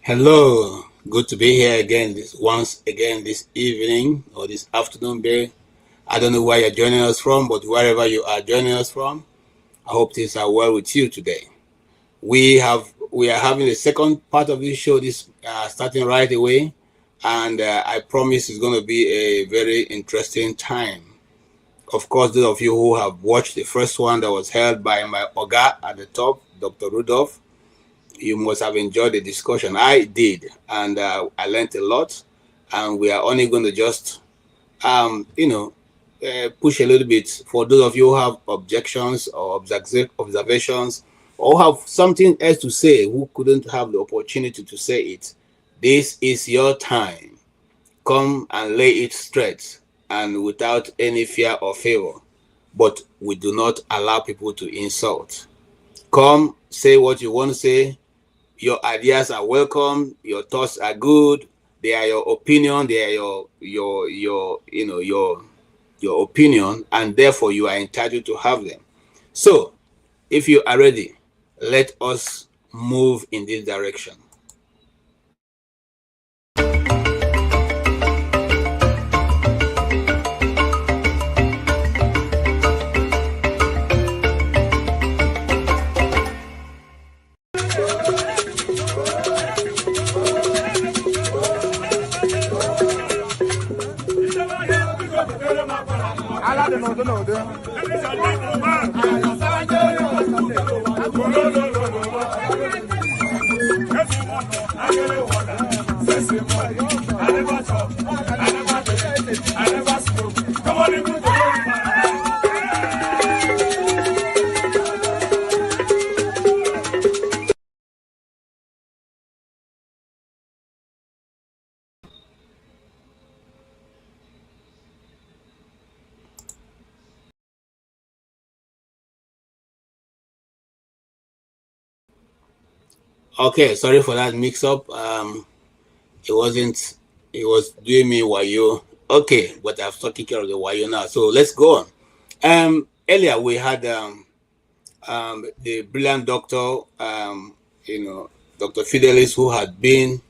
Hello, good to be here again. Once again this evening or this afternoon, day. I don't know where you're joining us from, but wherever you are joining us from, I hope things are well with you today. We are having the second part of this show this starting right away, and I promise it's going to be a very interesting time. Of course, those of you who have watched the first one that was held by my Oga at the top, Dr. Rudolph, you must have enjoyed the discussion. I did, and I learned a lot. And we are only going to just, um, you know, push a little bit for those of you who have objections or observations or have something else to say who couldn't have the opportunity to say it. This is your time. Come and lay it straight and without any fear or favor. But we do not allow people to insult. Come, say what you want to say. Your ideas are welcome. Your thoughts are good. They are your opinion. They are your opinion, and therefore you are entitled to have them. So, if you are ready, let us move in this direction. Okay, sorry for that mix-up. It wasn't. It was doing me wayo. Okay, but I've taken care of the wayo now. So let's go on. Earlier we had the brilliant doctor, Dr. Fidelis, who had been,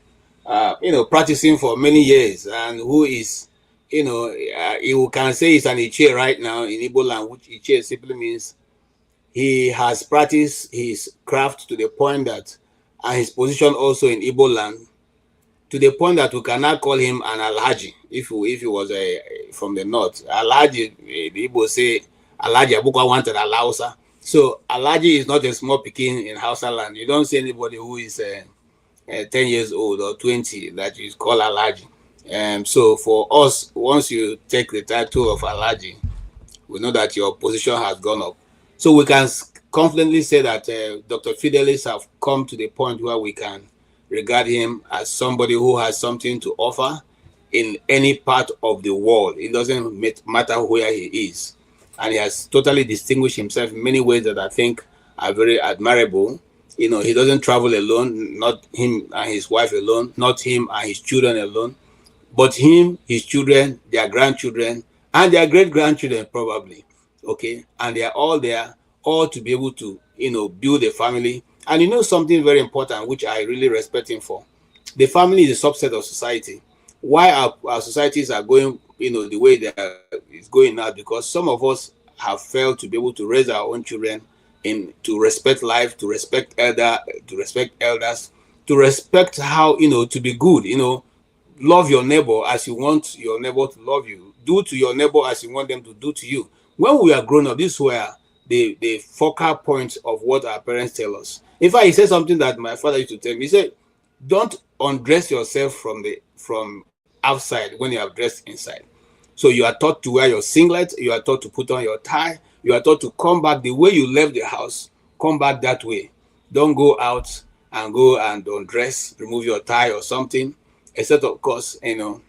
practicing for many years, and who is, you can say he's an Ichie right now in Igbo language. Ichie simply means he has practiced his craft to the point that, and his position also in Igbo land, to the point that we cannot call him an Alhaji if he was from the north. Alhaji, the Igbo say Alhaji Abuka wanted Alausa. So Alhaji is not a small picking in Hausa land. You don't see anybody who is 10 years old or 20 that is called Alhaji. So for us, once you take the title of Alhaji, we know that your position has gone up. So we can confidently say that Dr. Fidelis have come to the point where we can regard him as somebody who has something to offer in any part of the world. It doesn't matter where he is. And he has totally distinguished himself in many ways that I think are very admirable. He doesn't travel alone, not him and his wife alone, not him and his children alone, but him, his children, their grandchildren, and their great-grandchildren probably. Okay, and they are all there, all to be able to, build a family. And something very important, which I really respect him for. The family is a subset of society. Why our societies are going, the way it's going now, because some of us have failed to be able to raise our own children to respect life, to respect elders, to respect how, to be good, love your neighbor as you want your neighbor to love you. Do to your neighbor as you want them to do to you. When we are grown up, this were the focal point of what our parents tell us. In fact, he said something that my father used to tell me. He said, don't undress yourself from outside when you have dressed inside. So you are taught to wear your singlet, you are taught to put on your tie, you are taught to come back the way you left the house, come back that way. Don't go out and go and undress, remove your tie or something. Except, of course, when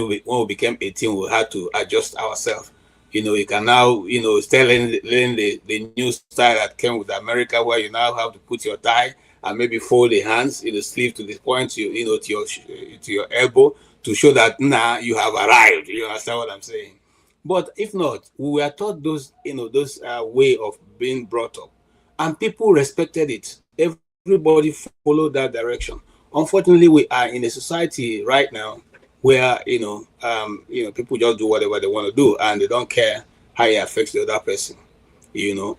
we became 18, we had to adjust ourselves. You can now, still learn the new style that came with America, where you now have to put your tie and maybe fold the hands in the sleeve to the point, to your elbow, to show that now you have arrived. You understand what I'm saying? But if not, we were taught those way of being brought up, and people respected it. everybody follow that direction. Unfortunately, we are in a society right now where people just do whatever they want to do and they don't care how it affects the other person.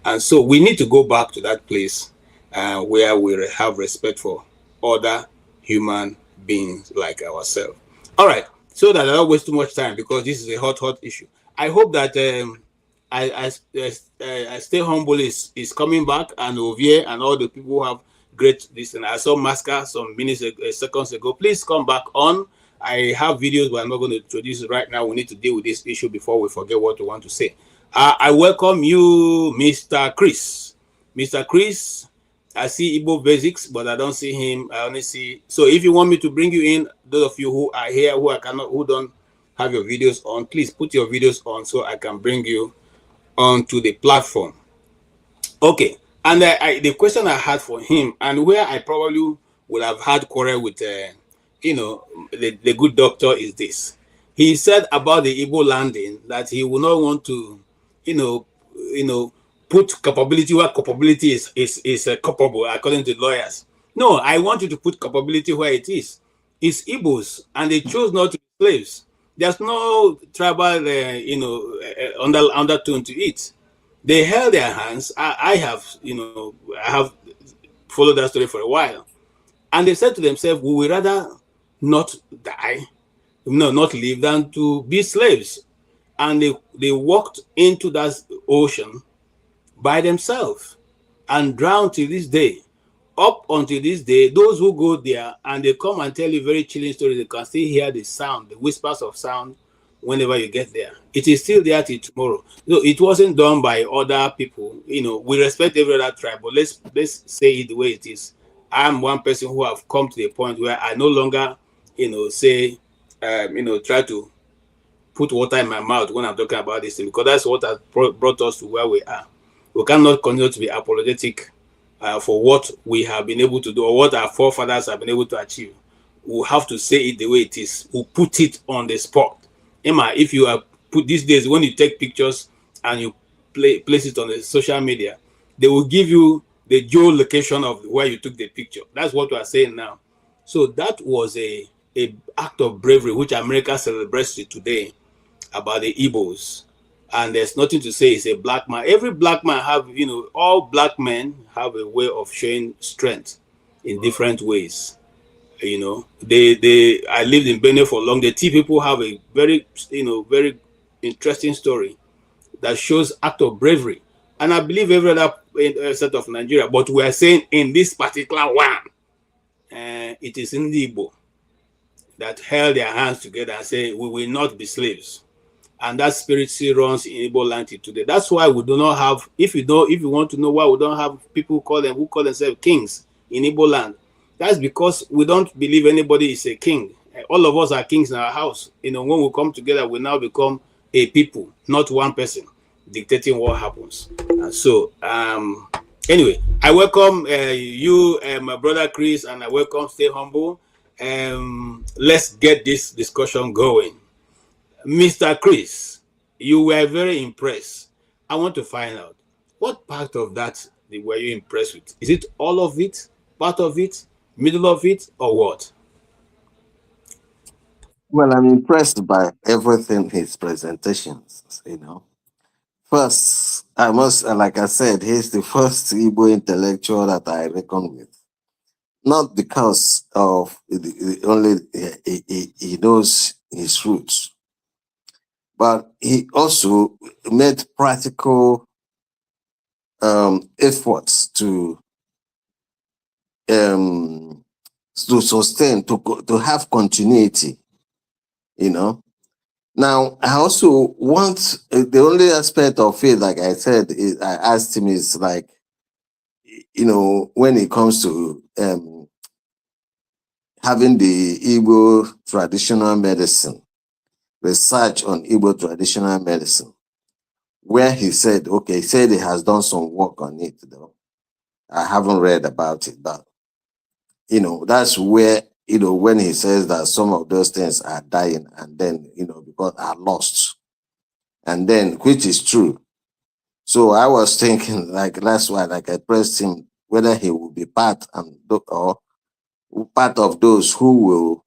And so we need to go back to that place where we have respect for other human beings like ourselves. All right, so that I don't waste too much time because this is a hot issue. I hope that I stay humble is coming back, and Ovie and all the people who have great listen. I saw Masca some seconds ago. Please come back on. I have videos, but I'm not going to introduce it right now. We need to deal with this issue before we forget what we want to say. I welcome you, Mr. Chris. Mr. Chris, I see Igbo basics, but I don't see him. I only see. So if you want me to bring you in, those of you who are here who don't have your videos on, please put your videos on so I can bring you onto the platform. Okay, and the question I had for him, and where I probably would have had quarrel with, the good doctor, is this. He said about the Igbo landing that he would not want to, put capability where capability is culpable according to lawyers. No, I want you to put capability where it is. It's Igbos, and they chose not to be slaves. There's no tribal, undertone to it. They held their hands. I have followed that story for a while, and they said to themselves, "We would rather not die, not live, than to be slaves." And they walked into that ocean by themselves and drowned till this day. Up until this day, those who go there and they come and tell you very chilling stories, they can still hear the sound, the whispers of sound whenever you get there. It is still there till tomorrow. So it wasn't done by other people. We respect every other tribe, but let's say it the way it is. I'm one person who have come to the point where I no longer, try to put water in my mouth when I'm talking about this thing, because that's what has brought us to where we are. We cannot continue to be apologetic for what we have been able to do or what our forefathers have been able to achieve. We'll have to say it the way it is. We'll put it on the spot. Emma, if you are put these days, when you take pictures and you place it on the social media, they will give you the geolocation of where you took the picture. That's what we are saying now. So that was a act of bravery which America celebrates today about the Igbos. And there's nothing to say it's a black man. Every black man have, all black men have a way of showing strength in different ways. I lived in Benin for long. The Tea people have a very, very interesting story that shows act of bravery. And I believe every other set of Nigeria, but we are saying in this particular one, it is in the Igbo that held their hands together and say, we will not be slaves. And that spirit still runs in Igbo land today. That's why we do not have, if you want to know why we don't have people who call themselves kings in Igbo land, that's because we don't believe anybody is a king. All of us are kings in our house. When we come together, we now become a people, not one person dictating what happens. And so, anyway, I welcome you, my brother Chris, and I welcome Stay Humble. Let's get this discussion going. Mr. Chris, you were very impressed. I want to find out, what part of that were you impressed with? Is it all of it, part of it, middle of it, or what? Well, I'm impressed by everything his presentations, First, I must, like I said, he's the first Igbo intellectual that I reckon with. Not because of only he knows his roots, but he also made practical efforts to sustain, to have continuity, Now, I also want the only aspect of it, like I said, I asked him is like, when it comes to having the Igbo traditional medicine, research on Igbo traditional medicine, where he said he has done some work on it, though. I haven't read about it, but, that's where, when he says that some of those things are dying and then, because are lost, and then, which is true. So I was thinking, like, that's why, like, I pressed him whether he will be part or part of those who will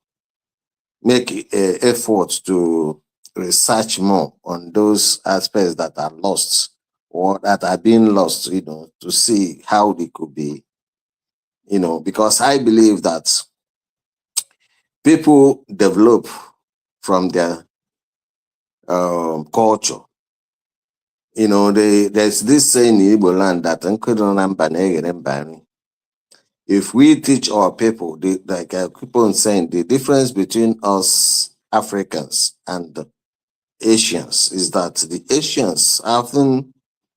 make efforts to research more on those aspects that are lost or that are being lost, to see how they could be, because I believe that people develop from their culture. There's this saying in Igbo land that if we teach our people, like I keep on saying, the difference between us Africans and the Asians is that the Asians often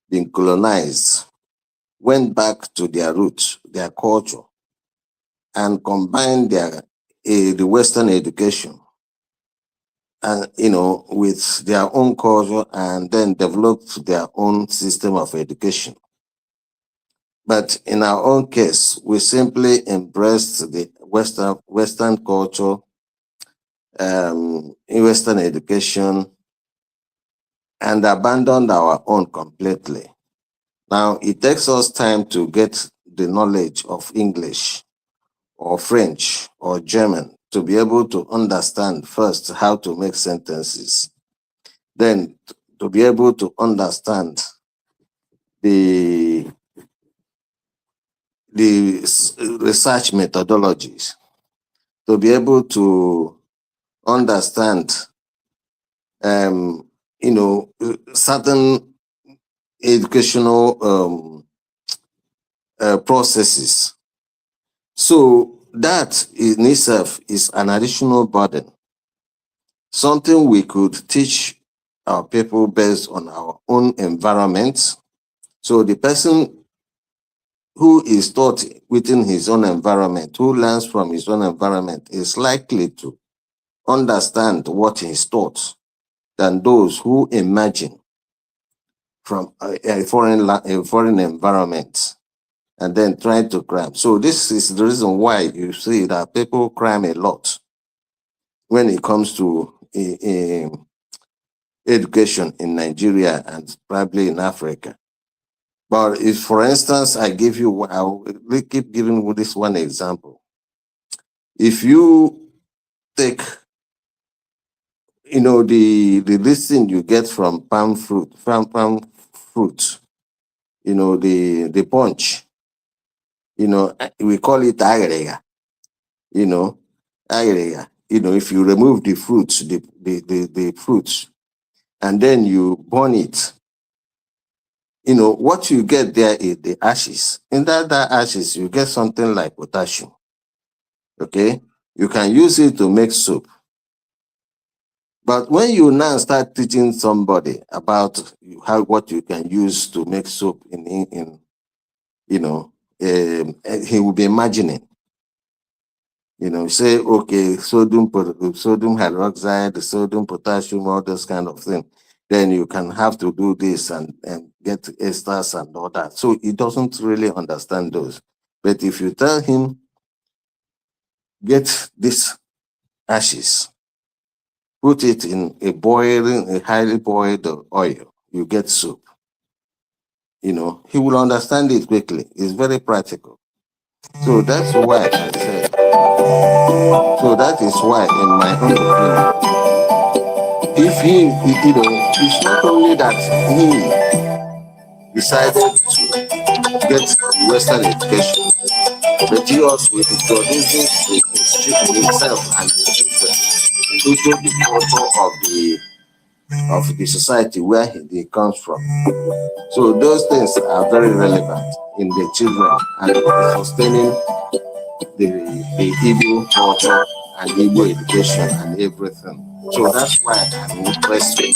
been colonized, went back to their roots, their culture, and combined the Western education and with their own culture, and then developed their own system of education. But in our own case, we simply embraced the Western culture, in Western education, and abandoned our own completely. Now, it takes us time to get the knowledge of English or French or German to be able to understand first how to make sentences, then to be able to understand the research methodologies, to be able to understand certain educational processes. So that in itself is an additional burden, something we could teach our people based on our own environment. So the person who is taught within his own environment, who learns from his own environment, is likely to understand what he's taught than those who imagine from a foreign environment and then try to cram. So this is the reason why you see that people cram a lot when it comes to education in Nigeria and probably in Africa. But if, for instance, I will keep giving you this one example. If you take, the listing you get from palm fruit, the punch, we call it agrega, agrega. If you remove the fruits, the fruits, and then you burn it, what you get there is the ashes. In that ashes, you get something like potassium. Okay? You can use it to make soup. But when you now start teaching somebody about what you can use to make soup he will be imagining. Say, okay, sodium hydroxide, sodium, potassium, all those kind of things. Then you can have to do this and get esters and all that. So he doesn't really understand those. But if you tell him, get this ashes, put it in a highly boiled oil, you get soup. He will understand it quickly. It's very practical. So that's why I said, so that is why, in my own opinion, if it's not only that he decided to get Western education, but he also introduces himself and his children into the culture of the society where he comes from. So those things are very relevant in the children and sustaining the Igbo culture and Igbo education and everything. So that's why I'm interested.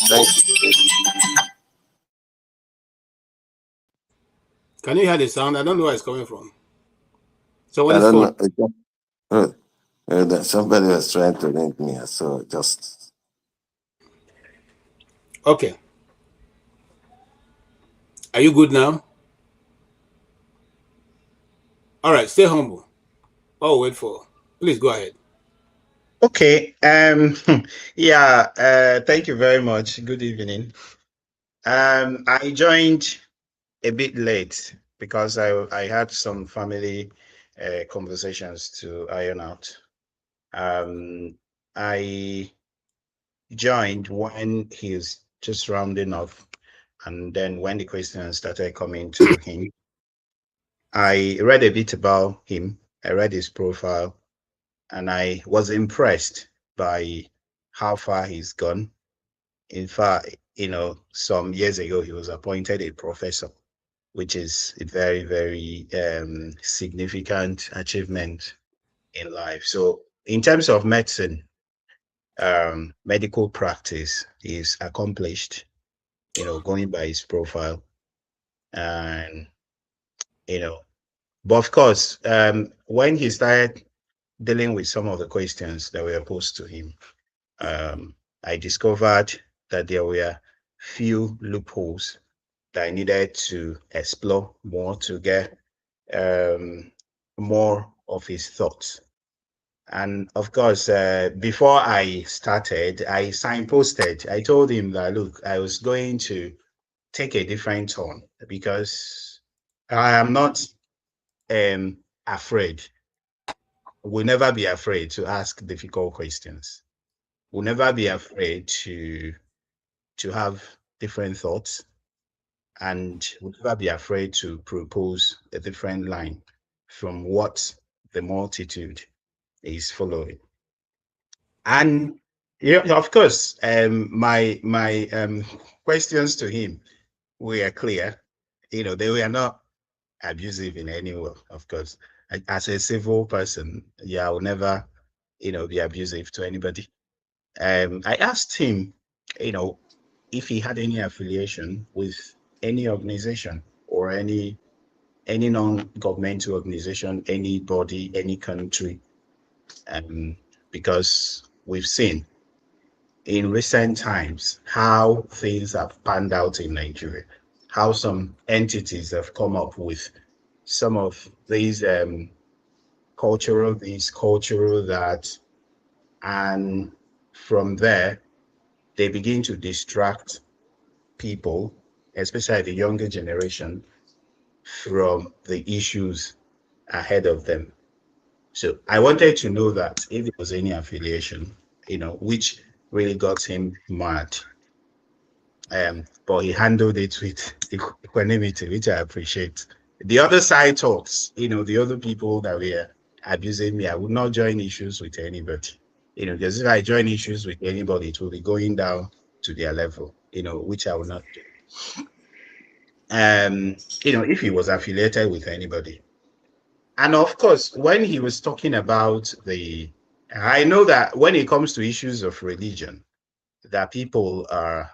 Thank you. Can you hear the sound? I don't know where it's coming from. I Somebody's don't phone. know. Somebody was trying to ring me, so just. Okay. Are you good now? All right, stay humble. I'll wait for. Please go ahead. Okay. Yeah. Thank you very much. Good evening. I joined a bit late because I had some family conversations to iron out. Um, I joined when he was just rounding off, and then when the questions started coming to him, I read a bit about him. I read his profile, and I was impressed by how far he's gone. In fact, some years ago, he was appointed a professor, which is a very, very significant achievement in life. So, in terms of medicine, medical practice is accomplished, going by his profile. And, you know, but of course, when he started dealing with some of the questions that were posed to him, I discovered that there were few loopholes that I needed to explore more to get um, more of his thoughts. And of course, before I started, I signposted. I told him that, look, I was going to take a different turn because I am not afraid. Will never be afraid to ask difficult questions. Will never be afraid to have different thoughts, and will never be afraid to propose a different line from what the multitude is following. And yeah, of course, my questions to him were clear. They were not abusive in any way. Of course, as a civil person, yeah, I will never, be abusive to anybody. I asked him, you know, if he had any affiliation with any organization or any non-governmental organization, any body, any country, um, because we've seen in recent times how things have panned out in Nigeria, how some entities have come up with some of these cultural that, and from there they begin to distract people, especially the younger generation, from the issues ahead of them. So I wanted to know that if there was any affiliation, which really got him mad. But he handled it with equanimity, which I appreciate. The other side talks, the other people that were abusing me, I would not join issues with anybody. Because if I join issues with anybody, it will be going down to their level, which I will not do. If he was affiliated with anybody. And of course, when he was talking about I know that when it comes to issues of religion, that people are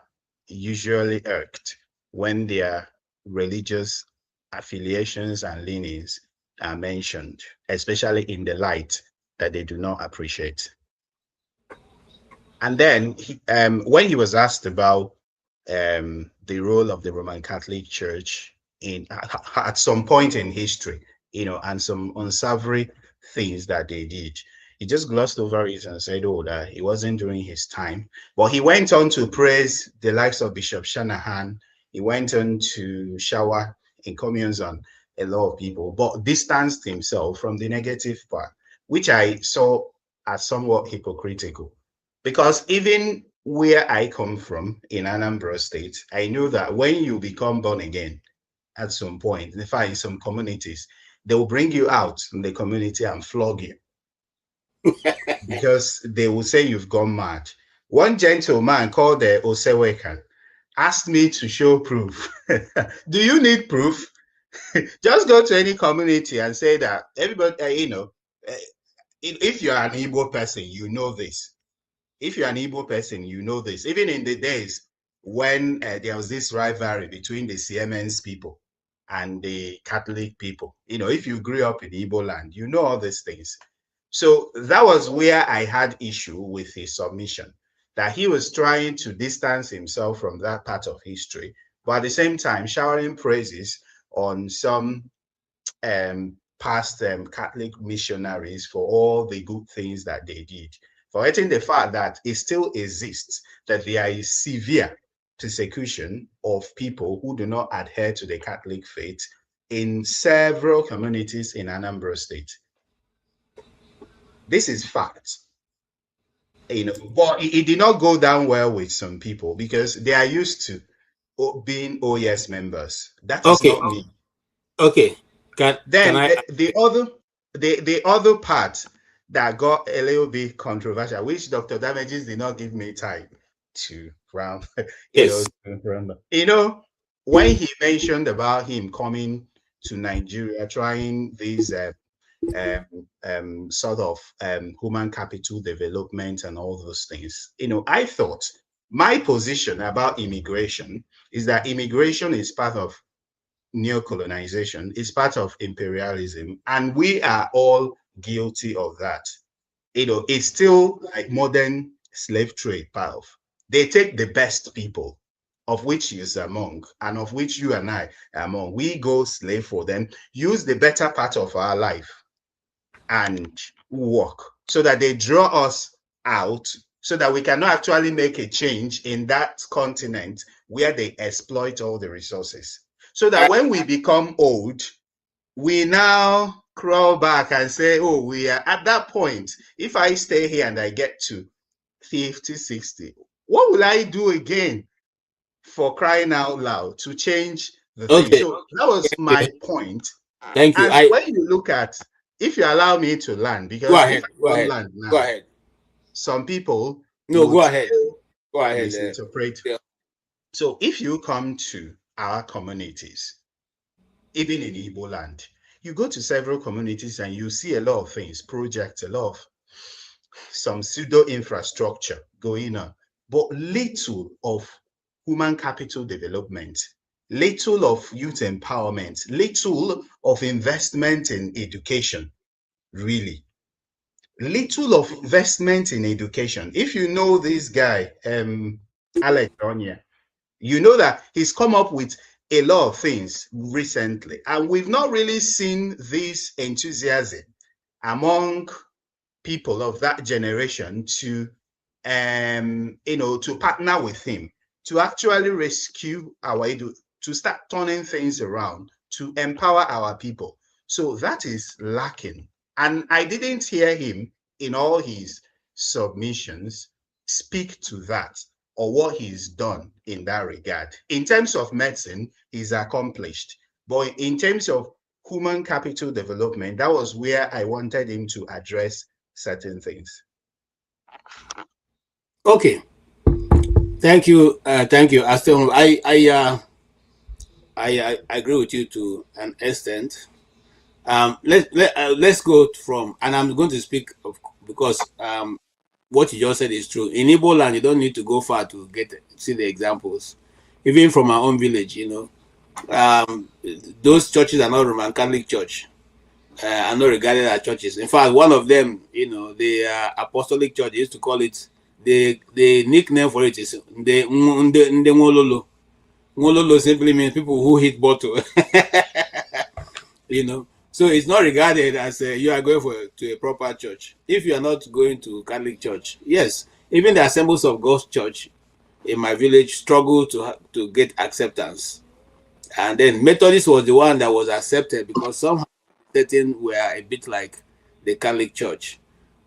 usually irked when their religious affiliations and leanings are mentioned, especially in the light that they do not appreciate. And then when he was asked about the role of the Roman Catholic Church at some point in history, and some unsavory things that they did, he just glossed over it and said, "Oh, that it wasn't during his time." But he went on to praise the likes of Bishop Shanahan. He went on to shower encomiums on a lot of people, but distanced himself from the negative part, which I saw as somewhat hypocritical. Because even where I come from in Anambra State, I know that when you become born again at some point, in fact, in some communities, they will bring you out in the community and flog you because they will say you've gone mad. One gentleman called the Osewekan asked me to show proof. Do you need proof? Just go to any community and say that everybody, uh, if you're an Igbo person, you know this. If you're an Igbo person, you know this. Even in the days when there was this rivalry between the Siemens people and the Catholic people, if you grew up in Igbo land, you know all these things. So that was where I had issue with his submission, that he was trying to distance himself from that part of history, but at the same time showering praises on some past Catholic missionaries for all the good things that they did forgetting the fact that it still exists, that there is severe persecution of people who do not adhere to the Catholic faith in several communities in Anambra State. This is fact. But it did not go down well with some people because they are used to being OES members. That is not me. Okay. Can I? The other part that got a little bit controversial, which Dr. Damages did not give me time to round. Yes. When he mentioned about him coming to Nigeria, trying these sort of human capital development and all those things, I thought my position about immigration is that immigration is part of neocolonization, is part of imperialism, and we are all guilty of that. It's still like modern slave trade part of. They take the best people, of which he is among, and of which you and I are among. We go slave for them, use the better part of our life and work so that they draw us out so that we cannot actually make a change in that continent where they exploit all the resources. So that when we become old, we now crawl back and say, oh, we are at that point. If I stay here and I get to 50, 60, what will I do again, for crying out loud, to change the thing? So that was my point. Thank you. And when you look at, if you allow me to land, because go ahead. Go ahead. Some people go ahead. Misinterpret. Yeah. So if you come to our communities, even in Igbo land, you go to several communities and you see a lot of things, projects, a lot of some pseudo infrastructure going on, but little of human capital development, little of youth empowerment, little of investment in education, really. Little of investment in education. If you know this guy, Alex Onya, you know that he's come up with a lot of things recently, and we've not really seen this enthusiasm among people of that generation to partner with him, to actually rescue to start turning things around, to empower our people. So that is lacking. And I didn't hear him in all his submissions speak to that or what he's done in that regard. In terms of medicine, he's accomplished. But in terms of human capital development, that was where I wanted him to address certain things. Okay. Thank you. I agree with you to an extent. Let's go from, and I'm going to speak because what you just said is true. In Igbo land, you don't need to go far to see the examples. Even from our own village, those churches are not Roman Catholic church, are not regarded as churches. In fact, one of them, the Apostolic Church, used to call it, the nickname for it is the Ngololo. Ngololo simply means people who hit bottle. So it's not regarded as you are going to a proper church. If you are not going to Catholic church, yes, even the Assemblies of God's church in my village struggled to get acceptance. And then Methodist was the one that was accepted because somehow certain were a bit like the Catholic church.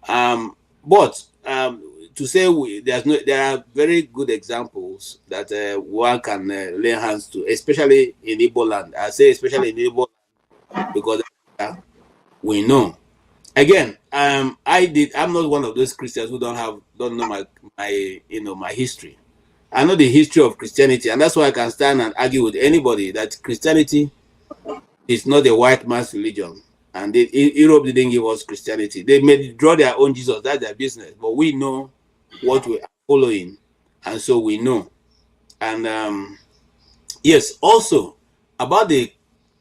But to say there are very good examples that one can lay hands to, especially in Igbo land. I say especially in Igbo land because we know. Again, I'm not one of those Christians who don't know my history. I know the history of Christianity, and that's why I can stand and argue with anybody that Christianity is not a white man's religion. And Europe didn't give us Christianity. They may draw their own Jesus, that's their business. But we know what we are following, and so we know. And yes, also about the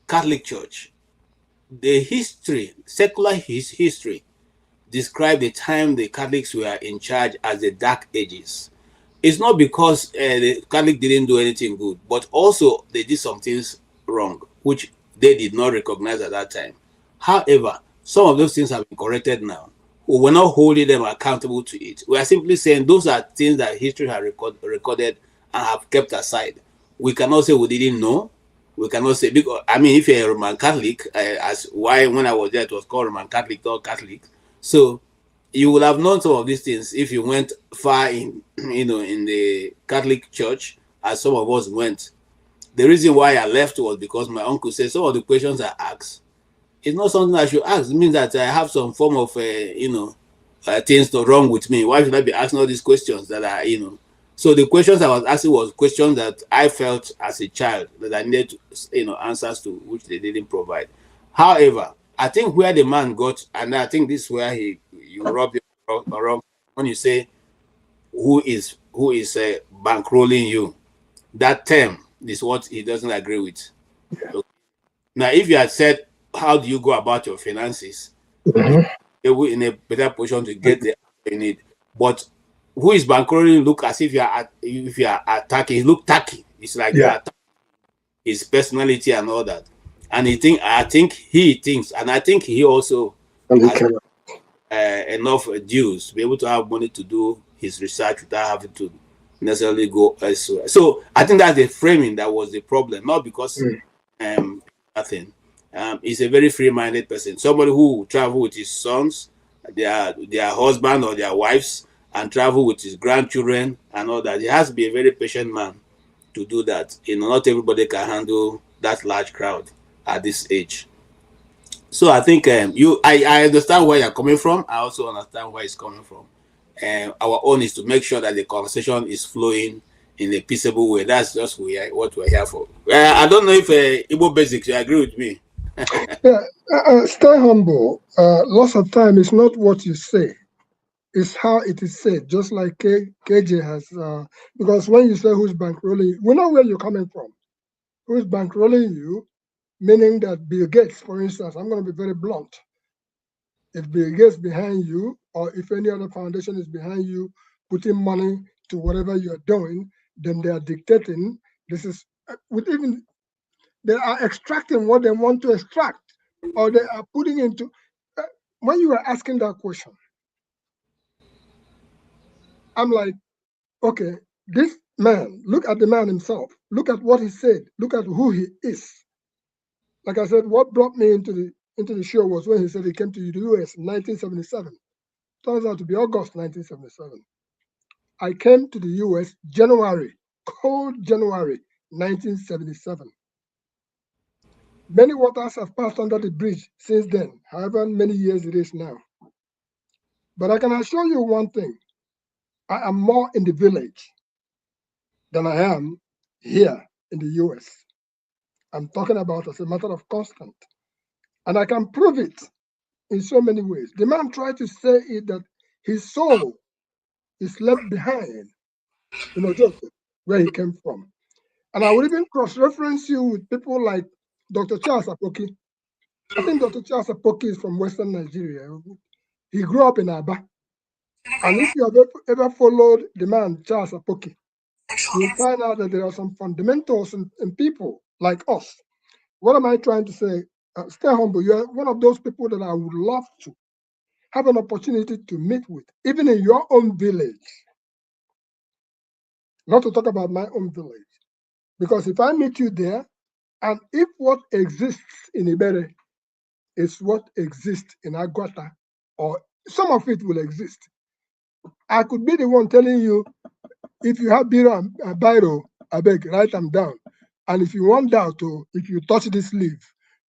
Catholic Church, the history, secular history, describe the time the Catholics were in charge as the Dark Ages. It's not because the Catholic didn't do anything good, but also they did some things wrong, which they did not recognize at that time. However, some of those things have been corrected now. we're not holding them accountable to it. We are simply saying those are things that history has recorded and have kept aside. We cannot say we didn't know. We cannot say, because I mean, if you're a Roman Catholic, as why when I was there it was called Roman Catholic, not Catholic. So you would have known some of these things if you went far in, in the Catholic Church, as some of us went. The reason why I left was because my uncle said some of the questions I asked, it's not something I should ask. It means that I have some form of, things not wrong with me. Why should I be asking all these questions that are, So the questions I was asking was questions that I felt as a child that I needed, answers to, which they didn't provide. However, I think where the man got, and I think this is where you rub your wrong when you say who is bankrolling you. That term is what he doesn't agree with. Yeah. Now, if you had said, how do you go about your finances? You're in a better position to get the answer you need. But who is bankrolling look as if you are attacking, look tacky. It's like you're attacking his personality and all that. And I think he thinks, and I think he also has enough dues to be able to have money to do his research without having to necessarily go elsewhere. So I think that's the framing that was the problem, not because nothing. He's a very free-minded person, somebody who will travel with his sons, their husband or their wives, and travel with his grandchildren and all that. He has to be a very patient man to do that. Not everybody can handle that large crowd at this age. So I think I understand where you're coming from. I also understand where it's coming from. Our own is to make sure that the conversation is flowing in a peaceable way. That's just what we're here for. I don't know if Igbo Basics, you agree with me? Yeah, stay humble. Lots of time it's not what you say, it's how it is said. Just like KJ has, because when you say who's bankrolling, we know where you're coming from. Who's bankrolling you, meaning that Bill Gates, for instance, I'm going to be very blunt. If Bill Gates behind you, or if any other foundation is behind you, putting money to whatever you're doing, then they are dictating. This is with even they are extracting what they want to extract, or they are putting into. When you were asking that question, I'm like, okay, this man, look at the man himself, look at what he said, look at who he is. Like I said, what brought me into the show was when he said he came to the US in 1977. Turns out to be August 1977. I came to the US January, cold January 1977. Many waters have passed under the bridge since then, however many years it is now. But I can assure you one thing, I am more in the village than I am here in the US. I'm talking about as a matter of constant. And I can prove it in so many ways. The man tried to say it that his soul is left behind, Joseph, where he came from. And I would even cross-reference you with people like Dr. Charles Apoki. I think Dr. Charles Apoki is from Western Nigeria. He grew up in Aba. And if you have ever followed the man, Charles Apoki, you'll find out that there are some fundamentals in people like us. What am I trying to say? Stay humble. You are one of those people that I would love to have an opportunity to meet with, even in your own village. Not to talk about my own village. Because if I meet you there, and if what exists in Ibere is what exists in Agwata, or some of it will exist, I could be the one telling you, if you have biro, I beg, write them down. And if you want doubt, if you touch this leaf,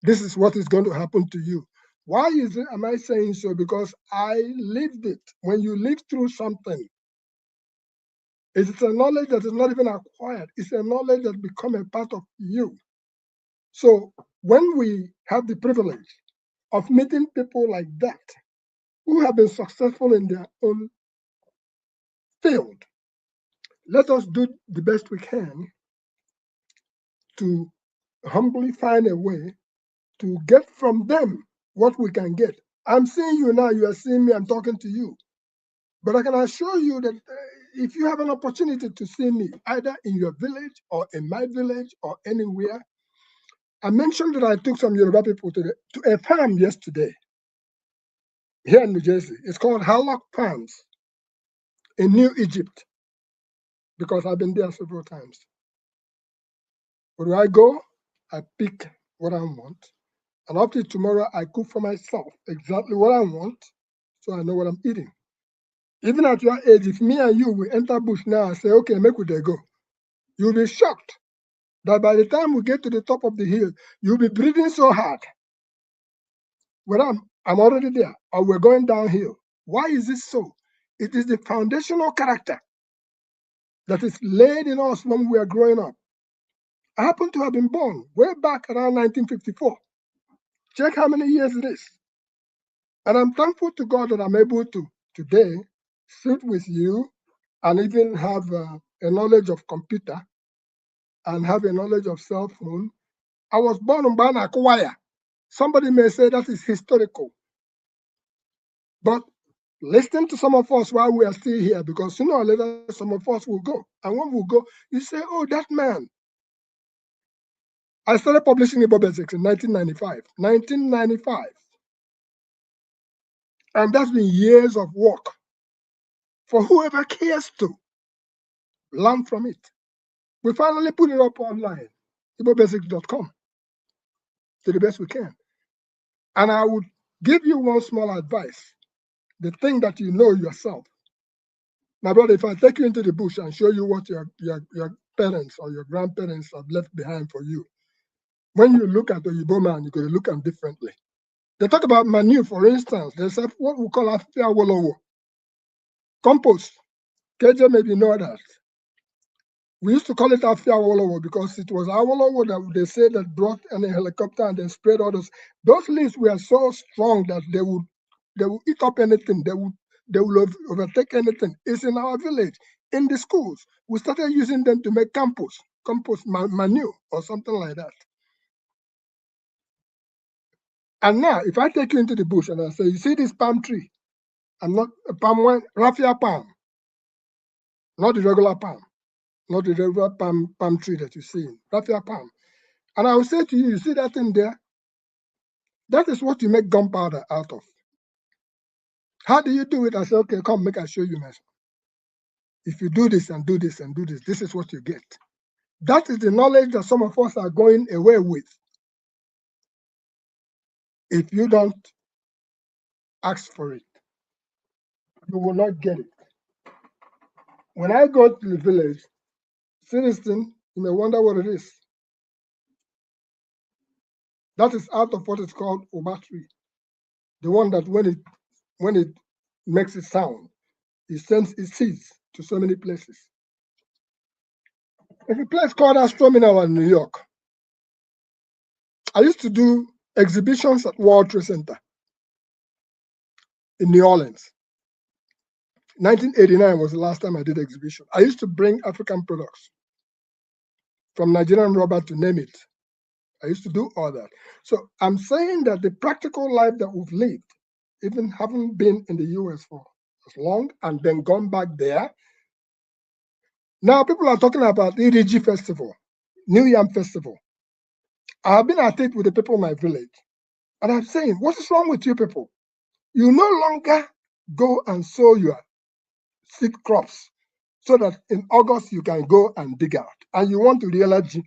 this is what is going to happen to you. Why am I saying so? Because I lived it. When you live through something, it's a knowledge that is not even acquired. It's a knowledge that becomes a part of you. So when we have the privilege of meeting people like that, who have been successful in their own field, let us do the best we can to humbly find a way to get from them what we can get. I'm seeing you now, you are seeing me, I'm talking to you. But I can assure you that if you have an opportunity to see me, either in your village or in my village or anywhere, I mentioned that I took some Yoruba people to a farm yesterday. here in New Jersey. It's called Harlock Farms in New Egypt, because I've been there several times. Where I go, I pick what I want, and up to tomorrow, I cook for myself exactly what I want, so I know what I'm eating. Even at your age, if me and you will enter bush now and say, okay, make we go, you'll be shocked that by the time we get to the top of the hill, you'll be breathing so hard. Well, I'm already there, or we're going downhill. Why is this so? It is the foundational character that is laid in us when we are growing up. I happen to have been born way back around 1954. Check how many years it is. And I'm thankful to God that I'm able to today sit with you and even have a knowledge of computer and have a knowledge of cell phone. I was born in Banakwaya. Somebody may say that is historical. But listen to some of us while we are still here, because sooner or later, some of us will go. And when we go, you say, oh, that man. I started publishing biophysics in 1995. 1995. And that's been years of work for whoever cares to learn from it. We finally put it up online, biophysics.com, to the best we can. And I would give you one small advice, the thing that you know yourself. My brother, if I take you into the bush and show you what your parents or your grandparents have left behind for you, when you look at the Igbo man, you're going to look at him differently. They talk about manure, for instance. They say what we call afia compost. KJ maybe know that. We used to call it afia because it was Awolowo that they say that brought in a helicopter and then spread all those. Those leaves were so strong that they would eat up anything. They will overtake anything. It's in our village, in the schools. We started using them to make compost manure or something like that. And now, if I take you into the bush and I say, you see this palm tree? I'm not a palm one, raffia palm, not the regular palm, not the regular palm tree that you see, raffia palm. And I will say to you, you see that in there? That is what you make gunpowder out of. How do you do it? I say, okay, come, make I show you, man. If you do this and do this and do this, this is what you get. That is the knowledge that some of us are going away with. If you don't ask for it, you will not get it. When I go to the village, seriously, you may wonder what it is. That is out of what is called Oba tree. The one that when it makes it sound, it sends its seeds to so many places. There's a place called Astrominal in New York. I used to do exhibitions at World Trade Center in New Orleans. 1989 was the last time I did exhibition. I used to bring African products from Nigerian rubber to name it. I used to do all that. So I'm saying that the practical life that we've lived, even having been in the US for as long and then gone back there, now people are talking about EDG Festival, New Yam Festival. I have been at it with the people in my village. And I'm saying, what is wrong with you people? You no longer go and sow your seed crops so that in August you can go and dig out. And you want to realize,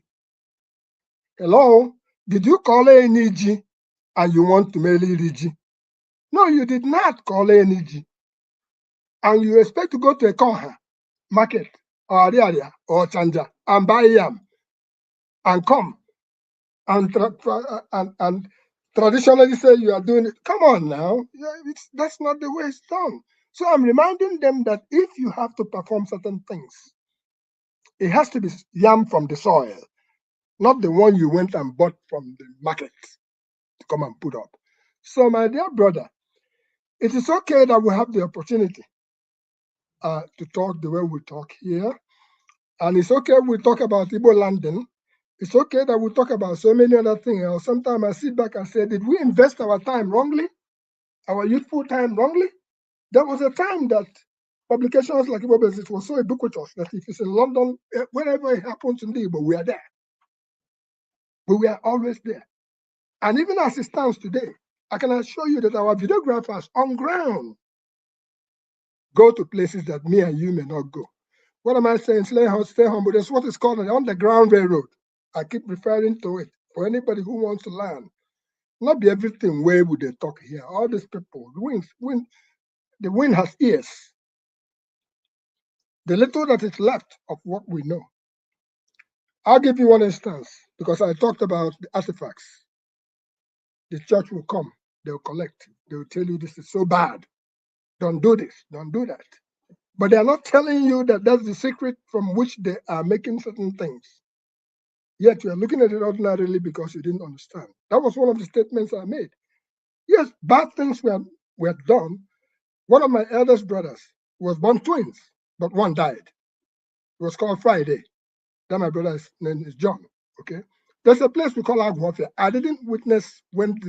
hello, did you call ANG and you want to mail EDG? No, you did not call ANG. And you expect to go to a Koha market or Ariaria or Chanja and buy yam and come and traditionally say you are doing it. Come on now, that's not the way it's done. So I'm reminding them that if you have to perform certain things, it has to be yam from the soil, not the one you went and bought from the market to come and put up. So my dear brother, it is okay that we have the opportunity to talk the way we talk here. And it's okay we talk about Igbo landing. It's okay that we talk about so many other things. Sometimes I sit back and say, did we invest our time wrongly? Our youthful time wrongly? There was a time that publications like Igbo Basics was so ubiquitous that if it's in London, wherever it happens in Igbo, we are there. We were always there. And even as it stands today, I can assure you that our videographers on ground go to places that me and you may not go. What am I saying? Stay humble. That's what is called an underground railroad. I keep referring to it for anybody who wants to learn. Not be everything where would they talk here. All these people, the wind has ears. The little that is left of what we know. I'll give you one instance because I talked about the artifacts. The church will come, they'll collect, they'll tell you this is so bad. Don't do this, don't do that. But they're not telling you that that's the secret from which they are making certain things. Yet you're looking at it ordinarily because you didn't understand. That was one of the statements I made. Yes, bad things were done. One of my eldest brothers was born twins, but one died. It was called Friday. That my brother's name is John. Okay. There's a place we call Agwafia. I didn't witness when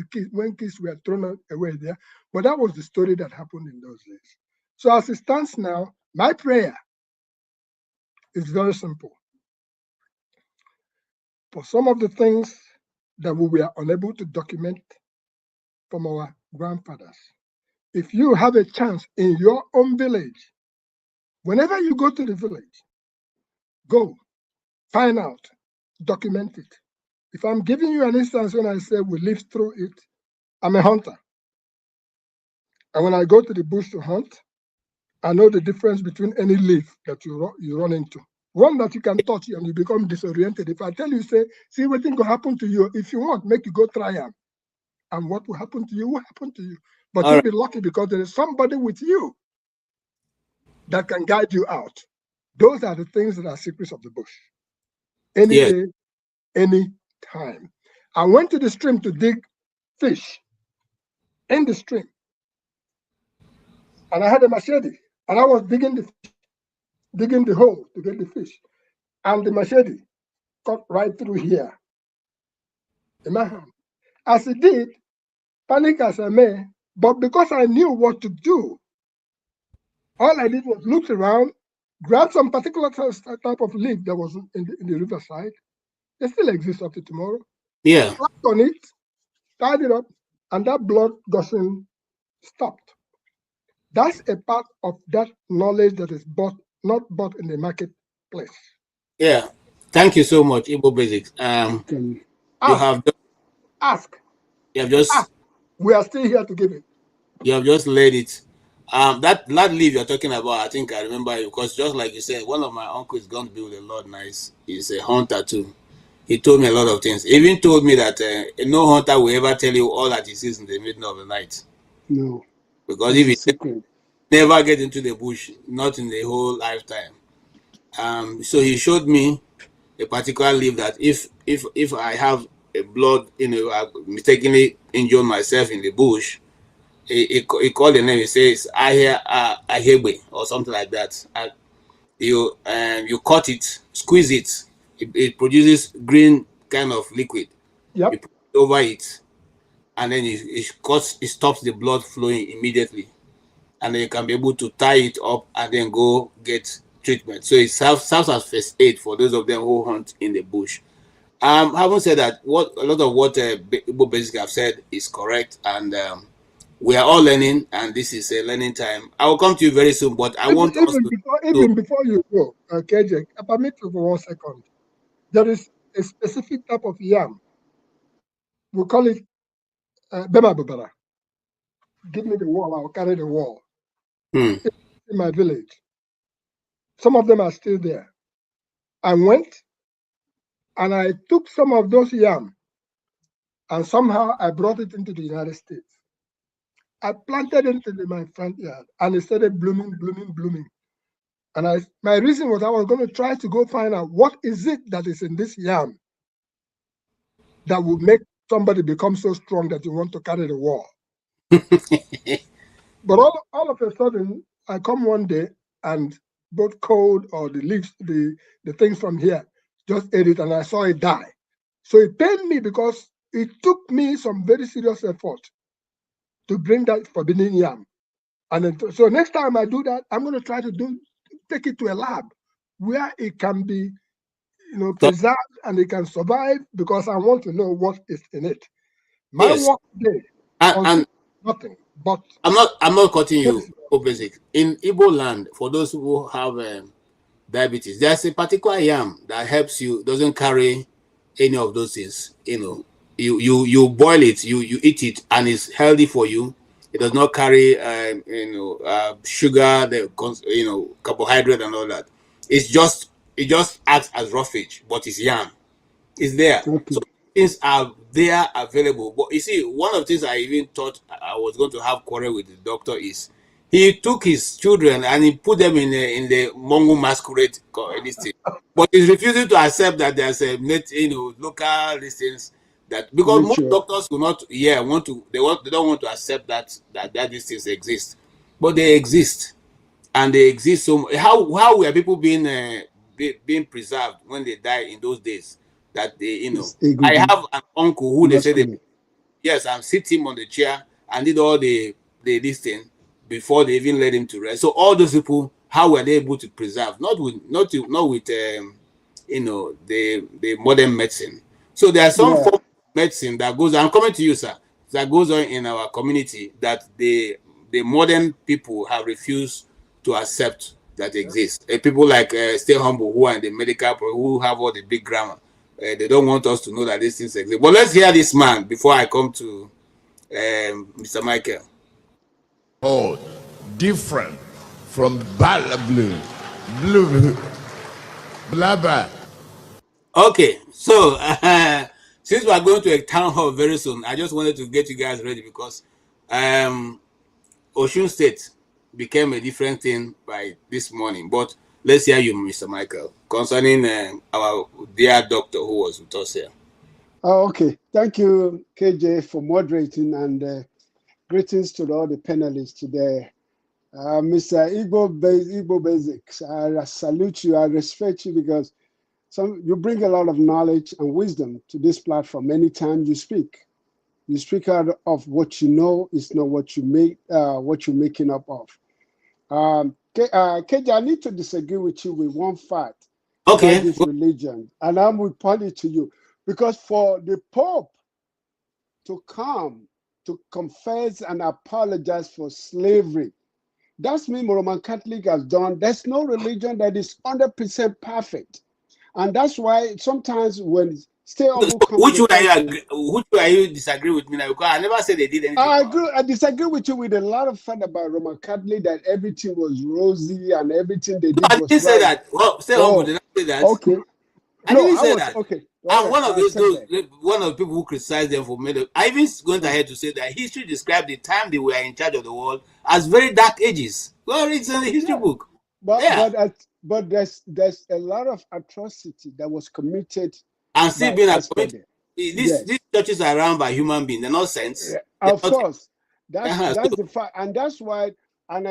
kids were thrown away there, but that was the story that happened in those days. So as it stands now, my prayer is very simple. For some of the things that we were unable to document from our grandfathers, if you have a chance in your own village, whenever you go to the village, go, find out, document it. If I'm giving you an instance when I say we lived through it, I'm a hunter. And when I go to the bush to hunt, I know the difference between any leaf that you run into. One that you can touch and you become disoriented. If I tell you, say, see what thing will happen to you, if you want, make you go try them. And what will happen to you will happen to you. But you'll be lucky because there is somebody with you that can guide you out. Those are the things that are secrets of the bush. Any day, any time. I went to the stream to dig fish in the stream. And I had a machete. And I was digging the hole to get the fish. And the machete cut right through here in my hand. As it did, panic as I may, but because I knew what to do, all I did was look around, grab some particular type of leaf that was in the riverside. They still exist up to tomorrow. Yeah. Slapped on it, tied it up, and that blood gushing stopped. That's a part of that knowledge that is not bought in the marketplace. Yeah. Thank you so much, Igbo Basics. You have just we are still here to give it. You have just laid it. That leaf you're talking about, I think I remember it because just like you said, one of my uncles is going to be with the Lord now. He's a hunter too. He told me a lot of things. He even told me that no hunter will ever tell you all that he sees in the middle of the night. No. Because if he never get into the bush, not in the whole lifetime. So he showed me a particular leaf that if I have a blood, I mistakenly injured myself in the bush, he called the name. He says ahegbe or something like that. You cut it, squeeze it. It produces green kind of liquid. Yep. You put it over it, and then it stops the blood flowing immediately, and then you can be able to tie it up and then go get treatment. So it serves as first aid for those of them who hunt in the bush. Having said that, a lot of what Igbo basically have said is correct, and we are all learning, and this is a learning time. I will come to you very soon, but I want us to before you go, KJ, permit me for 1 second. There is a specific type of yam. We call it Bema Babara. Give me the wall, I'll carry the wall. In my village. Some of them are still there. I went and I took some of those yam and somehow I brought it into the United States. I planted it into my front yard and it started blooming. And my reason was I was going to try to go find out what is it that is in this yam that will make somebody become so strong that you want to carry the wall. But all of a sudden, I come one day and both cold or the leaves, the things from here, just ate it and I saw it die. So it pained me because it took me some very serious effort to bring that forbidden yam. And then, so next time I do that, I'm going to try to take it to a lab where it can be, preserved and it can survive because I want to know what is in it. My work today And nothing. But I'm not cutting you, basic. In Igbo land, for those who have diabetes, there's a particular yam that helps you, doesn't carry any of those things. You boil it, you eat it, and it's healthy for you. It does not carry sugar, carbohydrate and all that. It just acts as roughage, but it's yam. It's there. Okay. So things are there available. But you see, one of the things I even thought I was going to have quarrel with the doctor is he took his children and he put them in the Mongo masquerade listing. But he's refusing to accept that there's a local listings that, because most Ritual. doctors will not they don't want to accept that these things exist. But they exist, and they exist. So how were people being preserved when they die in those days? That It's I Egungun have an uncle who they said masquerade. yes, and sit him on the chair and did all the this thing before they even let him to rest. So all those people, how were they able to preserve? Not with the modern medicine. So there are some Yeah. form of medicine that goes on. I'm coming to you, sir. That goes on in our community that the modern people have refused to accept that exists. People like Stay Humble, who are in the medical, who have all the big grammar. They don't want us to know that these things exist. But let's hear this man before I come to Mr. Michael. Oh, different from blue, blabber. Okay, so since we are going to a town hall very soon, I just wanted to get you guys ready because Osun State became a different thing by this morning. But let's hear you, Mr. Michael, concerning our dear doctor who was with us here. Oh, okay. Thank you, KJ, for moderating, and greetings to all the panelists today. Mr. Igbo Basics, I salute you. I respect you because you bring a lot of knowledge and wisdom to this platform. Anytime you speak out of what you know. It's not what you what you're making up of. KJ, I need to disagree with you with one fact about this religion, and I'm will point it to you. Because for the Pope to come to confess and apologize for slavery, that's what Roman Catholic has done. There's no religion that is 100% perfect. And that's why sometimes when Stay Humble comes which way are you disagree with me now? Because I never said they did anything. I disagree with you with a lot of fact about Roman Catholic, that everything was rosy and everything they did was right. I didn't say that. Well, Stay Humble did not say that. Okay. I didn't say that. Okay. I'm one of one of the people who criticize them for many. I even went ahead to say that history described the time they were in charge of the world as very dark ages. Well, it's in the history book. But there's a lot of atrocity that was committed and still being committed. These churches are run by human beings. They're not saints. Of course, that's the fact, and that's why. And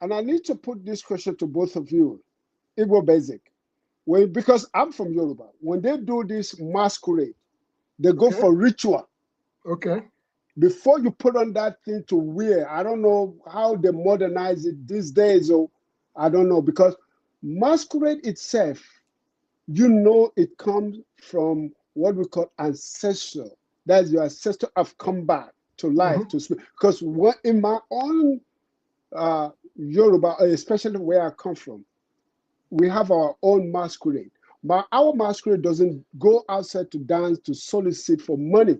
I need to put this question to both of you, Igbo Basic. Because I'm from Yoruba, when they do this masquerade, they go for ritual. Okay. Before you put on that thing to wear, I don't know how they modernize it these days, or I don't know, because masquerade itself, it comes from what we call ancestral. That's your ancestor have come back to life to speak. Because in my own Yoruba, especially where I come from, we have our own masquerade. But our masquerade doesn't go outside to dance to solicit for money.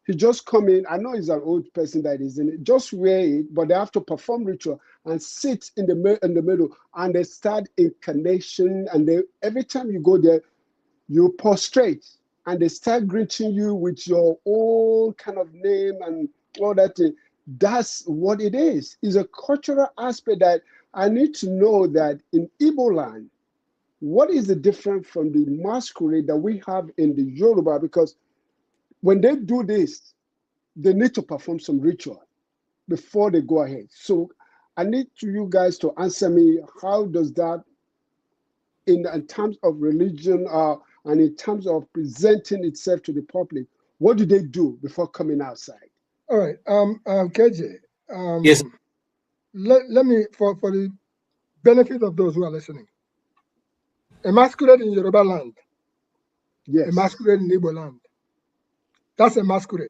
He just come in. I know he's an old person that is in it. Just wear it, but they have to perform ritual and sit in the middle, and they start incarnation. And every time you go there, you prostrate, and they start greeting you with your own kind of name and all that thing. That's what it is. It's a cultural aspect that I need to know that in Igbo land, what is the difference from the masquerade that we have in the Yoruba? Because when they do this, they need to perform some ritual before they go ahead. So I need you guys to answer me, how does that, in terms of religion and in terms of presenting itself to the public, what do they do before coming outside? All right, KJ. Yes. Let me, for the benefit of those who are listening, a masquerade in Yoruba land, a masquerade in Igbo land, that's a masquerade.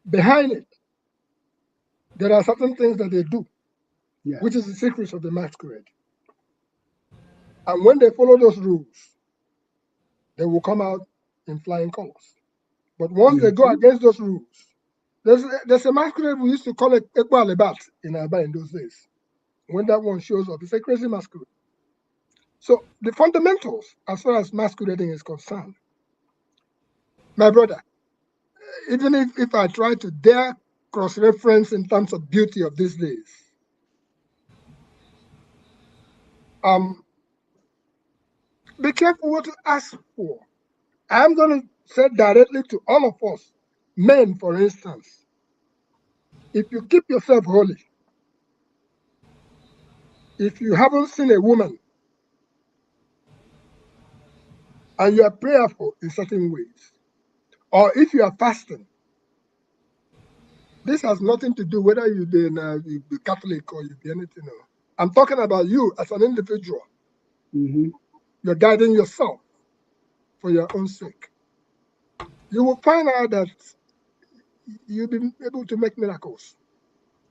behind it, there are certain things that they do, Yeah. which is the secrets of the masquerade. And when they follow those rules, they will come out in flying colors. But once they go against those rules, there's a masquerade we used to call it Ekwalebat in Aba in those days. When that one shows up, it's a crazy masquerade. So the fundamentals, as far as masquerading is concerned, my brother, even if I try to dare cross-reference in terms of beauty of these days, be careful what you ask for. I'm going to say directly to all of us, men, for instance, if you keep yourself holy, if you haven't seen a woman and you are prayerful in certain ways, or if you are fasting, this has nothing to do whether you be Catholic or you be anything else. I'm talking about you as an individual. You're guiding yourself for your own sake. You will find out that you'll be able to make miracles.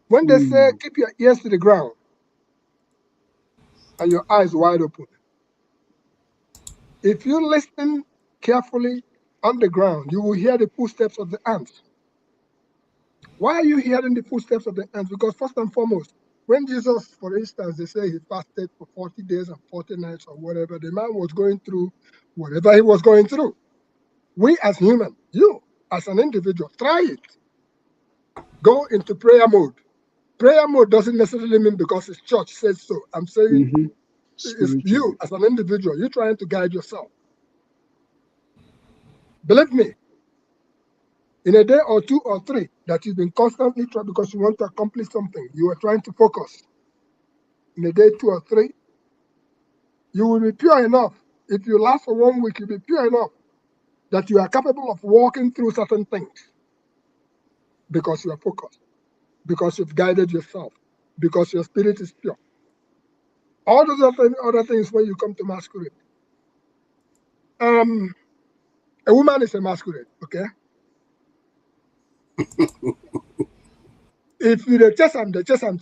When they say keep your ears to the ground and your eyes wide open, if you listen carefully on the ground, you will hear the footsteps of the ants. Why are you hearing the footsteps of the ants? Because first and foremost, when Jesus, for instance, they say he fasted for 40 days and 40 nights or whatever, the man was going through whatever he was going through. We as humans, you as an individual, try it. Go into prayer mode. Prayer mode doesn't necessarily mean because his church says so. I'm saying it's you as an individual. You're trying to guide yourself. Believe me, in a day or two or three that you've been constantly trying because you want to accomplish something, you are trying to focus. In a day 2 or 3, you will be pure enough. If you last for 1 week, you'll be pure enough that you are capable of walking through certain things because you are focused, because you've guided yourself, because your spirit is pure. All those other things when you come to masquerade. A woman is a masquerade, okay? If you chase them, they chase them.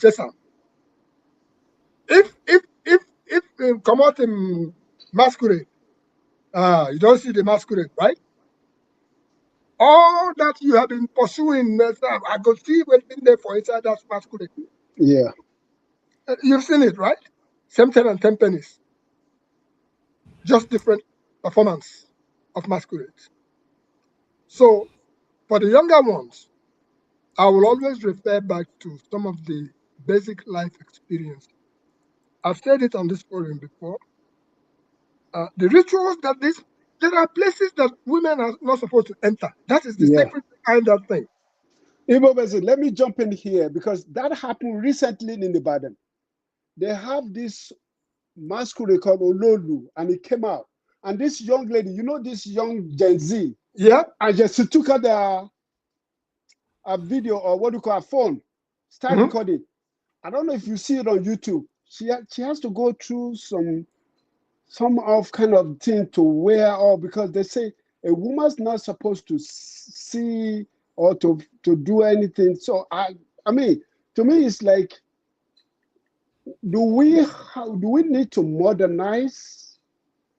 If come out in masquerade, you don't see the masquerade, right? All that you have been pursuing, I could see waiting there for inside that masquerade. Yeah. You've seen it, right? Same 10 and 10 pennies. Just different performance of masquerades. So for the younger ones, I will always refer back to some of the basic life experience. I've said it on this forum before. The rituals that there are places that women are not supposed to enter. That is the secret behind that thing. Let me jump in here because that happened recently in Ibadan. They have this masquerade called Ololu, and it came out. And this young lady, you know, this young Gen Z, and just took out a video or what do you call a phone, start recording. I don't know if you see it on YouTube. She has to go through some of kind of thing to wear off because they say a woman's not supposed to see or to do anything. So I mean, to me, it's like, do we need to modernize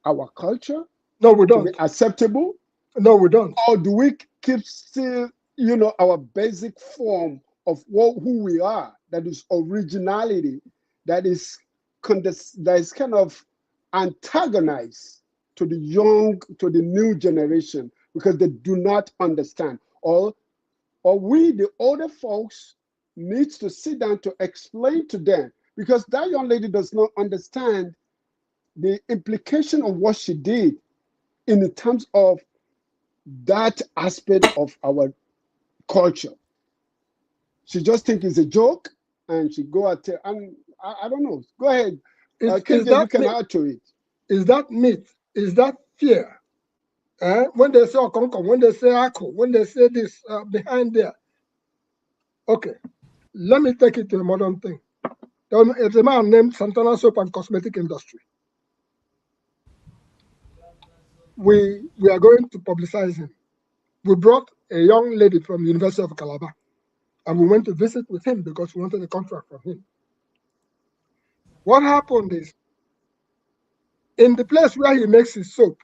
our culture? No, we don't. To be acceptable? No, we don't. Or do we keep still, our basic form of who we are? That is originality. That is kind of antagonized to the new generation because they do not understand. Or we, the older folks, needs to sit down to explain to them because that young lady does not understand the implication of what she did in terms of that aspect of our culture. She just thinks it's a joke and she go out there and I don't know. Go ahead. KJ, you can add to it. Is that myth? Is that fear? When they say Okonko, when they say Ako, when they say this behind there. Okay, let me take it to a modern thing. There's a man named Santana Soap and Cosmetic Industry. We are going to publicize him. we brought a young lady from the University of Calabar, and we went to visit with him because we wanted a contract from him. What happened is, in the place where he makes his soap,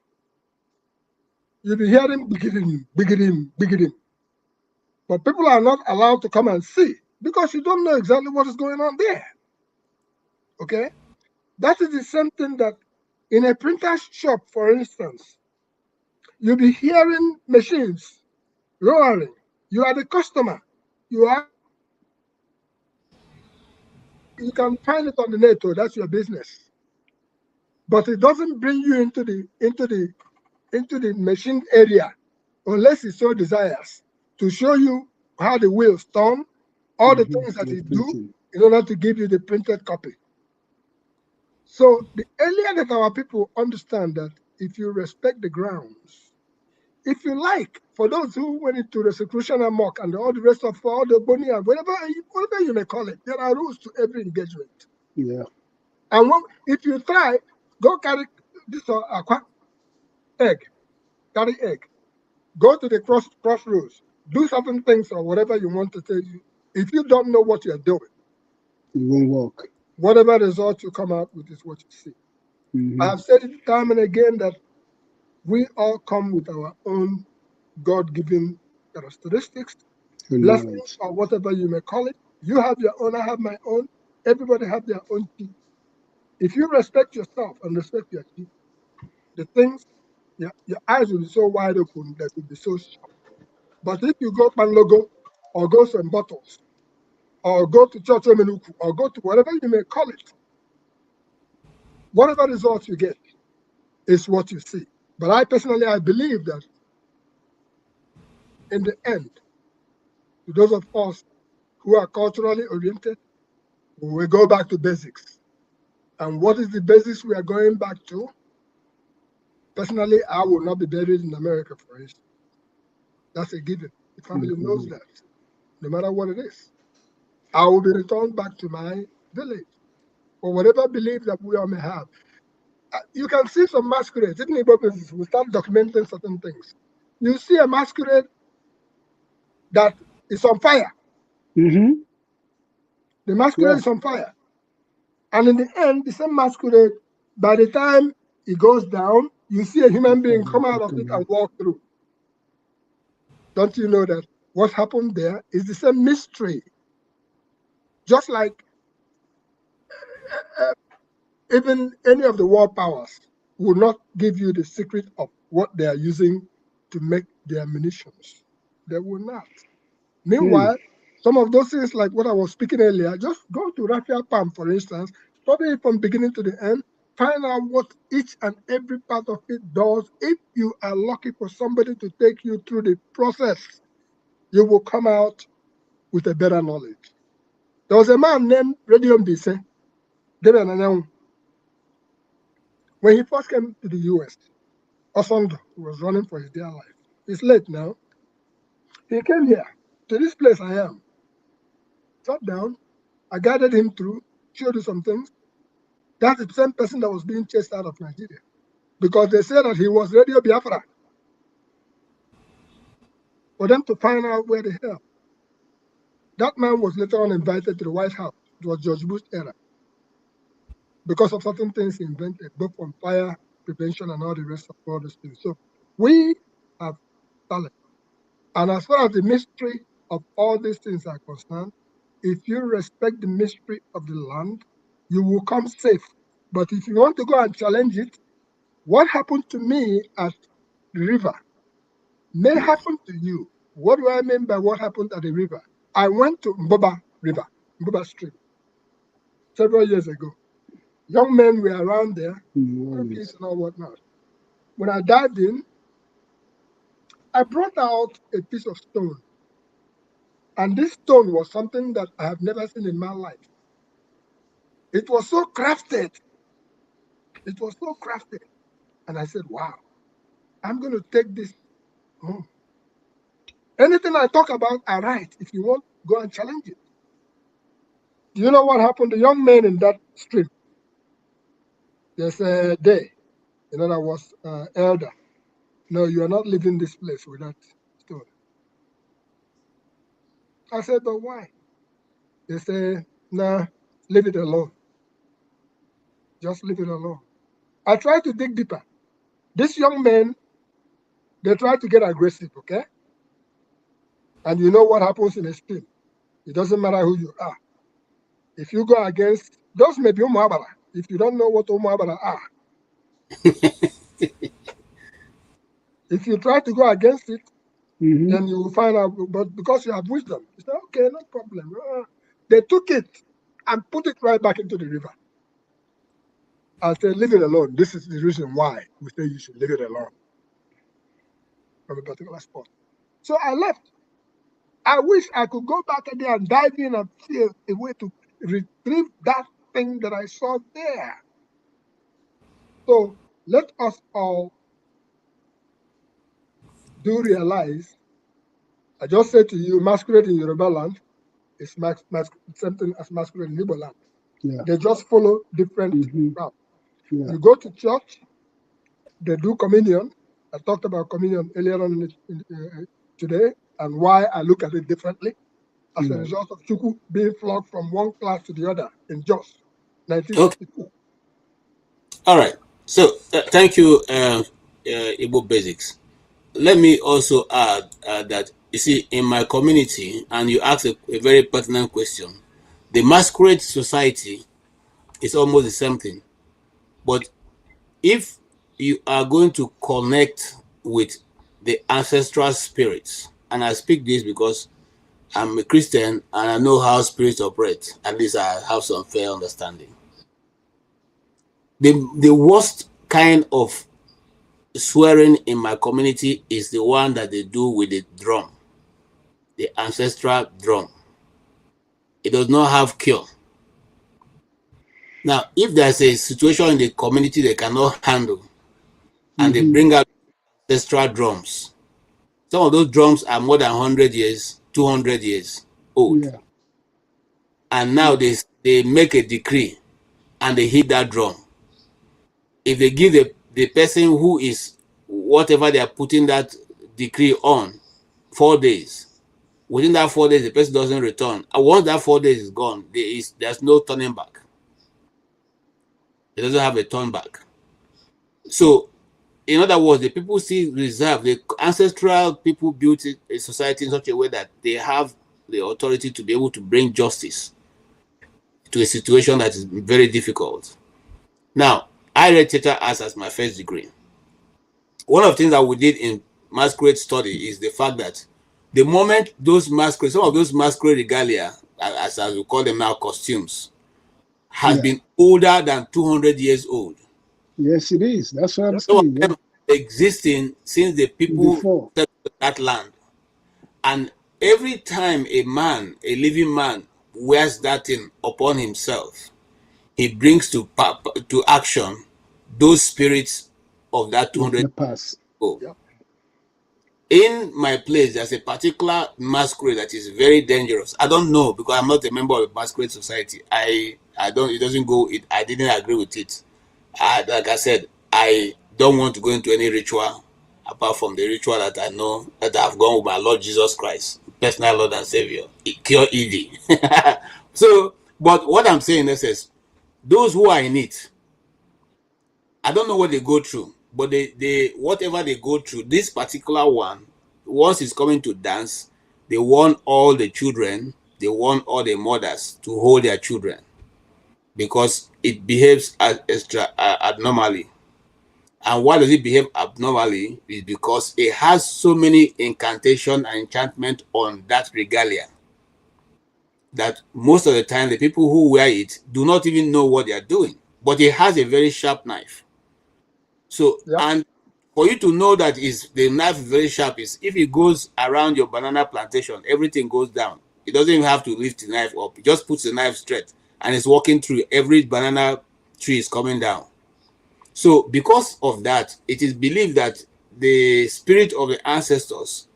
you'll be hearing bigidim, bigidim, bigidim. But people are not allowed to come and see because you don't know exactly what is going on there. Okay? That is the same thing that in a printer's shop, for instance, you'll be hearing machines roaring. You are the customer. You can find it on the net, so that's your business. But it doesn't bring you into the machine area unless it so desires to show you how the wheels turn, all the things that it do in order to give you the printed copy. So the earlier that our people understand that if you respect the grounds, if you like, for those who went into the seclusion and mock and all the rest of all the bunny and whatever you may call it, there are rules to every engagement. Yeah. And if you try, go carry this aqua egg, carry egg, go to the crossroads, do certain things or whatever you want to tell you. If you don't know what you're doing, it won't work. Whatever result you come out with is what you see. I have said it time and again that we all come with our own God-given characteristics, blessings, or whatever you may call it. You have your own, I have my own. Everybody have their own key. If you respect yourself and respect your key, the things, your eyes will be so wide open that will be so sharp. But if you go pan logo, or go some bottles, or go to church or go to whatever you may call it, whatever results you get is what you see. But I believe that in the end, to those of us who are culturally oriented, we will go back to basics. And what is the basics we are going back to? Personally, I will not be buried in America, for instance. That's a given. The family knows that, no matter what it is. I will be returned back to my village, for whatever belief that we all may have. You can see some masquerades. Even in businesses, we start documenting certain things. You see a masquerade that is on fire. The masquerade is on fire. And in the end, the same masquerade, by the time it goes down, you see a human being come out of it and walk through. Don't you know that what happened there is the same mystery? Just like even any of the world powers will not give you the secret of what they are using to make their munitions. They will not. Meanwhile, some of those things, like what I was speaking earlier, just go to raffia palm, for instance, study it from beginning to the end, find out what each and every part of it does. If you are lucky for somebody to take you through the process, you will come out with a better knowledge. There was a man named Radio Mbise, when he first came to the US. Osondo was running for his dear life. He's late now. He came here to this place I am. Sat down. I guided him through, showed you some things. That's the same person that was being chased out of Nigeria because they said that he was Radio Biafra. For them to find out where the hell. That man was later on invited to the White House. It was George Bush era. Because of certain things he invented, both on fire prevention and all the rest of all those things. So we have talent. And as far as the mystery of all these things are concerned, if you respect the mystery of the land, you will come safe. But if you want to go and challenge it, what happened to me at the river may happen to you. What do I mean by what happened at the river? I went to Mboba River, Mboba Stream, several years ago. Young men were around there, kids and all whatnot. When I dived in, I brought out a piece of stone. And this stone was something that I have never seen in my life. It was so crafted. It was so crafted. And I said, wow, I'm going to take this home. Anything I talk about, I write. If you want, go and challenge it. Do you know what happened? The young men in that stream, there's a day, that I was elder. No, you are not leaving this place with that stone. I said, but why? They say, nah, leave it alone. Just leave it alone. I tried to dig deeper. These young men, they try to get aggressive, okay? And you know what happens in a team. It doesn't matter who you are. If you go against, those may be Umuabara. If you don't know what Umuabara are, if you try to go against it, then you will find out, but because you have wisdom, you say, okay, no problem. They took it and put it right back into the river. I said, leave it alone. This is the reason why we say you should leave it alone from a particular spot. So I left. I wish I could go back there and dive in and see a way to retrieve that thing that I saw there. So let us all do realize, I just said to you, masquerade in Yoruba land is something as masquerade in Igbo land. Yeah. They just follow different routes. Yeah. You go to church, they do communion. I talked about communion earlier on today and why I look at it differently as a result of Chukwu being flogged from one class to the other in Jos, 1962. Okay. All right. So thank you, Igbo Basics. Let me also add that, you see, in my community, and you asked a very pertinent question, the masquerade society is almost the same thing. But if you are going to connect with the ancestral spirits, and I speak this because I'm a Christian and I know how spirits operate, at least I have some fair understanding. The worst kind of swearing in my community is the one that they do with the drum, the ancestral drum. It does not have cure. Now, if there's a situation in the community they cannot handle, and they bring out ancestral drums, some of those drums are more than 100 years, 200 years old. Yeah. And now they make a decree and they hit that drum. If they give the person who is whatever they are putting that decree on 4 days, within that 4 days, the person doesn't return. And once that 4 days is gone, there's no turning back. It doesn't have a turn back. So, in other words, the people still reserve, the ancestral people built a society in such a way that they have the authority to be able to bring justice to a situation that is very difficult. Now, I read theater arts as my first degree. One of the things that we did in masquerade study is the fact that the moment those masquerade, some of those masquerade regalia, as we call them now, costumes, has been older than 200 years old. Yes, it is. That's what I'm Some of saying. them existing since the people settled that land. And every time a man, a living man, wears that thing upon himself, he brings to action those spirits of that 200 years ago. Yeah. In my place, there's a particular masquerade that is very dangerous. I don't know because I'm not a member of the masquerade society. I don't. It doesn't go. I didn't agree with it. Like I said, I don't want to go into any ritual apart from the ritual that I know that I've gone with my Lord Jesus Christ, personal Lord and Savior, cure ED. So, but what I'm saying is, those who are in it, I don't know what they go through, but they whatever they go through, this particular one, once it's coming to dance, they want all the children, they want all the mothers to hold their children because it behaves as abnormally. And why does it behave abnormally? Is because it has so many incantation and enchantment on that regalia that most of the time the people who wear it do not even know what they are doing. But it has a very sharp knife. So, and for you to know that the knife is very sharp is if it goes around your banana plantation, everything goes down. It doesn't even have to lift the knife up. It just puts the knife straight and it's walking through. Every banana tree is coming down. So because of that, it is believed that the spirit of the ancestors,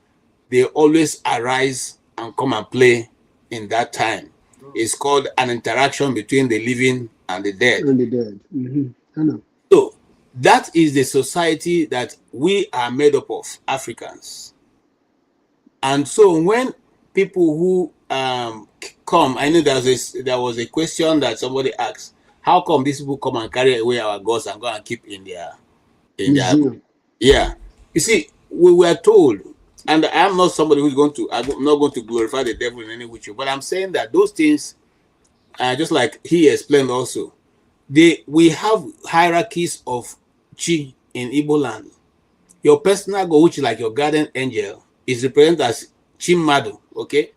they always arise and come and play in that time. It's called an interaction between the living and the dead. And the dead. I know. So that is the society that we are made up of, Africans. And so when people who come, I know there was a question that somebody asked, how come these people come and carry away our gods and go and keep in their Museum. yeah. You see, we were told, and I'm not somebody who's I'm not going to glorify the devil in any which way, but I'm saying that those things, just like he explained also, we have hierarchies of chi in Igbo land. Your personal God, which is like your guardian angel, is represented as Chimadu, okay?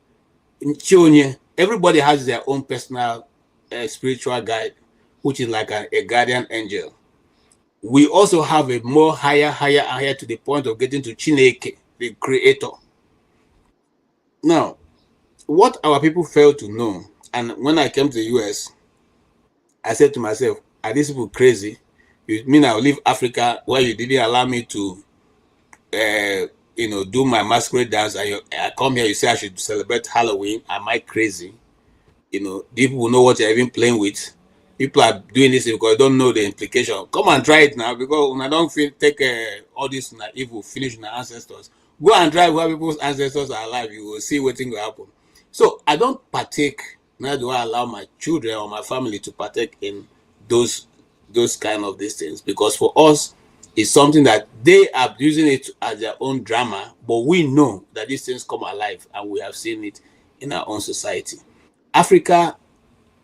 In Chionye, everybody has their own personal spiritual guide, which is like a guardian angel. We also have a more higher to the point of getting to Chineke, the creator. Now, what our people fail to know, and when I came to the US, I said to myself, are these people crazy? You mean I'll leave Africa where you didn't allow me to do my masquerade dance, and I come here, you say I should celebrate Halloween? Am I crazy? People know what you're even playing with. People are doing this because they don't know the implication. Come and try it now, because when I don't take all this evil, finish my ancestors. Go and try where people's ancestors are alive. You will see what thing will happen. So I don't partake, neither do I allow my children or my family to partake in those kind of these things, because for us, it's something that they are using it as their own drama, but we know that these things come alive and we have seen it in our own society. Africa,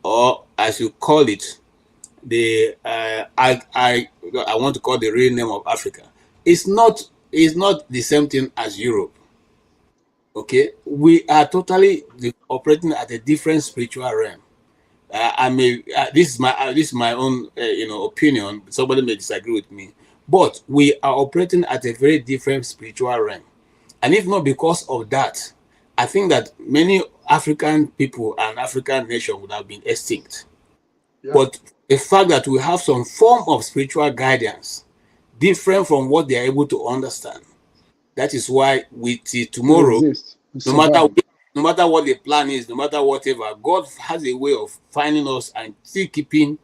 or as you call it, I want to call the real name of Africa. It's not the same thing as Europe. Okay, we are totally operating at a different spiritual realm. This is my own opinion. Somebody may disagree with me, but we are operating at a very different spiritual realm. And if not because of that, I think that many African people and African nations would have been extinct. Yeah. But the fact that we have some form of spiritual guidance different from what they are able to understand, that is why till tomorrow, no matter what the plan is, no matter whatever, God has a way of finding us and still keeping.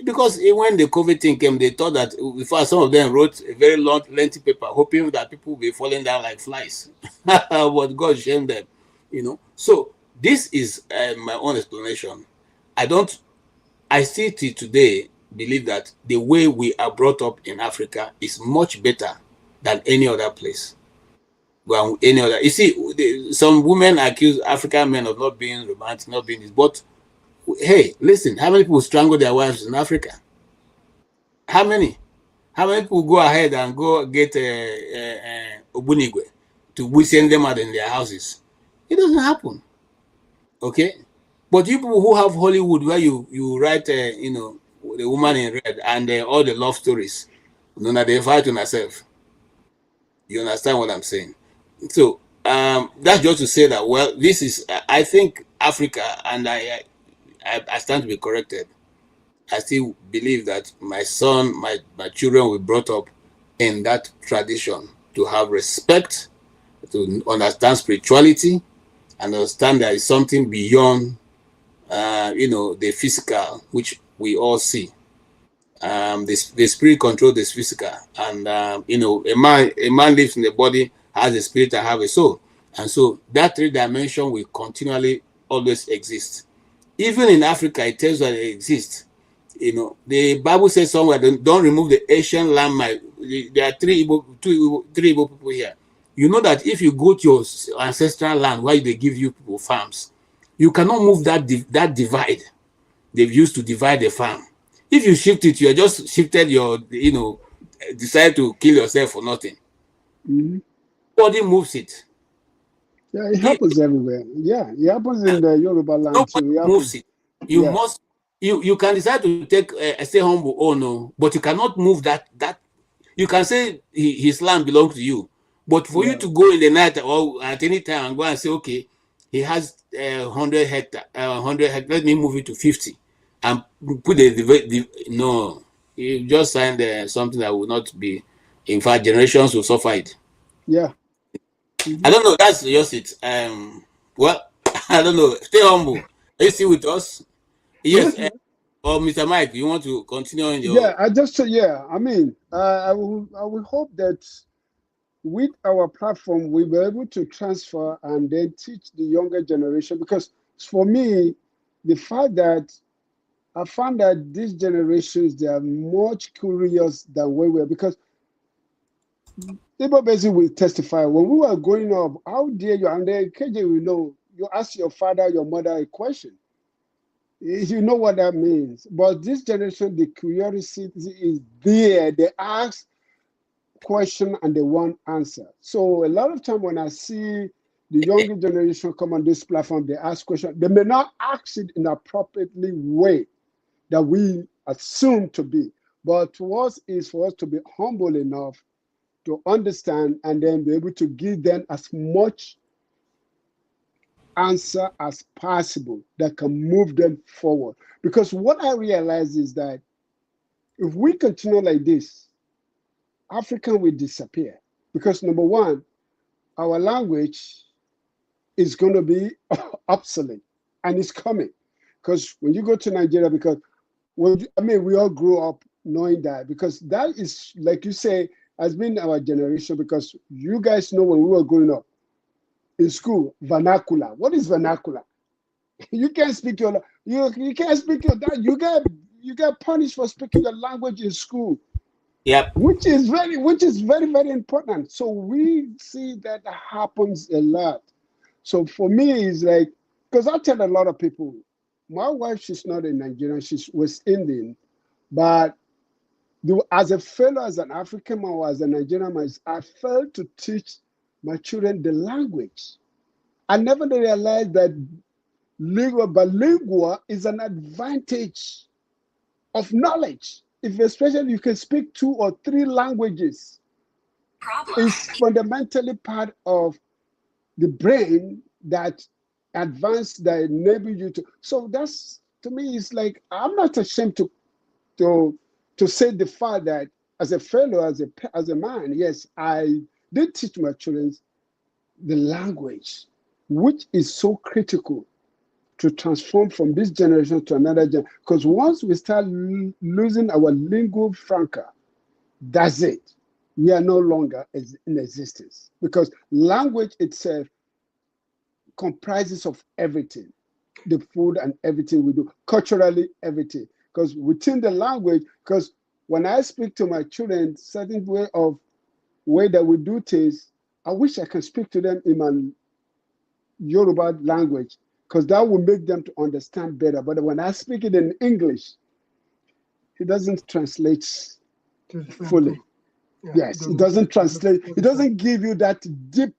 Because when the COVID thing came, they thought that, before, some of them wrote a very long, lengthy paper, hoping that people will be falling down like flies. But God shamed them, So this is my own explanation. I still till today believe that the way we are brought up in Africa is much better than any other place. Well, any other. You see, some women accuse African men of not being romantic, not being this, but hey, listen, how many people strangle their wives in Africa? How many? How many people go ahead and go get Obunigwe to send them out in their houses? It doesn't happen. Okay? But you people who have Hollywood, where you write, the woman in red and all the love stories, they fight on herself. You understand what I'm saying? So that's just to say that, well, this is, I think Africa, and I stand to be corrected. I still believe that my son, my children will be brought up in that tradition, to have respect, to understand spirituality, and understand there is something beyond, the physical, which we all see. The spirit controls this physical, and a man lives in the body, has a spirit, and have a soul, and so that 3 dimension will continually always exist. Even in Africa, it tells that it exists. The Bible says somewhere, don't remove the ancient landmark. There are three Igbo people here. You know that if you go to your ancestral land where they give you people farms, you cannot move that divide they've used to divide the farm. If you shift it, you are just shifted decide to kill yourself for nothing. Mm-hmm. Nobody moves it. Yeah, it happens everywhere. Yeah, it happens in the Yoruba land too. Nobody moves it. You can decide to take stay humble. Oh no, but you cannot move that. You can say his land belongs to you, but for you to go in the night or at any time and go and say, okay, he has 100 hectares, 100 hectares, let me move it to 50, and put no, you just signed something that will not be. In fact, generations will suffer it. Yeah. Mm-hmm. I don't know. That's just it. Well, I don't know. Stay humble. Are you still with us? Yes. Or Mr. Mike, you want to continue on your? Yeah, I mean, I will hope that with our platform, we were able to transfer and then teach the younger generation. Because for me, the fact that I found that these generations, they are much curious than we were. Because people basically will testify, when we were growing up, how dare you, and then KJ will know, you ask your father, your mother a question. You know what that means. But this generation, the curiosity is there. They ask question and they want answer. So a lot of time when I see the younger generation come on this platform, they ask questions. They may not ask it in an appropriately way that we assume to be. But to us is for us to be humble enough to understand and then be able to give them as much answer as possible that can move them forward. Because what I realize is that if we continue like this, Africa will disappear. Because number one, our language is going to be obsolete, and it's coming. Because when you go to Nigeria, because we all grew up knowing that, because that is, like you say, has been our generation. Because you guys know when we were growing up in school, vernacular. What is vernacular? You can't speak your you can't speak your that you get punished for speaking your language in school. Yep. Which is very, very important. So we see that happens a lot. So for me, it's like, because I tell a lot of people, my wife, she's not a Nigerian, she's West Indian, but as a fellow, as an African man or as a Nigerian man, I failed to teach my children the language. I never realized that bilingual is an advantage of knowledge. If especially you can speak 2 or 3 languages, it's fundamentally part of the brain that advance that enable you to. So that's, to me, it's like, I'm not ashamed to say the fact that as a fellow, as a man, yes, I did teach my children the language, which is so critical to transform from this generation to another generation. Because once we start losing our lingua franca, that's it. We are no longer in existence. Because language itself comprises of everything, the food and everything we do, culturally, everything. Because within the language, because when I speak to my children, certain way that we do things, I wish I can speak to them in my Yoruba language, because that will make them to understand better. But when I speak it in English, it doesn't translate fully. Yeah, yes, it doesn't translate. It doesn't give you that deep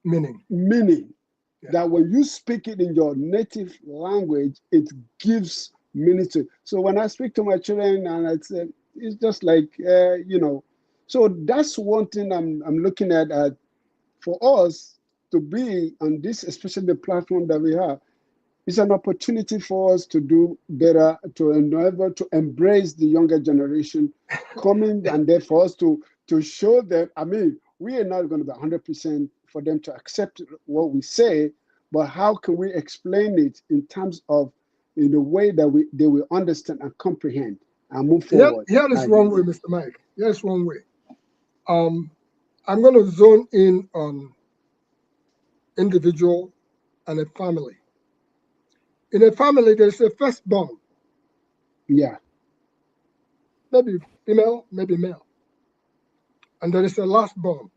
meaning. Yeah. That when you speak it in your native language, it gives meaning to it. So when I speak to my children, and I say, it's just like, So that's one thing I'm looking at for us to be on this, especially the platform that we have. It's an opportunity for us to do better, to enable to embrace the younger generation coming, and then for us to show them. I mean, we are not going to be 100% for them to accept what we say, but how can we explain it in terms of in the way that they will understand and comprehend and move forward? Here is one way, Mr. Mike. Here's one way. I'm going to zone in on individual and a family. In a family, there's a firstborn. Yeah. Maybe female, maybe male. And there is a lastborn.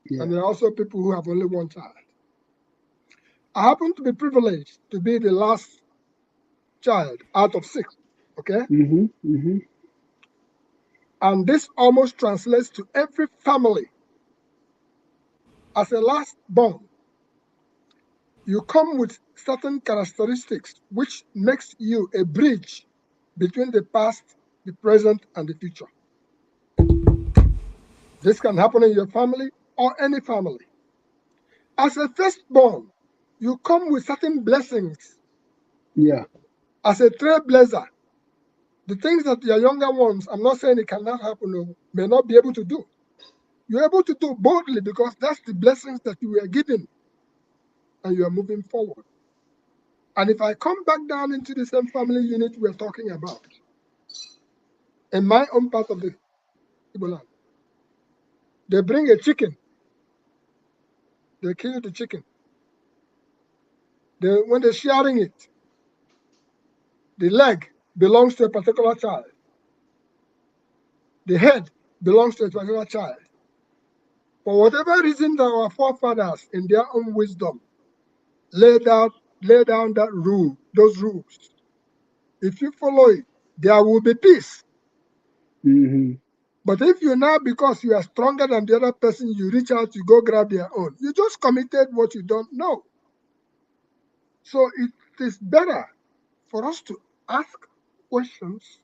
Yeah. And there are also people who have only one child. I happen to be privileged to be the last child out of 6. Okay? Mm-hmm. Mm-hmm. And this almost translates to every family. As a lastborn, you come with certain characteristics which makes you a bridge between the past, the present, and the future. This can happen in your family or any family. As a firstborn, you come with certain blessings. Yeah. As a trailblazer, the things that your younger ones, I'm not saying it cannot happen or may not be able to do. You're able to do boldly because that's the blessings that you were given and you are moving forward. And if I come back down into the same family unit we're talking about, in my own part of the Igbo land, They bring a chicken. They kill the chicken. When they're sharing it, the leg belongs to a particular child. The head belongs to a particular child. For whatever reason, that our forefathers, in their own wisdom, lay down that rule, those rules. If you follow it, there will be peace. Mm-hmm. But if you now, because you are stronger than the other person, you reach out, you go grab their own, you just committed what you don't know. So it is better for us to ask questions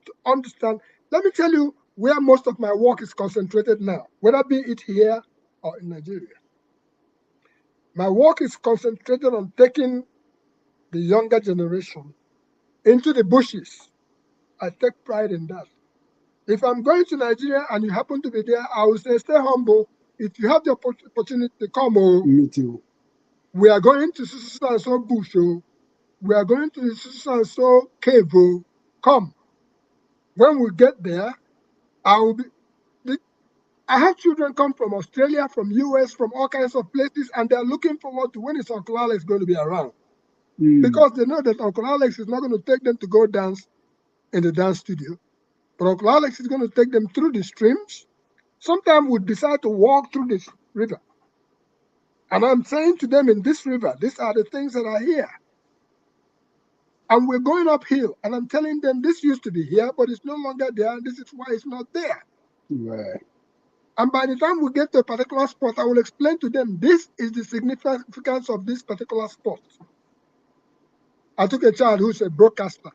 to understand. Let me tell you where most of my work is concentrated now, whether be it here or in Nigeria. My work is concentrated on taking the younger generation into the bushes. I take pride in that. If I'm going to Nigeria and you happen to be there, I will say, stay humble. If you have the opportunity to come, Me too. We are going to so bush, we are going to so cave, come. When we get there, I have children come from Australia, from US, from all kinds of places, and they're looking forward to when his Uncle Alex is going to be around. Because they know that Uncle Alex is not going to take them to go dance in the dance studio. But Uncle Alex is going to take them through the streams. Sometimes we decide to walk through this river. And I'm saying to them, in this river, these are the things that are here. And we're going uphill. And I'm telling them, this used to be here, but it's no longer there. And this is why it's not there. Right. And by the time we get to a particular spot, I will explain to them, this is the significance of this particular spot. I took a child who's a broadcaster.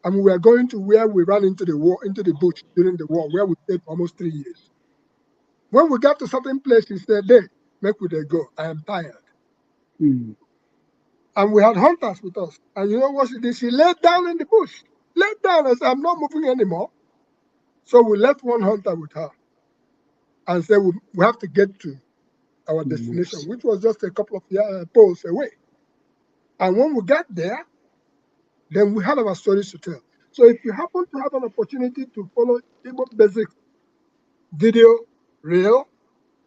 And we were going to where we ran into the war, into the bush during the war, where we stayed for almost 3 years. When we got to certain place, he said, "Hey, make we go. I am tired." And we had hunters with us. And you know what she did? She laid down in the bush. Laid down and said, "I'm not moving anymore." So we left one hunter with her and said, we have to get to our destination, which was just a couple of poles away. And when we got there, then we had our stories to tell. So if you happen to have an opportunity to follow Igbo Basic video reel,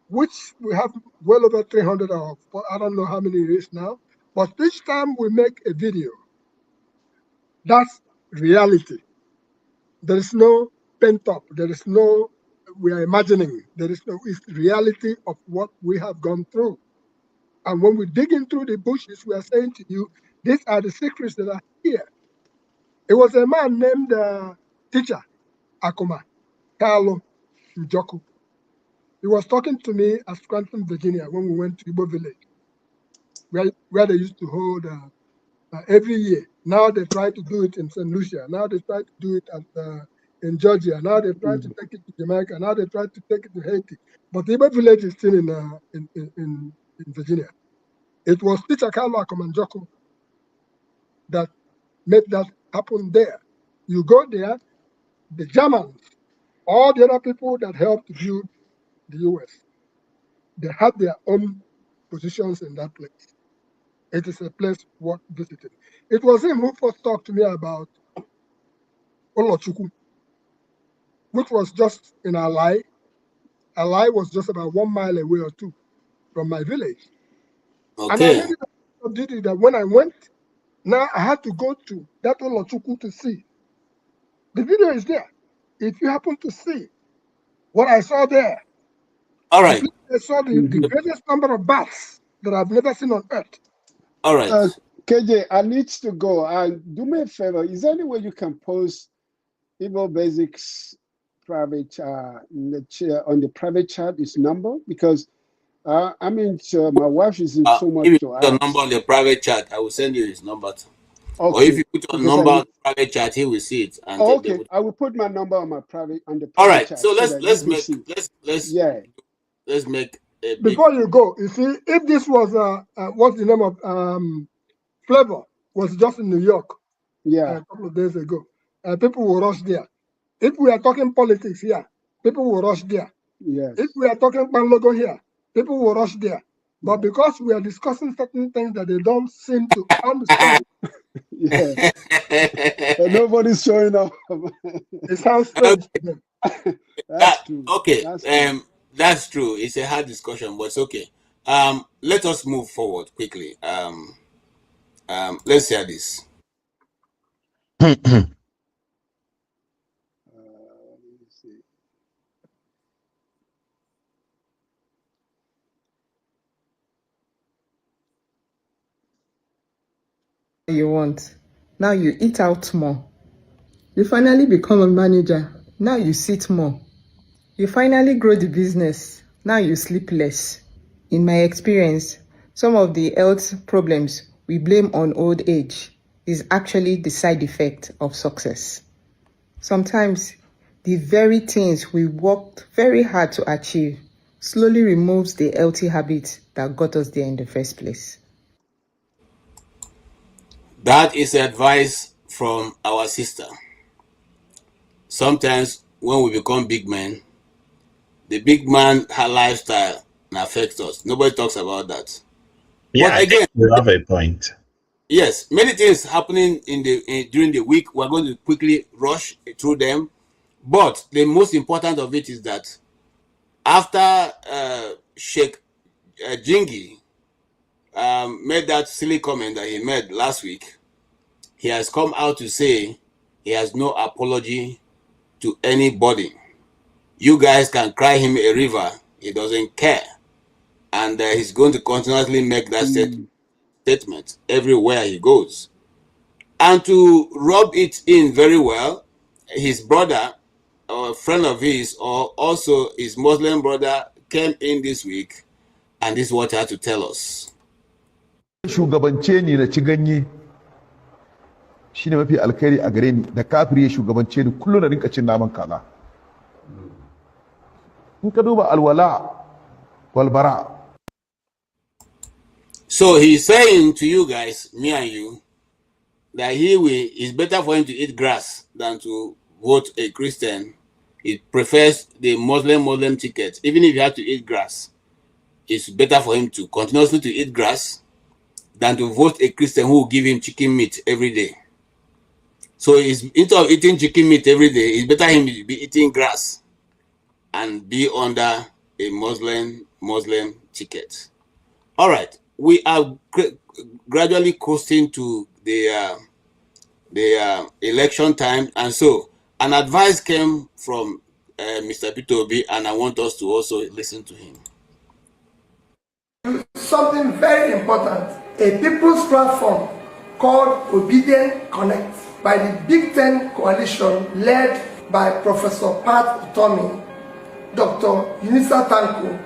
which we have well over 300 of, I don't know how many it is now, but each time we make a video, that's reality. There is no pent up, there is no, we are imagining, there is no, it's reality of what we have gone through. And when we dig into the bushes, we are saying to you, these are the secrets that are here. It was a man named Teacher Akuma Carlo Njoku. He was talking to me at Scranton, Virginia, when we went to Igbo village, where they used to hold every year. Now they try to do it in St. Lucia. Now they try to do it in Georgia. Now they try to take it to Jamaica. Now they try to take it to Haiti. But Igbo village is still in Virginia. It was Teacher Carlo Akuma Njoku that made that happen there. You go there, the Germans, all the other people that helped build the US, they have their own positions in that place. It is a place worth visiting. It was him who first talked to me about Olochukwu, which was just in Alai. Alai was just about 1 mile away or two from my village. Okay. And I made it a duty that when I went, now I had to go to that Olochukwu to see. The video is there. If you happen to see what I saw there, all right. I saw the greatest number of bats that I've never seen on earth. All right. KJ, I need to go. Do me a favor. Is there any way you can post Igbo Basics private on the private chat, his number? Because I mean, my wife is in so much if you to put your ask. number on the private chat, I will send you his number. Okay. Or if you put your number on the private chat, he will see it. And okay, I will put my number on the private all right. chat. So let's make a big... Before you go, you see, if this was what's the name of Flavor was just in New York, a couple of days ago, people will rush there. If we are talking politics here, people will rush there. Yes. If we are talking about logo here, people will rush there. But because we are discussing certain things that they don't seem to understand, nobody's showing up. It sounds strange to them. That's true. Okay. That's true. That's true. It's a hard discussion, but it's okay. Let us move forward quickly. Let's hear this. Let me see. You want. Now you eat out more. You finally become a manager. Now you sit more. You finally grow the business. Now you sleep less. In my experience, some of the health problems we blame on old age is actually the side effect of success. Sometimes the very things we worked very hard to achieve slowly removes the healthy habits that got us there in the first place. That is advice from our sister. Sometimes when we become big men, the big man lifestyle affects us. Nobody talks about that. Yeah, but again, you have a point. Yes, many things happening during the week. We're going to quickly rush through them, but the most important of it is that after Sheikh Jingi made that silly comment that he made last week, he has come out to say he has no apology to anybody. You guys can cry him a river, he doesn't care, and he's going to continuously make that statement everywhere he goes. And to rub it in very well, his brother, or a friend of his, or also his Muslim brother, came in this week, and this is what he had to tell us. Shugabance ni na ci ganye shine mafi alkhairi a gare ni da kafiri ya shugabance ni kullum na rinka cin naman kaza. In ka duba alwala wal bara. So he's saying to you guys, me and you, that it's better for him to eat grass than to vote a Christian. He prefers the Muslim ticket. Even if you have to eat grass, it's better for him to continuously to eat grass than to vote a Christian who will give him chicken meat every day. So instead of eating chicken meat every day, it's better him to be eating grass and be under a Muslim ticket. All right, we are gradually coasting to the election time, and so an advice came from Mr. P2B, and I want us to also listen to him. Something very important, a people's platform called Obedient Connect by the Big Ten Coalition led by Professor Pat Utomi, Dr. Unisa Tanko,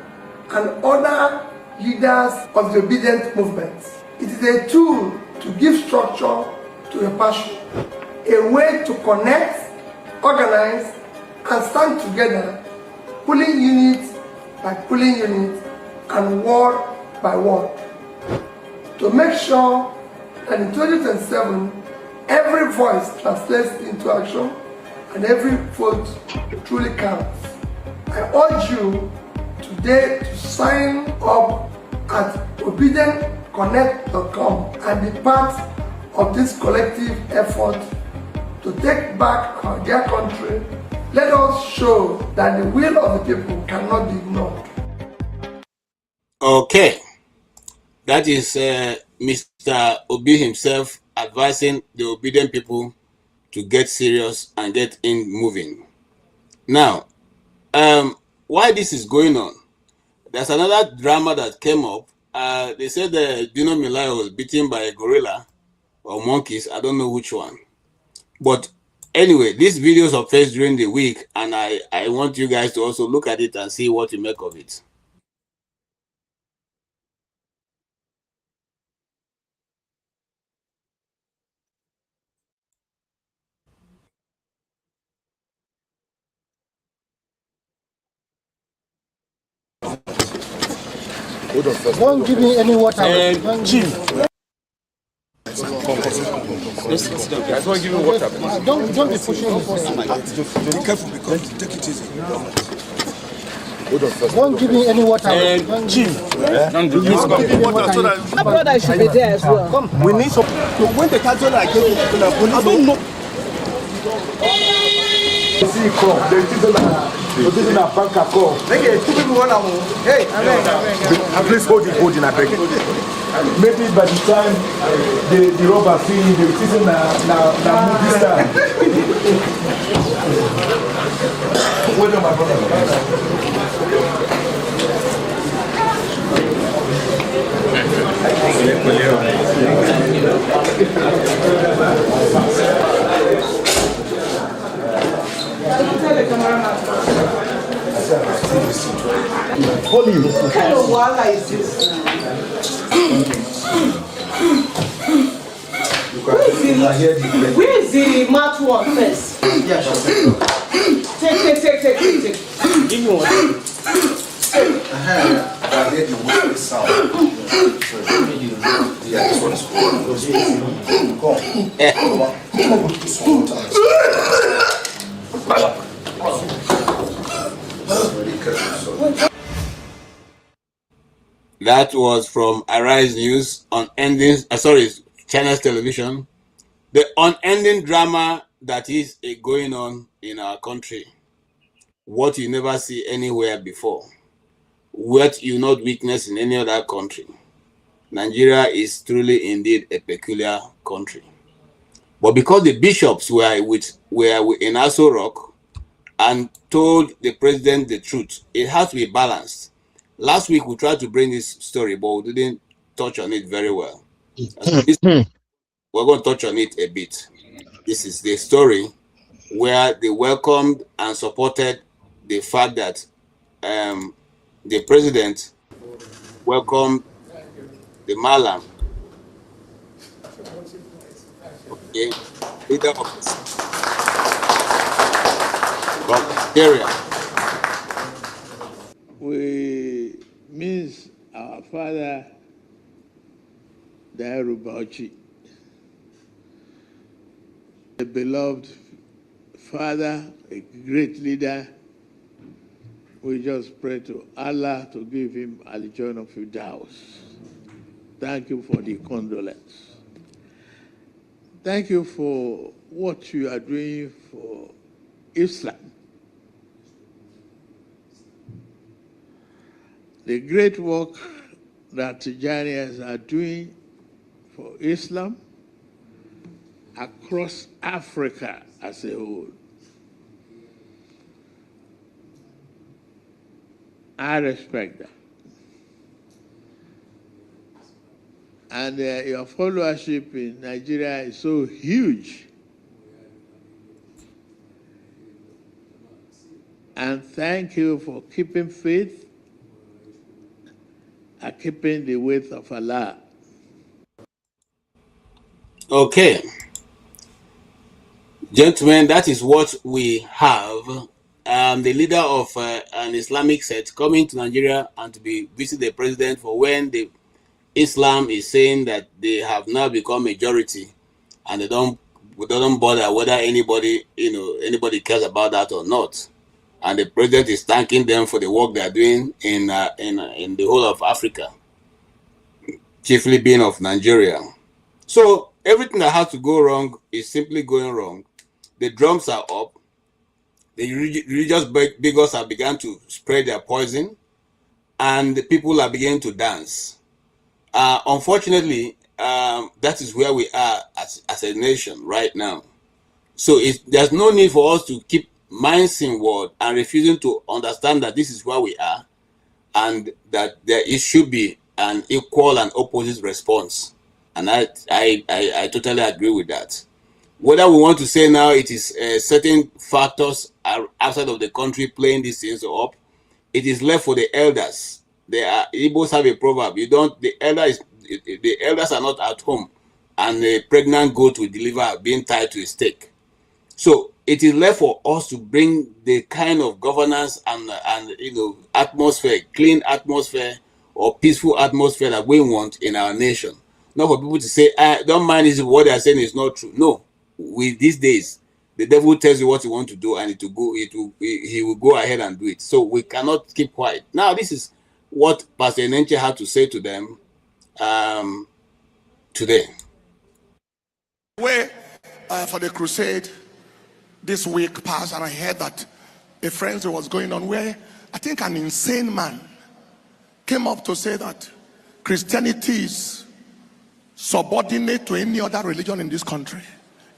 and other leaders of the obedient movement. It is a tool to give structure to a passion, a way to connect, organize, and stand together, pulling unit by pulling unit and word by word, to make sure that in 2027, every voice translates into action and every vote truly counts. I urge you today to sign up at obedientconnect.com and be part of this collective effort to take back our dear country. Let us show that the will of the people cannot be ignored. Okay, that is Mr. Obi himself advising the obedient people to get serious and get in moving. Now, why this is going on, there's another drama that came up. They said Dino Melayo was beaten by a gorilla or monkeys. I don't know which one. But anyway, these videos surfaced during the week, and I want you guys to also look at it and see what you make of it. Don't give me any water. Chief. Guys, want to give me water, please? Don't be pushing me. Be careful because take it easy. Hold on first. Don't give me any water. Chief. Don't give me water. My brother should be there as well. Come, we need some. When the council like this, the police don't know. see come. They didn't have bank call. Okay, 2 people want to move. Hey, Please hold it, I beg. Maybe by the time the robber finish, the season now movie star. Wait on my brother. What kind of wahala is this now? Where is the mat one first? Yeah, sure. Take. Give me one. I heard the whistle sound. Yeah, this one is cool. That was from Arise News on Channels Television. The unending drama that is going on in our country. What you never see anywhere before. What you not witness in any other country. Nigeria is truly indeed a peculiar country. But because the bishops were in Aso Rock and told the president the truth, it has to be balanced. Last week we tried to bring this story, but we didn't touch on it very well. We're going to touch on it a bit. This is the story where they welcomed and supported the fact that the president welcomed the Malam, okay, leader of Nigeria. We miss our father, Dairu Bauchi, a beloved father, a great leader. We just pray to Allah to give him al-Jannah of Firdaus. Thank you for the condolence. Thank you for what you are doing for Islam. The great work that Tijanians are doing for Islam across Africa as a whole. I respect that. And your followership in Nigeria is so huge. And thank you for keeping faith and keeping the way of Allah. Okay. Gentlemen, that is what we have. The leader of an Islamic sect coming to Nigeria and to be visit the president for when the Islam is saying that they have now become majority and they don't bother whether anybody cares about that or not. And the president is thanking them for the work they are doing in the whole of Africa, chiefly being of Nigeria. So everything that has to go wrong is simply going wrong. The drums are up. The religious bigots have begun to spread their poison, and the people are beginning to dance. Unfortunately, that is where we are as a nation right now. So there's no need for us to keep mincing word and refusing to understand that this is where we are, and that it should be an equal and opposite response. And I totally agree with that. Whether we want to say now it is certain factors are outside of the country playing these things up, it is left for the elders. Igbos have a proverb: the elders are not at home, and a pregnant goat will deliver being tied to a stake. So it is left for us to bring the kind of governance and atmosphere, clean atmosphere or peaceful atmosphere that we want in our nation. Not for people to say, don't mind if what they are saying is not true. No, with these days, the devil tells you what you want to do, and he will go ahead and do it. So we cannot keep quiet. Now, this is what Pastor Enenche had to say to them today. Way for the crusade this week passed, and I heard that a frenzy was going on where I think an insane man came up to say that Christianity is subordinate to any other religion in this country.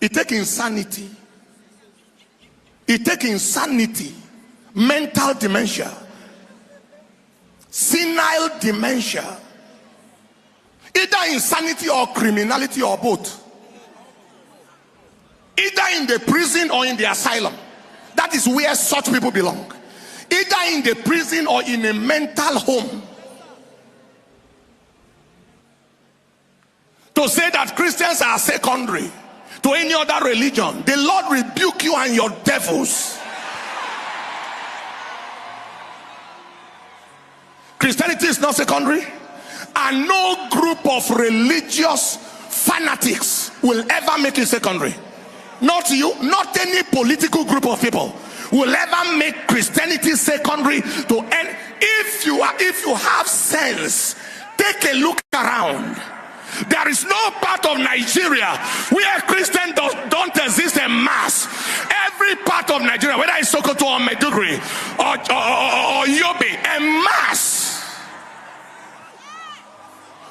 It takes insanity. It takes insanity, mental dementia, senile dementia, either insanity or criminality or both, either in the prison or in the asylum. That is where such people belong, either in the prison or in a mental home. To say that Christians are secondary to any other religion, the Lord rebuke you and your devils. Christianity is not secondary, and no group of religious fanatics will ever make it secondary. Not you, not any political group of people will ever make Christianity secondary to any. If you have sense, take a look around. There is no part of Nigeria where Christians don't exist en masse. Every part of Nigeria, whether it's Sokoto or Maiduguri or Yobe, en masse.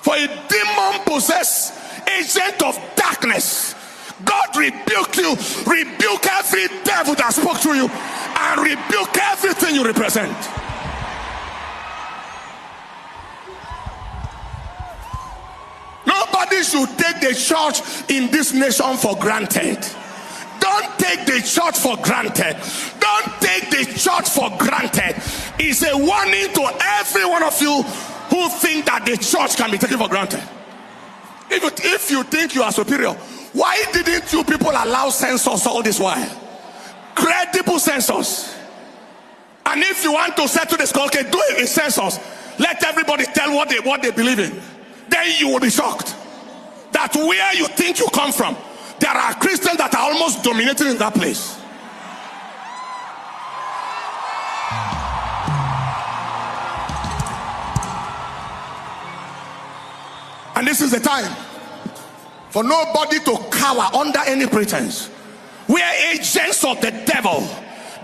For a demon-possessed agent of darkness, God rebuke you, rebuke every devil that spoke to you, and rebuke everything you represent. Nobody should take the church in this nation for granted. Don't take the church for granted. Don't take the church for granted. It's a warning to every one of you who think that the church can be taken for granted. If you think you are superior, why didn't you people allow censors all this while? Credible censors. And if you want to settle the score, okay, do it in censors. Let everybody tell what they believe in. Then you will be shocked that where you think you come from, there are Christians that are almost dominating in that place. And this is the time for nobody to cower under any pretense. We are agents of the devil.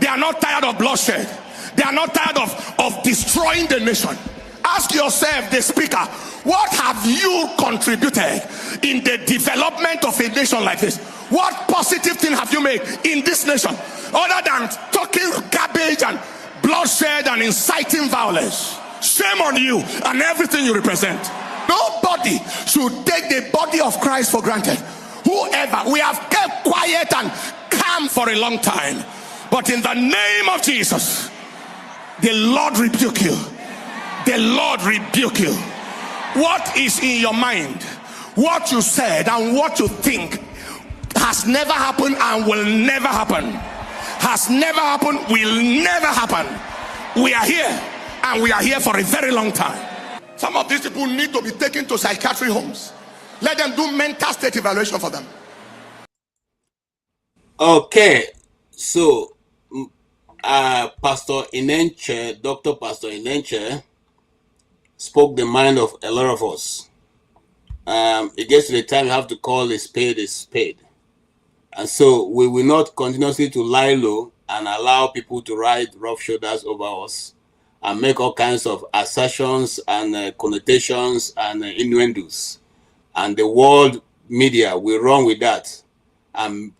They are not tired of bloodshed. They are not tired of destroying the nation. Ask yourself, the speaker, what have you contributed in the development of a nation like this? What positive thing have you made in this nation other than talking garbage and bloodshed and inciting violence? Shame on you and everything you represent. Nobody should take the body of Christ for granted. Whoever, we have kept quiet and calm for a long time, but in the name of Jesus, the Lord rebuke you. The Lord rebuke you. What is in your mind, what you said and what you think has never happened and will never happen. Has never happened, will never happen. We are here, and we are here for a very long time. Some of these people need to be taken to psychiatric homes. Let them do mental state evaluation for them. Okay, so Pastor Inenche, Dr. Pastor Inenche, spoke the mind of a lot of us. It gets to the time you have to call a spade a spade. And so we will not continuously to lie low and allow people to ride rough shoulders over us and make all kinds of assertions and connotations and innuendos. And the world media will run with that. And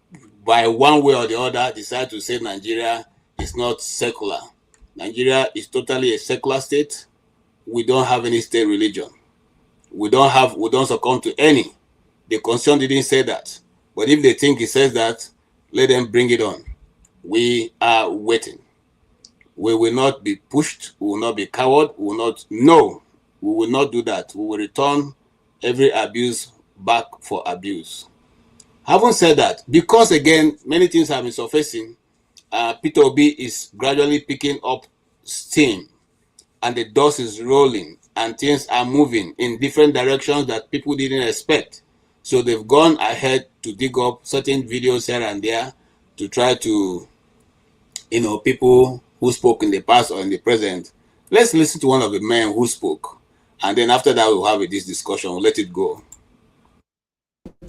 by one way or the other, decide to say Nigeria is not secular. Nigeria is totally a secular state. We don't have any state religion. We don't succumb to any. The Constitution didn't say that. But if they think it says that, let them bring it on. We are waiting. We will not be pushed. We will not be coward. We will not do that. We will return every abuse back for abuse. Having said that, because again, many things have been surfacing, Peter Obi is gradually picking up steam, and the dust is rolling, and things are moving in different directions that people didn't expect. So they've gone ahead to dig up certain videos here and there to try to, people who spoke in the past or in the present. Let's listen to one of the men who spoke, and then after that we'll have this discussion. We'll let it go.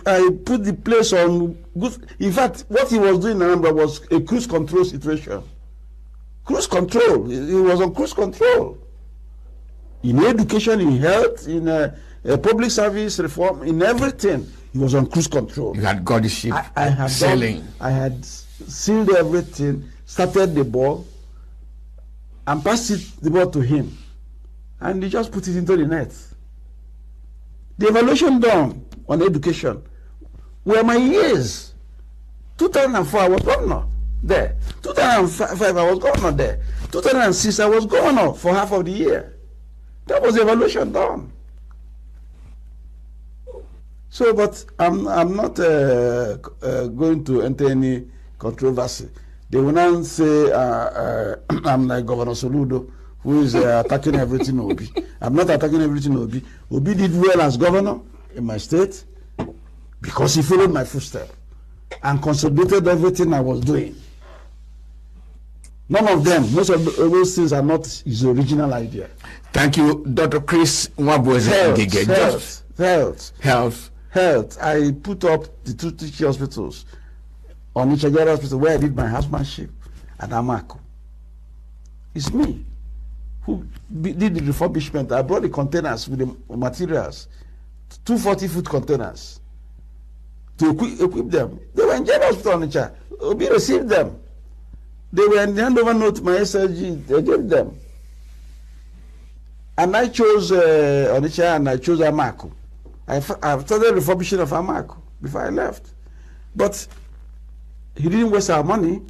put the place on good. In fact, what he was doing in Anambra was a cruise control situation. Cruise control. He was on cruise control. In education, in health, in public service reform, in everything, he was on cruise control. You had got the ship sailing. I had sealed everything, started the ball, and passed the ball to him. And he just put it into the net. The evaluation done on education were my years. 2004, I was governor there. 2005, I was governor there. 2006, I was governor for half of the year. That was the evaluation done. So, but I'm not going to enter any controversy. They will not say I'm like Governor Soludo, who is attacking everything Obi. I'm not attacking everything Obi. Obi did well as governor in my state because he followed my footsteps and consolidated everything I was doing. None of them, most of those things are not his original idea. Thank you, Dr. Chris Nwabweze. Health. I put up the 2 teaching hospitals, Onitsha Hospital, where I did my housemanship, and Amako. It's me who did the refurbishment. I brought the containers with the materials, 2 40-foot containers, to equip them. They were in General Hospital Onitsha. Obi received them. They were in the handover note, my SLG, they gave them. And I chose Onitsha and I chose Amako. I started refurbishing of Amako before I left. But he didn't waste our money.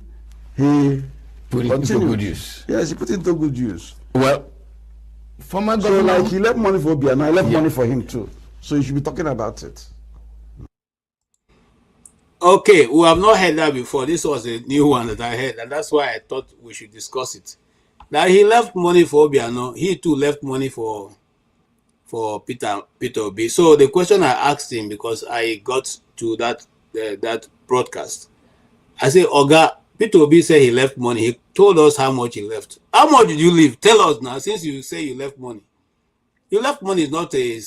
He put it into good use. Yes, he put it into good use. Well, former governor... So like he left money for Obi and I left money for him too. So you should be talking about it. Okay, we have not heard that before. This was a new one that I heard, and that's why I thought we should discuss it. Now he left money for Obiano. He too left money for Peter Obi. So the question I asked him, because I got to that broadcast, I said, Oga, Peter Obi said he left money. He told us how much he left. How much did you leave? Tell us now, since you say you left money. You left money is not a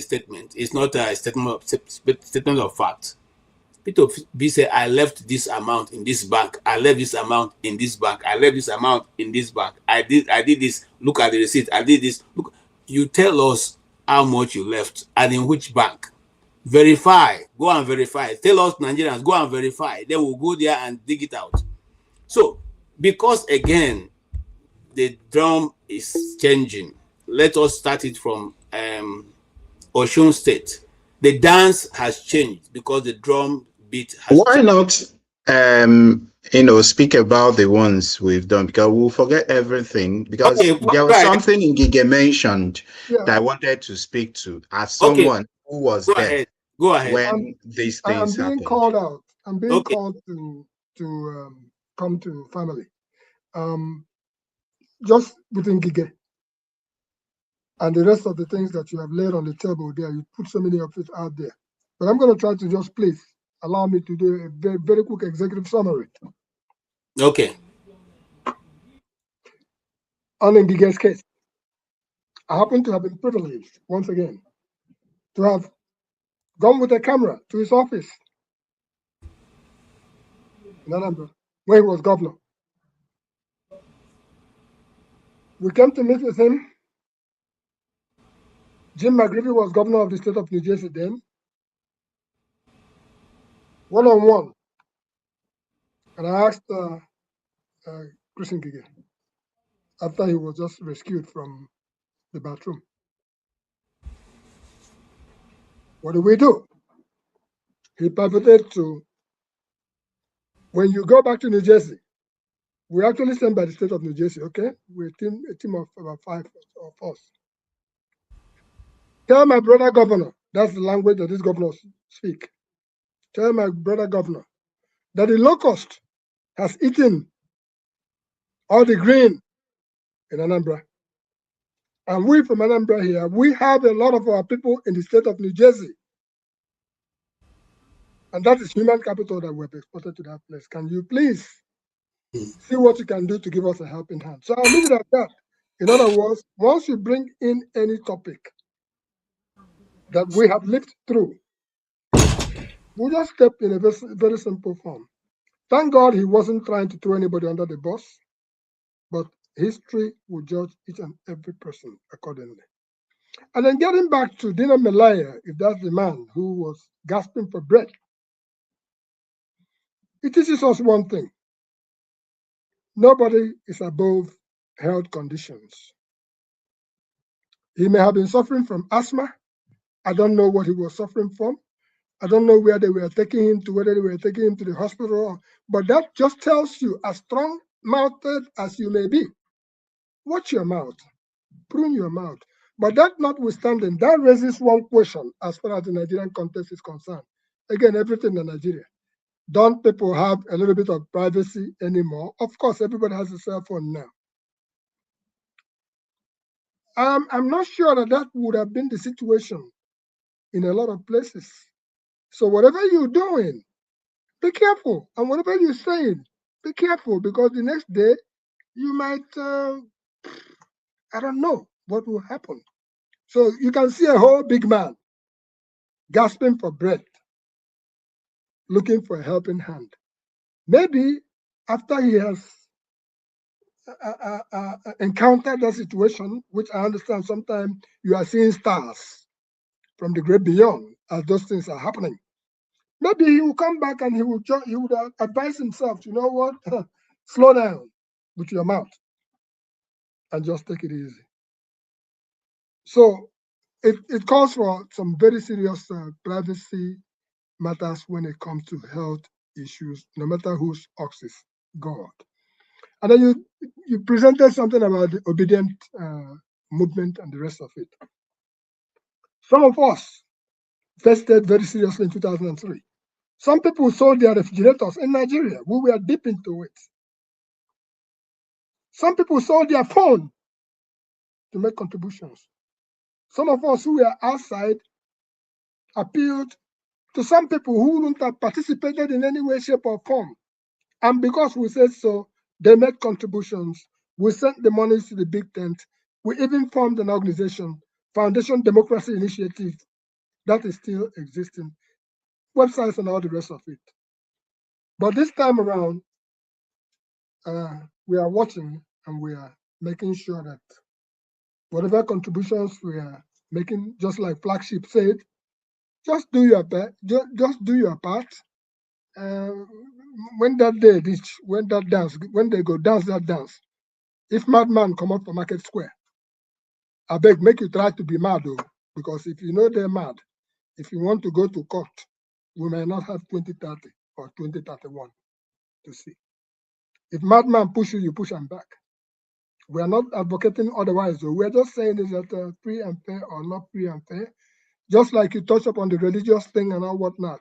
statement. It's not a statement of fact. Peter Obi said, I left this amount in this bank. I left this amount in this bank. I left this amount in this bank. I did this. Look at the receipt. I did this. Look, you tell us how much you left and in which bank. Verify. Go and verify. Tell us Nigerians, go and verify. Then we'll go there and dig it out. So, because again, the drum is changing. Let us start it from Osun State. The dance has changed because the drum beat has Why changed. not speak about the ones we've done, because we'll forget everything, because there was something Ngige mentioned that I wanted to speak to as someone who was there. Go ahead. When these things I'm being happened. called out. I'm being called to come to family. Just within Ngige and the rest of the things that you have laid on the table there, you put so many of it out there. But I'm going to try to just please allow me to do a very, very quick executive summary. Okay. On Ngige's case, I happen to have been privileged, once again, to have gone with a camera to his office in Anambra, where he was governor. We came to meet with him. Jim McGreevy was governor of the state of New Jersey then. One-on-one. And I asked Chris Ngige, after he was just rescued from the bathroom, what do we do? He pivoted to, when you go back to New Jersey, we actually sent by the state of New Jersey, okay? We're a team of about 5 of us. Tell my brother governor, that's the language that these governors speak. Tell my brother governor that the locust has eaten all the grain in Anambra. And we from Anambra here, we have a lot of our people in the state of New Jersey. And that is human capital that we have exported to that place. Can you please see what you can do to give us a helping hand? So I'll leave it at that. In other words, once you bring in any topic that we have lived through, We'll just step in a very, very simple form. Thank God he wasn't trying to throw anybody under the bus, but history will judge each and every person accordingly. And then getting back to Dina Melaya, if that's the man who was gasping for breath, it teaches us one thing. Nobody is above health conditions. He may have been suffering from asthma. I don't know what he was suffering from. I don't know where they were taking him to, whether they were taking him to the hospital, but that just tells you, as strong-mouthed as you may be, watch your mouth, prune your mouth. But that notwithstanding, that raises one question as far as the Nigerian context is concerned. Again, everything in Nigeria. Don't people have a little bit of privacy anymore? Of course, everybody has a cell phone now. I'm not sure that would have been the situation in a lot of places. So whatever you're doing, be careful. And whatever you're saying, be careful, because the next day you might, I don't know what will happen. So you can see a whole big man gasping for breath, looking for a helping hand. Maybe after he has encountered that situation, which I understand sometimes you are seeing stars from the great beyond as those things are happening. Maybe he will come back and he would advise himself, you know what, slow down with your mouth and just take it easy. So it calls for some very serious privacy matters when it comes to health issues, no matter whose ox is God. And then you presented something about the obedient movement and the rest of it. Some of us faced it very seriously in 2003. Some people sold their refrigerators in Nigeria. We were deep into it. Some people sold their phone to make contributions. Some of us who were outside appealed to some people who wouldn't have participated in any way, shape, or form. And because we said so, they made contributions. We sent the monies to the big tent. We even formed an organization, Foundation Democracy Initiative, that is still existing, websites and all the rest of it. But this time around, we are watching and we are making sure that whatever contributions we are making, just like Flagship said, just do your part. Just do your part. When that day reach, when they go dance that dance, if madman come up for Market Square, I beg, make you try to be mad, though, because if you know they're mad, if you want to go to court, we may not have 2030 or 2031 to see. If madman push you, you push him back. We are not advocating otherwise, though. We are just saying is that free and fair or not free and fair. Just like you touch upon the religious thing and all whatnot.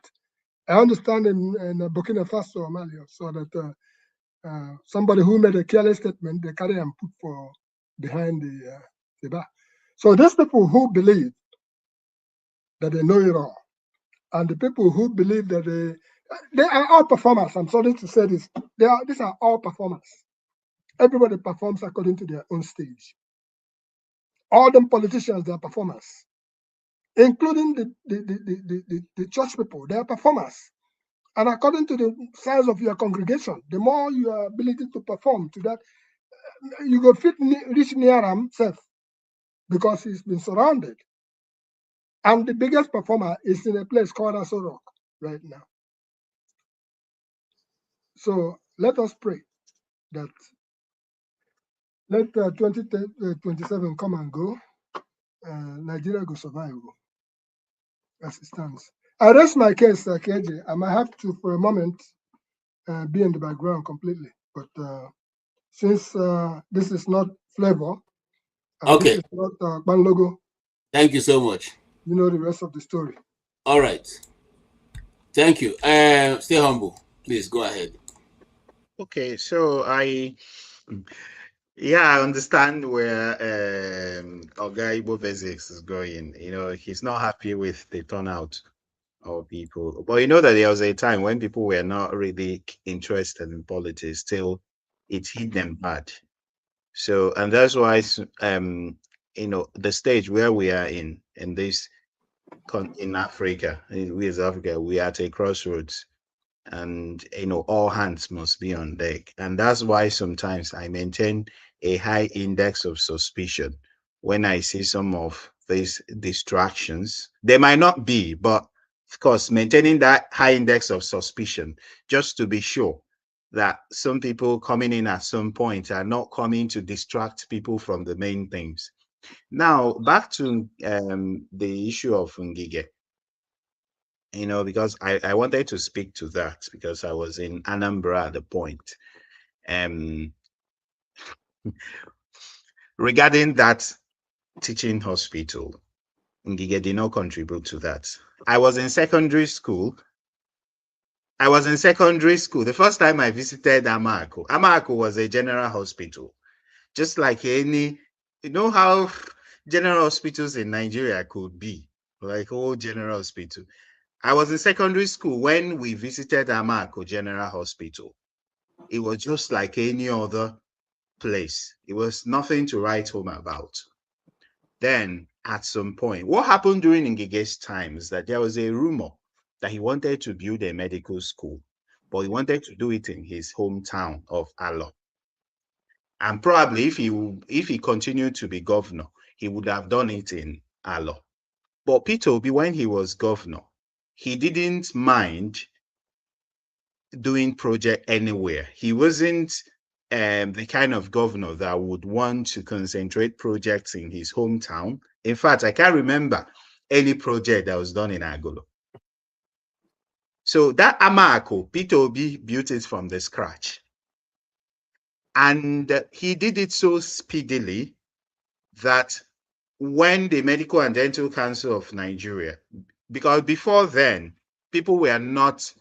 I understand in Burkina Faso or Mali, so that somebody who made a careless statement, they carry and put for behind the bar. So these people who believe that they know it all, and the people who believe that they are all performers. I'm sorry to say this. These are all performers. Everybody performs according to their own stage. All them politicians, they are performers, including the church people. They are performers. And according to the size of your congregation, the more your ability to perform to that, you go fit reach near himself because he's been surrounded. And the biggest performer is in a place called Aso Rock right now. So let us pray that let 2027 come and go. Nigeria will survive as it stands. I rest my case, KJ. I might have to, for a moment, be in the background completely. But since this is not flavor, okay, this is not Ban Logo. Thank you so much. You know the rest of the story. All right. Thank you. Stay humble. Please go ahead. Okay, so I understand where Oga biophysics is going. You know, he's not happy with the turnout of people. But you know that there was a time when people were not really interested in politics, still it hit them bad. So, and that's why you know, the stage where we are in this in Africa. We as Africa, we are at a crossroads, and all hands must be on deck. And that's why sometimes I maintain a high index of suspicion when I see some of these distractions. They might not be, but of course, maintaining that high index of suspicion just to be sure that some people coming in at some point are not coming to distract people from the main things. Now, back to the issue of Ngige, because I wanted to speak to that because I was in Anambra at the point. Regarding that teaching hospital, Ngige did not contribute to that. I was in secondary school. The first time I visited Amako was a general hospital. Just like any, how general hospitals in Nigeria could be, like all general hospital. I was in secondary school when we visited Amako General Hospital. It was just like any other place. It was nothing to write home about. Then, at some point, what happened during Ngige's time is that there was a rumor that he wanted to build a medical school, but he wanted to do it in his hometown of Alo. And probably if he continued to be governor, he would have done it in Alo. But Peter Obi, when he was governor, he didn't mind doing project anywhere. He wasn't the kind of governor that would want to concentrate projects in his hometown. In fact, I can't remember any project that was done in Agolo. So that Amako, Peter Obi built it from the scratch. And he did it so speedily that when the Medical and Dental Council of Nigeria, because before then, people were not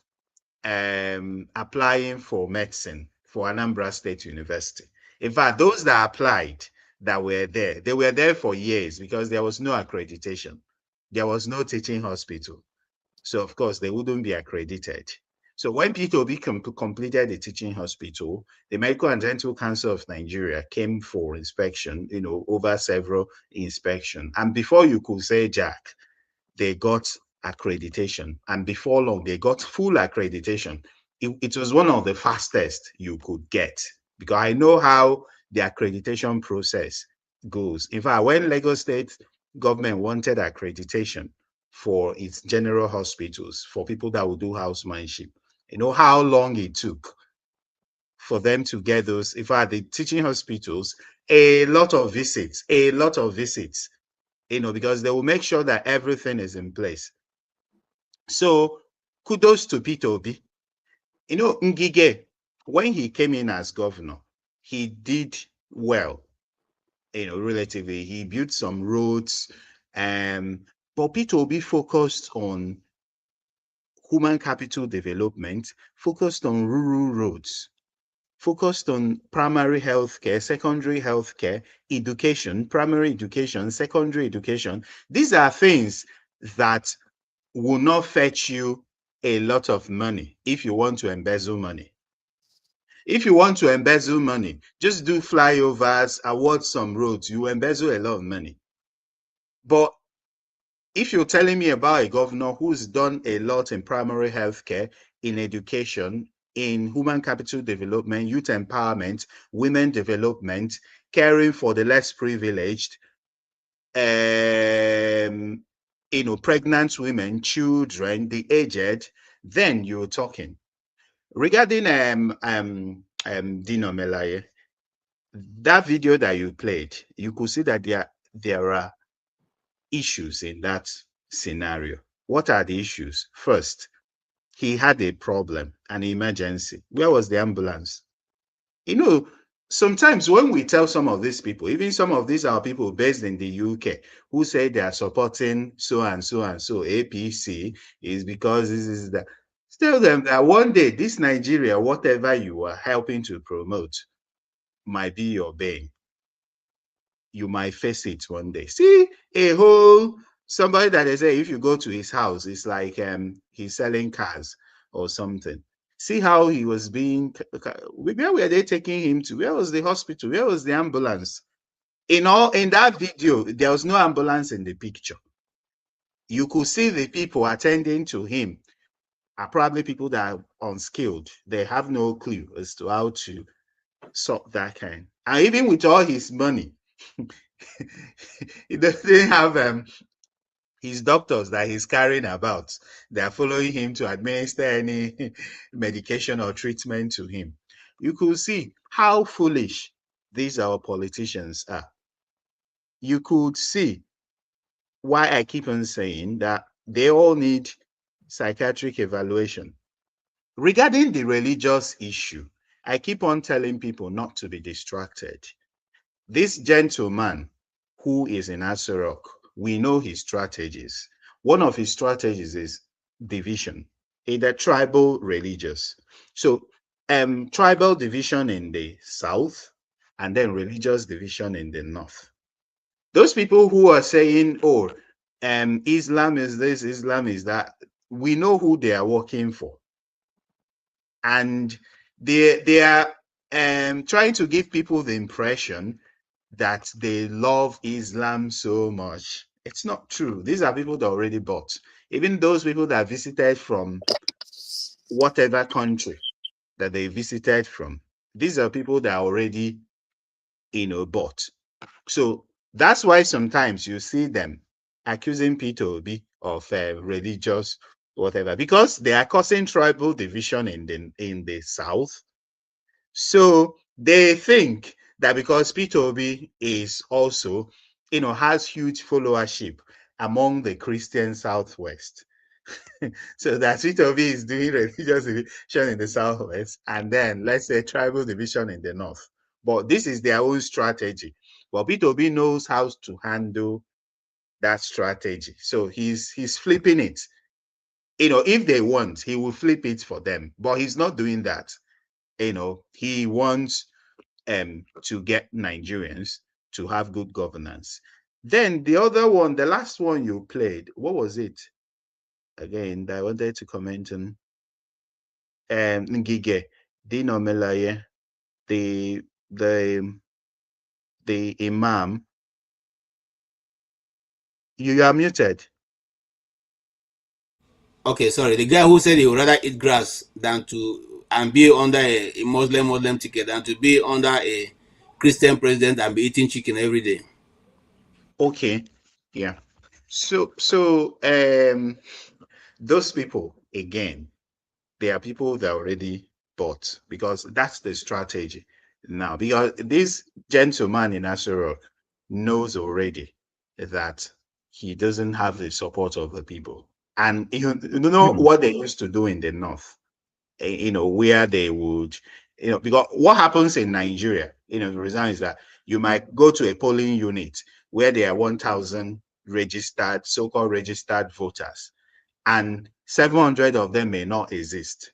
applying for medicine for Anambra State University. In fact, those that applied that were there, they were there for years because there was no accreditation. There was no teaching hospital. So, of course, they wouldn't be accredited. So when Peter Obi completed the teaching hospital, the Medical and Dental Council of Nigeria came for inspection, over several inspections. And before you could say Jack, they got accreditation. And before long, they got full accreditation. It was one of the fastest you could get because I know how the accreditation process goes. In fact, when Lagos State government wanted accreditation for its general hospitals, for people that would do housemanship, how long it took for them to get those. In fact, the teaching hospitals, a lot of visits, because they will make sure that everything is in place. So kudos to Peter Obi. Ngige, when he came in as governor, he did well, relatively. He built some roads, but Peter Obi focused on human capital development, focused on rural roads, focused on primary healthcare, secondary healthcare, education, primary education, secondary education. These are things that will not fetch you a lot of money if you want to embezzle money. If you want to embezzle money, just do flyovers, award some roads, you embezzle a lot of money. But if you're telling me about a governor who's done a lot in primary healthcare, in education, in human capital development, youth empowerment, women development, caring for the less privileged, pregnant women, children, the aged, then you're talking. Regarding Dino Melaye, that video that you played, you could see that there are issues in that scenario. What are the issues? First, he had a problem, an emergency. Where was the ambulance? Sometimes when we tell some of these people, even some of these are people based in the UK who say they are supporting so and so and so APC is because this is that. Tell them that one day this Nigeria, whatever you are helping to promote, might be your bane. You might face it one day. See somebody that they say if you go to his house, it's like he's selling cars or something. See how he was being. Where were they taking him to? Where was the hospital? Where was the ambulance? In that video, there was no ambulance in the picture. you could see the people attending to him are probably people that are unskilled. They have no clue as to how to sort that kind. And even with all his money, he doesn't have his doctors that he's carrying about. They are following him to administer any medication or treatment to him. You could see how foolish these our politicians are. You could see why I keep on saying that they all need psychiatric evaluation. Regarding the religious issue, I keep on telling people not to be distracted. This gentleman who is in Asorok, we know his strategies. One of his strategies is division, either tribal, religious. So tribal division in the south and then religious division in the north. Those people who are saying, oh, Islam is this, Islam is that, we know who they are working for. And they are trying to give people the impression that they love Islam so much. It's not true. These are people that already bought. Even those people that visited from whatever country that they visited from, these are people that are already, bought. So that's why sometimes you see them accusing Peter Obi of religious whatever, because they are causing tribal division in the south. So they think that because Peter Obi is also, has huge followership among the Christian Southwest. So that Peter Obi is doing religious division in the Southwest, and then let's say tribal division in the North. But this is their own strategy. But Peter Obi knows how to handle that strategy. So he's flipping it. If they want, he will flip it for them. But he's not doing that. He wants to get Nigerians to have good governance. Then the other one, the last one you played, what was it? Again, I wanted to comment on Ngige, Dino Melaye, the imam. You are muted. Okay, sorry. The guy who said he would rather eat grass than and be under a Muslim ticket than to be under a Christian president and be eating chicken every day. Okay, yeah. So those people, again, they are people that already bought, because that's the strategy now. Because this gentleman in Asorok knows already that he doesn't have the support of the people. And you know what they used to do in the north, where they would, because what happens in Nigeria, the reason is that you might go to a polling unit where there are 1,000 registered, so-called registered voters, and 700 of them may not exist.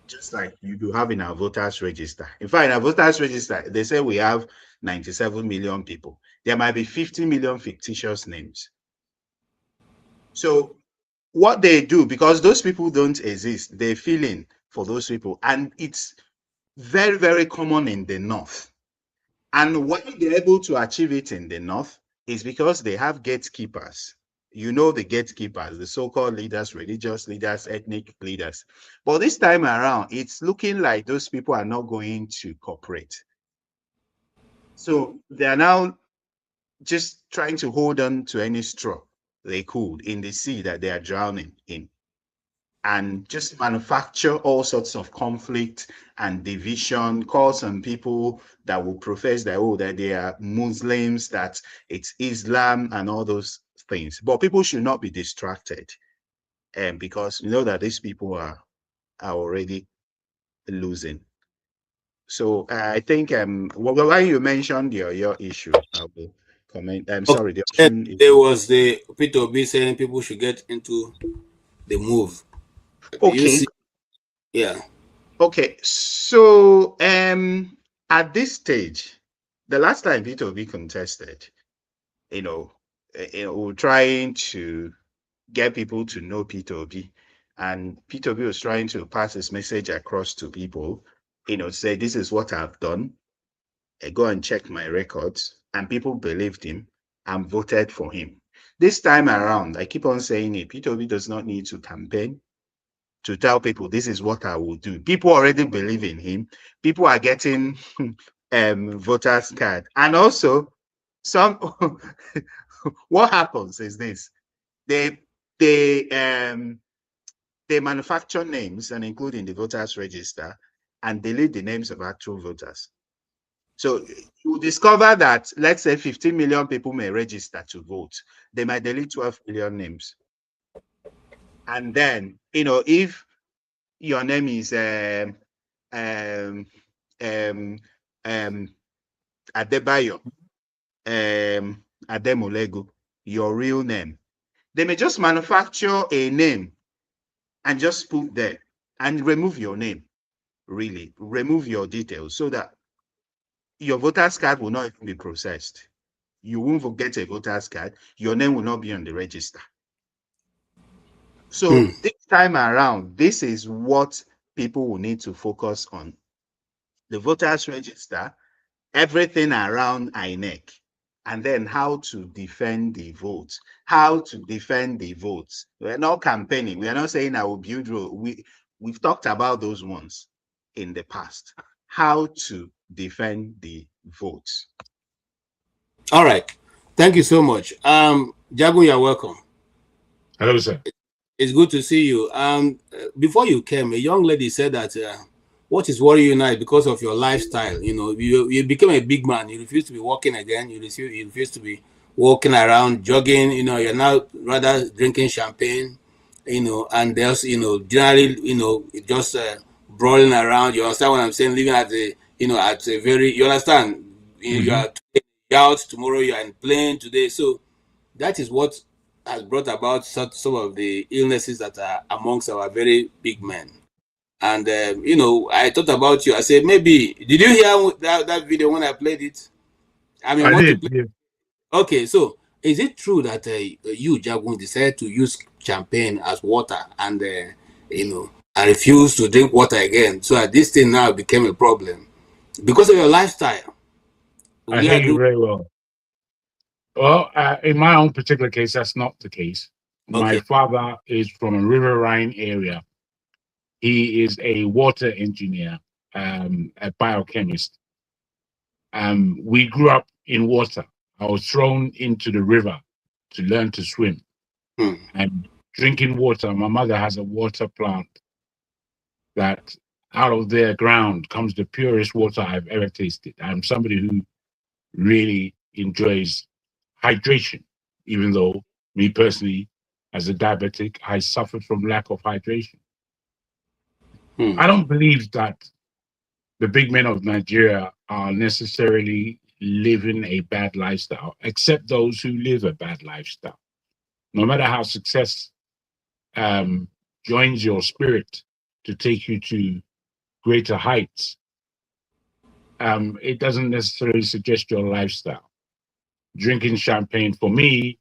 Just like you do have in our voters register. In fact, in our voters register, they say we have 97 million people. There might be 50 million fictitious names. So what they do, because those people don't exist, they fill in for those people. And it's very, very common in the north. And why they're able to achieve it in the north is because they have gatekeepers. The gatekeepers, the so-called leaders, religious leaders, ethnic leaders. But this time around, it's looking like those people are not going to cooperate. So they are now just trying to hold on to any straw they could in the sea that they are drowning in, and just manufacture all sorts of conflict and division, call some people that will profess that they are Muslims, that it's Islam and all those things. But people should not be distracted, because that these people are already losing. So I think when you mentioned your issue, I will comment. I'm sorry. There was the Peter Obi saying people should get into the move. Okay. Yeah. Okay. So at this stage, the last time Peter Obi contested, we're trying to get people to know Peter Obi, and Peter Obi was trying to pass his message across to people, say, this is what I've done. Go and check my records. And people believed him and voted for him. This time around, I keep on saying it, Peter Obi does not need to campaign to tell people this is what I will do. People already believe in him. People are getting voters card. And also, some what happens is this: they manufacture names and include in the voters register and delete the names of actual voters. So you discover that, let's say 15 million people may register to vote. They might delete 12 million names. And then, you know, if your name is Adebayo, Ademolego, your real name, they may just manufacture a name and just put there and remove your name, really, remove your details so that your voter's card will not even be processed. You won't get a voter's card. Your name will not be on the register. So this time around, this is what people will need to focus on. The voters register, everything around INEC, and then how to defend the votes. How to defend the votes. We're not campaigning. We are not saying I will build road. We've talked about those ones in the past. How to defend the votes. All right. Thank you so much. Jagun, you're welcome. Hello, sir. It's good to see you. Before you came, a young lady said that what is worrying you now is because of your lifestyle. You know, you became a big man. You refuse to be walking again. You refuse to be walking around, jogging. You know, you're now rather drinking champagne. You know, and there's, you know, generally, you know, just brawling around. You understand what I'm saying? Living at a, you know, at a very, you understand? You are out tomorrow. You are in plane today. So that is what has brought about some of the illnesses that are amongst our very big men. And, you know, I thought about you. I said, maybe, did you hear that video when I played it? I mean, I did. Yeah. Okay, so is it true that you, Jagun, decided to use champagne as water and, you know, I refused to drink water again? So this thing now became a problem because of your lifestyle. I hear you very well. Well, in my own particular case, that's not the case. Okay. My father is from a riverine area. He is a water engineer, a biochemist. We grew up in water. I was thrown into the river to learn to swim. And drinking water, my mother has a water plant that out of their ground comes the purest water I've ever tasted. I'm somebody who really enjoys hydration, even though me personally, as a diabetic, I suffer from lack of hydration. I don't believe that the big men of Nigeria are necessarily living a bad lifestyle, except those who live a bad lifestyle. No matter how success joins your spirit to take you to greater heights, it doesn't necessarily suggest your lifestyle. Drinking champagne for me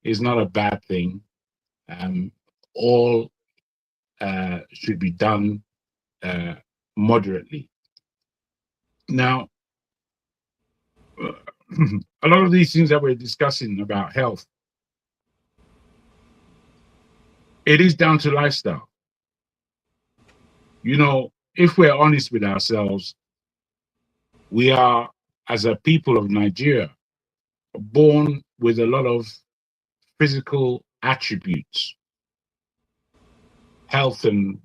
is not a bad thing. All should be done moderately. Now, a lot of these things that we're discussing about health, it is down to lifestyle. You know, if we're honest with ourselves, we are, as a people of Nigeria, born with a lot of physical attributes, health and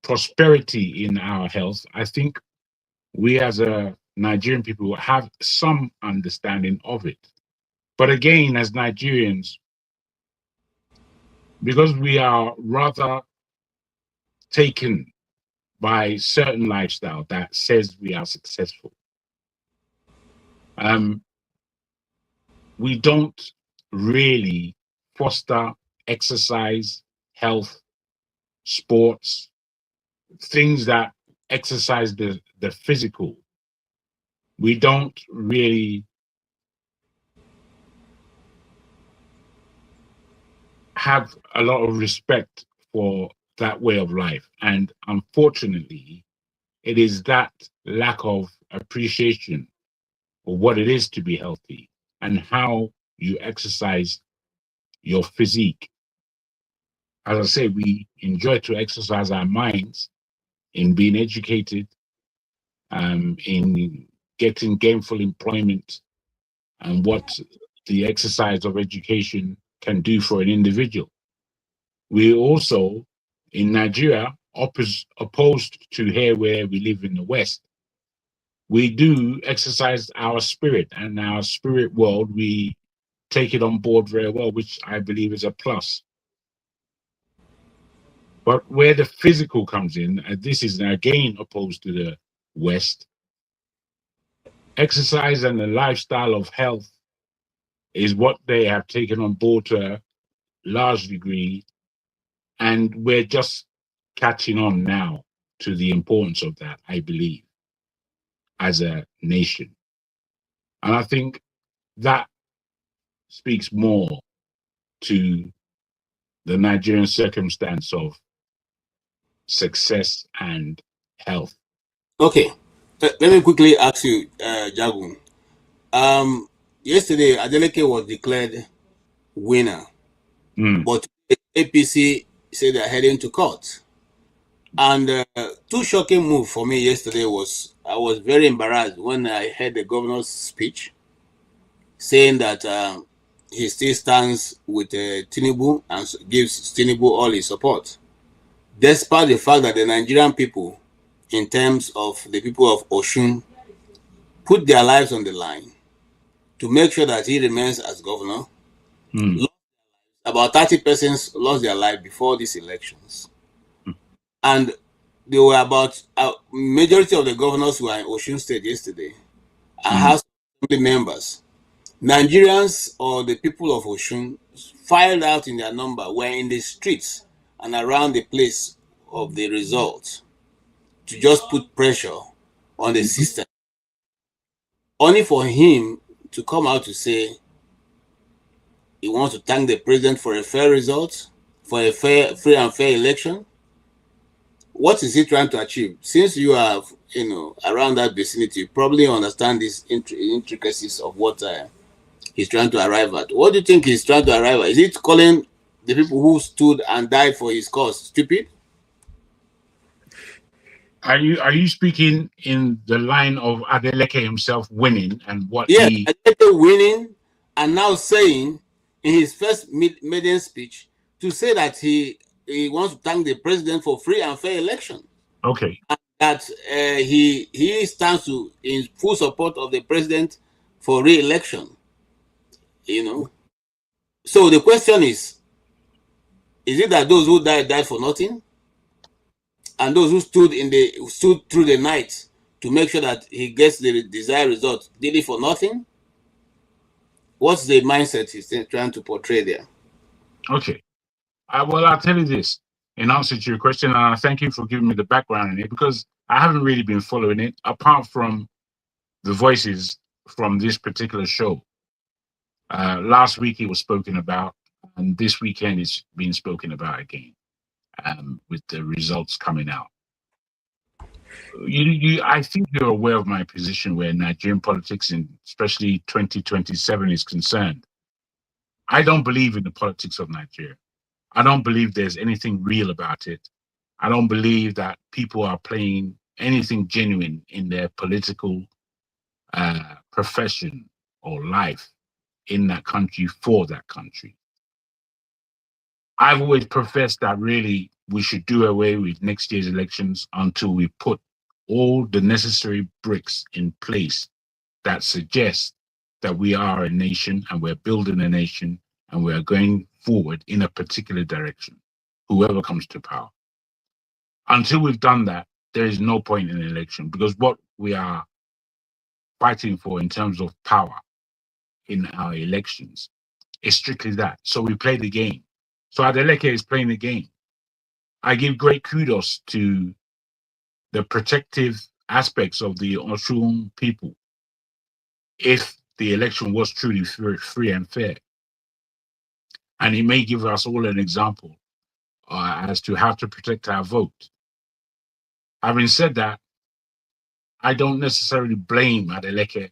prosperity in our health. I think we as a Nigerian people have some understanding of it. But again, as Nigerians, because we are rather taken by certain lifestyle that says we are successful, we don't really foster exercise, health, sports, things that exercise the physical. We don't really have a lot of respect for that way of life. And unfortunately, it is that lack of appreciation for what it is to be healthy and how you exercise your physique. As I say, we enjoy to exercise our minds in being educated, in getting gainful employment, and what the exercise of education can do for an individual. We also, in Nigeria, opposed to here where we live in the West, we do exercise our spirit, and our spirit world, we take it on board very well, which I believe is a plus. But where the physical comes in, this is again opposed to the West, exercise and the lifestyle of health is what they have taken on board to a large degree, and we're just catching on now to the importance of that, I believe, as a nation. And I think that speaks more to the Nigerian circumstance of success and health. Okay, let me quickly ask you, Jagun. Yesterday, Adeleke was declared winner, but APC said they're heading to court. And two shocking moves for me yesterday was I was very embarrassed when I heard the governor's speech saying that he still stands with Tinubu and gives Tinubu all his support, despite the fact that the Nigerian people, in terms of the people of Osun, put their lives on the line to make sure that he remains as governor. About 30 persons lost their life before these elections. And there were about majority of the governors who were in Osun State yesterday and House Assembly members. Nigerians or the people of Osun filed out in their number, were in the streets and around the place of the result to just put pressure on the system, only for him to come out to say he wants to thank the president for a fair result, for a free and fair election. What is he trying to achieve? Since you are, around that vicinity, you probably understand these intricacies of what he's trying to arrive at. What do you think he's trying to arrive at? Is it calling the people who stood and died for his cause stupid? Are you speaking in the line of Adeleke himself winning and what yes, Adeleke winning and now saying in his first maiden speech to say that he wants to thank the president for free and fair election. Okay. And that he stands in full support of the president for re-election. So the question is it that those who died for nothing? And those who stood through the night to make sure that he gets the desired result, did it for nothing? What's the mindset he's trying to portray there? Okay. Well, I'll tell you this in answer to your question, and I thank you for giving me the background in it, because I haven't really been following it, apart from the voices from this particular show. Last week it was spoken about, and this weekend it's been spoken about again, with the results coming out. I think you're aware of my position where Nigerian politics, especially 2027, is concerned. I don't believe in the politics of Nigeria. I don't believe there's anything real about it. I don't believe that people are playing anything genuine in their political profession or life in that country for that country. I've always professed that really we should do away with next year's elections until we put all the necessary bricks in place that suggest that we are a nation and we're building a nation and we are going forward in a particular direction, whoever comes to power. Until we've done that, there is no point in an election, because what we are fighting for in terms of power in our elections is strictly that. So we play the game. So Adeleke is playing the game. I give great kudos to the protective aspects of the Osun people if the election was truly free and fair. And it may give us all an example as to how to protect our vote. Having said that, I don't necessarily blame Adeleke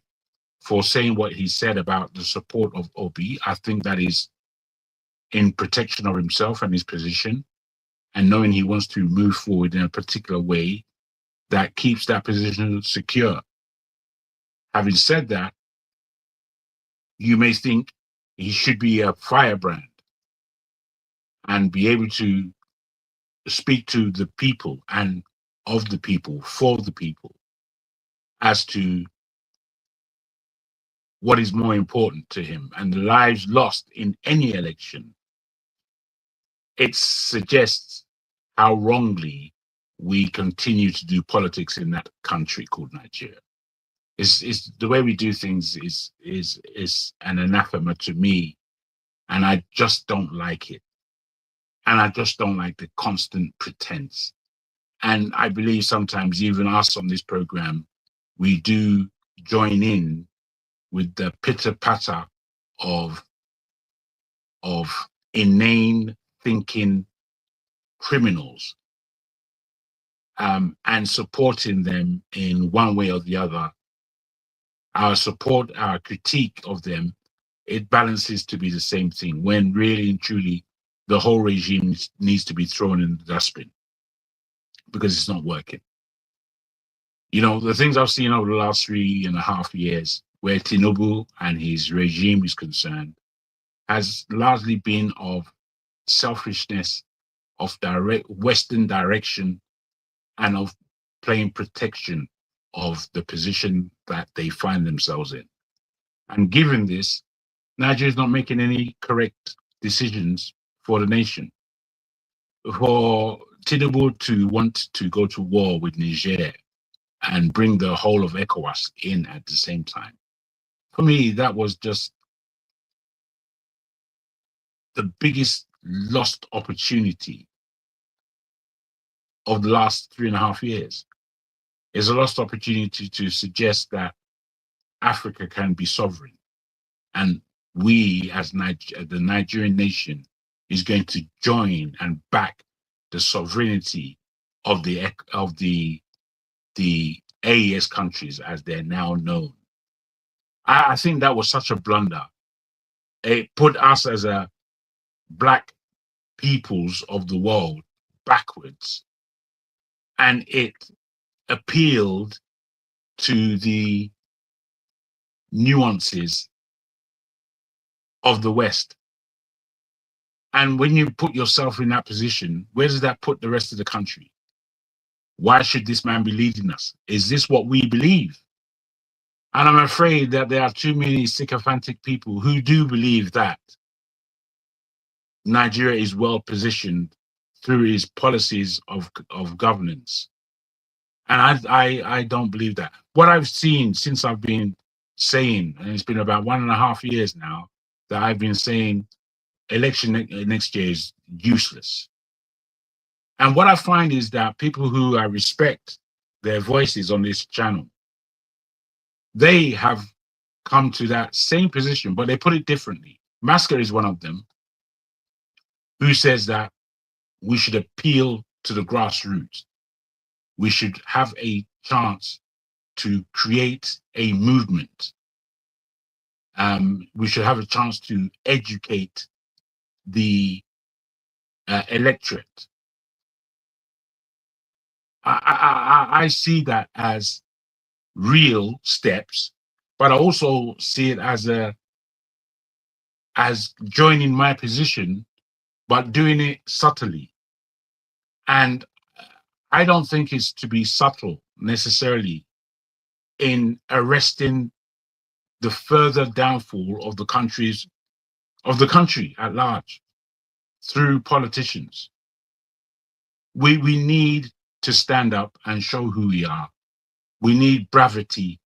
for saying what he said about the support of Obi. I think that is in protection of himself and his position, and knowing he wants to move forward in a particular way that keeps that position secure. Having said that, you may think he should be a firebrand and be able to speak to the people and of the people, for the people, as to what is more important to him, and the lives lost in any election. It suggests how wrongly we continue to do politics in that country called Nigeria. Is the way we do things is an anathema to me, and I just don't like it. And I just don't like the constant pretense. And I believe sometimes even us on this program, we do join in with the pitter-patter of inane thinking criminals, and supporting them in one way or the other. Our support, our critique of them, it balances to be the same thing, when really and truly the whole regime needs to be thrown in the dustbin because it's not working. You know, the things I've seen over the last 3.5 years, where Tinubu and his regime is concerned, has largely been of selfishness, of direct Western direction, and of playing protection of the position that they find themselves in. And given this, Nigeria is not making any correct decisions for the nation. For Tinubu to want to go to war with Niger and bring the whole of ECOWAS in at the same time, for me, that was just the biggest lost opportunity of the last 3.5 years. It's a lost opportunity to suggest that Africa can be sovereign, and we as the Nigerian nation is going to join and back the sovereignty of the AES countries as they're now known. I think that was such a blunder. It put us as a black peoples of the world backwards, and it appealed to the nuances of the West. And when you put yourself in that position, where does that put the rest of the country? Why should this man be leading us? Is this what we believe? And I'm afraid that there are too many sycophantic people who do believe that Nigeria is well positioned through its policies of governance. And I don't believe that. What I've seen since I've been saying, and it's been about 1.5 years now, that I've been saying election next year is useless. And what I find is that people who I respect their voices on this channel, they have come to that same position, but they put it differently. Masker is one of them, who says that we should appeal to the grassroots. We should have a chance to create a movement. We should have a chance to educate the electorate. I see that as real steps, but I also see it as joining my position, but doing it subtly. And I don't think it's to be subtle necessarily in arresting the further downfall of the country at large through politicians. We need to stand up and show who we are. We need bravity.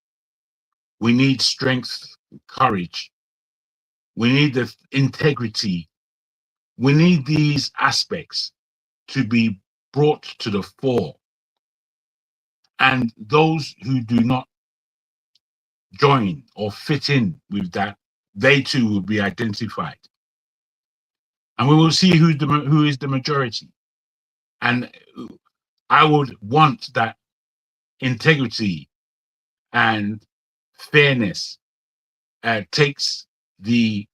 We need strength, courage. We need the integrity. We need these aspects to be brought to the fore. And those who do not join or fit in with that, they too will be identified. And we will see who is the majority. And I would want that integrity and fairness takes the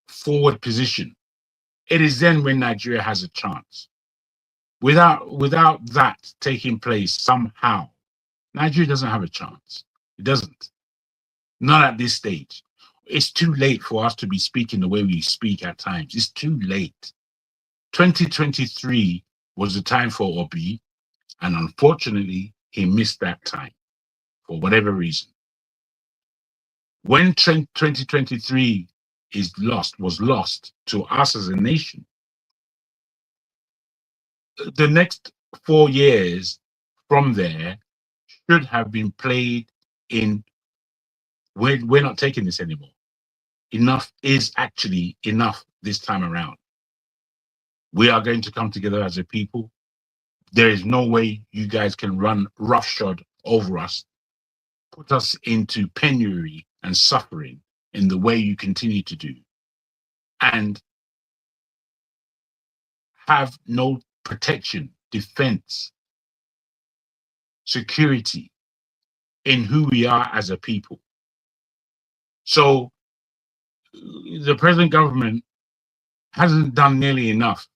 forward position, it is then when Nigeria has a chance. Without that taking place somehow, Nigeria doesn't have a chance. It doesn't. Not at this stage. It's too late for us to be speaking the way we speak at times. It's too late. 2023 was the time for Obi, and unfortunately, he missed that time for whatever reason. When 2023 was lost to us as a nation, the next 4 years from there should have been played in, we're not taking this anymore. Enough is actually enough this time around. We are going to come together as a people. There is no way you guys can run roughshod over us, put us into penury and suffering in the way you continue to do, and have no protection, defense, security in who we are as a people. So the present government hasn't done nearly enough,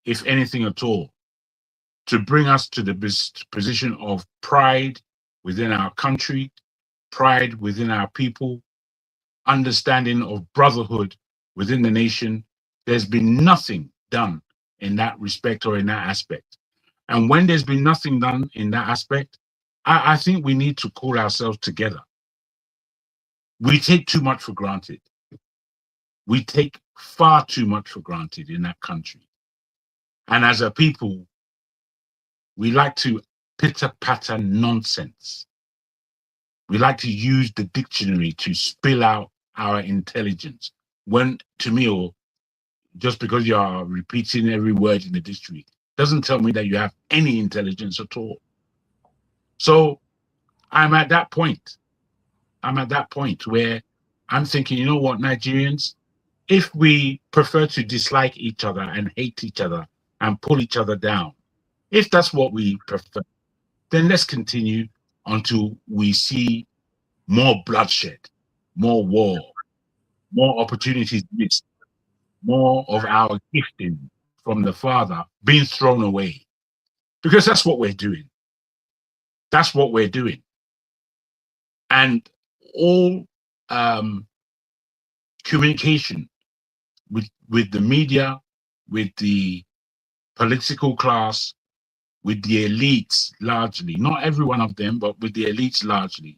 if anything at all, to bring us to the position of pride within our country, pride within our people, understanding of brotherhood within the nation. There's been nothing done in that respect or in that aspect. And when there's been nothing done in that aspect, I think we need to call ourselves together. We take too much for granted. We take far too much for granted in that country. And as a people, we like to pitter-patter nonsense. We like to use the dictionary to spill out our intelligence. When, to me, just because you are repeating every word in the dictionary, doesn't tell me that you have any intelligence at all. So I'm at that point. I'm at that point where I'm thinking, you know what, Nigerians, if we prefer to dislike each other and hate each other and pull each other down, if that's what we prefer, then let's continue until we see more bloodshed, more war, more opportunities missed, more of our gifting from the Father being thrown away. Because that's what we're doing. That's what we're doing. And all communication with the media, with the political class, with the elites largely, not every one of them, but with the elites largely,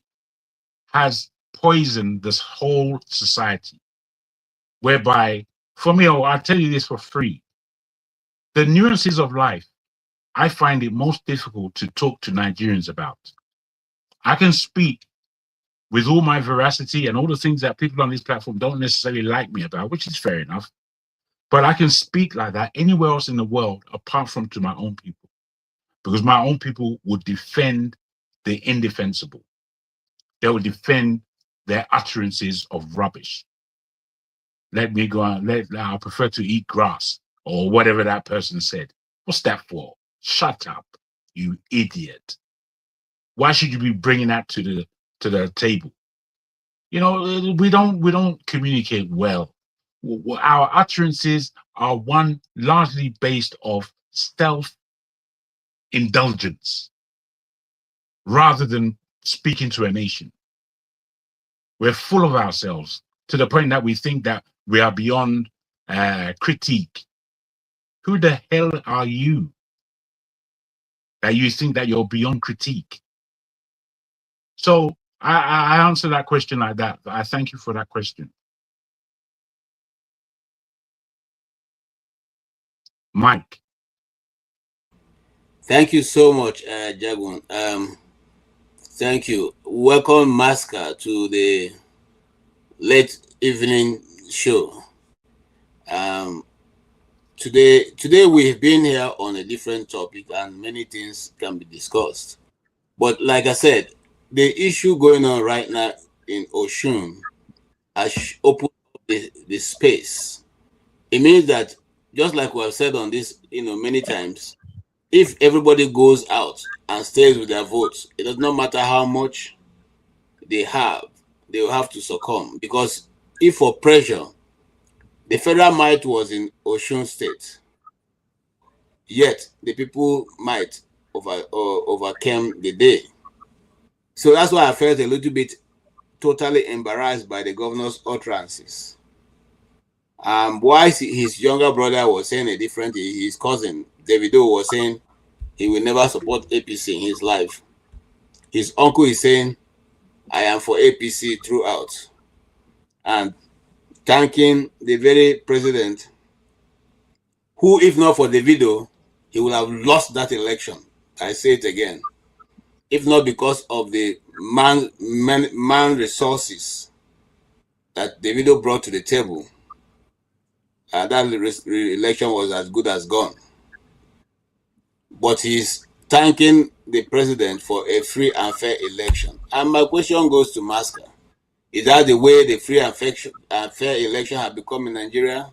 has poisoned this whole society. Whereby, for me, I'll tell you this for free, the nuances of life, I find it most difficult to talk to Nigerians about. I can speak with all my veracity and all the things that people on this platform don't necessarily like me about, which is fair enough. But I can speak like that anywhere else in the world apart from to my own people. Because my own people would defend the indefensible. They would defend their utterances of rubbish. Let me go on, I prefer to eat grass, or whatever that person said. What's that for? Shut up, you idiot. Why should you be bringing that to the table? You know, we don't communicate well. Our utterances are one largely based off self-indulgence rather than speaking to a nation. We're full of ourselves to the point that we think that we are beyond critique. Who the hell are you that you think that you're beyond critique? So I answer that question like that. I thank you for that question. Mike. Thank you so much, Jagun. Thank you. Welcome, Maska, to the late evening show. Today we've been here on a different topic and many things can be discussed. But like I said, the issue going on right now in Oshun has opened up the space. It means that, just like we have said on this, many times, if everybody goes out and stays with their votes, it does not matter how much they will have to succumb, because if for pressure, the federal might was in Osun State, yet the people might overcame the day. So that's why I felt a little bit totally embarrassed by the governor's utterances. Why his younger brother was saying a different, his cousin Davido was saying he will never support APC in his life. His uncle is saying, I am for APC throughout, and thanking the very president who, if not for Davido, he would have lost that election. I say it again. If not because of the man resources that Davido brought to the table, that election was as good as gone. But he's thanking the president for a free and fair election. And my question goes to Masker. Is that the way the free and fair election have become in Nigeria?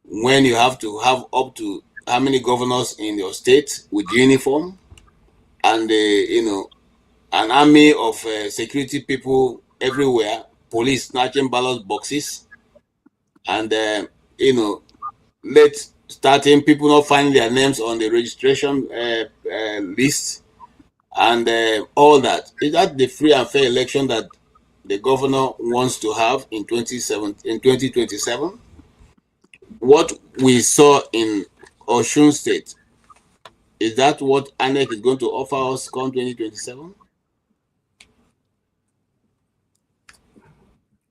When you have to have up to how many governors in your state with uniform, and an army of security people everywhere, police snatching ballot boxes, and starting people not finding their names on the registration list, and all that. Is that the free and fair election that the governor wants to have in 2027? What we saw in Osun State, is that what ANEC is going to offer us come 2027?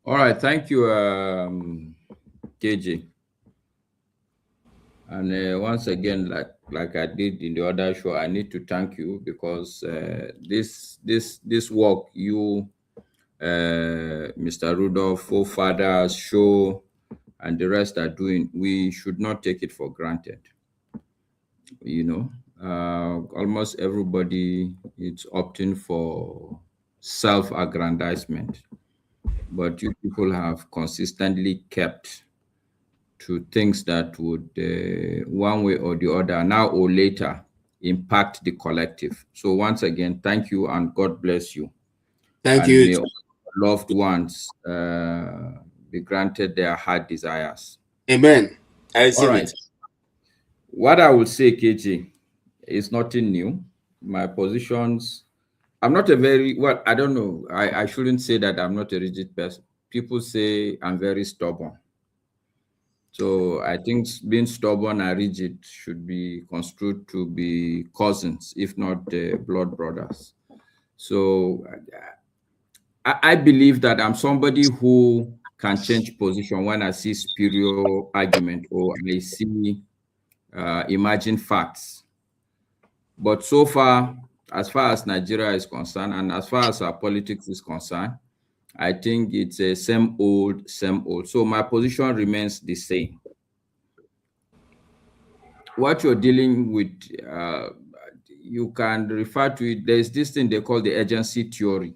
All right, thank you, KJ. And once again, like I did in the other show, I need to thank you, because this work you, Mr. Rudolph, forefathers, show, and the rest are doing, we should not take it for granted. Almost everybody is opting for self-aggrandizement, but you people have consistently kept to things that would, one way or the other, now or later, impact the collective. So once again, thank you and God bless you. Thank and you. May all loved ones be granted their heart desires. Amen. I receive it. What I would say, KJ, is nothing new. My positions, I'm not a very, I don't know. I shouldn't say that I'm not a rigid person. People say I'm very stubborn. So I think being stubborn and rigid should be construed to be cousins, if not blood brothers. So I believe that I'm somebody who can change position when I see spurious argument or I see imagined facts. But so far as Nigeria is concerned, and as far as our politics is concerned, I think it's a same old, same old. So my position remains the same. What you're dealing with, you can refer to it. There's this thing they call the agency theory.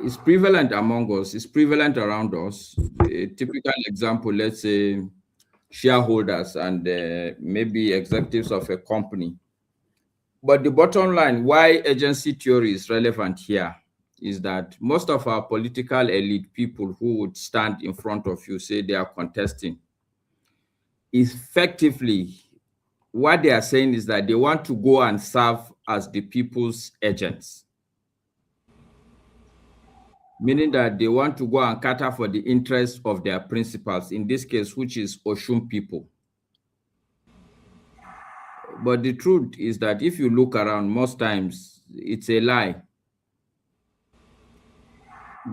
It's prevalent among us. It's prevalent around us. A typical example, let's say shareholders and maybe executives of a company. But the bottom line, why agency theory is relevant here, is that most of our political elite people who would stand in front of you, say they are contesting, effectively, what they are saying is that they want to go and serve as the people's agents. Meaning that they want to go and cater for the interests of their principals, in this case, which is Osun people. But the truth is that if you look around, most times it's a lie.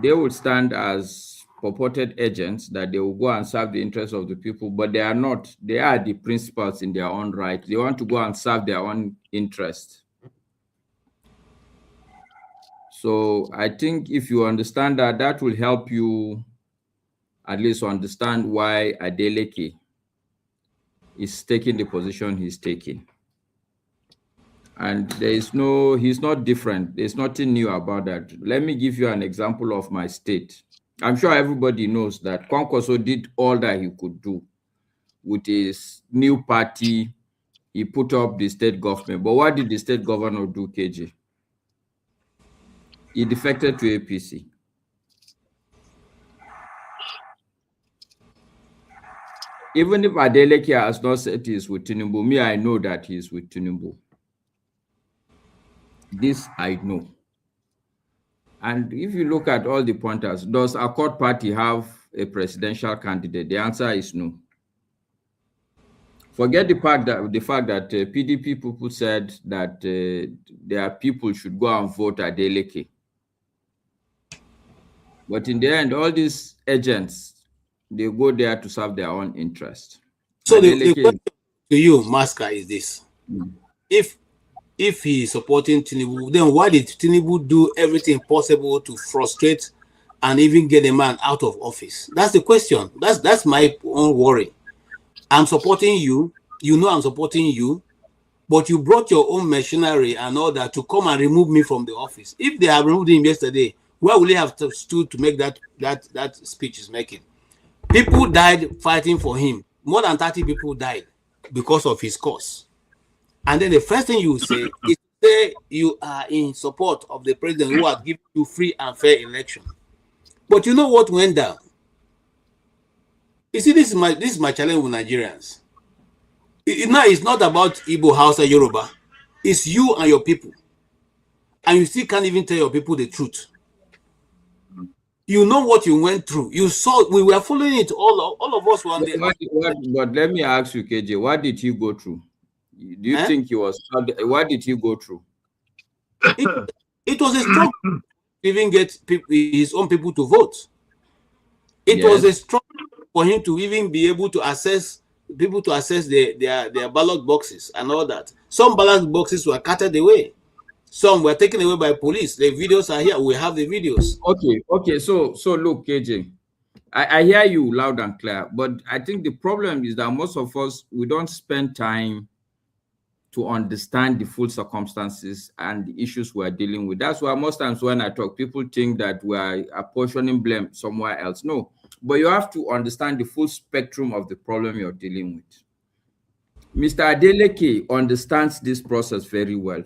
They would stand as purported agents, that they will go and serve the interests of the people, but they are not. They are the principals in their own right. They want to go and serve their own interests. So I think if you understand that, that will help you at least understand why Adeleke is taking the position he's taking. And he's not different. There's nothing new about that. Let me give you an example of my state. I'm sure everybody knows that Kwankwaso did all that he could do with his new party. He put up the state government. But what did the state governor do, KJ? He defected to APC. Even if Adeleke has not said he is with Tinubu, me, I know that he is with Tinubu. This I know. And if you look at all the pointers, does Accord Party have a presidential candidate? The answer is no. Forget the fact that PDP people said that their people should go and vote Adeleke. But in the end, all these agents, they go there to serve their own interest. So the question to you, Maska, is this. If he is supporting Tinubu, then why did Tinubu do everything possible to frustrate and even get a man out of office? That's the question. That's my own worry. I'm supporting you. You know I'm supporting you. But you brought your own machinery and all that to come and remove me from the office. If they have removed him yesterday, where will he have stood to make that speech he's making? People died fighting for him. More than 30 people died because of his cause. And then the first thing you say is say you are in support of the president who has given you free and fair election. But you know what went down? You see, this is my challenge with Nigerians. It's not about Igbo, Hausa, Yoruba. It's you and your people. And you still can't even tell your people the truth. You know what you went through. You saw, we were following it, all of us were there. But let me ask you, KJ, what did he go through? Do you think he was, what did he go through? It was a struggle to even get his own people to vote. It was a struggle for him to even be able to access people to access their ballot boxes and all that. Some ballot boxes were carted away. Some were taken away by police. The videos are here. We have the videos. Okay. So look, KJ, I hear you loud and clear, but I think the problem is that most of us, we don't spend time to understand the full circumstances and the issues we're dealing with. That's why most times when I talk, people think that we're apportioning blame somewhere else. No, but you have to understand the full spectrum of the problem you're dealing with. Mr. Adeleke understands this process very well.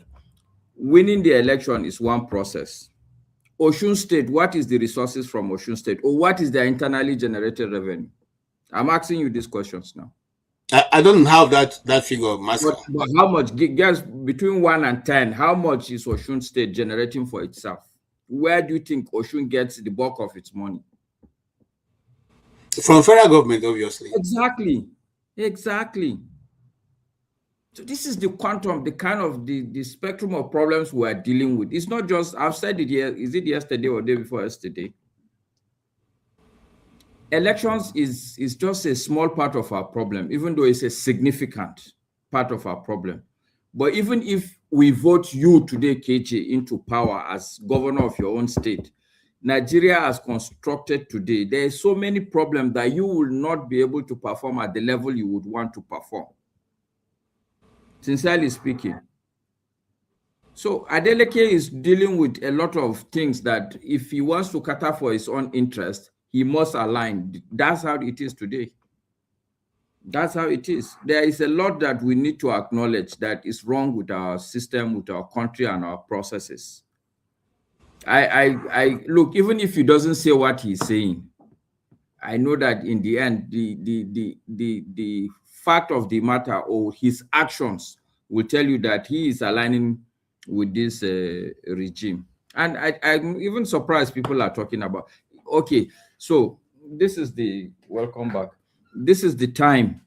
Winning the election is one process. Osun State, what is the resources from Osun State? Or what is their internally generated revenue? I'm asking you these questions now. I don't have that figure, Master. But how much, guess between 1 and 10, how much is Osun State generating for itself? Where do you think Osun gets the bulk of its money? From federal government, obviously. Exactly. So this is the quantum, the kind of the spectrum of problems we are dealing with. It's not just, I've said it here, is it yesterday or day before yesterday? Elections is just a small part of our problem, even though it's a significant part of our problem. But even if we vote you today, KJ, into power as governor of your own state, Nigeria has constructed today, there are so many problems that you will not be able to perform at the level you would want to perform. Sincerely speaking. So Adeleke is dealing with a lot of things that if he wants to cater for his own interest, he must align. That's how it is today. That's how it is. There is a lot that we need to acknowledge that is wrong with our system, with our country and our processes. I look, even if he doesn't say what he's saying, I know that in the end, the fact of the matter or his actions will tell you that he is aligning with this regime. And I'm even surprised people are talking about, okay, so this is the, welcome back. This is the time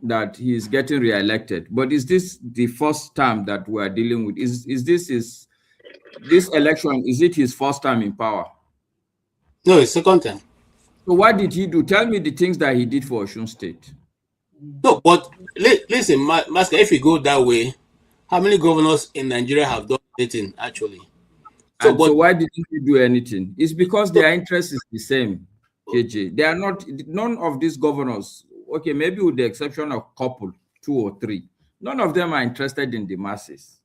that he is getting re-elected. But is this the first time that we are dealing with? This election, is it his first time in power? No, it's second time. So what did he do? Tell me the things that he did for Osun State. No, but listen, Master, if you go that way, how many governors in Nigeria have done anything, actually? So why didn't he do anything? It's because their interest is the same, KJ. They are not, none of these governors, okay, maybe with the exception of a couple, 2 or 3, none of them are interested in the masses.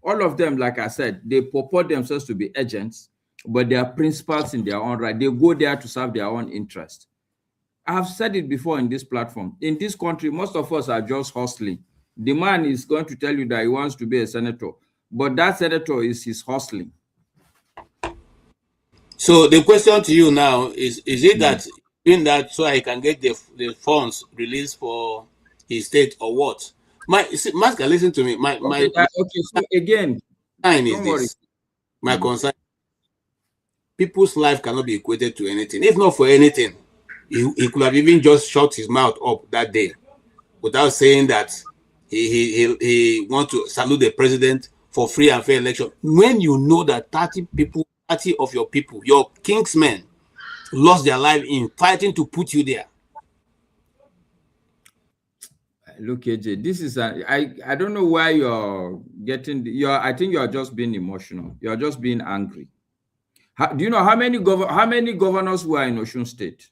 All of them, like I said, they purport themselves to be agents, but they are principals in their own right. They go there to serve their own interest. I have said it before in this platform. In this country, most of us are just hustling. The man is going to tell you that he wants to be a senator, but that senator is his hustling. So the question to you now is it that in that so I can get the funds released for his state or what? Master, listen to me. Okay, so again, concern is don't worry. this. My concern: people's life cannot be equated to anything. If not for anything, he could have even just shut his mouth up that day without saying that he want to salute the president for free and fair election. When you know that 30 of your people, your kingsmen, lost their life in fighting to put you there. Look, AJ, this is I don't know why you're getting I think you're just being emotional. You're just being angry. Do you know how many governors were in Osun State?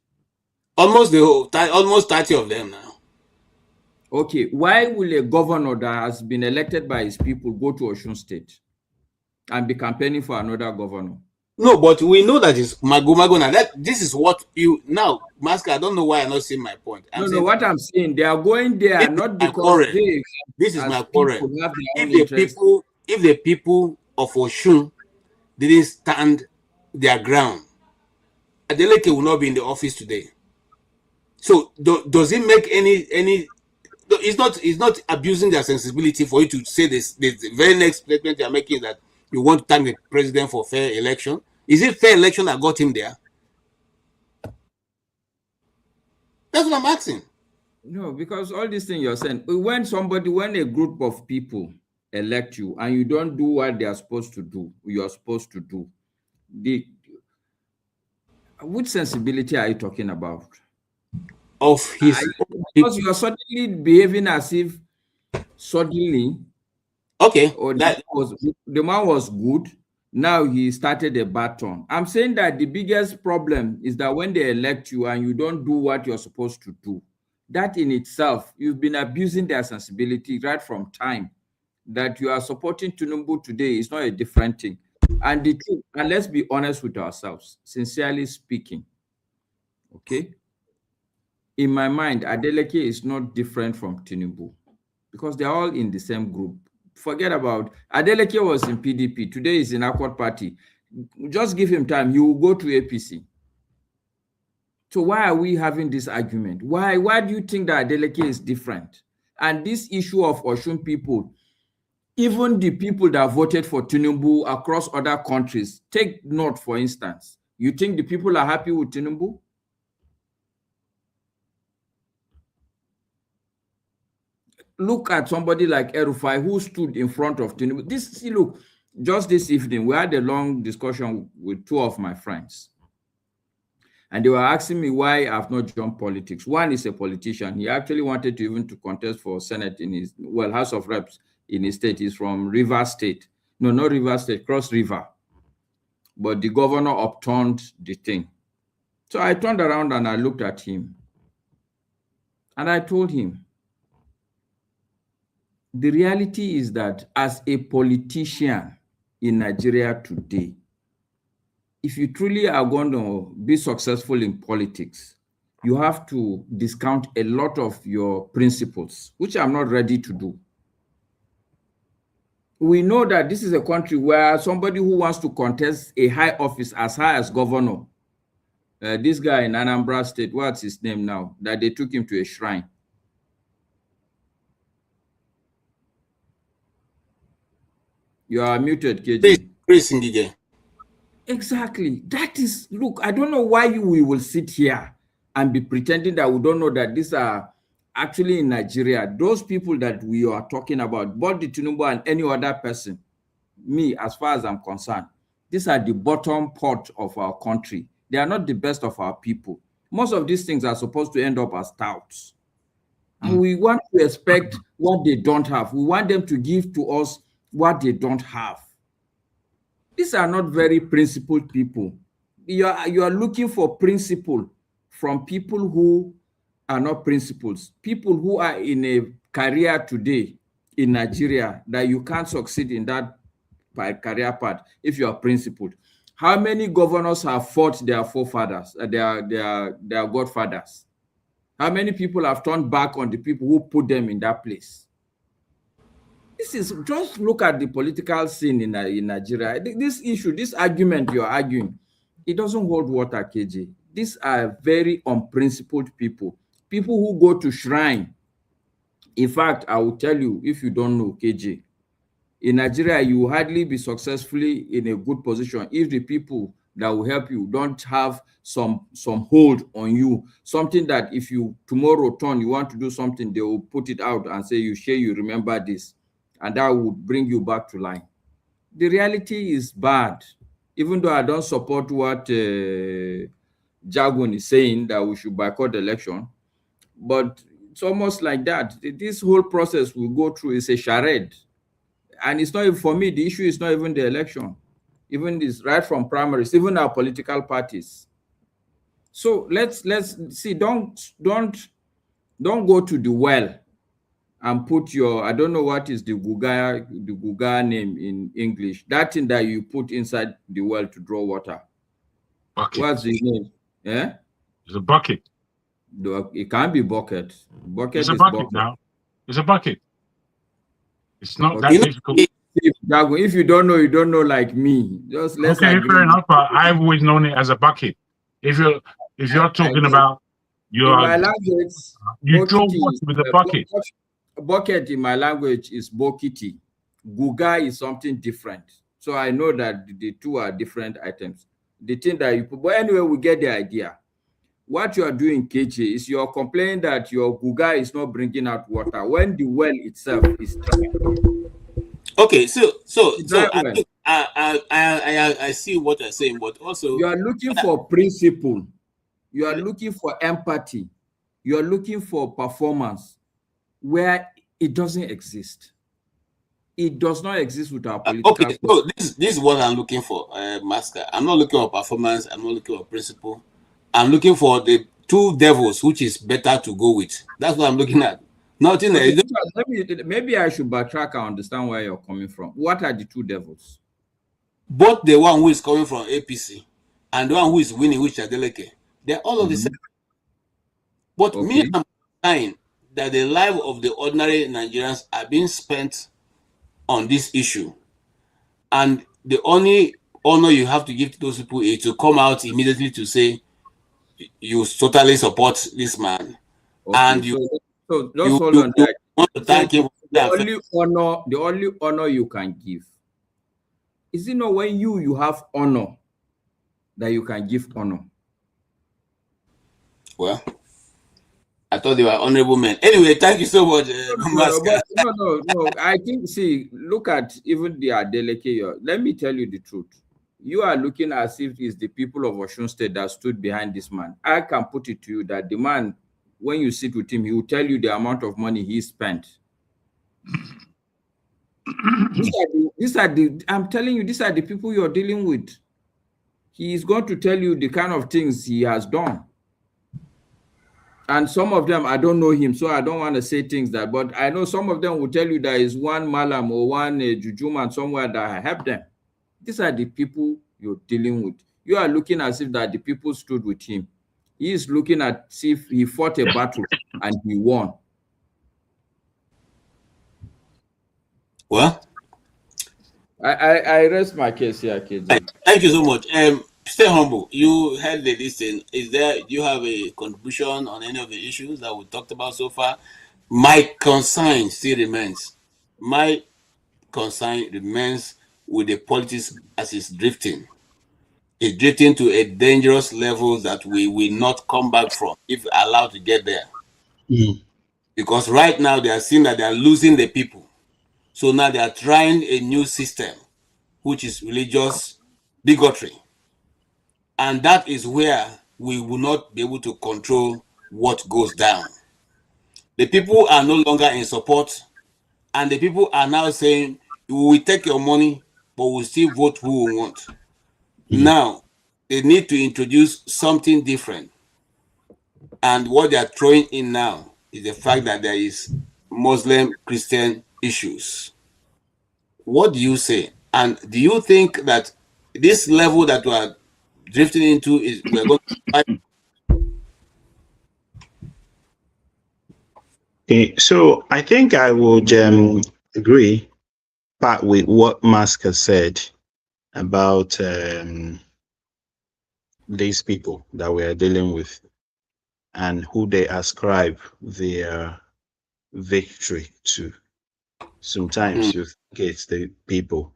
Almost 30 of them now. Okay, why will a governor that has been elected by his people go to Osun State and be campaigning for another governor? No, but we know that it's Mago now. This is what you now, Masker. I don't know why I'm not seeing my point. No, what I'm saying, they are going there not because this is my quarrel. If the people of Osun didn't stand their ground, Adeleke will not be in the office today. So does it make any? It's not abusing their sensibility for you to say this. The very next statement you are making is that you want to thank the president for fair election. Is it fair election that got him there? That's what I'm asking. No, because all these things you're saying, when a group of people elect you and you don't do what they are supposed to do, you're supposed to do, which sensibility are you talking about? Of his because you are suddenly behaving as if suddenly the man was good, now he started a bad turn. I'm saying that the biggest problem is that when they elect you and you don't do what you're supposed to do, that in itself, you've been abusing their sensibility right from time. That you are supporting Tinubu today is not a different thing. And the truth, and let's be honest with ourselves, sincerely speaking, okay? In my mind, Adeleke is not different from Tinubu because they're all in the same group. Forget about Adeleke was in PDP. Today is in Accord Party. Just give him time. He will go to APC. So why are we having this argument? Why do you think that Adeleke is different? And this issue of Osun people, even the people that voted for Tinubu across other countries, take note, for instance. You think the people are happy with Tinubu? Look at somebody like Erufai who stood in front of Tinubu. Look, just this evening, we had a long discussion with two of my friends. And they were asking me why I've not joined politics. One is a politician. He actually wanted to even to contest for Senate in his, House of Reps in his state. He's from River State. No, not River State, Cross River. But the governor upturned the thing. So I turned around and I looked at him. And I told him, the reality is that as a politician in Nigeria today, if you truly are going to be successful in politics, you have to discount a lot of your principles, which I'm not ready to do. We know that this is a country where somebody who wants to contest a high office as high as governor, this guy in Anambra State, what's his name now, that they took him to a shrine. You are muted, KJ. Chris Ngige. Exactly. That is, look, I don't know why we will sit here and be pretending that we don't know that these are actually in Nigeria. Those people that we are talking about, both the Tinubu and any other person, me, as far as I'm concerned, these are the bottom part of our country. They are not the best of our people. Most of these things are supposed to end up as touts. And we want to expect what they don't have. We want them to give to us what they don't have. These are not very principled people. You are looking for principle from people who are not principles. People who are in a career today in Nigeria that you can't succeed in that career path if you are principled. How many governors have fought their forefathers, their godfathers? How many people have turned back on the people who put them in that place? This is, just look at the political scene in Nigeria. This issue, this argument you're arguing, It doesn't hold water, KJ. These are very unprincipled people. People who go to shrine. In fact, I will tell you, if you don't know, KJ, in Nigeria, you will hardly be successfully in a good position if the people that will help you don't have some hold on you. Something that if you tomorrow turn, you want to do something, they will put it out and say, you remember this. And that would bring you back to line. The reality is bad. Even though I don't support what Jagun is saying, that we should boycott the election, but it's almost like that. This whole process we go through is a charade. And it's not even, for me, the issue is not even the election. Even this, right from primaries, even our political parties. So let's see, don't go to the well and put your, I don't know what is the guga name in English, that thing that you put inside the well to draw water. Bucket. What's the name? Yeah? It's a bucket. It can't be bucket. It's a bucket now. It's a bucket. It's not that difficult. If you don't know, you don't know like me. Just let's okay, agree. fair enough. But I've always known it as a bucket. If you're talking about your, in my language, you draw water with a bucket. Bucket in my language is bokiti. Guga is something different. So I know that the two are different items. The thing that you put, but anyway, we get the idea. What you are doing, KJ, is you're complaining that your guga is not bringing out water when the well itself is dry. Okay, so I see what you're saying, but also you are looking for principle, you are looking for empathy, you are looking for performance where it doesn't exist. It does not exist with our political. Okay, so this is what I'm looking for, Master. I'm not looking for performance. I'm not looking for principle. I'm looking for the two devils, which is better to go with. That's what I'm looking at. Nothing. Okay, maybe I should backtrack and understand where you're coming from. What are the two devils? Both the one who is coming from APC and the one who is winning, which is Adeleke. They're all of the same. But me, I'm saying that the life of the ordinary Nigerians are being spent on this issue, and the only honor you have to give to those people is to come out immediately to say you totally support this man, and you want to thank him. The only honor you can give is it not when you have honor that you can give honor. Well, I thought they were honorable men. Anyway, thank you so much. No. I think, see, look at even the Adeleke. Let me tell you the truth. You are looking as if it's the people of Osun State that stood behind this man. I can put it to you that the man, when you sit with him, he will tell you the amount of money he spent. I'm telling you, these are the people you're dealing with. He is going to tell you the kind of things he has done. And some of them, I don't know him, so I don't want to say things that, but I know some of them will tell you there is one malam or one jujuman somewhere that helped them. These are the people you're dealing with. You are looking as if that the people stood with him. He is looking at see if he fought a battle and he won. Well, I rest my case here, KJ. Thank you so much. Stay humble. You heard the listen. Do you have a contribution on any of the issues that we talked about so far? My concern still remains. My concern remains with the politics as it's drifting. It's drifting to a dangerous level that we will not come back from if allowed to get there. Because right now they are seeing that they are losing the people. So now they are trying a new system, which is religious bigotry. And that is where we will not be able to control what goes down. The people are no longer in support, and the people are now saying, we will take your money, but we'll still vote who we want. Now, they need to introduce something different. And what they are throwing in now is the fact that there is Muslim-Christian issues. What do you say? And do you think that this level that we are drifting into is we're going to fight? Okay, so I think I would agree part with what Mask has said about these people that we are dealing with and who they ascribe their victory to. Sometimes you think it's the people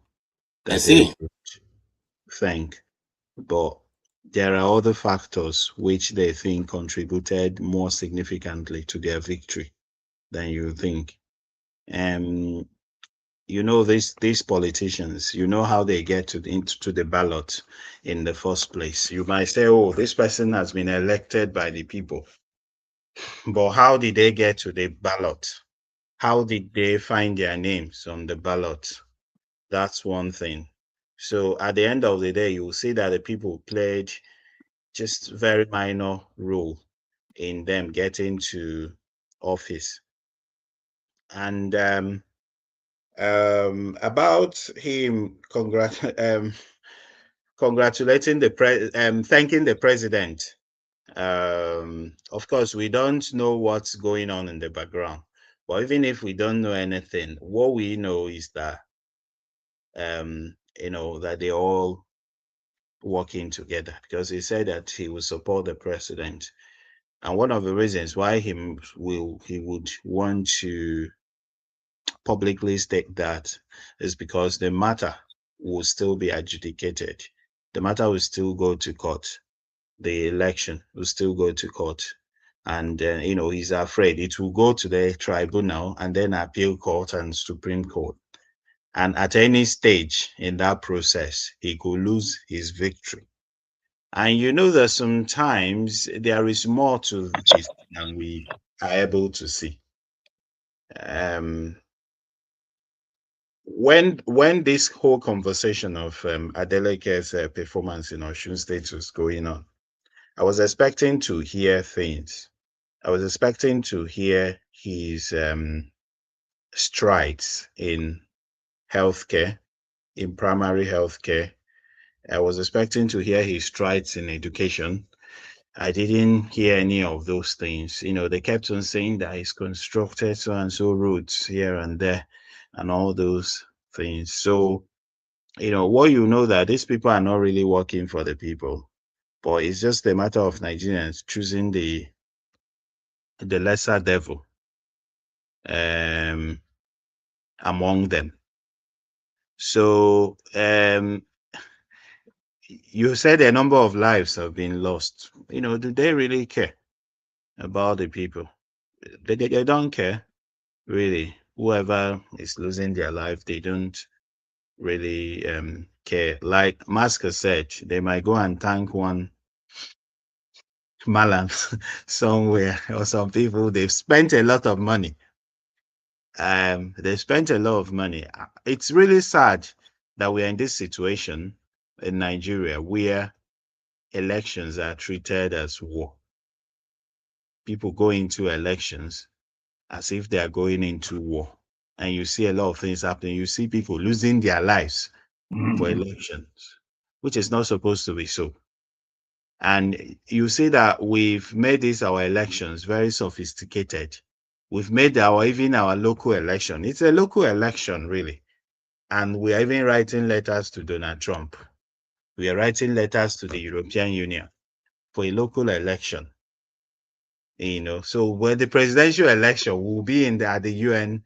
that they would thank, but there are other factors which they think contributed more significantly to their victory than you think. You know, these politicians, you know how they get into the ballot in the first place. You might say, oh, this person has been elected by the people. But how did they get to the ballot? How did they find their names on the ballot? That's one thing. So at the end of the day, you will see that the people played just very minor role in them getting to office. And about him congratulating the thanking the president. Of course, we don't know what's going on in the background, but even if we don't know anything, what we know is that you know, that they're all working together, because he said that he will support the president. And one of the reasons why he would want to publicly state that is because the matter will still be adjudicated. The matter will still go to court. The election will still go to court. And, you know, he's afraid it will go to the tribunal and then appeal court and Supreme Court. And at any stage in that process, he could lose his victory. And you know that sometimes there is more to this than we are able to see. When this whole conversation of Adeleke's performance in Osun State was going on, I was expecting to hear things. I was expecting to hear his strides in healthcare, in primary healthcare. I was expecting to hear his strides in education. I didn't hear any of those things. You know, they kept on saying that he's constructed so and so roads here and there and all those things. So, you know, what you know that these people are not really working for the people, but it's just a matter of Nigerians choosing the lesser devil among them. So you said a number of lives have been lost. You know, do they really care about the people? They don't care, really. Whoever is losing their life, they don't really care. Like Masker said, they might go and thank one Malam somewhere, or some people. They've spent a lot of money. They spent a lot of money. It's really sad that we're in this situation in Nigeria where elections are treated as war. People go into elections as if they are going into war. And you see a lot of things happening. You see people losing their lives for elections, which is not supposed to be so. And you see that we've made these our elections very sophisticated. We've made even our local election. It's a local election, really. And we are even writing letters to Donald Trump. We are writing letters to the European Union for a local election. You know, so when the presidential election will be at the UN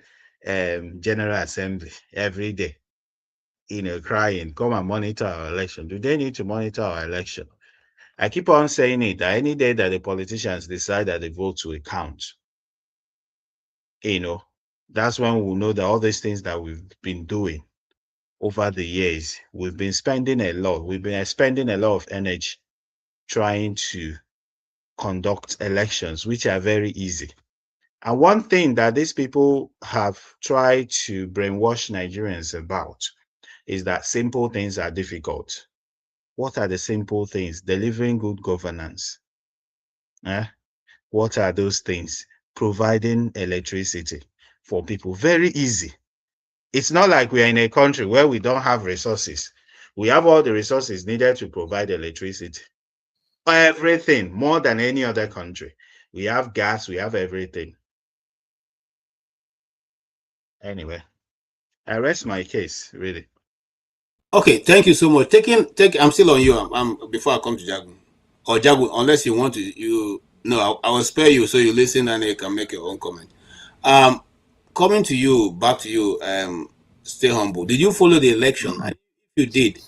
General Assembly every day, you know, crying, come and monitor our election. Do they need to monitor our election? I keep on saying it, that any day that the politicians decide that the votes will count, you know, that's when we'll know that all these things that we've been doing over the years, we've been spending a lot. We've been expending a lot of energy trying to conduct elections, which are very easy. And one thing that these people have tried to brainwash Nigerians about is that simple things are difficult. What are the simple things? Delivering good governance. What are those things? Providing electricity for people. Very easy. It's not like we are in a country where we don't have resources. We have all the resources needed to provide electricity. Everything, more than any other country. We have gas, we have everything. Anyway, I rest my case, really. Okay, thank you so much. I'm still on you. Before I come to Jagun. Or Jagu, unless you want to, no, I will spare you so you listen and you can make your own comment. Coming to you, back to you, stay humble. Did you follow the election? And if you did,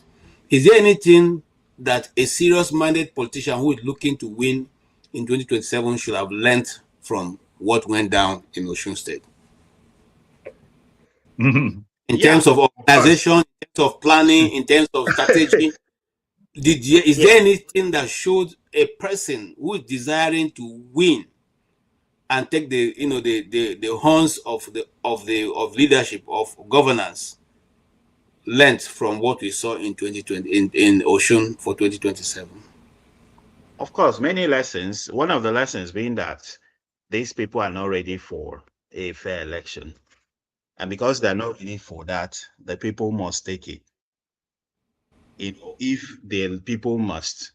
is there anything that a serious-minded politician who is looking to win in 2027 should have learned from what went down in Osun State? In terms of organization, in terms of planning, in terms of strategy, is there anything that showed a person who is desiring to win and take the horns of leadership, of governance, learned from what we saw in 2020 in Osun for 2027? Of course, many lessons. One of the lessons being that these people are not ready for a fair election. And because they're not ready for that, the people must take it. If the people must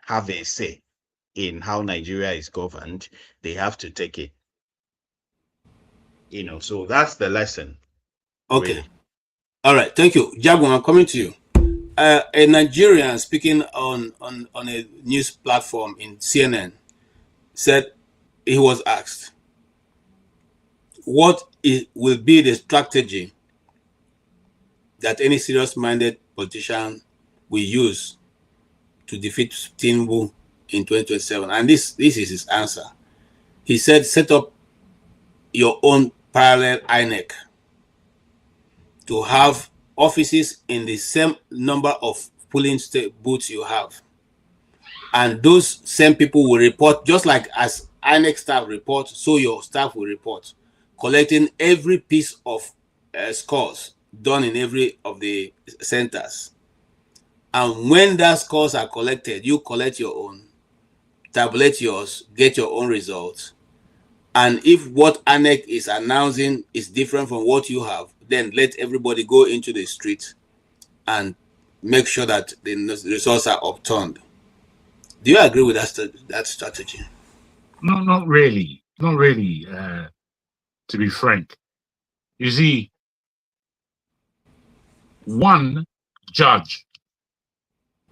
have a say in how Nigeria is governed, they have to take it. So that's the lesson. Okay. Really. All right. Thank you. Jaguar, I'm coming to you. A Nigerian speaking on a news platform in CNN said he was asked, what will be the strategy that any serious-minded politician will use to defeat Tinubu in 2027? And this is his answer. He said, set up your own parallel INEC to have offices in the same number of polling booths you have. And those same people will report, just like as INEC staff report, so your staff will report, collecting every piece of scores done in every of the centers. And when that scores are collected, you collect your own, tabulate yours, get your own results. And if what INEC is announcing is different from what you have, then let everybody go into the street and make sure that the results are upturned. Do you agree with that strategy? No, not really. Not really, to be frank. You see, one judge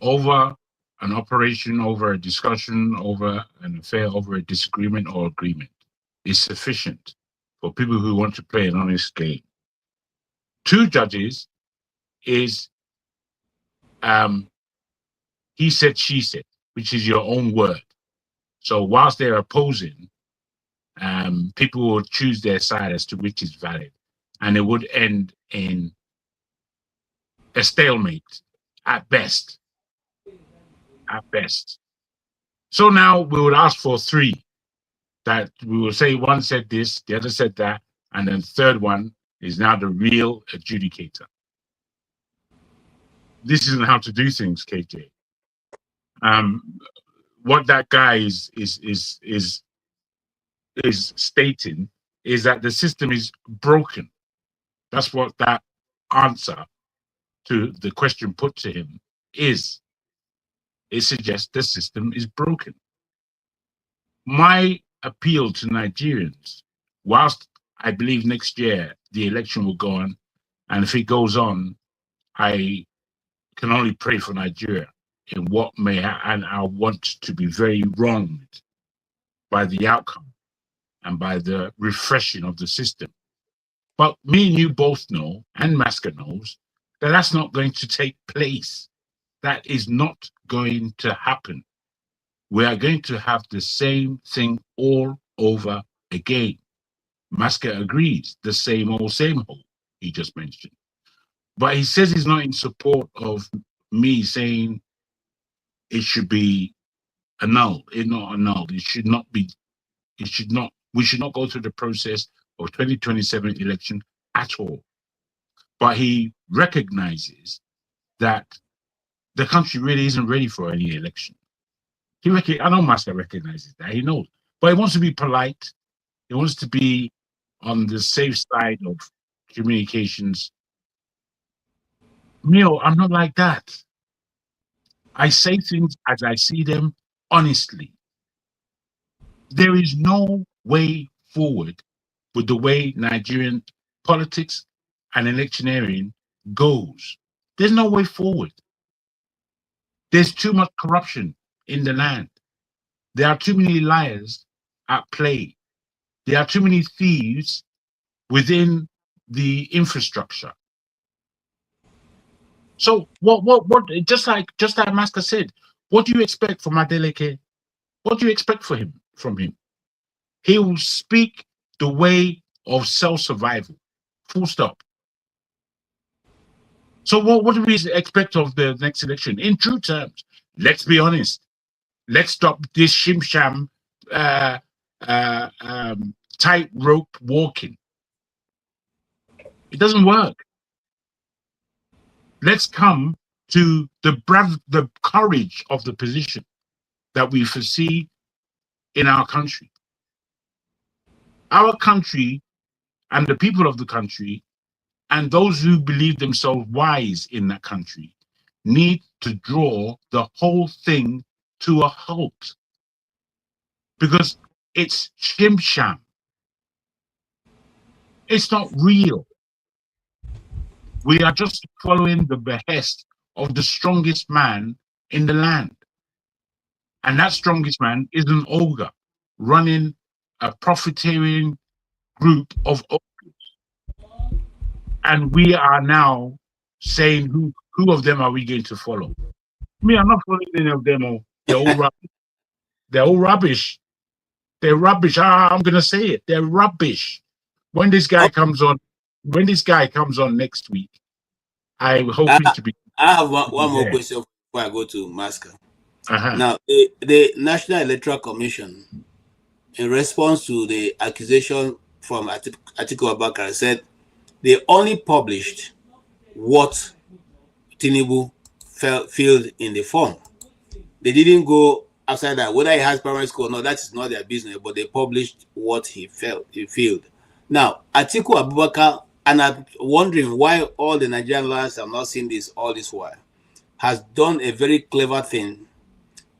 over an operation, over a discussion, over an affair, over a disagreement or agreement is sufficient for people who want to play an honest game. Two judges is he said, she said, which is your own word. So whilst they're opposing, people will choose their side as to which is valid, and it would end in a stalemate at best. At best. So now we would ask for three. That we will say one said this, the other said that, and then the third one is now the real adjudicator. This isn't how to do things, KJ. What that guy is stating is that the system is broken. That's what that answer to the question put to him is. It suggests the system is broken. My appeal to Nigerians, whilst I believe next year the election will go on, and if it goes on, I can only pray for Nigeria in what may and I want to be very wronged by the outcome and by the refreshing of the system. But me and you both know, and Masker knows, that that's not going to take place. That is not going to happen. We are going to have the same thing all over again. Masker agrees, the same old he just mentioned. But he says he's not in support of me saying it should be annulled. It's not annulled. It should not be, we should not go through the process of 2027 election at all. But he recognizes that the country really isn't ready for any election. I know Master recognizes that, he knows. But he wants to be polite. He wants to be on the safe side of communications. No, I'm not like that. I say things as I see them honestly. There is no way forward with the way Nigerian politics and electioneering goes. There's no way forward. There's too much corruption in the land. There are too many liars at play. There are too many thieves within the infrastructure. So what just like Master said, what do you expect from Adeleke? What do you expect from him? He will speak the way of self-survival. Full stop. So what do we expect of the next election? In true terms, let's be honest. Let's stop this shim-sham tightrope walking. It doesn't work. Let's come to the courage of the position that we foresee in our country. Our country and the people of the country and those who believe themselves wise in that country need to draw the whole thing to a halt, because it's shim-sham. It's not real. We are just following the behest of the strongest man in the land. And that strongest man is an ogre running a profiteering group of ogres. And we are now saying who of them are we going to follow? Me, I'm not following any of them. They're all rubbish. They're all rubbish. They're rubbish. I'm gonna say it. They're rubbish. When this guy comes on next week, I'm hoping to be. I have one more question before I go to Masker. Uh-huh. Now, the National Electoral Commission, in response to the accusation from Atiku Abubakar, said they only published what Tinubu filled in the form. They didn't go outside that. Whether he has primary school or not, that is not their business, but they published what he filled. Now, Atiku Abubakar, and I'm wondering why all the Nigerian lawyers have not seen this all this while, has done a very clever thing.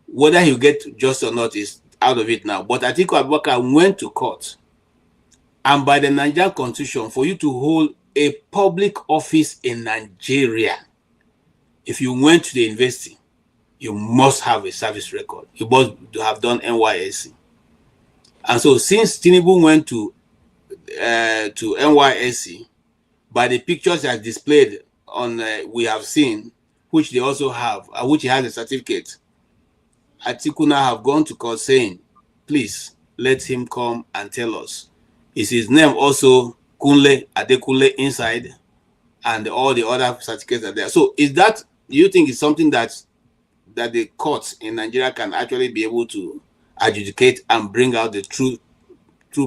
Whether he'll get justice or not is out of it now. But Atiku Abubakar went to court. And by the Nigerian constitution, for you to hold a public office in Nigeria, if you went to the university, you must have a service record. You must have done NYSC. And so since Tinubu went to NYSC, by the pictures that are displayed on we have seen, which they also have, which he has a certificate, Atiku now have gone to court saying, please let him come and tell us. Is his name also Kunle Adekunle inside, and all the other certificates are there? So is that, do you think it's something that the courts in Nigeria can actually be able to adjudicate and bring out the true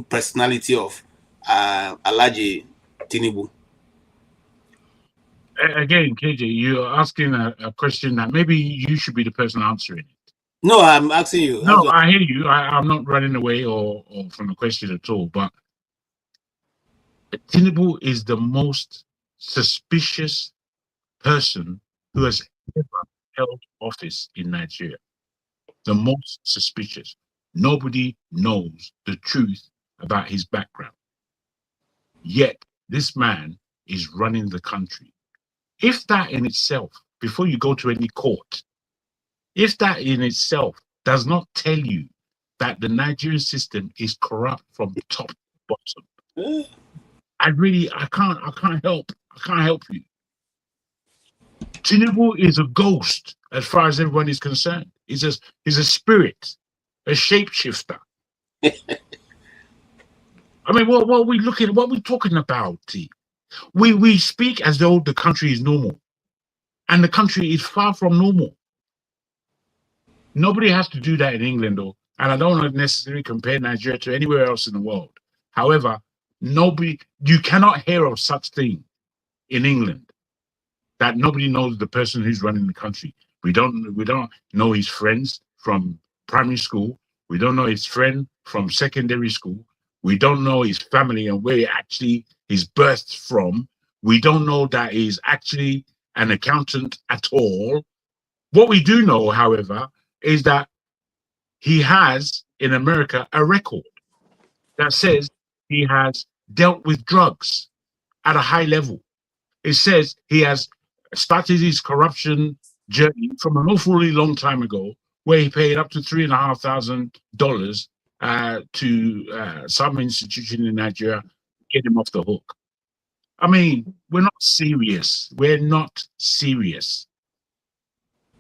personality of Alhaji Tinubu? Again, KJ, you're asking a question that maybe you should be the person answering it. No, I'm asking you. No, I hear you. I'm not running away or from the question at all. But Tinubu is the most suspicious person who has ever held office in Nigeria. The most suspicious. Nobody knows the truth about his background. Yet, this man is running the country. If that in itself, before you go to any court, if that in itself does not tell you that the Nigerian system is corrupt from top to bottom, I can't help you. Tinubu is a ghost as far as everyone is concerned. He's a spirit, a shapeshifter. I mean, what are we looking at? What are we talking about? We speak as though the country is normal, and the country is far from normal. Nobody has to do that in England, though, and I don't want to necessarily compare Nigeria to anywhere else in the world. However, you cannot hear of such thing in England, that nobody knows the person who's running the country. We don't know his friends from primary school. We don't know his friend from secondary school. We don't know his family and where he's birthed from. We don't know that he's actually an accountant at all. What we do know, however, is that he has in America a record that says he has dealt with drugs at a high level. It says he has started his corruption journey from an awfully long time ago, where he paid up to $3,500 to some institution in Nigeria to get him off the hook. I mean, we're not serious. We're not serious.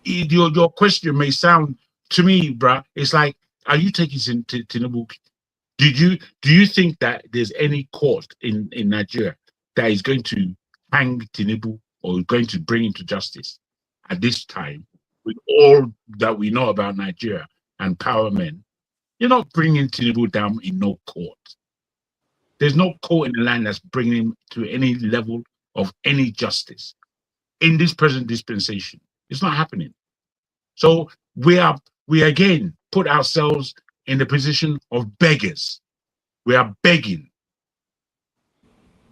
Your question may sound to me, bruh, it's like, are you taking Tinubu? Do you think that there's any court in Nigeria that is going to hang Tinubu or going to bring him to justice at this time, with all that we know about Nigeria and power men? You're not bringing Tinubu down in no court. There's no court in the land that's bringing him to any level of any justice in this present dispensation. It's not happening. So we again put ourselves in the position of beggars. We are begging.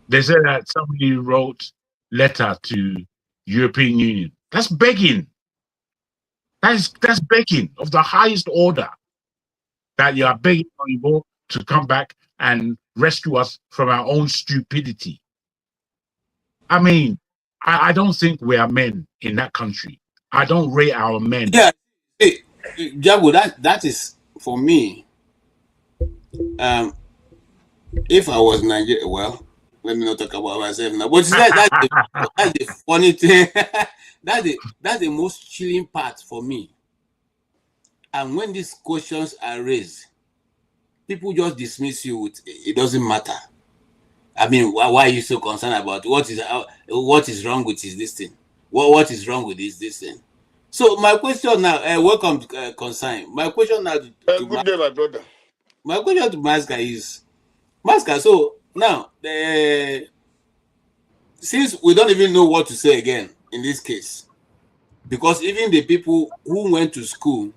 They said that somebody wrote letter to European Union. That's begging. That's begging of the highest order. That you are begging people to come back and rescue us from our own stupidity. I mean, I don't think we are men in that country. I don't rate our men. Yeah, hey, Jago, that is for me. If I was Nigerian, well, let me not talk about myself now. But that's the funny thing. that's the most chilling part for me. And when these questions are raised, people just dismiss you with it doesn't matter. I mean, why are you so concerned about what is wrong with this thing? What is wrong with this thing? So my question now, welcome Consign. My question now good day, my brother. My question to Maska is, Maska, so now since we don't even know what to say again in this case, because even the people who went to school,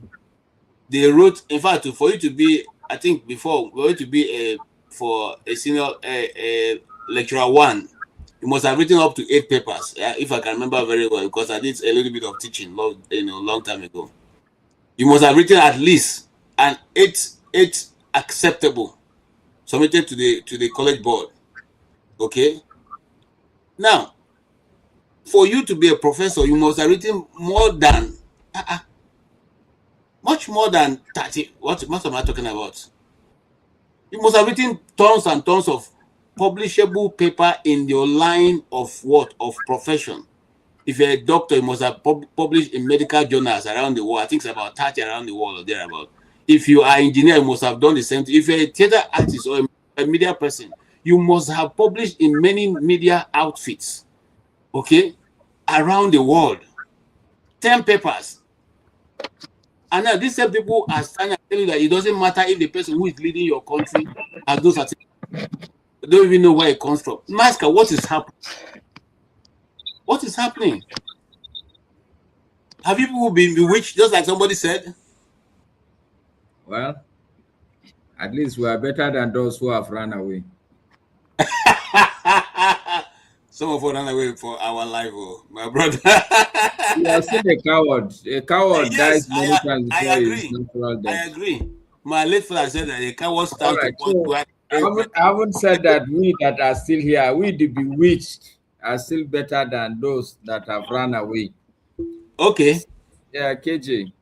they wrote, in fact, for you to be, I think before, for you to be for a senior lecturer 1, you must have written up to 8 papers, if I can remember very well, because I did a little bit of teaching long time ago. You must have written at least an 8 acceptable, submitted to the college board. Okay. Now, for you to be a professor, you must have written more than much more than 30. What am I talking about? You must have written tons and tons of publishable paper in your line of what? Of profession. If you're a doctor, you must have published in medical journals around the world. I think it's about 30 around the world or thereabout. If you are an engineer, you must have done the same thing. If you're a theater artist or a media person, you must have published in many media outfits, okay, around the world. 10 papers. And now these same people are standing and telling you that it doesn't matter if the person who is leading your country has those certificates. They don't even know where it comes from. Maska, what is happening? What is happening? Have people been bewitched, just like somebody said? Well, at least we are better than those who have run away. Some of us run away for our life, oh, my brother. You are still a coward. A coward Yes, dies many times before his agree. natural death. I agree. My late father said that a coward stands Right, to so I haven't said that we that are still here, we the bewitched, are still better than those that have run away. Okay. Yeah, KJ.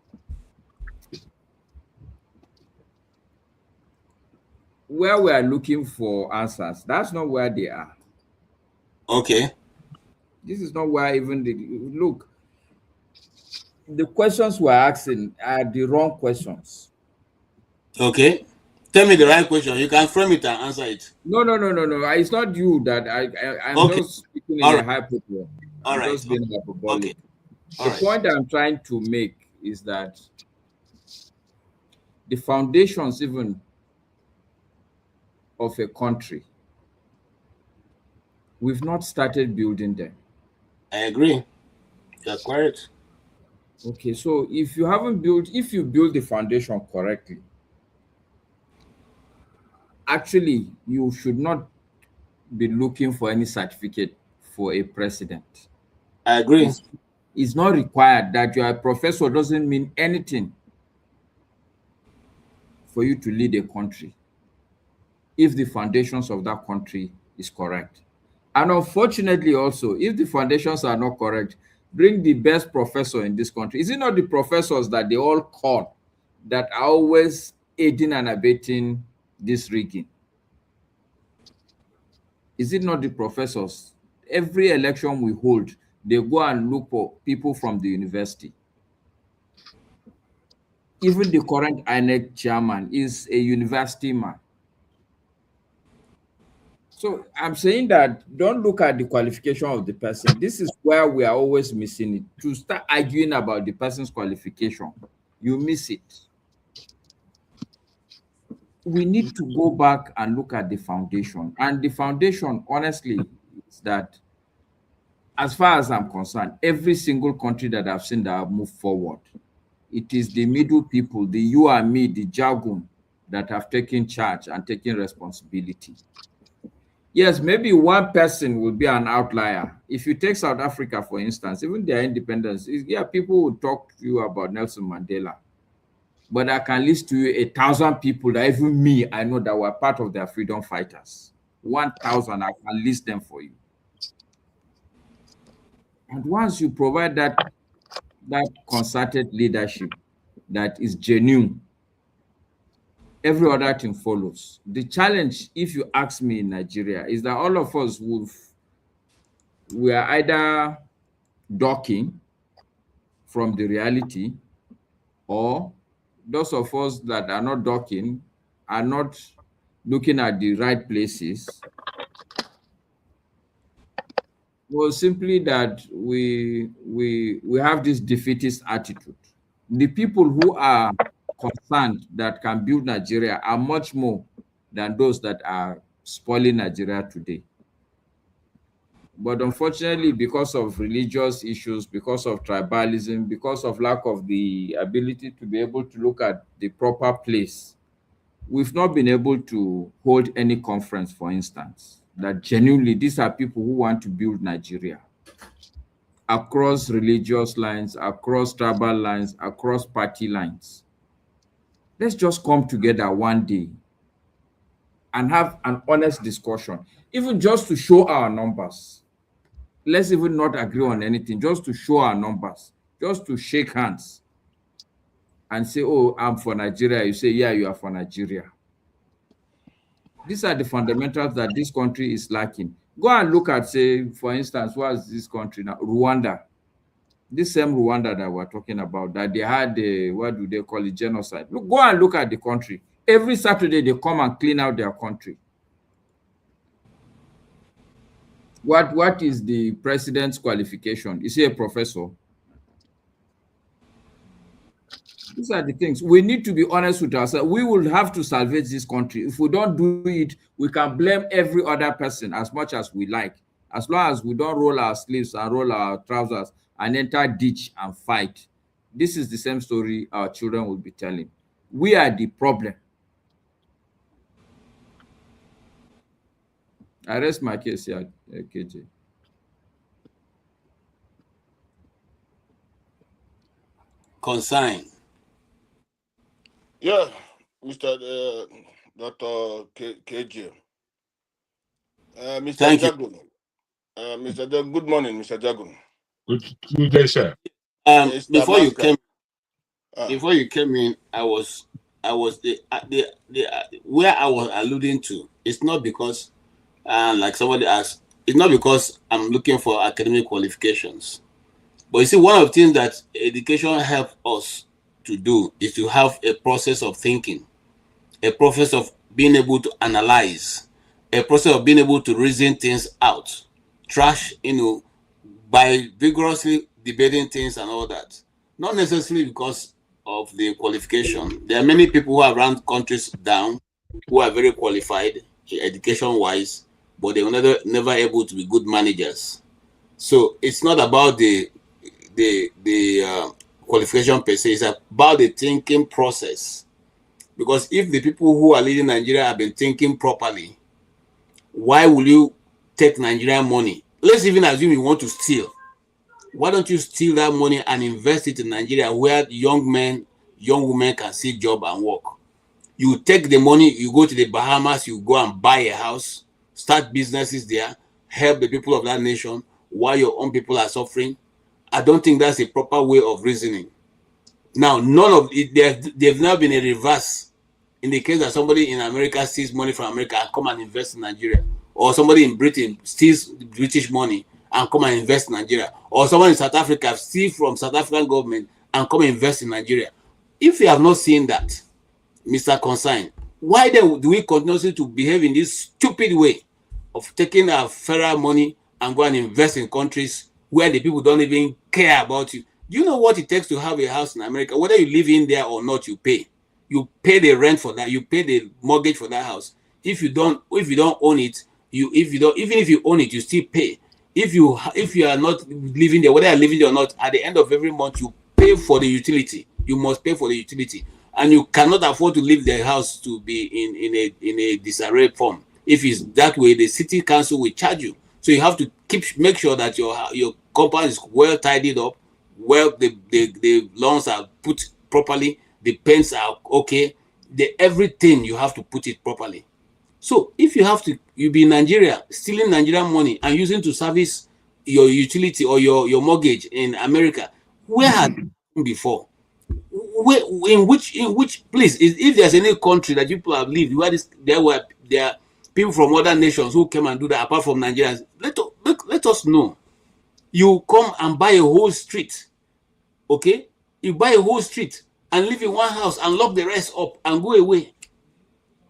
Where we are looking for answers, that's not where they are. Okay. This is not where even look. The questions we're asking are the wrong questions. Okay. Tell me the right question. You can frame it and answer it. No. It's not you that I'm okay. just speaking in a hyperbole. I'm just being hyperbolic. Okay. The point I'm trying to make is that the foundations even of a country, we've not started building them. I agree. That's correct. Okay, so if you build the foundation correctly, actually, you should not be looking for any certificate for a president. I agree. It's not required. That you are a professor doesn't mean anything for you to lead a country if the foundations of that country is correct. And unfortunately also, if the foundations are not correct, Bring the best professor in this country. Is it not the professors that they all call that are always aiding and abetting this rigging? Is it not the professors? Every election we hold, they go and look for people from the university. Even the current INEC chairman is a university man. So I'm saying that don't look at the qualification of the person. This is where we are always missing it. To start arguing about the person's qualification, you miss it. We need to go back and look at the foundation. And the foundation, honestly, is that, as far as I'm concerned, every single country that I've seen that have moved forward, it is the middle people, the you and me, the jargon, that have taken charge and taken responsibility. Yes, maybe one person will be an outlier. If you take South Africa, for instance, even their independence, yeah, people will talk to you about Nelson Mandela. But I can list to you 1,000 people that even me, I know that were part of their freedom fighters. 1,000, I can list them for you. And once you provide that concerted leadership that is genuine, every other thing follows. The challenge, if you ask me, in Nigeria, is that all of us we are either ducking from the reality, or those of us that are not ducking are not looking at the right places. Well, simply that we have this defeatist attitude. The people who are concerned that can build Nigeria are much more than those that are spoiling Nigeria today. But unfortunately, because of religious issues, because of tribalism, because of lack of the ability to be able to look at the proper place, we've not been able to hold any conference, for instance, that genuinely these are people who want to build Nigeria across religious lines, across tribal lines, across party lines. Let's just come together one day and have an honest discussion, even just to show our numbers. Let's even not agree on anything, just to show our numbers, just to shake hands and say, oh, I'm for Nigeria. You say, yeah, you are for Nigeria. These are the fundamentals that this country is lacking. Go and look at, say, for instance, what is this country now? Rwanda. This same Rwanda that we're talking about, that they had a, what do they call it, genocide. Look, go and look at the country. Every Saturday, they come and clean out their country. What is the president's qualification? Is he a professor? These are the things. We need to be honest with ourselves. We will have to salvage this country. If we don't do it, we can blame every other person as much as we like. As long as we don't roll our sleeves and roll our trousers and enter ditch and fight. This is the same story our children will be telling. We are the problem. I rest my case here, KJ. Consign. Yeah, Mr. Dr. KJ. Mr. Thank you. Jagun. Good morning, Mr. Jagun. Good day, sir. Before you came in, I was the where I was alluding to. It's not because, like somebody asked, it's not because I'm looking for academic qualifications. But you see, one of the things that education helps us to do is to have a process of thinking, a process of being able to analyze, a process of being able to reason things out, by vigorously debating things and all that. Not necessarily because of the qualification. There are many people who have run countries down, who are very qualified education-wise, but they were never able to be good managers. So it's not about the qualification per se, it's about the thinking process. Because if the people who are leading Nigeria have been thinking properly, why will you take Nigerian money? Let's even assume you want to steal. Why don't you steal that money and invest it in Nigeria, where young men, young women can see job and work? You take the money, you go to the Bahamas, you go and buy a house, start businesses there, help the people of that nation while your own people are suffering, I don't think that's a proper way of reasoning. Now, none of it, they've now been a reverse in the case that somebody in America steals money from America and come and invest in Nigeria, or somebody in Britain steals British money and come and invest in Nigeria, or someone in South Africa steals from South African government and come and invest in Nigeria. If you have not seen that, Mr. Consign, why then do we continue to behave in this stupid way of taking our federal money and go and invest in countries where the people don't even care about you? Do you know what it takes to have a house in America? Whether you live in there or not, you pay. You pay the rent for that. You pay the mortgage for that house. If you don't own it, even if you own it, you still pay. If you are not living there, whether you're living there or not, at the end of every month, you pay for the utility. You must pay for the utility, and you cannot afford to leave the house to be in a disarray form. If it's that way, the city council will charge you. So you have to make sure that your compound is well tidied up, well the lawns are put properly, the paints are okay, everything you have to put it properly. So if you be in Nigeria stealing Nigerian money and using to service your utility or your mortgage in America, where has it been before? In which place if there's any country that people have lived where there are people from other nations who came and do that apart from Nigerians, let us know. You come and buy a whole street, okay? You buy a whole street and live in one house and lock the rest up and go away.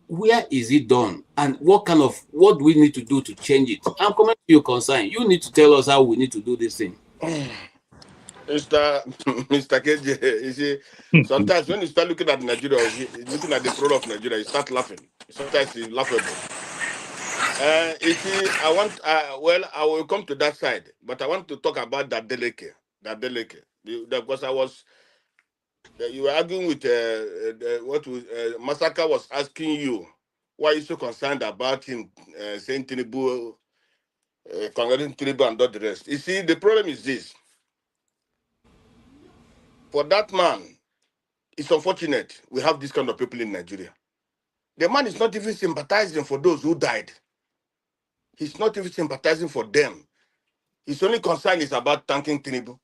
Where is it done? And what do we need to do to change it? I'm coming to your concern. You need to tell us how we need to do this thing. Mr. KJ, you see, sometimes when you start looking at Nigeria, looking at the product of Nigeria, you start laughing. Sometimes it's laughable. You see, I will come to that side, but I want to talk about that Deleke. Because you were arguing with Masaka was asking you why you so concerned about him saying Tinubu, congratulating Tinubu and all the rest. You see, the problem is this. For that man, it's unfortunate we have this kind of people in Nigeria. The man is not even sympathizing for those who died. He's not even sympathizing for them. His only concern is about thanking Tinubu.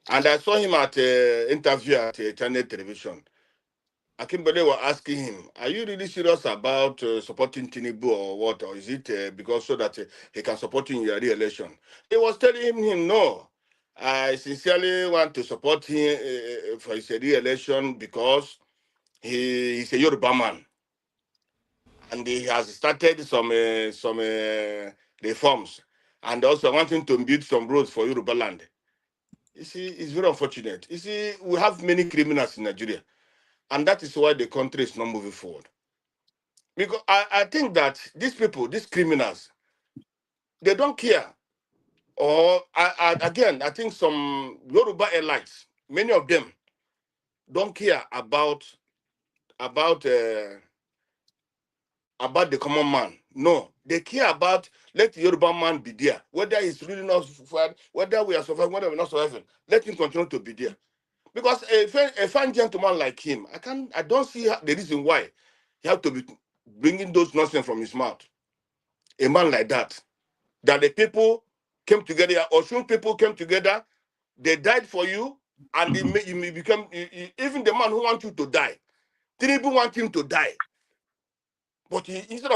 And I saw him at an interview at Channel Television. Akimbele were asking him, are you really serious about supporting Tinubu or what? Or is it because so that he can support you in your re-election? He was telling him, no, I sincerely want to support him for his re-election because he's a Yoruba man. And he has started some reforms. And also wanting to build some roads for Yoruba land. You see, it's very unfortunate. You see, we have many criminals in Nigeria. And that is why the country is not moving forward. Because I think that these people, these criminals, they don't care. Or, again, I think some Yoruba elites, many of them, don't care about the common man. No, they care about let the Yoruba man be there. Whether he's really not surviving, whether we are surviving, whether we're not surviving, let him continue to be there. Because a fine gentleman like him, I don't see the reason why he have to be bringing those nonsense from his mouth. A man like that the people came together, or some people came together, they died for you, and you may become even the man who wants you to die. Tinubu want him to die, but instead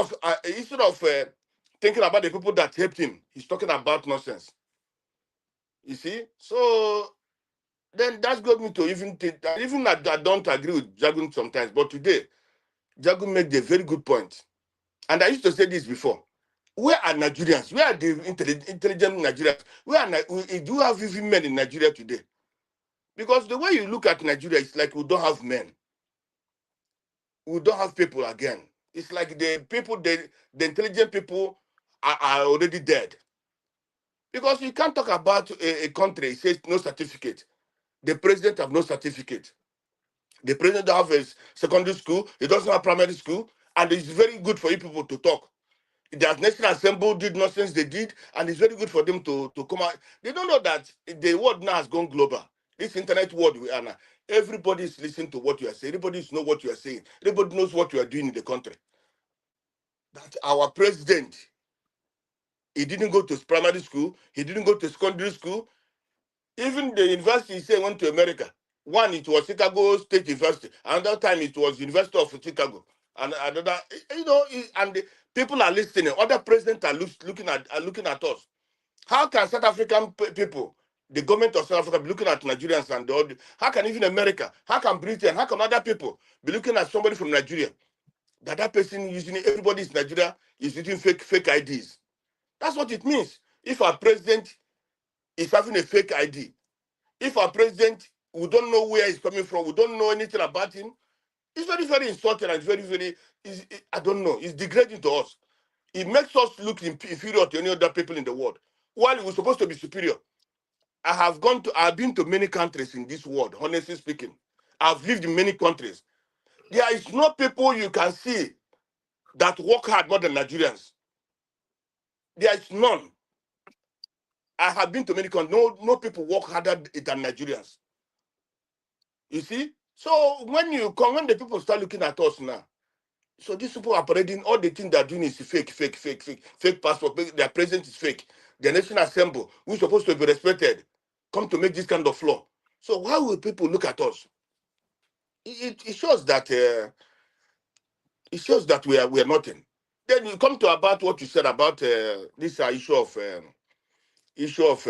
of thinking about the people that helped him, he's talking about nonsense. You see, so then that's got me to even I don't agree with Jagun sometimes, but today Jagun made a very good point, and I used to say this before. Where are Nigerians? Where are the intelligent Nigerians? Do you have even men in Nigeria today? Because the way you look at Nigeria, it's like we don't have men. We don't have people again. It's like the intelligent people are already dead. Because you can't talk about a country, it says no certificate. The president have no certificate. The president have a secondary school, he doesn't have primary school, and it's very good for you people to talk. The National Assembly did nonsense they did, and it's very good for them to come out. They don't know that the world now has gone global. This internet world we are now. Everybody is listening to what you are saying. Everybody knows what you are saying. Everybody knows what you are doing in the country. That our president, he didn't go to primary school. He didn't go to secondary school. Even the university say went to America. One, it was Chicago State University. Another time, it was University of Chicago. And another, and the people are listening. Other presidents are looking at us. How can South African people, the government of South Africa, be looking at Nigerians and how can even America, how can Britain, how can other people be looking at somebody from Nigeria? That person using everybody in Nigeria is using fake IDs. That's what it means. If our president is having a fake ID, if our president, we don't know where he's coming from, we don't know anything about him, it's very, very insulting and I don't know, it's degrading to us. It makes us look inferior to any other people in the world, while we're supposed to be superior. I've been to many countries in this world, honestly speaking. I've lived in many countries. There is no people you can see that work hard more than Nigerians. There is none. I have been to many countries. No people work harder than Nigerians. You see? So when the people start looking at us now, so these people are parading, all the things they're doing is fake passport. Their presence is fake. The National Assembly, we're supposed to be respected, come to make this kind of law. So why will people look at us? It shows that we are nothing. Then you come to about what you said about this issue of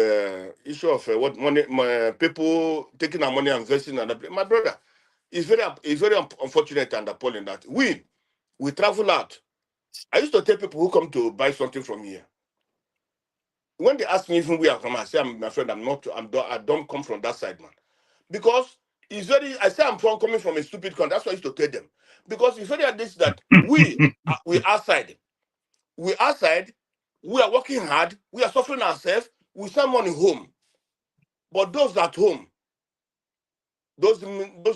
what money, people taking our money and investing. My brother, it's very unfortunate and appalling that we travel out. I used to tell people who come to buy something from here, when they ask me even where I'm from, I say, my friend, I don't come from that side, man. Because I say I'm coming from a stupid country. That's what I used to tell them. Because it's very obvious that we outside. We outside, we are working hard, we are suffering ourselves, we send money home. But those at home, those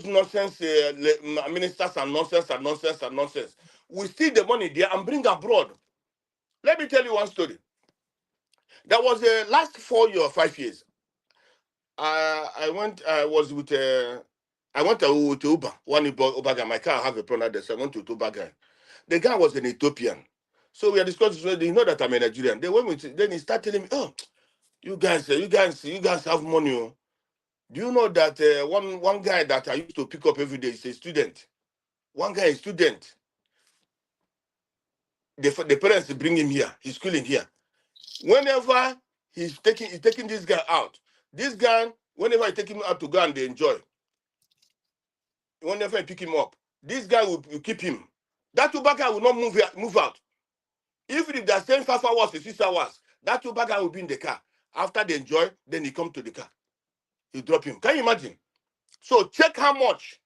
nonsense ministers and nonsense, we steal the money there and bring abroad. Let me tell you one story. That was the last 4 years or 5 years. I went to Uber. One Uber guy. My car have a problem there, so I went to Uber guy. The guy was an Ethiopian. So we are discussing. They know that I'm a Nigerian. Then he started telling me, "Oh, you guys have money. Oh. Do you know that one guy that I used to pick up every day is a student? One guy is a student. The parents bring him here. He's schooling here. Whenever he's taking this guy out, this guy, whenever I take him out to go and they enjoy, whenever I pick him up, this guy will keep him. That Uber guy will not move out. If they're staying 5 hours to 6 hours, that Uber guy will be in the car. After they enjoy, then he come to the car. You drop him. Can you imagine? So check how much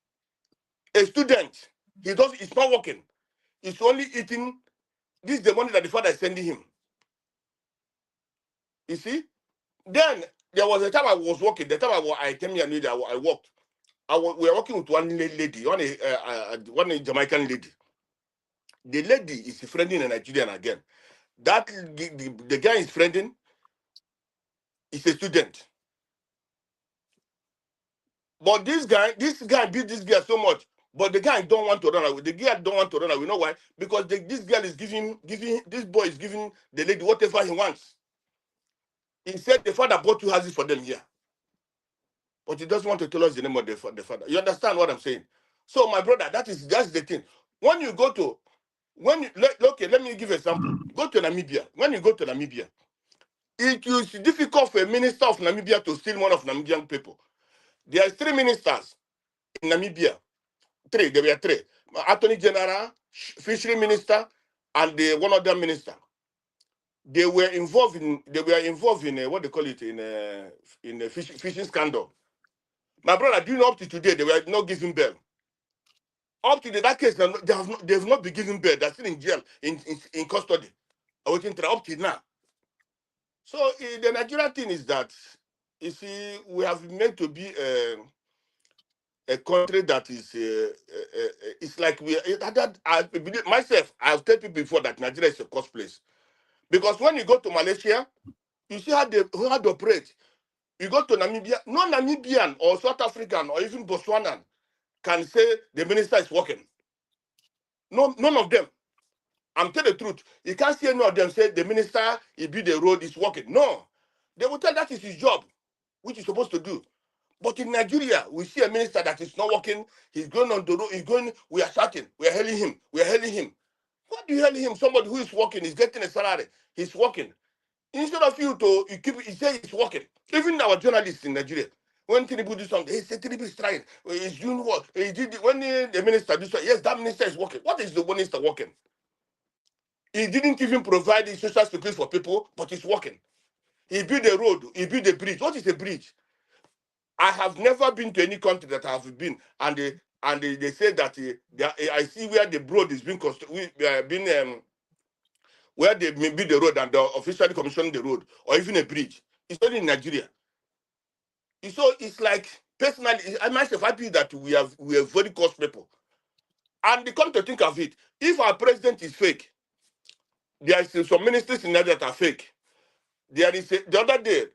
a student, it's not working. He's only eating, this is the money that the father is sending him. You see? Then there was a time I was working. The time I came here, I worked. We were working with one lady, one Jamaican lady. The lady is friending a Nigerian again. That the guy is friending is a student. But this guy beat this girl so much. But the guy don't want to run away. The girl don't want to run away. You know why? Because this girl is giving this boy is giving the lady whatever he wants. He said the father bought 2 houses for them here. But he doesn't want to tell us the name of the father. You understand what I'm saying? So my brother, that's the thing. When you go to let me give an example. Go to Namibia. When you go to Namibia, it is difficult for a minister of Namibia to steal one of Namibian people. There are 3 ministers in Namibia. There were 3. Attorney General, Fishery Minister, and one other minister. They were involved in what they call it in a fishing scandal. My brother, do you know up to today they were not giving bail? Up to that case, they have not been given bail. They're still in jail, in custody, awaiting trial up to now. So the Nigerian thing is that, you see, we have been meant to be a country that is it's like I've told people before that Nigeria is a cost place. Because when you go to Malaysia, you see how they operate. You go to Namibia, no Namibian or South African or even Botswanan can say the minister is working. No, none of them. I'm telling the truth. You can't see any of them say the minister, he built the road, is working. No. They will tell that is his job. which he's supposed to do. But in Nigeria, we see a minister that is not working. He's going on the road. He's going. We are shouting. We are hailing him. We are hailing him. What do you hail him? Somebody who is working, is getting a salary. He's working. Instead of you to he say he's working. Even our journalists in Nigeria, when Tinubu do something, he say Tinubu is trying. He's doing what? He did when the minister do something. Yes, that minister is working. What is the minister working? He didn't even provide the social security for people, but he's working. He built a road. He built a bridge. What is a bridge? I have never been to any country that I have been, and they say that I see where the road is being constructed, where they may build the road and they officially commission the road, or even a bridge. It's only in Nigeria. So it's like, personally, I myself, I feel that we are very cost people. And they come to think of it, if our president is fake, there is some ministers in Nigeria that are fake. There is the other day,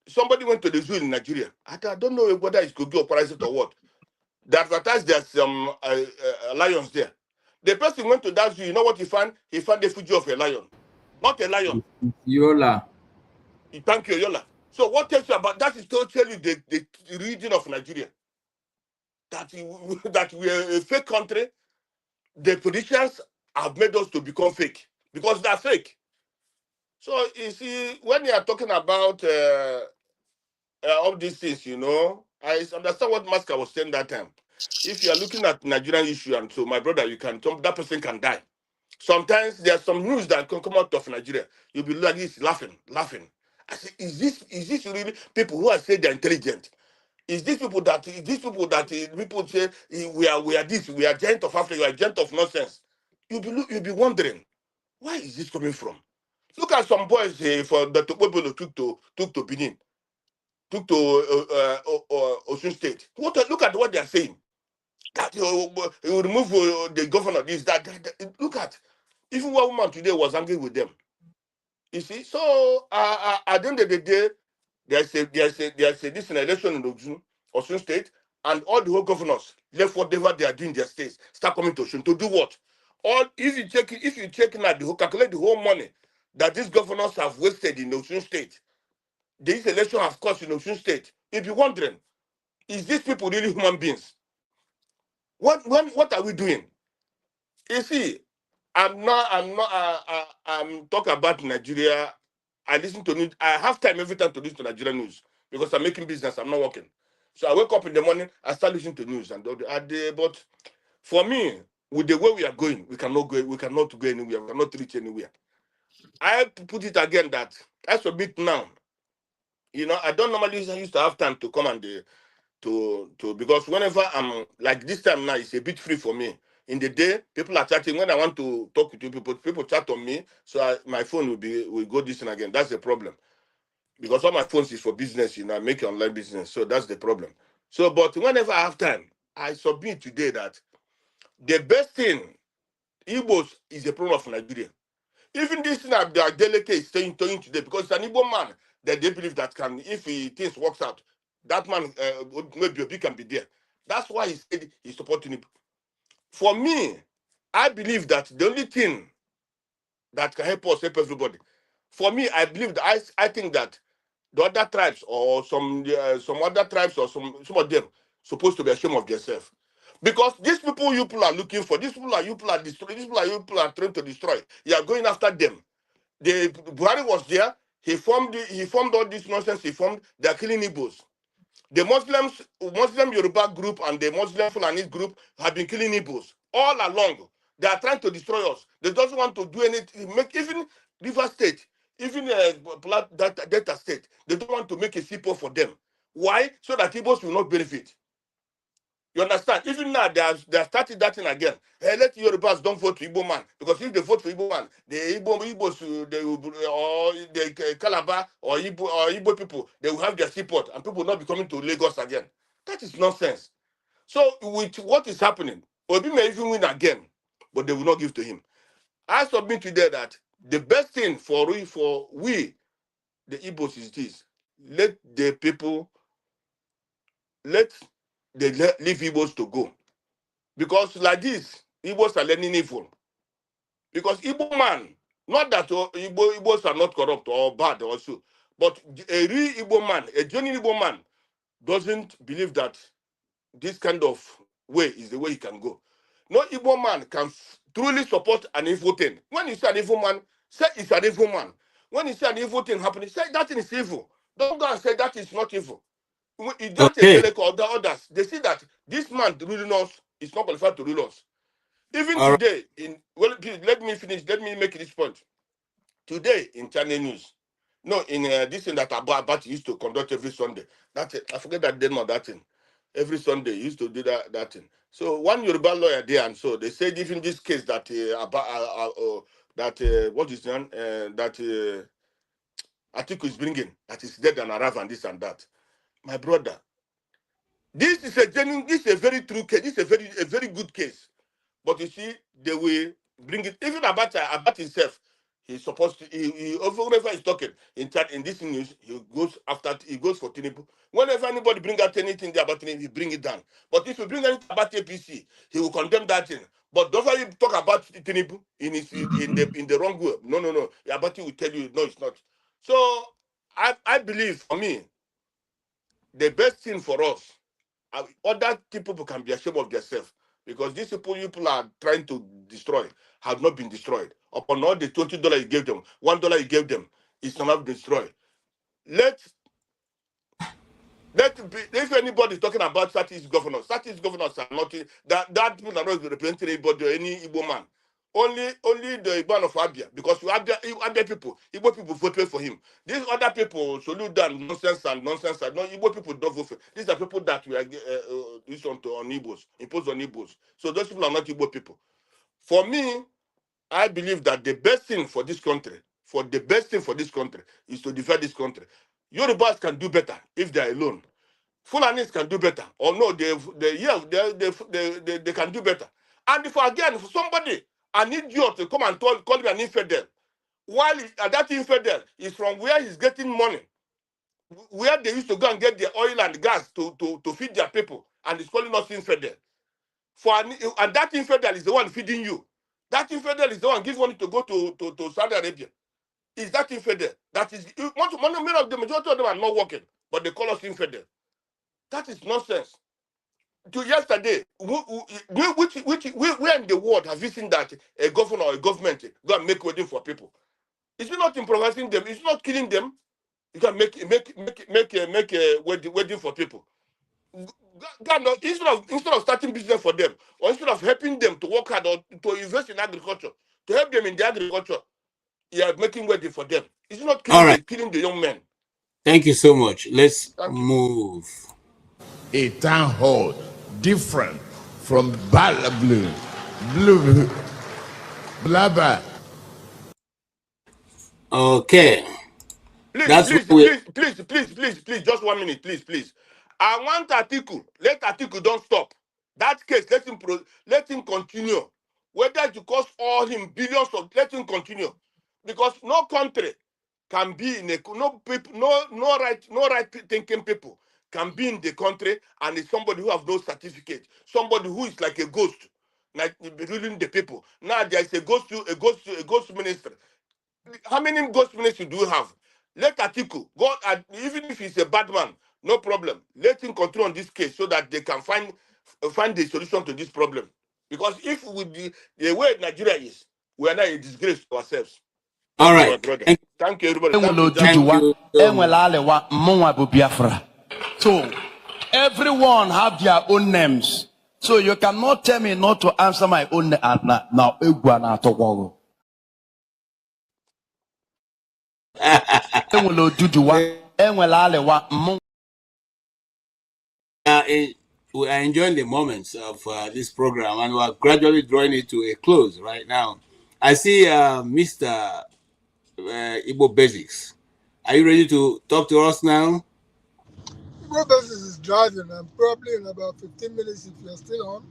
somebody went to the zoo in Nigeria. I don't know whether it's Kogi or Parasite or what. They advertised there's some lions there. The person went to that zoo. You know what he found? He found the effigy of a lion, not a lion. Yola. Thank you, Yola. So what tells you about that is to tell you the region of Nigeria. That we are a fake country. The politicians have made us to become fake because they're fake. So you see, when you are talking about all these things, you know, I understand what Maska was saying that time. If you are looking at Nigerian issue, and so my brother, that person can die. Sometimes there's some news that can come out of Nigeria. You'll be like this, laughing. I say, is this really people who are saying they're intelligent? Is these people that people say we are this, we are giant of Africa, we are giant of nonsense? You'll be wondering, where is this coming from? Look at some boys for the Tokobolo took to Benin, took to Osun State. Look at what they are saying. That he will remove the governor. This that. Look at, even one woman today was angry with them. You see, so at the end of the day, there's this election in Osun State, and all the whole governors left whatever they are doing in their states, start coming to Osun to do what? Or if you check now, calculate the whole money that these governors have wasted in Osun State, this election has cost in Osun State. If you're wondering, is these people really human beings? What are we doing? You see, I'm talking about Nigeria. I listen to news. I have time every time to listen to Nigerian news because I'm making business. I'm not working. So I wake up in the morning, I start listening to news and but for me, with the way we are going, we cannot go anywhere, we cannot reach anywhere. I put it again that as a bit now, you know, I don't normally used to have time to come and because whenever I'm like this time now, it's a bit free for me. In the day, people are chatting. When I want to talk to people chat on me, so my phone will go this and again. That's the problem. Because all my phones is for business, you know, I make online business. So that's the problem. So, but whenever I have time, I submit today that the best thing, Igbos is a problem of Nigeria. Even this thing that Deleke is saying today, because it's an Igbo man that they believe that can, if things works out, that man maybe Obi can be there. That's why he said he's supporting him. For me, I believe that the only thing that can help us help everybody. For me, I believe that I think that the other tribes or some other tribes or some of them supposed to be ashamed of themselves. Because these people you people are looking for, these people are destroying, these people are trying to destroy. You are going after them. The Buhari was there. He formed all this nonsense. They are killing Igbos. The Muslim Yoruba group and the Muslim Fulani group have been killing Igbos all along. They are trying to destroy us. They don't want to do anything. Make even River State, even Delta State, they don't want to make a seaport for them. Why? So that Igbos will not benefit. You understand? Even now, they have started that thing again. Hey, let Yorubas don't vote for Igbo man. Because if they vote for Igbo man, the Igbos, they will, or the Calabar or Igbo people, they will have their support and people will not be coming to Lagos again. That is nonsense. So with what is happening, Obi may even win again, but they will not give to him. I submit today that the best thing for we, the Igbos, is this. Let the people, leave Igbos to go. Because like this, Igbos are learning evil. Because Igbo man, not that Igbos are not corrupt or bad also, But a real Igbo man, a genuine Igbo man, doesn't believe that this kind of way is the way he can go. No Igbo man can truly support an evil thing. When you say an evil man, say it's an evil man. When you say an evil thing happening, say that thing is evil. Don't go and say that is not evil. If that is or the others, they see that this man ruling us is not qualified to rule us. Even today, please, let me finish. Let me make this point. Today in Channel News, no, in this thing that Abba used to conduct every Sunday. That's it. I forget that name of that thing. Every Sunday he used to do that thing. So one Yoruba lawyer there, and so they said even this case that what is done that Atiku is bringing, that is dead and arrive and this and that. My brother, this is a genuine, this is a very true case. This is a very good case. But you see, they will bring it. Even about himself, he's supposed to. Whenever he's talking in this news, he goes for Tinubu. Whenever anybody bring out anything about Tinubu, he bring it down. But if you bring anything about APC, he will condemn that thing. But don't you talk about Tinubu in the wrong way. No. Abati will tell you no, it's not. So I believe, for me, the best thing for us, other people can be ashamed of themselves, because these people are trying to destroy have not been destroyed. Upon all the $20 you gave them, $1 you gave them, it's not destroyed. If anybody is talking about Southeast governors are not that people are not representing anybody or any Igbo man. Only the Igbo of Abia, because Abia people, Igbo people voted for him. These other people, Soludan, nonsense. No, Igbo people don't vote for. These are people that we are used on Igbos, imposed on Igbos. So those people are not Igbo people. For me, I believe that the best thing for this country, is to divide this country. Yorubas can do better if they are alone. Fulanis can do better. Or no, they can do better. And if again, for somebody, an idiot to come and call me an infidel, while that infidel is from where he's getting money, where they used to go and get their oil and gas to feed their people, and he's calling us infidel. And that infidel is the one feeding you. That infidel is the one giving money to go to Saudi Arabia. Is that infidel? That is, the majority of them are not working, but they call us infidel. That is nonsense. To yesterday, where in the world have you seen that a governor or a government go and make wedding for people? It's not improvising them. It's not killing them. You can make a wedding for people. God, instead of starting business for them, or instead of helping them to work hard or to invest in agriculture, to help them in the agriculture, you are making wedding for them. It's not killing the young men. Thank you so much. Let's move. A town hall different from blabber. Okay. Please, just 1 minute, please. I want Atiku. Let Atiku don't stop. That case, let him continue. Whether it cost all him billions of, let him continue. Because no country can be in no right thinking people can be in the country, and it's somebody who have no certificate, somebody who is like a ghost, like ruling the people. Now there is a ghost minister. How many ghost ministers do you have? Let Atiku go, and even if he's a bad man, no problem. Let him control on this case so that they can find the solution to this problem. Because if with the way Nigeria is, we are not a disgrace to ourselves. All right. Thank you, everybody. So everyone have their own names. So you cannot tell me not to answer my own name. Now, we are enjoying the moments of this program, and we are gradually drawing it to a close right now. I see Mr. Igbo Basics. Are you ready to talk to us now? Igbo Basics is driving. I'm probably in about 15 minutes if you're still on.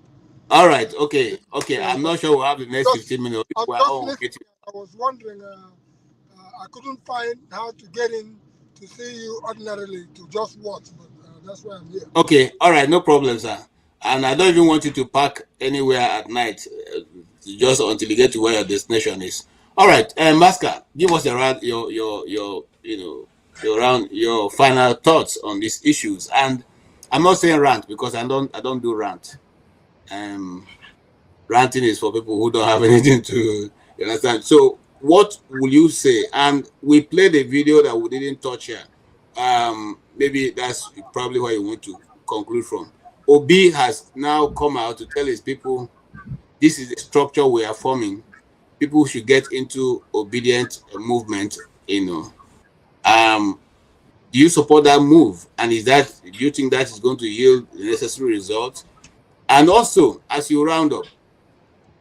All right. Okay. I'm not sure we'll have the next 15 minutes. I was wondering, I couldn't find how to get in to see you ordinarily to just watch, but that's why I'm here. Okay. All right. No problem, sir. And I don't even want you to park anywhere at night, just until you get to where your destination is. All right, Maska, give us your your final thoughts on these issues. And I'm not saying rant because I don't do rant. Ranting is for people who don't have anything to, you understand. So what will you say? And we played a video that we didn't touch here. Maybe that's probably where you want to conclude from. Obi has now come out to tell his people, this is the structure we are forming. People should get into obedient movement, Do you support that move? And do you think that is going to yield the necessary results? And also, as you round up,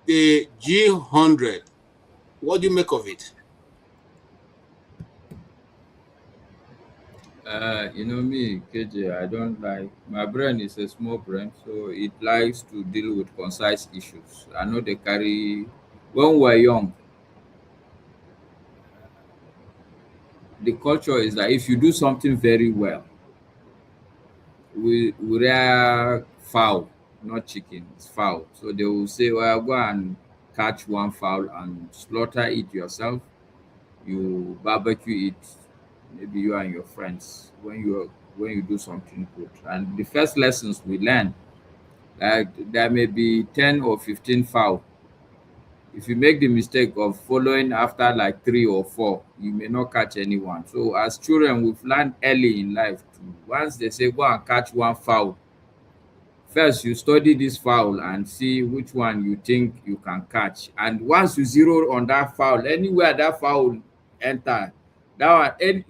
the G100, what do you make of it? You know me, KJ, I don't like, my brain is a small brain, so it likes to deal with concise issues. I know they carry, when we're young, the culture is that if you do something very well, we rear fowl, not chicken, it's fowl. So they will say, well, go and catch one fowl and slaughter it yourself. You barbecue it, maybe you and your friends, when you do something good. And the first lessons we learn, like there may be 10 or 15 fowl. If you make the mistake of following after like 3 or 4, you may not catch anyone. So as children, we've learned early in life too. Once they say go and catch one fowl, first you study this fowl and see which one you think you can catch. And once you zero on that fowl, anywhere that fowl enter, that one, and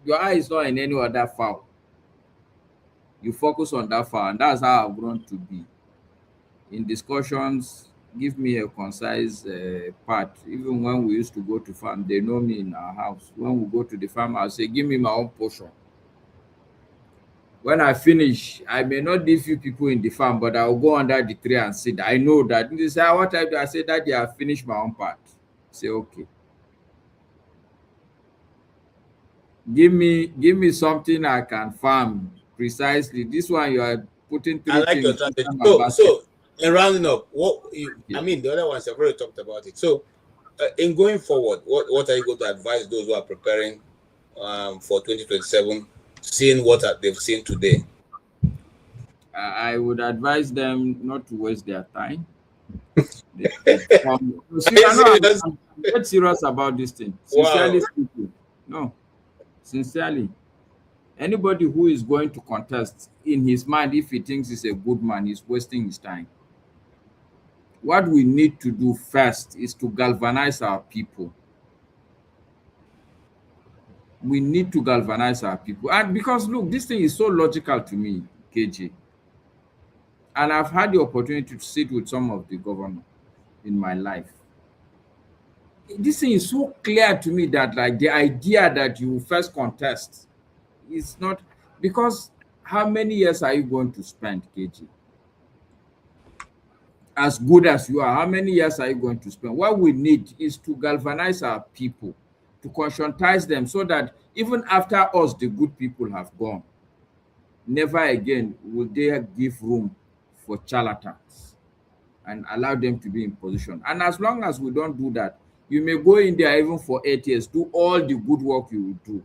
your eye is not in any other fowl. You focus on that fowl, and that's how I've grown to be. In discussions, give me a concise part. Even when we used to go to farm, they know me in our house. When we go to the farm, I'll say, give me my own portion. When I finish, I may not leave you people in the farm, but I'll go under the tree and sit. I know that. They say, what time do I say that? I have finished my own part. Say, okay. Give me something I can farm precisely. This one you are putting three I like your things. strategy. So in rounding up, I mean, the other ones have already talked about it. So in going forward, what are you going to advise those who are preparing for 2027, seeing what they've seen today? I would advise them not to waste their time. I'm not serious about this thing. Sincerely speaking. No, sincerely. Anybody who is going to contest, in his mind, if he thinks he's a good man, he's wasting his time. What we need to do first is to galvanize our people. We need to galvanize our people. And because, look, this thing is so logical to me, KJ. And I've had the opportunity to sit with some of the governors in my life. This thing is so clear to me that, like, the idea that you first contest is not, because how many years are you going to spend, KJ? As good as you are, how many years are you going to spend? What we need is to galvanize our people, to conscientize them, so that even after us, the good people have gone, never again will they give room for charlatans and allow them to be in position. And as long as we don't do that, you may go in there even for 8 years, do all the good work you will do.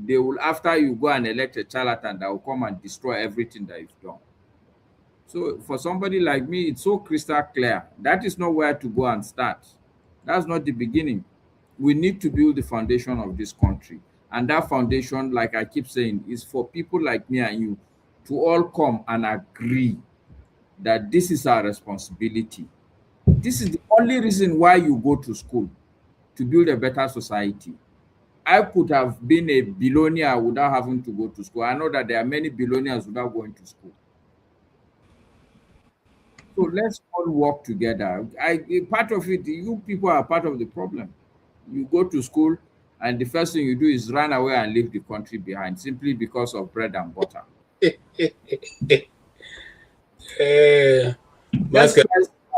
They will, after you go and elect a charlatan that will come and destroy everything that you've done. So for somebody like me, it's so crystal clear. That is not where to go and start. That's not the beginning. We need to build the foundation of this country. And that foundation, like I keep saying, is for people like me and you to all come and agree that this is our responsibility. This is the only reason why you go to school, to build a better society. I could have been a billionaire without having to go to school. I know that there are many billionaires without going to school. So let's all work together. Part of it, you people are part of the problem. You go to school and the first thing you do is run away and leave the country behind simply because of bread and butter. Let's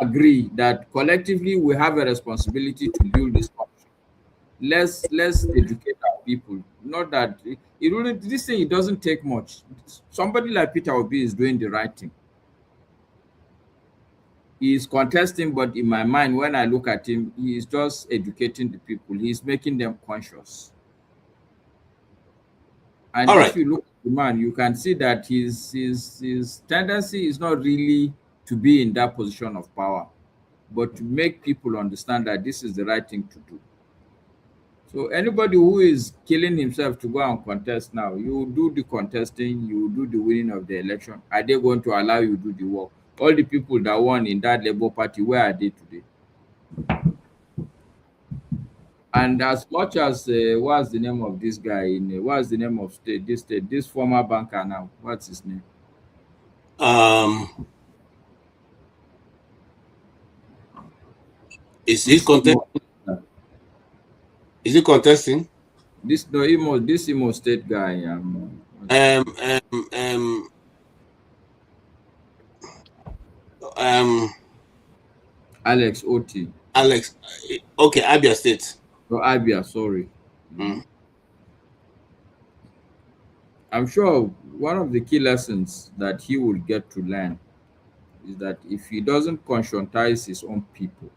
agree that collectively we have a responsibility to build this country. Let's educate our people. Not that this thing, it doesn't take much. Somebody like Peter Obi is doing the right thing. He is contesting, but in my mind, when I look at him, he is just educating the people. He is making them conscious. And All if right. you look at the man, you can see that his tendency is not really to be in that position of power, but to make people understand that this is the right thing to do. So anybody who is killing himself to go and contest now, you do the contesting, you do the winning of the election. Are they going to allow you to do the work? All the people that won in that Labour Party, where are they today? And as much as what's the name of this guy in what's the name of this former banker now? What's his name? Is he contesting? Is he contesting? This Imo State guy. Alex Oti. Alex. Okay, Abia State. Oh, Abia, sorry. Mm. I'm sure one of the key lessons that he will get to learn is that if he doesn't conscientize his own people,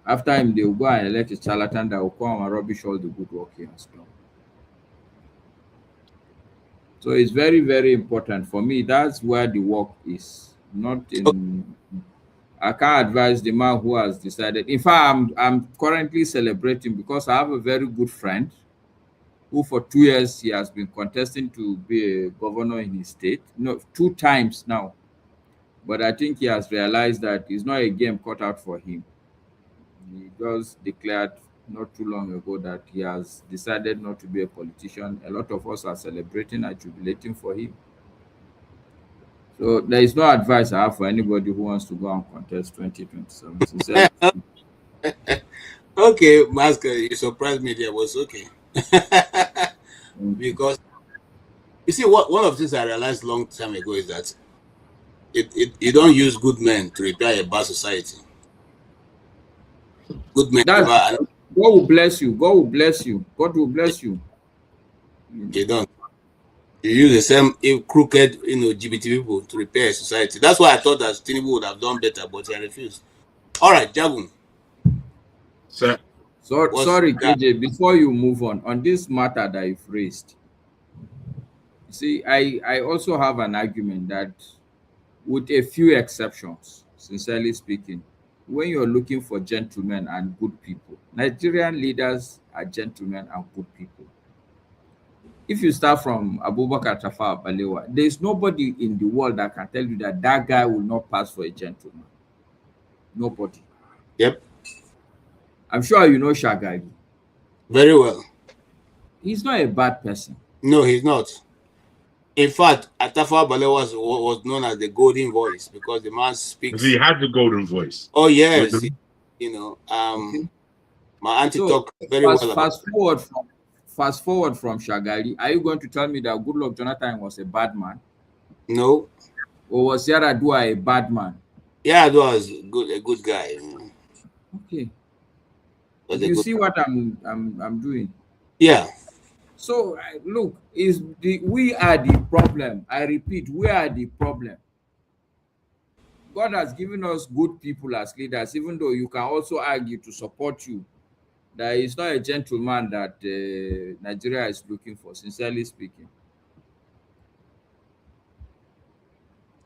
after him, they will go and elect a charlatan that will come and rubbish all the good work he has done. So it's very, very important for me. That's where the work is, not in. I can't advise the man who has decided. In fact, I'm currently celebrating because I have a very good friend who for 2 years he has been contesting to be a governor in his state. No, 2 times now. But I think he has realized that it's not a game cut out for him. He just declared not too long ago that he has decided not to be a politician. A lot of us are celebrating and jubilating for him. So there is no advice I have for anybody who wants to go and contest 2027. Okay, Masker, you surprised me there. Was okay. Because you see, one of the things I realized long time ago is that you don't use good men to repair a bad society. Good men. God will bless you. God will bless you. God will bless you. You don't. You use the same crooked, LGBT people to repair a society. That's why I thought that Tinubu would have done better, but he refused. All right, Jagun. Sir. Sorry, KJ, before you move on this matter that you've raised, see, I also have an argument that with a few exceptions, sincerely speaking, when you're looking for gentlemen and good people, Nigerian leaders are gentlemen and good people. If you start from Abubakar Tafawa Balewa, there's nobody in the world that can tell you that that guy will not pass for a gentleman. Nobody. Yep. I'm sure you know Shagari. Very well. He's not a bad person. No, he's not. In fact, Tafawa Balewa was known as the golden voice because the man speaks. He had the golden voice. Oh yes, my auntie talked very well about. Fast forward from Shagari. Are you going to tell me that Goodluck Jonathan was a bad man? No. Or was Yar'Adua a bad man? Yar'Adua was a good guy. Okay. You see what I'm doing? Yeah. So look, we are the problem. I repeat, we are the problem. God has given us good people as leaders, even though you can also argue to support you that is not a gentleman that Nigeria is looking for, sincerely speaking.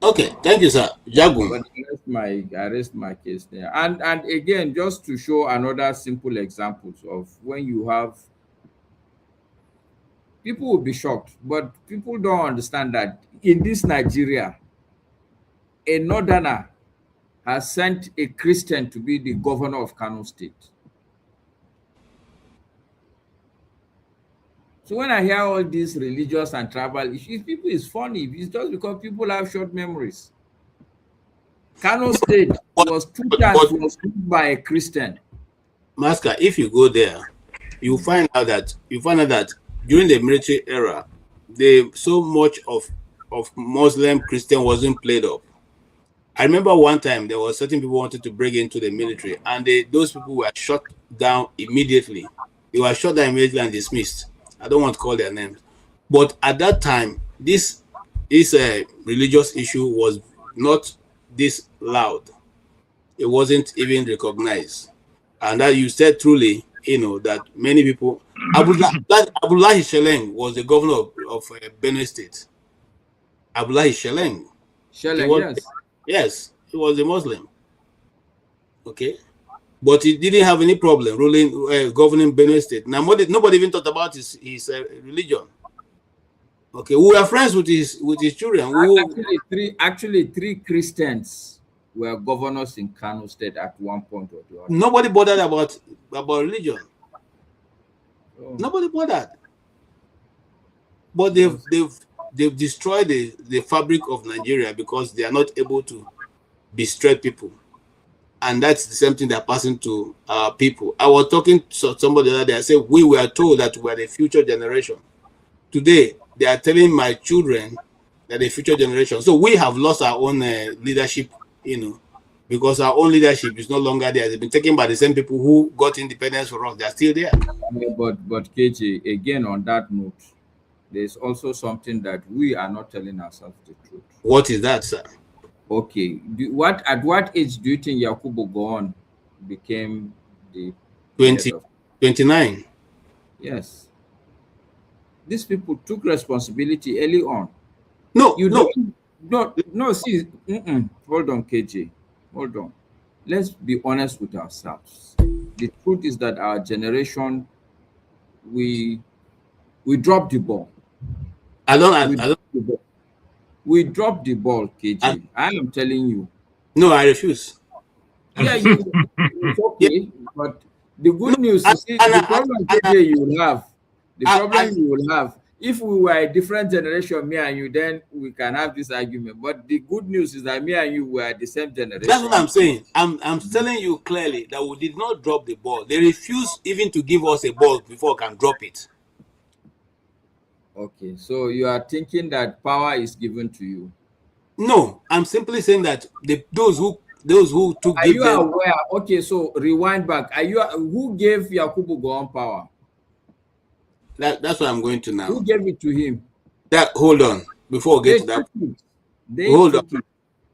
Okay, thank you, sir. Jagun. But I rest my case there. And again, just to show another simple examples of when you have people will be shocked, but people don't understand that in this Nigeria, a northerner has sent a Christian to be the governor of Kano State. So when I hear all these religious and tribal issues, people is funny. It's just because people have short memories. Kano State was 2 times ruled by a Christian. Masker, if you go there, you find out that during the military era, so much of Muslim Christian wasn't played up. I remember one time there were certain people wanted to break into the military, and those people were shot down immediately. They were shot down immediately and dismissed. I don't want to call their names, but at that time, this religious issue was not this loud. It wasn't even recognized, and that you said truly, that many people. Abdullahi Sheleng was the governor of Benue State. Abdullahi Sheleng. Sheleng, yes. Yes, he was a Muslim. Okay. But he didn't have any problem governing Benue State. Now, nobody even thought about his religion. Okay, we were friends with his children. Actually, three Christians were governors in Kano State at one point or the other. Nobody bothered about religion. Oh. Nobody bothered. But they've destroyed the fabric of Nigeria because they are not able to be straight people. And that's the same thing they're passing to our people. I was talking to somebody the other day. I said, we were told that we are the future generation. Today, they are telling my children that the future generation. So we have lost our own leadership, because our own leadership is no longer there. They've been taken by the same people who got independence for us. They're still there. Yeah, but KJ, again, on that note, there's also something that we are not telling ourselves the truth. What is that, sir? Okay. At what age do you think Yakubu Gowon became the 29? Yes. These people took responsibility early on. No. See, hold on, KJ. Hold on. Let's be honest with ourselves. The truth is that our generation, we dropped the ball. We dropped the ball, KJ. I am telling you. No, I refuse. Yeah, it's okay. Yeah. But the good news is the problem, KJ, you will have. The problem you will have. If we were a different generation, me and you, then we can have this argument. But the good news is that me and you were the same generation. That's what I'm saying. I'm telling you clearly that we did not drop the ball. They refused even to give us a ball before we can drop it. Okay, so you are thinking that power is given to you? No, I'm simply saying that those who took. Are you aware? Okay, so rewind back. Who gave Yakubu Gowon power? That's what I'm going to now. Who gave it to him? Hold on. Before we get to that.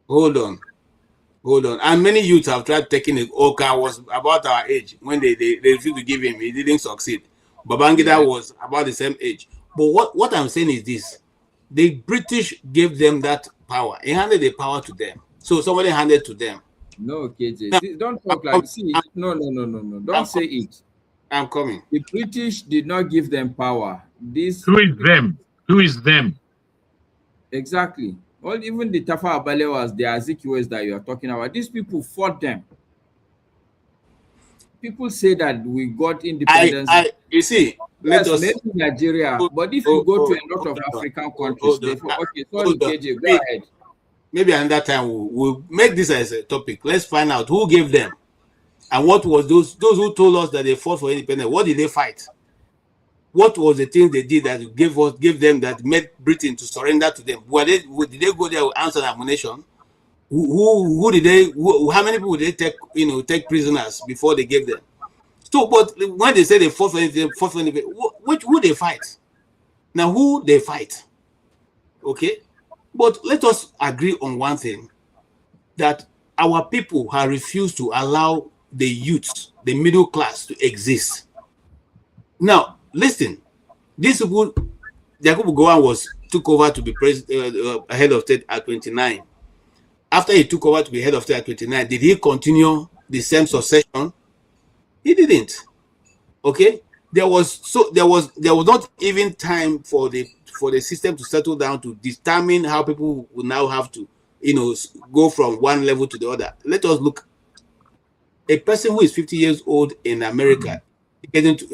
Hold on. And many youths have tried taking it. Oka was about our age when they refused to give him. He didn't succeed. Babangida was about the same age. But what I'm saying is this: the British gave them that power. He handed the power to them. So somebody handed to them. No, KJ. Don't talk like. No. Don't say it. I'm coming. The British did not give them power. Who is them? Who is them? Exactly. Well, even the Tafa Balewas, the Azikiwes that you are talking about, these people fought them. People say that we got independence. You see, yes, maybe Nigeria, but if you go to a lot of African countries, they fought. Okay, sorry, KJ, go ahead. Maybe another time we'll make this as a topic. Let's find out who gave them. And what was those who told us that they fought for independence? What did they fight? What was the thing they did that gave them that made Britain to surrender to them? Did they go there with arms and ammunition? Who did they? How many people did they take prisoners before they gave them? So, but when they say they fought for independence, who they fight? Now, who they fight? Okay, but let us agree on one thing: that our people have refused to allow the youth, the middle class, to exist. Now, listen, these people, Yakubu Gowon took over to be head of state at 29. After he took over to be head of state at 29, did he continue the same succession? He didn't. Okay, there was not even time for the system to settle down to determine how people will now have to go from one level to the other. Let us look. A person who is 50 years old in America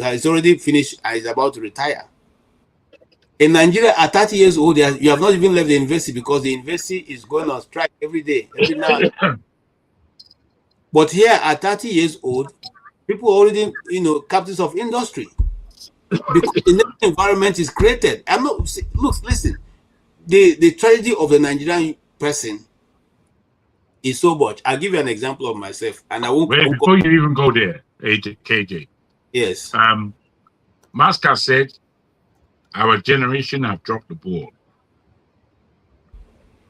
has already finished and is about to retire. In Nigeria, at 30 years old, you have not even left the university because the university is going on strike every day, every now and then. But here, at 30 years old, people are already, captains of industry because the environment is created. Listen, the tragedy of the Nigerian person is so much. I'll give you an example of myself, and I won't. Before you even go there, KJ. Yes. Masca said, "Our generation have dropped the ball."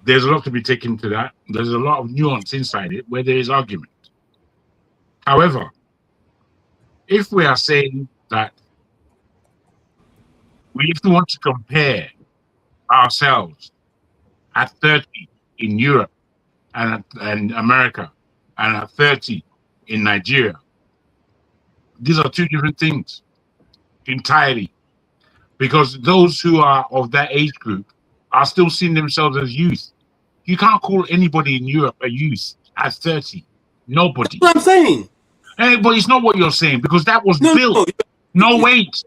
There's a lot to be taken to that. There's a lot of nuance inside it where there is argument. However, if we are saying that if we want to compare ourselves at 30 in Europe and America and at 30 in Nigeria, these are two different things entirely, because those who are of that age group are still seeing themselves as youth. You can't call anybody in Europe a youth at 30. Nobody. That's what I'm saying. Hey, but it's not what you're saying, because that was built. No, wait.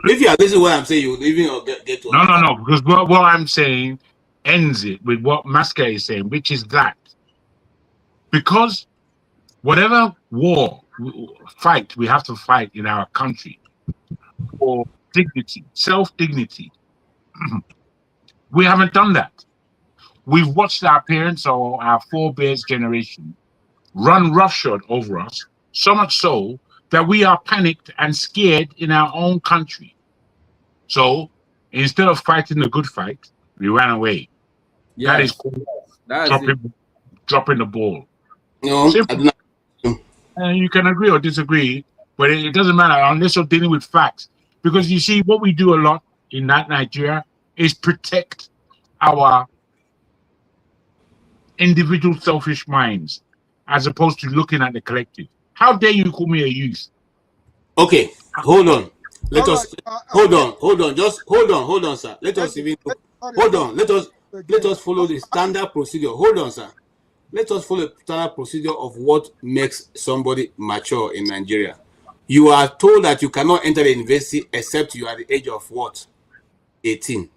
If you are listening to what I'm saying, you even get to No, because what I'm saying ends it with what Maska is saying, which is that because whatever fight we have to fight in our country for dignity, self-dignity, we haven't done that. We've watched our parents or our forebears' generation run roughshod over us, so much so that we are panicked and scared in our own country. So instead of fighting the good fight, we ran away. Yes. That is called dropping the ball. No, you can agree or disagree, but it doesn't matter unless you're dealing with facts. Because you see, what we do a lot in Nigeria is protect our individual selfish minds as opposed to looking at the collective. How dare you call me a youth? Okay, hold on. Let us hold on. Just hold on, sir. Let us even hold on. Let us follow the standard procedure. Hold on, sir. Let us follow the standard procedure of what makes somebody mature in Nigeria. You are told that you cannot enter the university except you are at the age of what? 18.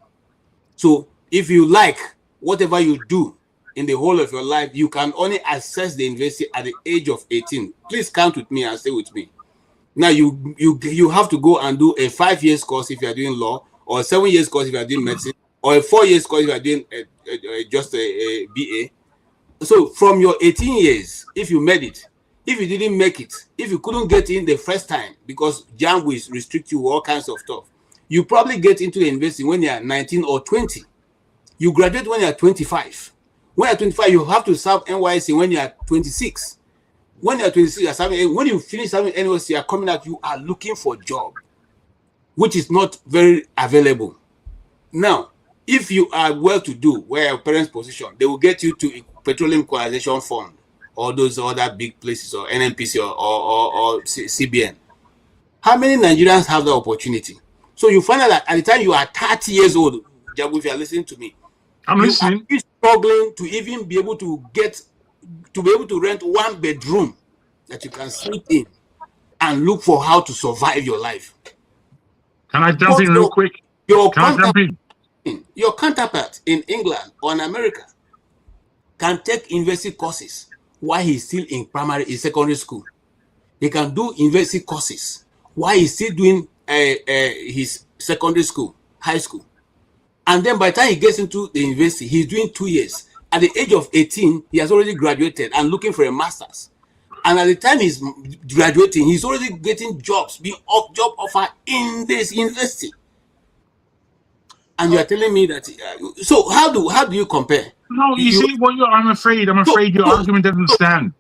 So if you like whatever you do in the whole of your life, you can only access the university at the age of 18. Please count with me and stay with me. Now you have to go and do a 5 years course if you are doing law, or a 7 years course if you are doing medicine, or a 4 years course if you are doing just a BA. So from your 18 years, if you made it, if you didn't make it, if you couldn't get in the first time because JAMB will restrict you all kinds of stuff, you probably get into the university when you are 19 or 20. You graduate when you are 25. When you are 25, you have to serve NYSC when you are 26. When you are 26, you are serving. When you finish serving NYSC, you are coming out, you are looking for a job, which is not very available. Now, if you are well-to-do, where your parents' position, they will get you to a Petroleum Equalization Fund, or those other big places, or NNPC or CBN. How many Nigerians have the opportunity? So you find out that at the time you are 30 years old, Jabu, if you are listening to me, I'm listening. You are struggling to even be able to rent one bedroom that you can sleep in and look for how to survive your life. Can I jump in real quick? Your counterpart in England or in America can take university courses while he's still in secondary school. He can do university courses while he's still doing his secondary school, high school. And then by the time he gets into the university, he's doing 2 years. At the age of 18, he has already graduated and looking for a master's. And at the time he's graduating, he's already getting jobs, job offer in this university. And you are telling me that. So how do you compare? No, you see, I'm afraid your argument doesn't stand.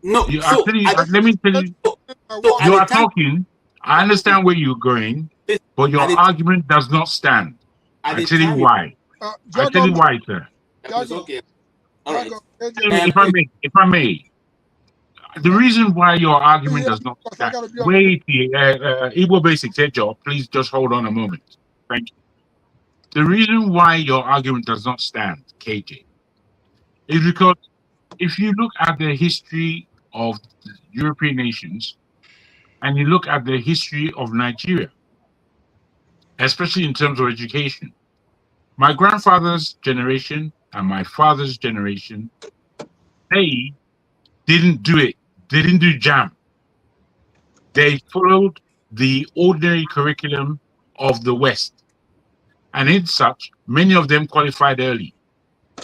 No, let me tell you. You are talking. I understand where you're going, but your argument does not stand. I tell you why. I tell you why, sir. Okay. All right. If I may, the reason why your argument does not stand. Wait, Igbo Basics, job. Please just hold on a moment. Thank you. The reason why your argument does not stand, KJ, is because if you look at the history of the European nations and you look at the history of Nigeria, especially in terms of education, my grandfather's generation and my father's generation, they didn't do it. They didn't do JAM. They followed the ordinary curriculum of the West. And in such, many of them qualified early.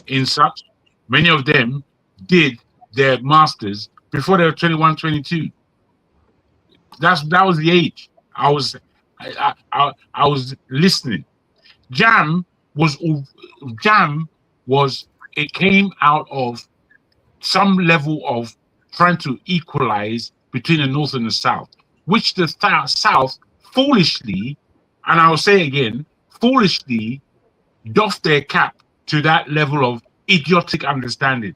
In such, many of them did their masters before they were 21, 22. That was the age. I was listening. JAM it came out of some level of trying to equalize between the North and the South. which the South foolishly, and I'll say again, foolishly doffed their cap to that level of idiotic understanding,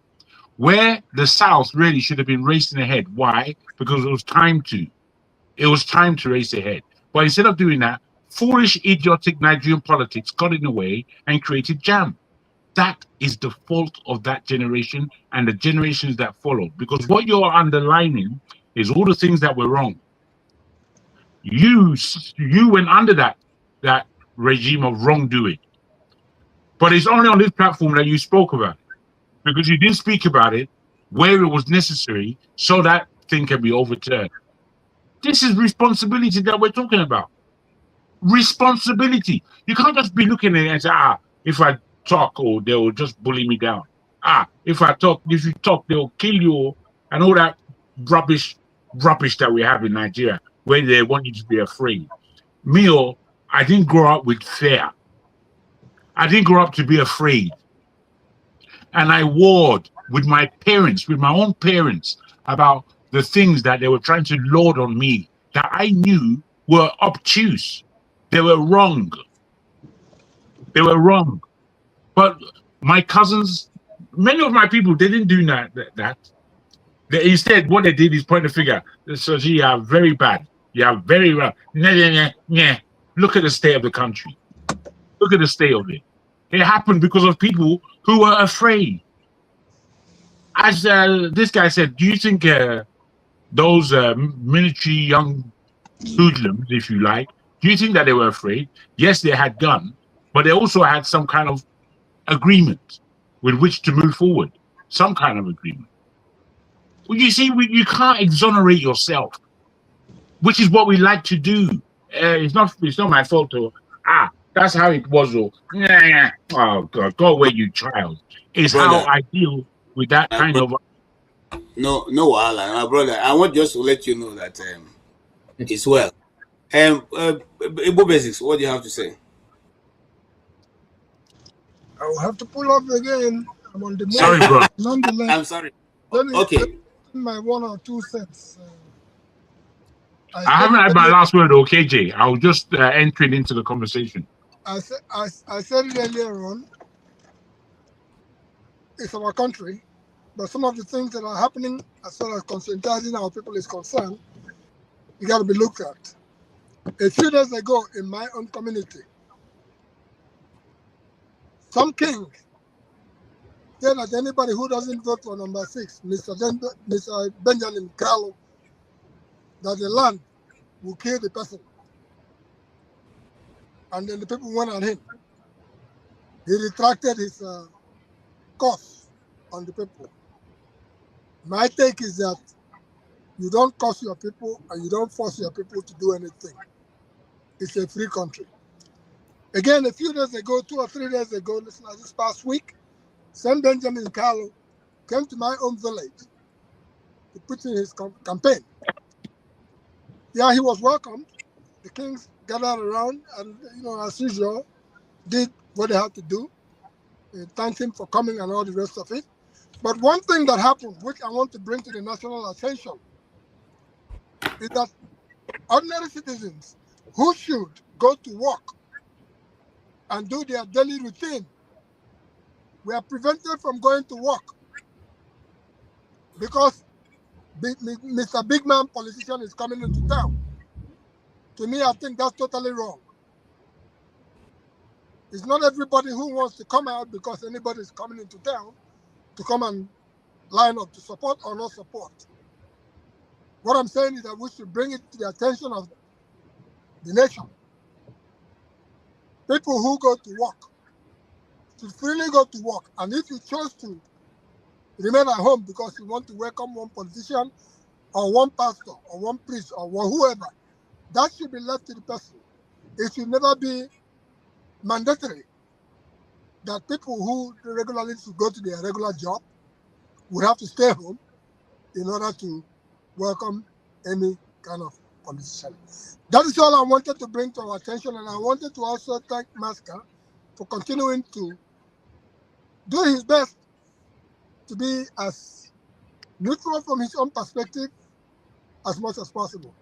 where the South really should have been racing ahead. Why? Because it was time to. It was time to race ahead. But instead of doing that, foolish, idiotic Nigerian politics got in the way and created jam. That is the fault of that generation and the generations that followed. Because what you're underlining is all the things that were wrong. You went under that regime of wrongdoing. But it's only on this platform that you spoke about it, because you didn't speak about it where it was necessary so that thing can be overturned. This is responsibility that we're talking about. Responsibility. You can't just be looking at it and say, if I talk, or they will just bully me down. If you talk, they'll kill you, and all that rubbish that we have in Nigeria, where they want you to be afraid. Me, I didn't grow up with fear. I didn't grow up to be afraid. And I warred with my parents, with my own parents, about the things that they were trying to lord on me that I knew were obtuse. They were wrong. They were wrong. But my cousins, many of my people, they didn't do that. Instead, what they did is point the finger. So you are very bad. You are very wrong. Look at the state of the country. Look at the state of it. It happened because of people who were afraid. As this guy said, do you think those military young hoodlums, if you like, do you think that they were afraid? Yes, they had guns, but they also had some kind of agreement with which to move forward. Some kind of agreement. Well, you see, you can't exonerate yourself, which is what we like to do. It's not my fault. That's how it was. Oh God, go away, you child. It's brother, how I deal with that kind of. No, Alan, my brother. I want just to let you know that it's well. Biophysics, what do you have to say? I will have to pull up again. I'm on the move. Sorry, bro. Nonetheless, I'm sorry. Let me Okay. my 1 or 2 cents. I haven't had my last word, okay, Jay. I was just entering into the conversation. I said it earlier on. It's our country, but some of the things that are happening as far as conscientizing our people is concerned, you got to be looked at. A few days ago in my own community, some king said that anybody who doesn't vote for number 6, Mr. Benjamin Mkparu, that the land will kill the person. And then the people went on him. He retracted his curse on the people. My take is that you don't curse your people and you don't force your people to do anything. It's a free country. Again, a few days ago, 2 or 3 days ago, this past week, St. Benjamin Mkparu came to my own village to put in his campaign. Yeah, he was welcomed. The kings gathered around and, as usual, did what they had to do. They thanked him for coming and all the rest of it. But one thing that happened, which I want to bring to the national attention, is that ordinary citizens who should go to work and do their daily routine were prevented from going to work because Mr. Big Man politician is coming into town. To me, I think that's totally wrong. It's not everybody who wants to come out because anybody is coming into town to come and line up to support or not support. What I'm saying is that we should bring it to the attention of the nation. People who go to work should freely go to work. And if you chose to remain at home because you want to welcome one politician or one pastor or one priest or whoever, that should be left to the person. It should never be mandatory that people who regularly should go to their regular job would have to stay home in order to welcome any kind of politician. That is all I wanted to bring to our attention, and I wanted to also thank Maska for continuing to do his best to be as neutral from his own perspective as much as possible.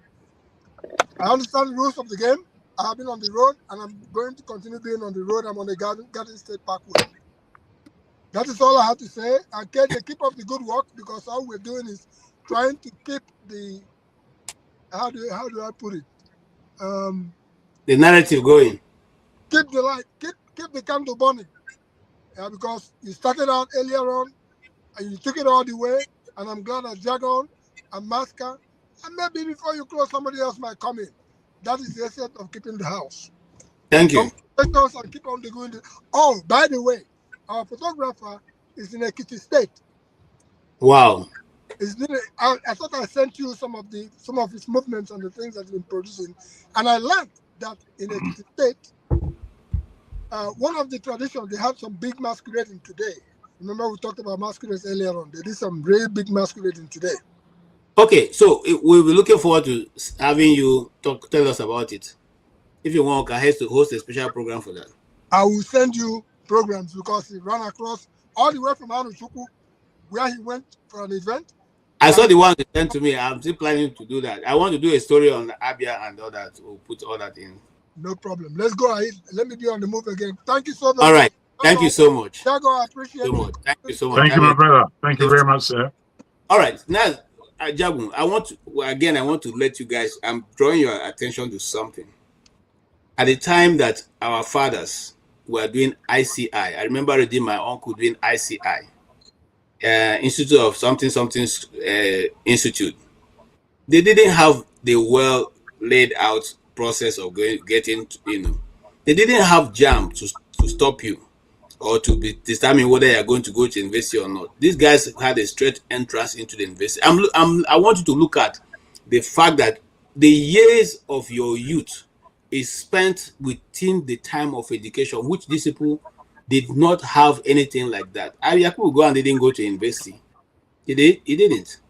I understand the rules of the game. I have been on the road, and I'm going to continue being on the road. I'm on the Garden State Parkway. That is all I have to say. And KJ, keep up the good work, because all we're doing is trying to keep the how do I put it? The narrative going. Keep the light, keep the candle burning. Yeah, because you started out earlier on, and you took it all the way. And I'm glad that Jagon and Masca, and maybe before you close, somebody else might come in. That is the essence of keeping the house. Thank you. Congratulations, and keep on doing it. Oh, by the way, our photographer is in Ekiti State. Wow. I thought I sent you some of his movements and the things that he's been producing, and I learned that in Ekiti State, one of the traditions, they have some big masquerading today. Remember, we talked about masquerades earlier on. They did some really big masquerading today. Okay, so we'll be looking forward to having you tell us about it. If you want, I to host a special program for that. I will send you programs, because he ran across all the way from Anuchuku, where he went for an event. I saw the one you sent to me. I'm still planning to do that. I want to do a story on Abia and all that. We'll put all that in. No problem. Let's go ahead. Let me be on the move again. Thank you so much. All right. Thank you so much. Jago, I appreciate it. Thank you so much. Thank you, my brother. Thank you very much, sir. All right. Now, Jagun, I want to let you guys, I'm drawing your attention to something. At the time that our fathers were doing ICI, I remember reading my uncle doing ICI, Institute of something Institute. They didn't have the well laid out process of getting, they didn't have JAM to stop you or to determine whether you're going to go to university or not. These guys had a straight entrance into the university. I want you to look at the fact that the years of your youth is spent within the time of education, which these people did not have anything like that. Yakubu go and didn't go to university. He didn't.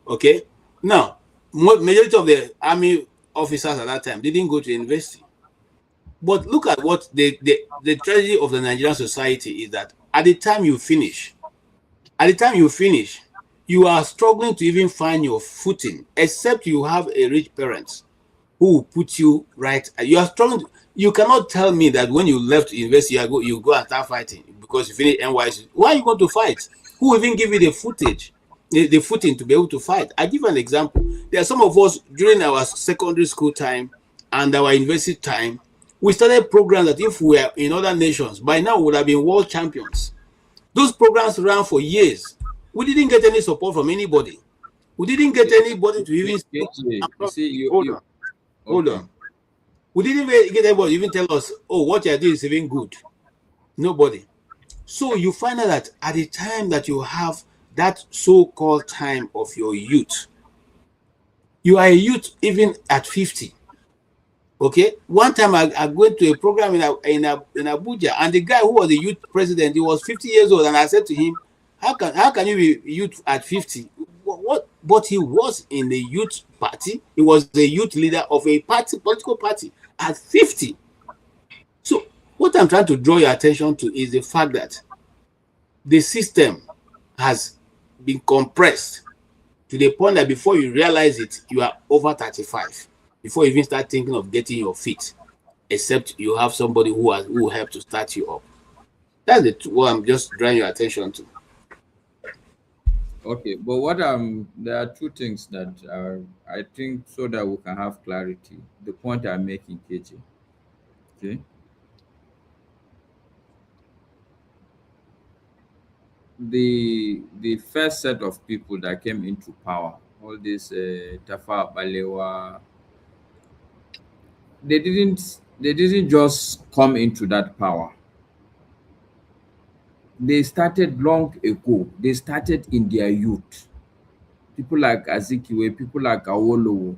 Okay. Now, majority of the army officers at that time didn't go to university. But look at what the tragedy of the Nigerian society is, that at the time you finish, you are struggling to even find your footing, except you have a rich parents who will put you right. You are struggling. You cannot tell me that when you left university, you go and start fighting because you finish NYC. Why are you going to fight? Who even give you the footing to be able to fight? I give an example. There are some of us during our secondary school time and our university time, we started programs that if we were in other nations, by now we would have been world champions. Those programs ran for years. We didn't get any support from anybody. We didn't get anybody to even Hold on. We didn't even get anybody to even tell us, oh, what you're doing is even good. Nobody. So you find out that at the time that you have that so-called time of your youth, you are a youth even at 50. Okay. One time I went to a program in Abuja, and the guy who was the youth president, he was 50 years old, and I said to him, how can you be youth at 50? What? But he was in the youth party. He was the youth leader of a political party at 50. So what I'm trying to draw your attention to is the fact that the system has been compressed to the point that before you realize it, you are over 35. Before you even start thinking of getting your feet, except you have somebody who will help to start you up. That's what I'm just drawing your attention to. Okay, but there are two things that I think, so that we can have clarity. The point I'm making, KJ. Okay. The first set of people that came into power, all this Tafa Balewa, they didn't just come into that power. They started long ago. They started in their youth. People like Azikiwe, people like Awolowo,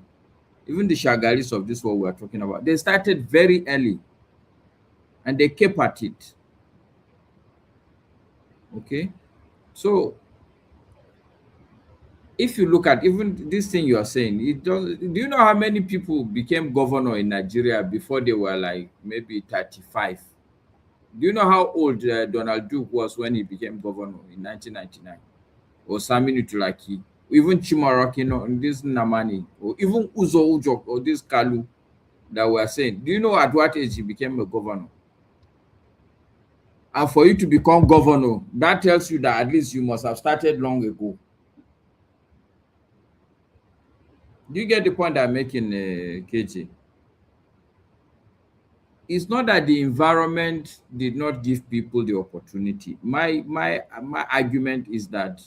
even the Shagaris of this world we are talking about, they started very early and they kept at it. Okay? So, if you look at even this thing you are saying, do you know how many people became governor in Nigeria before they were like maybe 35? Do you know how old Donald Duke was when he became governor in 1999? Or Saminu Tulaki, even Chimarakino, this Namani, or even Uzo Ujok, or this Kalu that we are saying. Do you know at what age he became a governor? And for you to become governor, that tells you that at least you must have started long ago. Do you get the point I'm making, KJ? It's not that the environment did not give people the opportunity. My argument is that,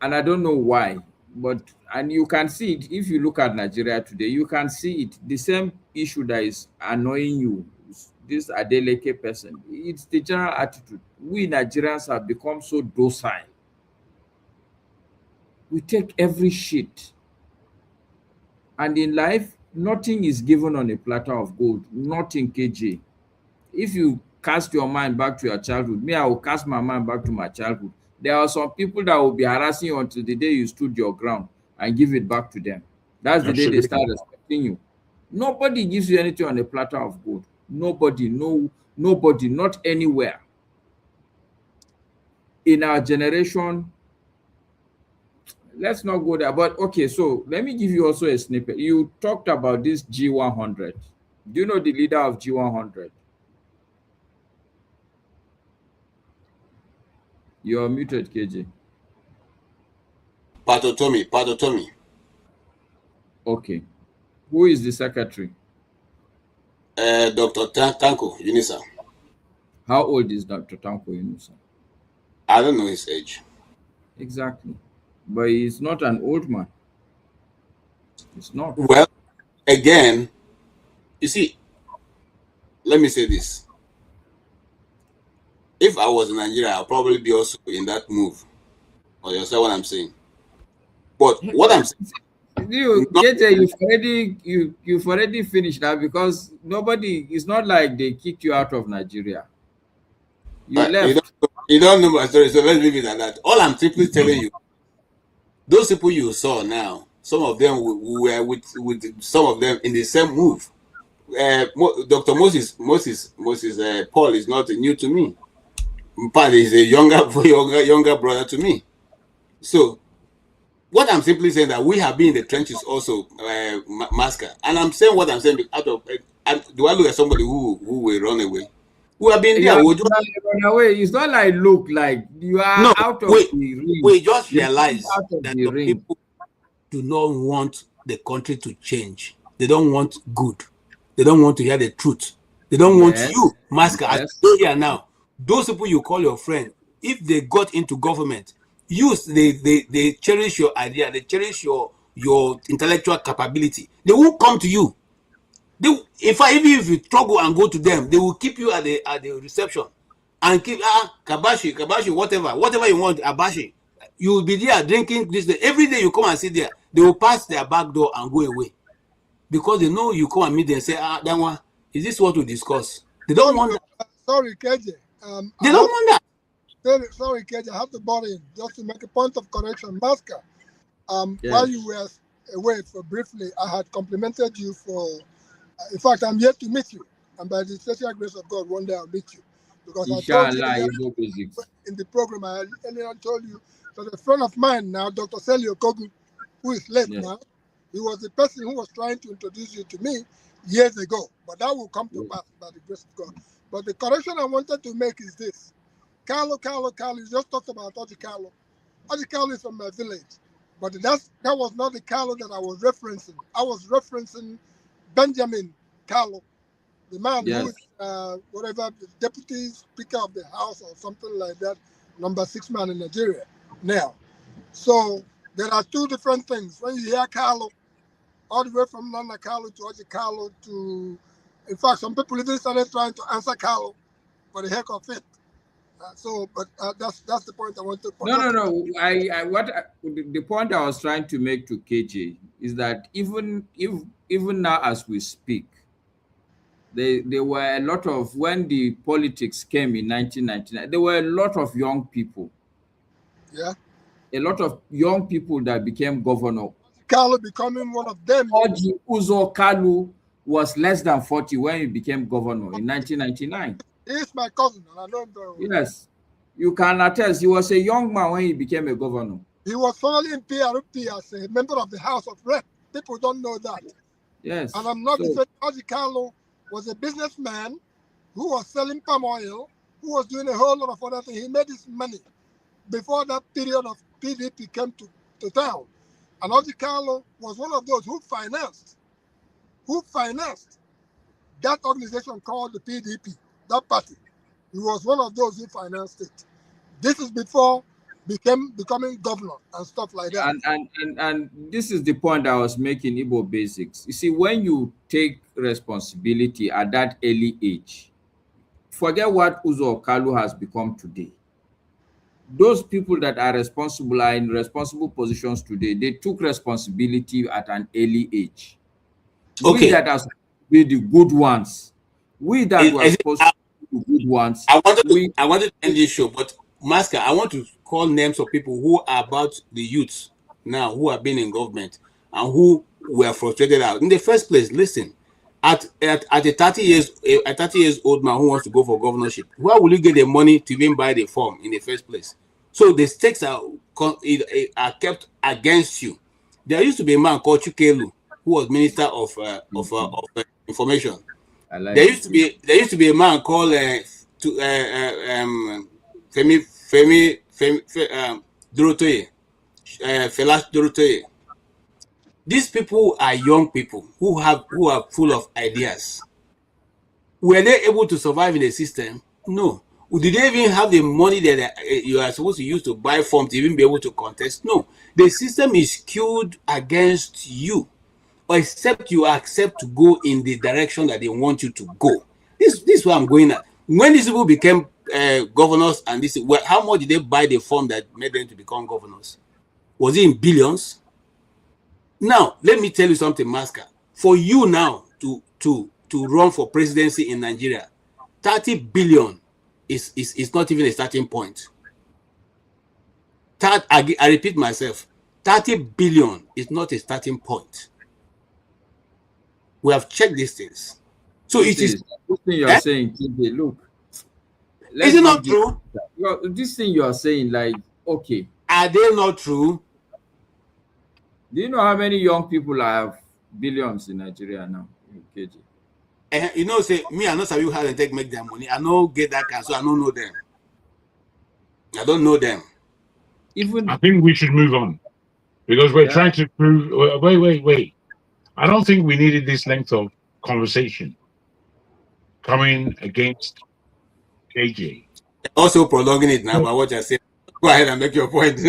and I don't know why, but and you can see it if you look at Nigeria today, you can see it. The same issue that is annoying you, this Adeleke person, it's the general attitude. We Nigerians have become so docile. We take every shit. And in life, nothing is given on a platter of gold. Nothing, KJ. If you cast your mind back to your childhood, me, I will cast my mind back to my childhood. There are some people that will be harassing you until the day you stood your ground and give it back to them. That's the day they start respecting you. Nobody gives you anything on a platter of gold. Nobody, nobody, not anywhere. In our generation, let's not go there. But okay, so let me give you also a snippet. You talked about this G100. Do you know the leader of G100? You're muted, KJ. Patotomi. Okay. Who is the secretary? Dr. Tanko Unisa. How old is Dr. Tanko Unisa? I don't know his age. Exactly. But he's not an old man. It's not. Well, again, you see, let me say this. If I was in Nigeria, I'll probably be also in that move. Or you understand what I'm saying? But what I'm saying, you've already finished that, because nobody, it's not like they kicked you out of Nigeria. You left. You don't know my story, so let's leave it at that. All I'm simply telling you, those people you saw now, some of them were with some of them in the same move. Dr. Moses Paul is not new to me. But he's a younger brother to me. So what I'm simply saying that we have been in the trenches also, Masker. And I'm saying what I'm saying out of. Do I look at somebody who will run away? We have been there. Run away. It's not like look like you are out of the ring. We just realize that the people do not want the country to change. They don't want good. They don't want to hear the truth. They don't want you, Masker, as you here now. Those people you call your friend, if they got into government, they cherish your idea, they cherish your intellectual capability. They won't come to you. In fact, even if you struggle and go to them, they will keep you at the reception and keep Kabashi, whatever you want, Abashi. You will be there drinking this day. Every day you come and sit there, they will pass their back door and go away. Because they know you come and meet them and say, Danwa, is this what we discuss? They don't want that. Sorry, KJ. They don't want that. Sorry, KJ, I have to bother in just to make a point of correction. Masker, while you were away for briefly, I had complimented you for, in fact, I'm yet to meet you. And by the special grace of God, one day I'll meet you. Because Inshallah, I told you in the program, I earlier told you that a friend of mine now, Dr. Selio Kogu, who is late now, he was the person who was trying to introduce you to me years ago. But that will come to pass by the grace of God. But the correction I wanted to make is this. Carlo, you just talked about Oji Carlo. Oji Carlo is from my village. But that was not the Carlo that I was referencing. I was referencing Benjamin Carlo, the man who is, whatever, the deputy speaker of the house or something like that, number 6 man in Nigeria now. So there are two different things. When you hear Carlo, all the way from Nana Carlo to Oji Carlo to, in fact, some people even started trying to answer Carlo for the heck of it. That's the point I want to point out. No. The point I was trying to make to KJ is that even now as we speak, there were a lot of, when the politics came in 1999, there were a lot of young people. Yeah. A lot of young people that became governor. Carlo becoming one of them. Oji Uzo Kalu was less than 40 when he became governor in 1999. He's my cousin, and I know him very well. Yes, you can attest. He was a young man when he became a governor. He was formerly in PRP as a member of the House of Rep. People don't know that. Yes. And I'm not So, saying Ozzy Carlo was a businessman who was selling palm oil, who was doing a whole lot of other things. He made his money before that period of PDP came to town. And Ozzy Carlo was one of those who financed that organization called the PDP, that party. He was one of those who financed it. This is before becoming governor and stuff like that. and this is the point I was making, Igbo basics. You see, when you take responsibility at that early age, forget what Uzo Kalu has become today. Those people that are responsible are in responsible positions today. They took responsibility at an early age. Okay. We that are supposed to be the good ones, we that were supposed to be the good ones. I wanted to end this show, but Masker, I want to call names of people who are about the youths now who have been in government and who were frustrated out. In the first place, listen, at a 30 years old man who wants to go for governorship, where will you get the money to even buy the form in the first place? So the stakes are kept against you. There used to be a man called Chukelu who was Minister of Information. Like there used to be a man called Femi Dorotoye, Felash Dorotoye. These people are young people who are full of ideas. Were they able to survive in the system? No. Did they even have the money that you are supposed to use to buy forms to even be able to contest? No. The system is skewed against you, except you accept to go in the direction that they want you to go. This is where I'm going at. When these people became governors, and how much did they buy the form that made them to become governors? Was it in billions? Now, let me tell you something, Masker. For you now to run for presidency in Nigeria, 30 billion is not even a starting point. I repeat myself, 30 billion is not a starting point. We have checked these things. So this thing you're saying, TJ, look. Is it not true? This thing you are saying, like, okay. Are they not true? Do you know how many young people have billions in Nigeria now? KG? You know, say me, I know some people how they make their money. I know get that kind, so I don't know them. I don't know them. I think we should move on because we're trying to prove. Wait. I don't think we needed this length of conversation coming against KJ. Also prolonging it now by what I said. Go ahead and make your point.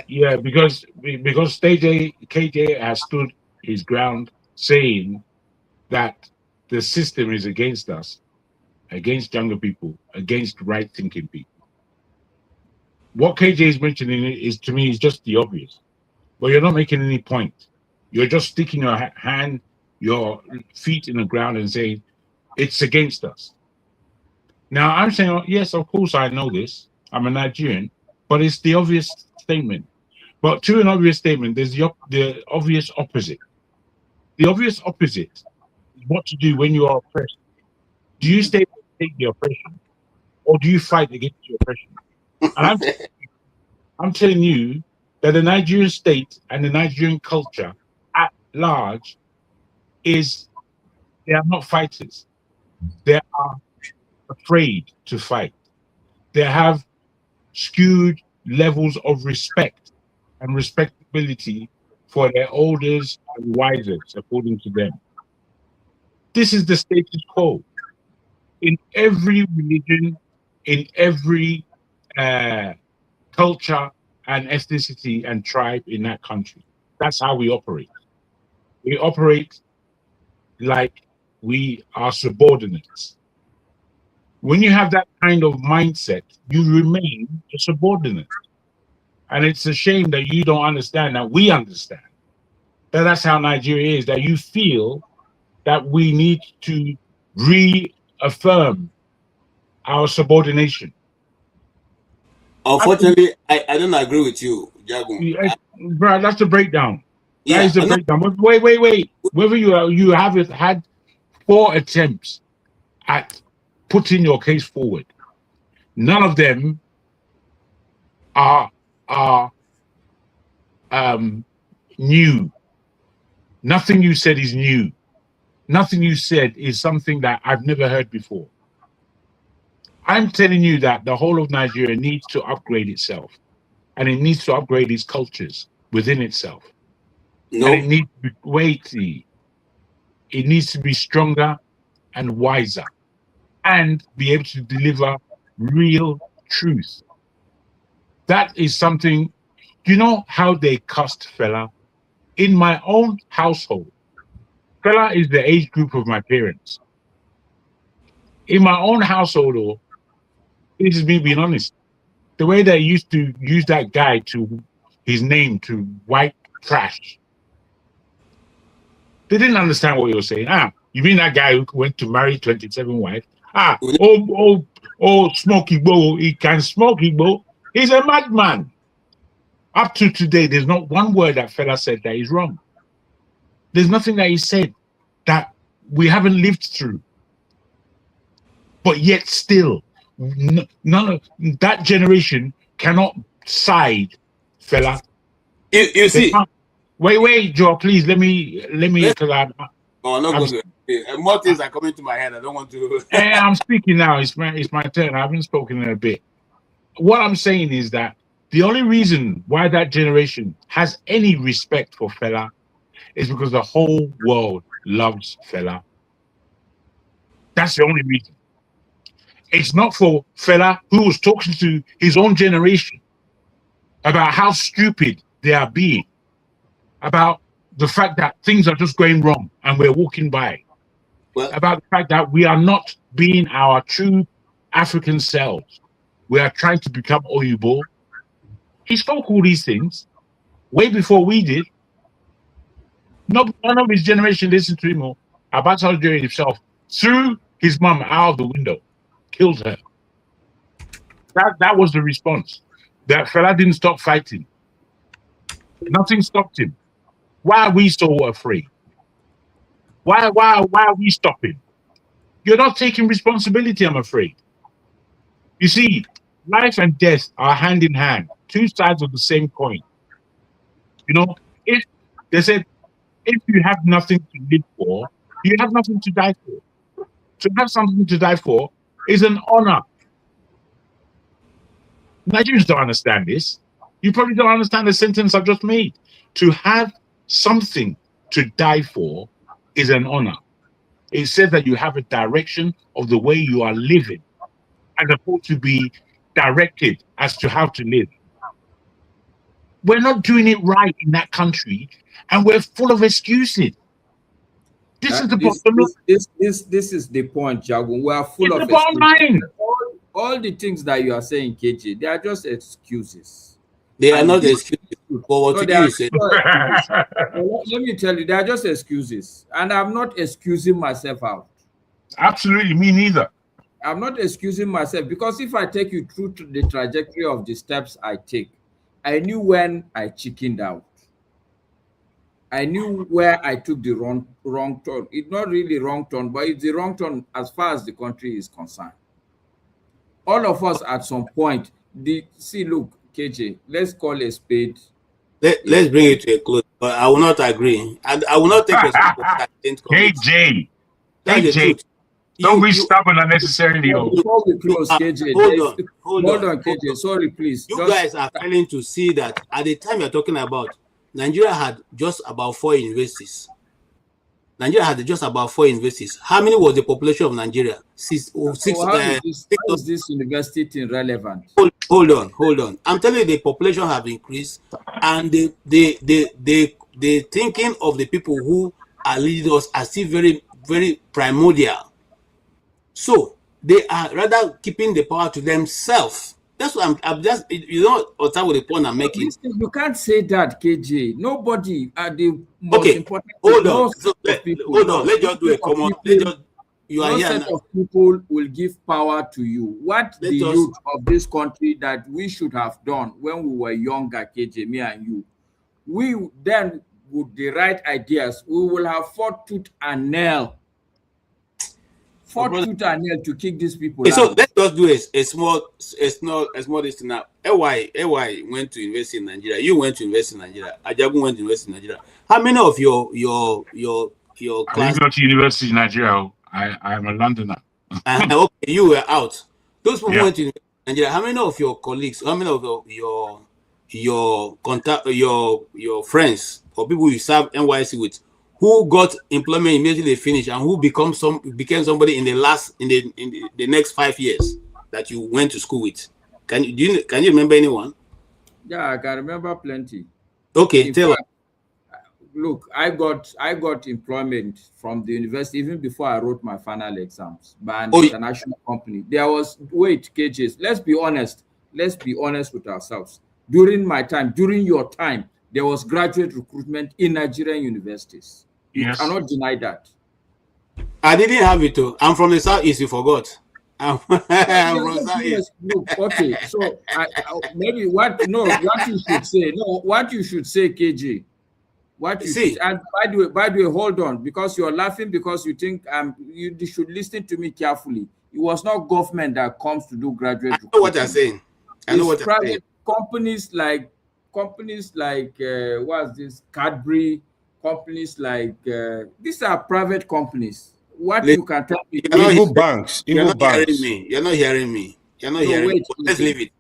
Yeah, because KJ has stood his ground saying that the system is against us, against younger people, against right-thinking people. What KJ is mentioning is, to me, is just the obvious. But you're not making any point. You're just sticking your feet in the ground and saying, it's against us. Now, I'm saying, yes, of course I know this. I'm a Nigerian, but it's the obvious statement. But to an obvious statement, there's the obvious opposite. The obvious opposite is what to do when you are oppressed. Do you stay and take the oppression, or do you fight against the oppression? And I'm telling you that the Nigerian state and the Nigerian culture at large they are not fighters. They are afraid to fight. They have skewed levels of respect and respectability for their elders and wisers, according to them. This is the status quo. In every religion, in every culture and ethnicity and tribe in that country. That's how we operate. We operate like we are subordinates. When you have that kind of mindset, you remain a subordinate. And it's a shame that you don't understand that we understand. That's how Nigeria is, that you feel that we need to reaffirm our subordination. Unfortunately, I don't agree with you, Jagun. Bro, that's the breakdown. That is the breakdown. But wait. Whether you have had 4 attempts at putting your case forward, none of them are are new. Nothing you said is new. Nothing you said is something that I've never heard before. I'm telling you that the whole of Nigeria needs to upgrade itself, and it needs to upgrade its cultures within itself. No. And it needs to be weighty. It needs to be stronger and wiser, and be able to deliver real truth. That is something. You know how they cussed Fela? In my own household, Fela is the age group of my parents. In my own household, this is me being honest, the way they used to use that guy to his name to wipe trash, they didn't understand what he was saying. You mean that guy who went to marry 27 wives? Smokey Igbo, he can smoke Igbo. He's a madman. Up to today, there's not one word that Fela said that is wrong. There's nothing that he said that we haven't lived through. But yet still, none of that generation cannot side Fela. You see. Wait, Joe, please let me because I'm. Oh, no, more things are coming to my head. I don't want to. I'm speaking now. It's my turn. I haven't spoken in a bit. What I'm saying is that the only reason why that generation has any respect for Fela is because the whole world loves Fela. That's the only reason. It's not for Fela, who was talking to his own generation about how stupid they are being, about the fact that things are just going wrong and we're walking by, about the fact that we are not being our true African selves. We are trying to become Oyibo. He spoke all these things way before we did. None of his generation listened to him or about Algeria himself. Threw his mum out of the window, killed her. That was the response. That Fela didn't stop fighting. Nothing stopped him. Why are we so afraid? Why are we stopping? You're not taking responsibility, I'm afraid. You see, life and death are hand in hand, two sides of the same coin. You know, if they said, if you have nothing to live for, you have nothing to die for. To have something to die for is an honor. Nigerians don't understand this. You probably don't understand the sentence I've just made. To have something to die for is an honor. It says that you have a direction of the way you are living, as opposed to be directed as to how to live. We're not doing it right in that country, and we're full of excuses. This is the bottom line. This is the point, Jagun. We are full of the bottom line. All the things that you are saying, KJ, they are just excuses. They are not excuses for what you said. Let me tell you, they are just excuses, and I'm not excusing myself out. Absolutely, me neither. I'm not excusing myself, because if I take you through to the trajectory of the steps I take, I knew when I chickened out. I knew where I took the wrong turn. It's not really wrong turn, but it's the wrong turn as far as the country is concerned. All of us at some point, look, KJ, let's call a spade. Let's bring it to a close, but I will not agree. I will not take KJ, don't be stubborn unnecessarily. Before we close, KJ, hold on, KJ. Sorry, please. You guys are failing to see that at the time you're talking about, Nigeria had just about 4 universities. Nigeria had just about 4 universities. How many was the population of Nigeria? Six. How is this university thing relevant? Hold on. I'm telling you, the population have increased, and the thinking of the people who are leading us are still very, very primordial. So they are rather keeping the power to themselves. That's what I'm just, you know, or that with the point I'm making. You can't say that, KJ. Nobody are the most important. Hold on. Let's just do a common. You are here set of people will give power to you. What the youth of this country that we should have done when we were younger, KJ, me and you, we then with the right ideas, we will have fought tooth and nail fought tooth and nail to kick these people out. So out. let's just do a small this now. AY went to invest in Nigeria. You went to invest in Nigeria. Ajagun went to invest in Nigeria. How many of your I didn't go to university in Nigeria. I'm a Londoner. Okay, you were out. Those people went to invest in Nigeria. How many of your colleagues? How many of your contact, your friends or people you serve NYC with, who got employment immediately finished and who became somebody in the next 5 years that you went to school with? Can you remember anyone? Yeah, I can remember plenty. Okay, tell us. Look, I got employment from the university even before I wrote my final exams by an international company. There was KJs. Let's be honest. Let's be honest with ourselves. During your time, there was graduate recruitment in Nigerian universities. You cannot deny that. I didn't have it too. I'm from the southeast. You forgot. I'm from the southeast. Okay, so maybe what you should say, KJ. What you see, and by the way, hold on, because you're laughing because you think you should listen to me carefully. It was not government that comes to do graduate. I know what you're saying. I know what you're saying. Companies like what's this? Cadbury, companies like these are private companies. What you can tell me? Evil banks. You're not hearing me. Let's leave it.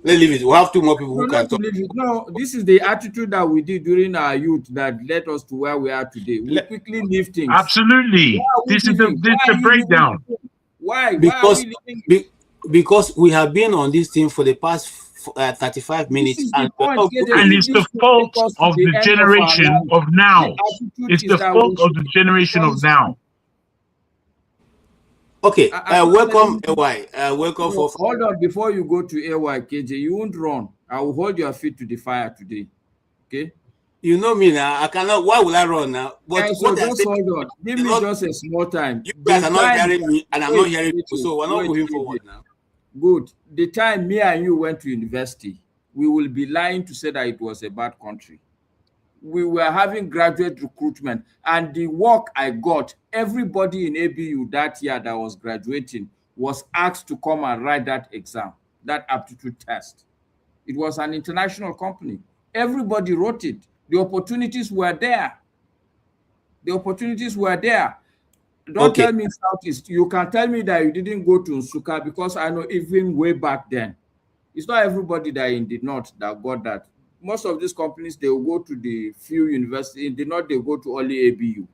Let's leave it. We have two more people who can talk. No, this is the attitude that we did during our youth that led us to where we are today. We quickly leave things. Absolutely. This is the breakdown. Why? Because we have been on this thing for the past 35 minutes, and it's the fault of the generation of now. It's the fault of the generation of now. Okay, welcome, AY. Welcome for. Hold on, before you go to AY, KJ, you won't run. I will hold your feet to the fire today. Okay? You know me now. I cannot. Why will I run now? But so just hold on. Give me just a small time. You guys are not hearing me, and I'm not hearing you. So we're not moving forward now. Good. The time me and you went to university, we will be lying to say that it was a bad country. We were having graduate recruitment, and the work I got, everybody in ABU that year that was graduating was asked to come and write that exam, that aptitude test. It was an international company. Everybody wrote it. The opportunities were there. Don't tell me Southeast. You can tell me that you didn't go to Nsukka, because I know even way back then, it's not everybody that in the north that got that. Most of these companies, they will go to the few universities. In the north, they go to only ABU.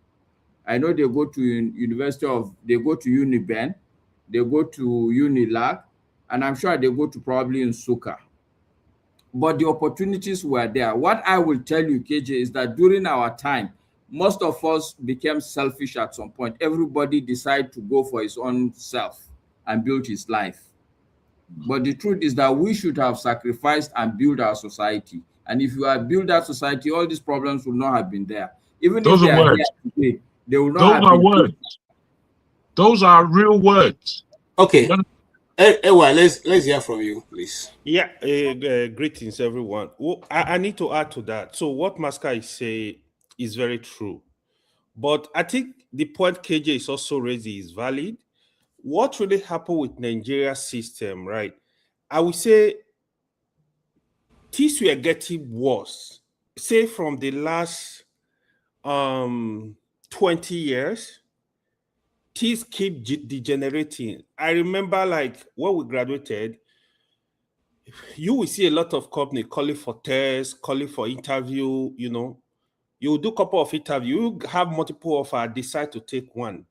I know they go to they go to Uniben, they go to Unilag, and I'm sure they go to probably Nsukka. But the opportunities were there. What I will tell you, KJ, is that during our time, most of us became selfish at some point. Everybody decided to go for his own self and build his life. But the truth is that we should have sacrificed and built our society. And if you had built that society, all these problems would not have been there. Even those if they are words. Here today, they will not those are words. Those are real words. Okay. Ewa, let's hear from you, please. Yeah, greetings, everyone. Well, I need to add to that. So what Maska is saying is very true. But I think the point KJ is also raising is valid. What really happened with Nigeria's system, right? I would say things were getting worse. Say from the last 20 years, things keep degenerating. I remember, like, when we graduated, you will see a lot of companies calling for tests, calling for interview. You do a couple of interviews, you have multiple offers, decide to take one.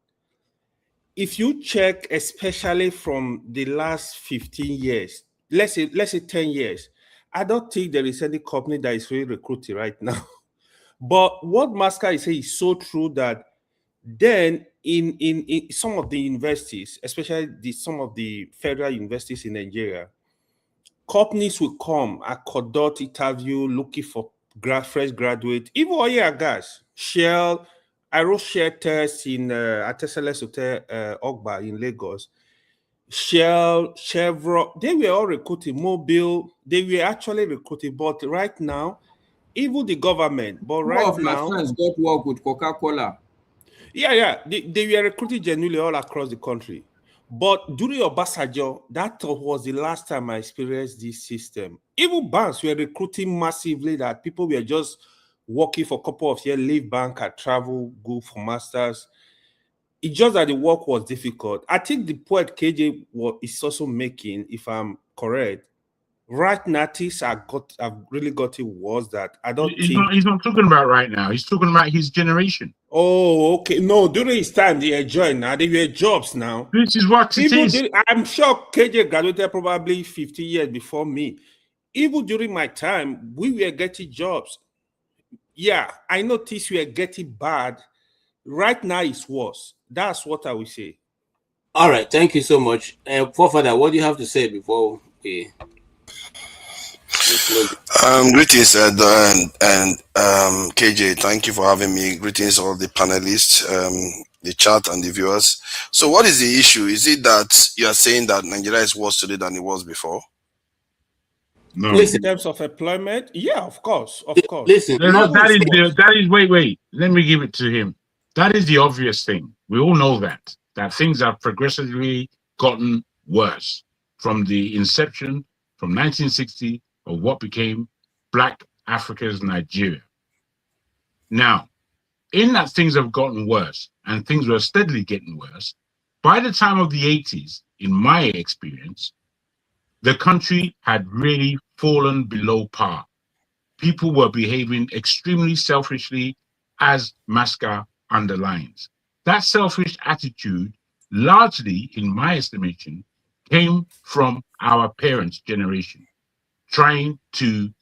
If you check, especially from the last 15 years, let's say 10 years, I don't think there is any company that is really recruiting right now. But what Maska is saying is so true that then in some of the universities, especially some of the federal universities in Nigeria, companies will come and conduct interview looking for fresh graduate, even oil and gas, Shell. I wrote share tests in at SLS Hotel Ogba in Lagos. Shell, Chevron, they were all recruiting. Mobile, they were actually recruiting. But right now, even the government, but right now, my friends got work with Coca-Cola. Yeah. They were recruiting genuinely all across the country. But during Obasanjo, that was the last time I experienced this system. Even banks were recruiting massively, that people were just working for a couple of years, leave bank and travel, go for masters. It's just that the work was difficult. I think the point KJ is also making, if I'm correct, right now things have really got it worse. That I don't think he's not talking about right now. He's talking about his generation. Oh, okay. No, during his time they enjoyed now. They were jobs now. This is what it is. I'm sure KJ graduated probably 50 years before me. Even during my time, we were getting jobs. Yeah, I noticed we are getting bad. Right now it's worse. That's what I will say. All right, thank you so much. Forefather, what do you have to say before we close? Greetings, and KJ. Thank you for having me. Greetings, all the panelists, the chat, and the viewers. So, what is the issue? Is it that you are saying that Nigeria is worse today than it was before? No. In terms of employment, yeah, of course. Listen, that is wait. Let me give it to him. That is the obvious thing. We all know that things have progressively gotten worse from the inception, from 1960, of what became Black Africa's Nigeria. Now, in that things have gotten worse, and things were steadily getting worse, by the time of the 80s, in my experience, the country had really fallen below par. People were behaving extremely selfishly, as Masca underlines. That selfish attitude, largely, in my estimation, came from our parents' generation, trying to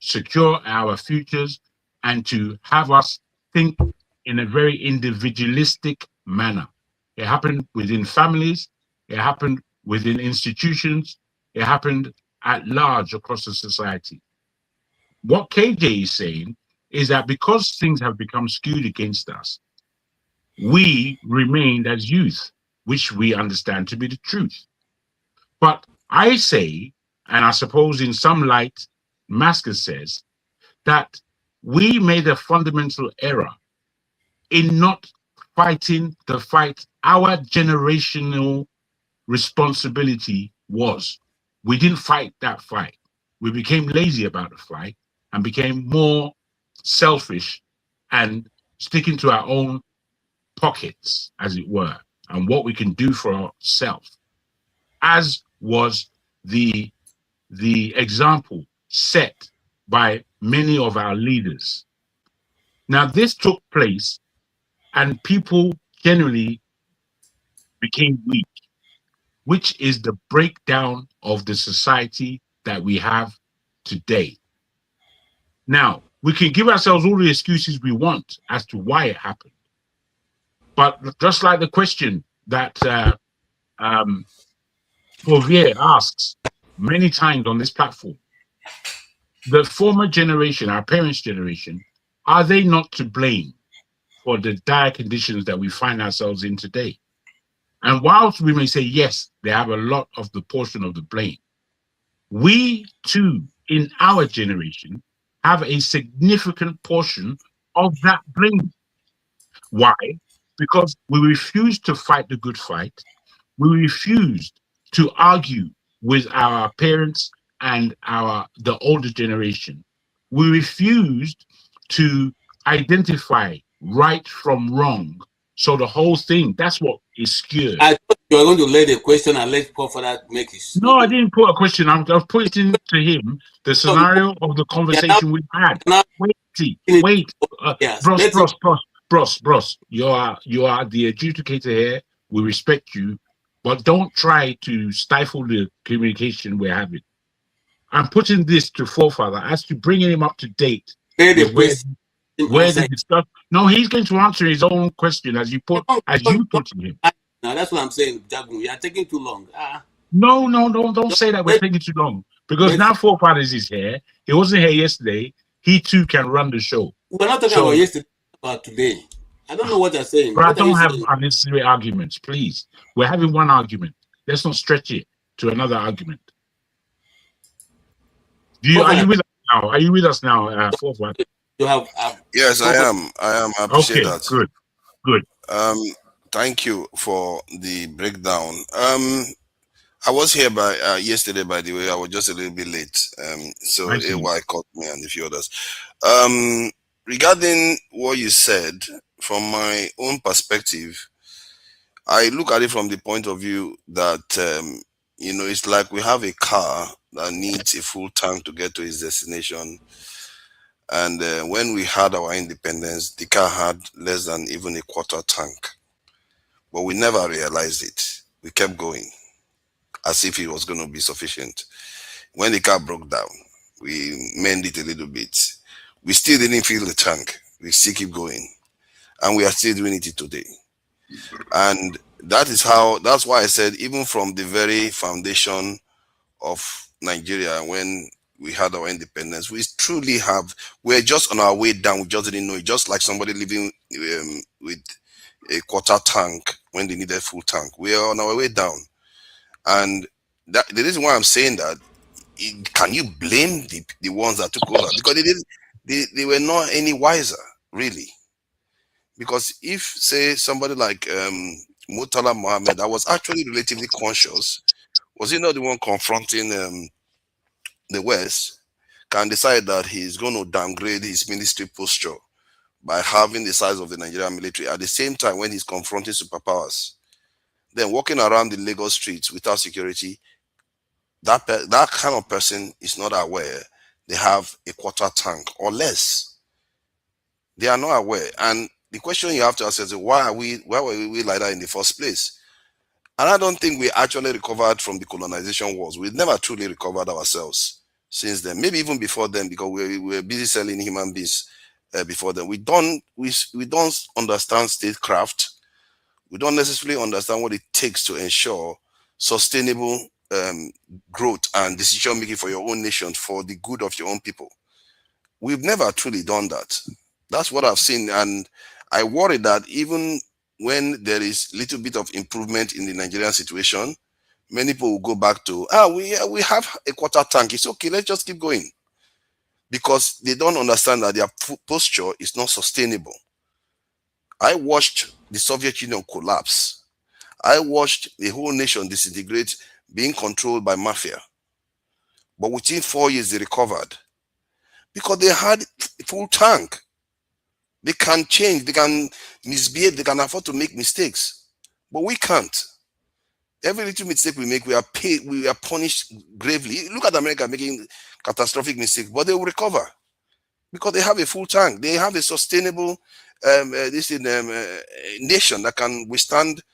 secure our futures and to have us think in a very individualistic manner. It happened within families, it happened within institutions, it happened at large across the society. What KJ is saying is that because things have become skewed against us, we remained as youth, which we understand to be the truth. But I say, and I suppose in some light, Masca says, that we made a fundamental error in not fighting the fight our generational responsibility was. We didn't fight that fight. We became lazy about the fight and became more selfish and sticking to our own pockets, as it were, and what we can do for ourselves, as was the example set by many of our leaders. Now, this took place and people generally became weak, which is the breakdown of the society that we have today. Now, we can give ourselves all the excuses we want as to why it happened. But just like the question that Pauvier asks many times on this platform, the former generation, our parents' generation, are they not to blame for the dire conditions that we find ourselves in today? And whilst we may say, yes, they have a lot of the portion of the blame, we too, in our generation, have a significant portion of that blame. Why? Because we refused to fight the good fight. We refused to argue with our parents and the older generation. We refused to identify right from wrong. So the whole thing, that's what is skewed. I thought you were going to lay the question and let Paul for that make it. No, I didn't put a question. I'm just putting to him the scenario of the conversation we had. Wait. Bros, you are the adjudicator here. We respect you, but don't try to stifle the communication we're having. I'm putting this to Forefather as to bringing him up to date. Where the discuss. No, he's going to answer his own question as you put to him. Now that's what I'm saying, Jagun. You are taking too long. No, don't say that we're taking too long. Because now Forefather is here. He wasn't here yesterday. He too can run the show. We're not talking about yesterday, about today. I don't know what you're saying. But I don't have unnecessary arguments, please. We're having one argument. Let's not stretch it to another argument. Are you with us now? Are you with us now, Forefather? You have Yes, I am. I appreciate Okay, that. good. Thank you for the breakdown. I was here by yesterday, by the way. I was just a little bit late. So I see. AY caught me and a few others. Regarding what you said, from my own perspective, I look at it from the point of view that it's like we have a car that needs a full tank to get to its destination. And when we had our independence, the car had less than even a quarter tank. But we never realized it. We kept going as if it was going to be sufficient. When the car broke down, we mended it a little bit. We still didn't fill the tank. We still keep going. And we are still doing it today. And that's why I said, even from the very foundation of Nigeria, when we had our independence, we're just on our way down. We just didn't know it. Just like somebody living with a quarter tank when they needed full tank. We are on our way down. And the reason why I'm saying that, can you blame the ones that took over? Because they were not any wiser, really. Because if, say, somebody like Murtala Mohammed, that was actually relatively conscious, was he not the one confronting the West, can decide that he's going to downgrade his military posture by having the size of the Nigerian military at the same time when he's confronting superpowers? Then walking around the Lagos streets without security, that kind of person is not aware they have a quarter tank or less. They are not aware. And the question you have to ask is, why were we like that in the first place? And I don't think we actually recovered from the colonization wars. We've never truly recovered ourselves since then. Maybe even before then, because we were busy selling human beings before then. We don't understand statecraft. We don't necessarily understand what it takes to ensure sustainable growth and decision making for your own nation, for the good of your own people. We've never truly done that. That's what I've seen, and I worry that even when there is little bit of improvement in the Nigerian situation, many people will go back to, we have a quarter tank. It's okay, let's just keep going, because they don't understand that their posture is not sustainable. I watched the Soviet Union collapse. I watched the whole nation disintegrate, being controlled by mafia. But within 4 years, they recovered because they had a full tank. They can change, they can misbehave, they can afford to make mistakes. But we can't. Every little mistake we make, we are punished gravely. Look at America making catastrophic mistakes, but they will recover because they have a full tank. They have a sustainable nation that can withstand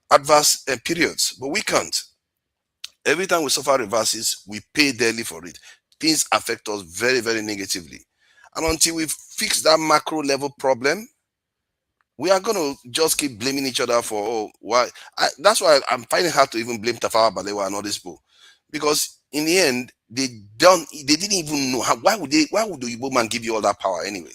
adverse periods, but we can't. Every time we suffer reverses, we pay dearly for it. Things affect us very, very negatively. And until we fix that macro level problem, we are going to just keep blaming each other for, why. That's why I'm finding it hard to even blame Tafawa Balewa and all these people. Because in the end, they didn't even know why would the Igbo man give you all that power anyway?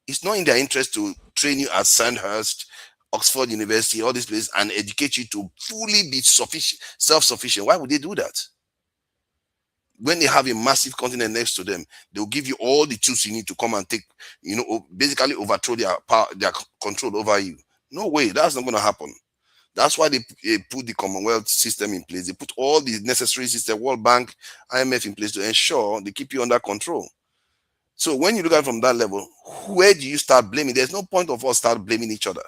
It's not in their interest to train you at Sandhurst, Oxford University, all these places, and educate you to fully be self-sufficient. Why would they do that? When they have a massive continent next to them, they'll give you all the tools you need to come and take, basically overthrow their power, their control over you. No way, that's not going to happen. That's why they put the Commonwealth system in place. They put all the necessary system, World Bank, IMF in place to ensure they keep you under control. So when you look at it from that level, where do you start blaming? There's no point of us start blaming each other.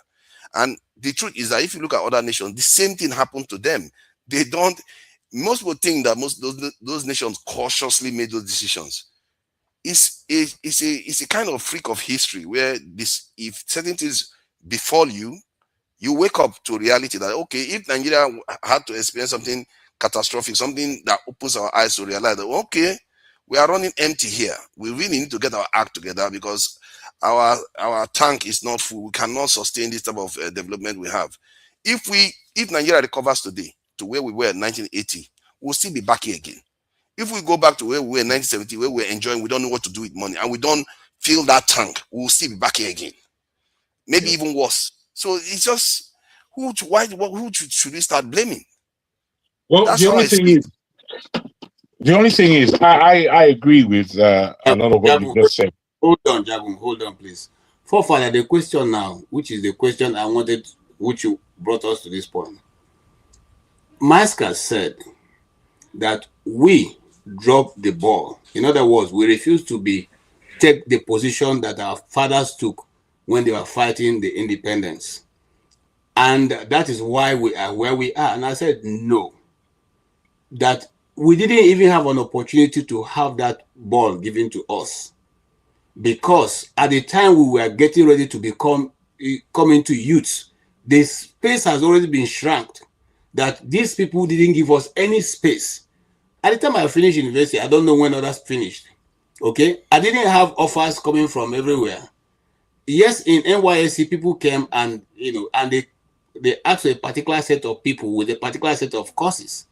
And the truth is that if you look at other nations, the same thing happened to them. They don't. Most people think that those nations cautiously made those decisions. It's a kind of freak of history where if certain things befall you, you wake up to reality that, okay, if Nigeria had to experience something catastrophic, something that opens our eyes to realize that, okay, we are running empty here. We really need to get our act together because our tank is not full. We cannot sustain this type of development we have. If Nigeria recovers today to where we were in 1980, we'll still be back here again. If we go back to where we were in 1970, where we were enjoying, we don't know what to do with money, and we don't fill that tank, we'll still be back here again. Maybe even worse. So it's just, who should we start blaming? Well, the only thing is, I agree with a lot of what you just said. Hold on, Jagun, hold on, please. Forefather, the question now, which is the question I wanted, which you brought us to this point. Maska said that we dropped the ball. In other words, we refused to take the position that our fathers took when they were fighting the independence. And that is why we are where we are. And I said, no, that we didn't even have an opportunity to have that ball given to us. Because at the time we were getting ready to come into youth, the space has already been shrunk. That these people didn't give us any space. At the time I finished university, I don't know when others finished. Okay, I didn't have offers coming from everywhere. Yes, in NYSC, people came and and they asked a particular set of people with a particular set of courses.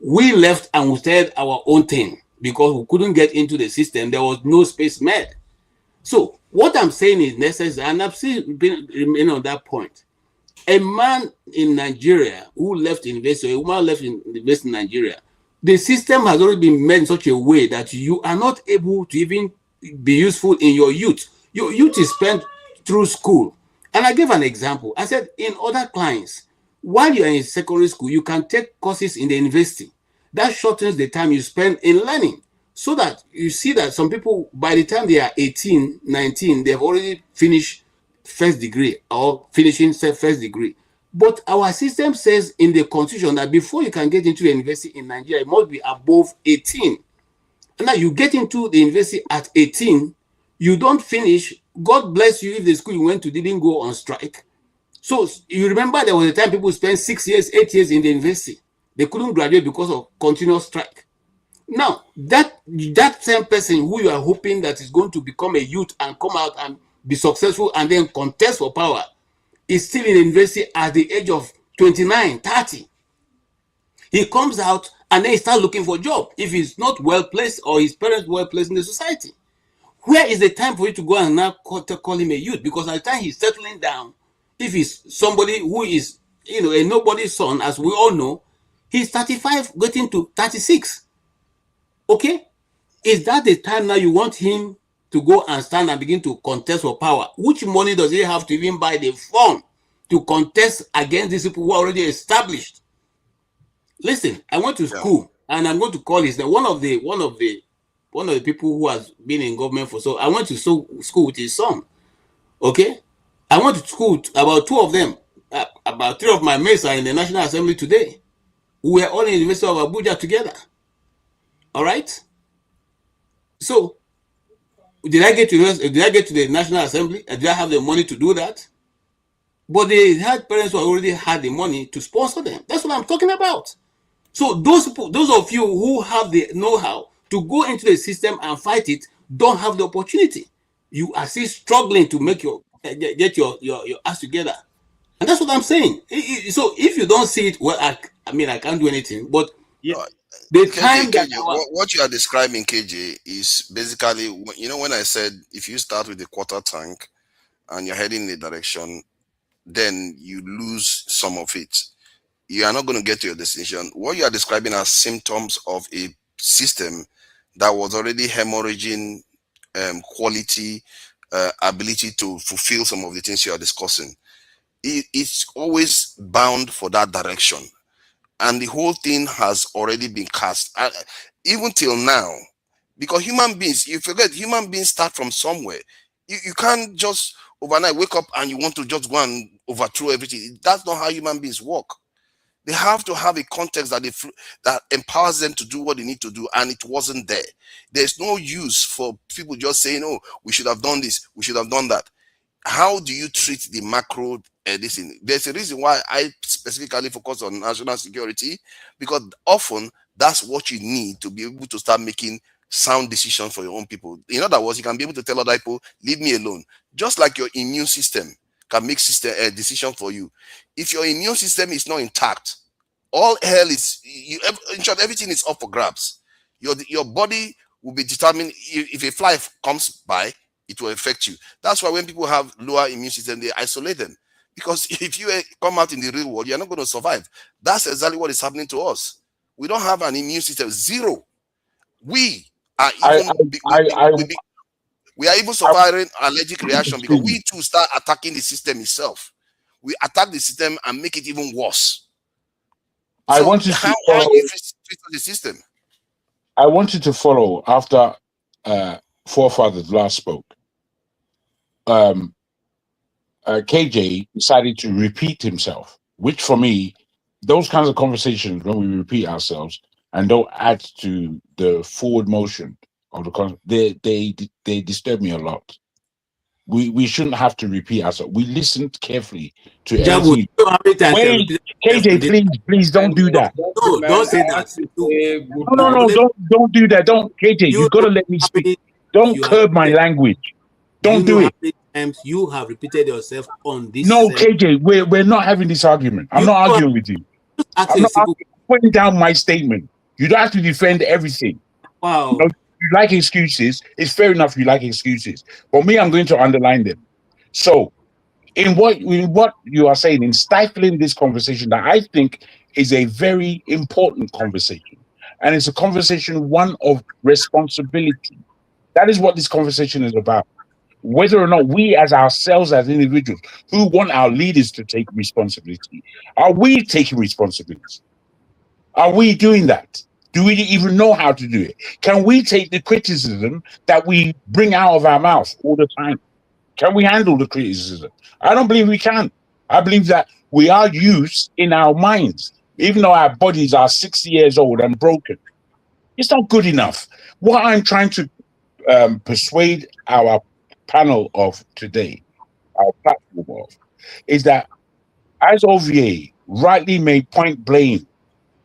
We left and we started our own thing because we couldn't get into the system. There was no space made. So what I'm saying is necessary, and I've been on that point. A man in Nigeria who left university, a woman left university in Nigeria, the system has already been made in such a way that you are not able to even be useful in your youth. Your youth is spent through school. And I gave an example. I said, in other clients, while you're in secondary school, you can take courses in the university. That shortens the time you spend in learning. So that you see that some people, by the time they are 18, 19, they've already finished first degree or finishing first degree. But our system says in the constitution that before you can get into the university in Nigeria, it must be above 18. And now you get into the university at 18, you don't finish. God bless you if the school you went to didn't go on strike. So you remember there was a time people spent 6 years, 8 years in the university. They couldn't graduate because of continuous strike. Now, that same person who you are hoping that is going to become a youth and come out and be successful and then contest for power is still in the university at the age of 29, 30. He comes out and then he starts looking for a job if he's not well placed or his parents well placed in the society. Where is the time for you to go and now call him a youth? Because at the time he's settling down, if he's somebody who is, a nobody's son, as we all know, he's 35 getting to 36. Okay? Is that the time now you want him to go and stand and begin to contest for power? Which money does he have to even buy the form to contest against these people who are already established? Listen, I went to school, and I'm going to call his name. One of the people who has been in government for I went to school with his son. Okay, I went to school about 2 of them. About 3 of my mates are in the National Assembly today. We were all in the University of Abuja together. All right. So, did I get to the National Assembly? Did I have the money to do that? But they had parents who already had the money to sponsor them. That's what I'm talking about. So those of you who have the know-how to go into the system and fight it don't have the opportunity. You are still struggling to make get your ass together. And that's what I'm saying. So if you don't see it, well, I can't do anything. But the time KJ, what you are describing, KJ, is basically, when I said if you start with a quarter tank and you're heading in a direction, then you lose some of it. You are not going to get to your destination. What you are describing are symptoms of a system that was already hemorrhaging quality, ability to fulfill some of the things you are discussing. It's always bound for that direction. And the whole thing has already been cast, even till now. Because human beings, you forget, human beings start from somewhere. You can't just overnight wake up and you want to just go and overthrow everything. That's not how human beings work. They have to have a context that empowers them to do what they need to do, and it wasn't there. There's no use for people just saying, "Oh, we should have done this, we should have done that." How do you treat the macro? There's a reason why I specifically focus on national security, because often that's what you need to be able to start making sound decisions for your own people. In other words, you can be able to tell other people, "Leave me alone." Just like your immune system can make decision for you. If your immune system is not intact, all hell is, in short, everything is up for grabs. Your body will be determined. If a fly comes by, it will affect you. That's why when people have lower immune system, they isolate them. Because if you come out in the real world, you're not going to survive. That's exactly what is happening to us. We don't have an immune system. Zero. We are even... We are even suffering allergic reaction because we too start attacking the system itself. We attack the system and make it even worse. I So wanted how to follow. you treat the system? I wanted to follow after forefathers last spoke. KJ decided to repeat himself, which for me, those kinds of conversations when we repeat ourselves and don't add to the forward motion of the they disturb me a lot. We shouldn't have to repeat ourselves. We listened carefully to Jabu, everything. you know how many times I Wait, repeated KJ, please don't do that. No, don't say that. No, don't do that. Don't, KJ, you gotta let me speak. Don't curb my language. Don't do it. How many times you have repeated yourself on this? No, KJ, we're not having this argument. I'm not arguing with you. I'm not putting down my statement. You don't have to defend everything. Wow. You know, you like excuses. It's fair enough you like excuses. For me, I'm going to underline them. So, in what you are saying, in stifling this conversation that I think is a very important conversation, and it's a conversation, one of responsibility. That is what this conversation is about. Whether or not we as ourselves, as individuals who want our leaders to take responsibility, are we taking responsibility? Are we doing that? Do we even know how to do it? Can we take the criticism that we bring out of our mouth all the time? Can we handle the criticism? I don't believe we can. I believe that we are used in our minds, even though our bodies are 60 years old and broken. It's not good enough. What I'm trying to persuade our panel of today, our platform of, is that as OVA rightly made point blame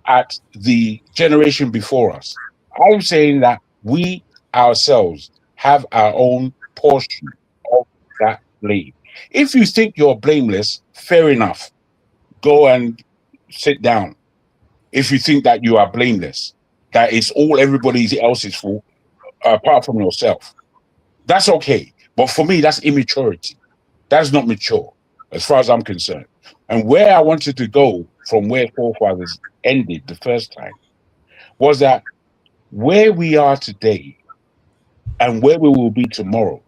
at the generation before us, I'm saying that we ourselves have our own portion of that blame. If you think you're blameless, fair enough. Go and sit down. If you think that you are blameless, that it's all everybody else's fault apart from yourself, that's okay. But for me, that's immaturity. That's not mature, as far as I'm concerned. And where I wanted to go from where forefathers ended the first time was that where we are today and where we will be tomorrow,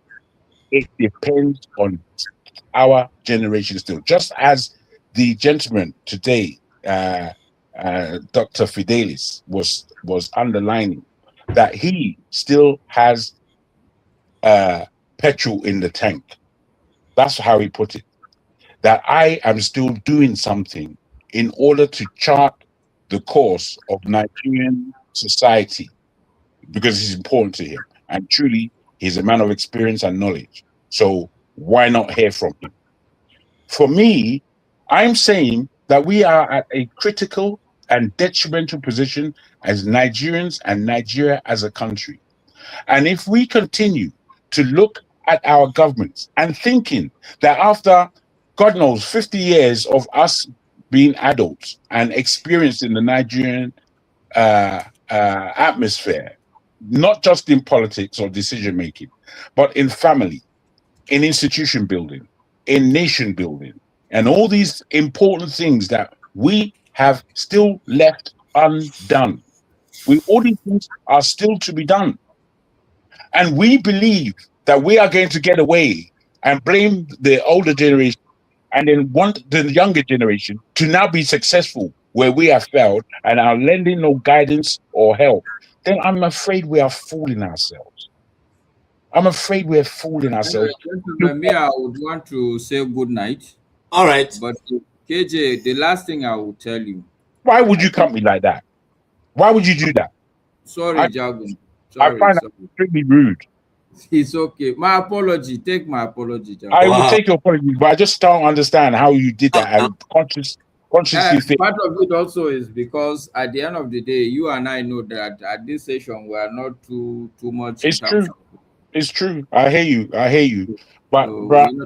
it depends on our generation still. Just as the gentleman today, Dr. Fidelis, was underlining that he still has petrol in the tank. That's how he put it. That I am still doing something in order to chart the course of Nigerian society because it's important to him. And truly, he's a man of experience and knowledge. So why not hear from him? For me, I'm saying that we are at a critical and detrimental position as Nigerians and Nigeria as a country. And if we continue to look at our governments and thinking that after, God knows, 50 years of us being adults and experiencing the Nigerian atmosphere, not just in politics or decision making, but in family, in institution building, in nation building, and all these important things that we have still left undone. All these things are still to be done. And we believe that we are going to get away and blame the older generation and then want the younger generation to now be successful where we have failed and are lending no guidance or help, then I'm afraid we are fooling ourselves. I'm afraid we're fooling ourselves. Me, I would want to say good night. All right. But KJ, the last thing I will tell you. Why would you cut me like that? Why would you do that? Sorry, Jagun. I find that extremely rude. It's okay. My apology. Take my apology, Jagun. I will take your apology, but I just don't understand how you did that. And consciously part of it also is because at the end of the day, you and I know that at this session we are not too much. It's true. It's true. I hear you. But,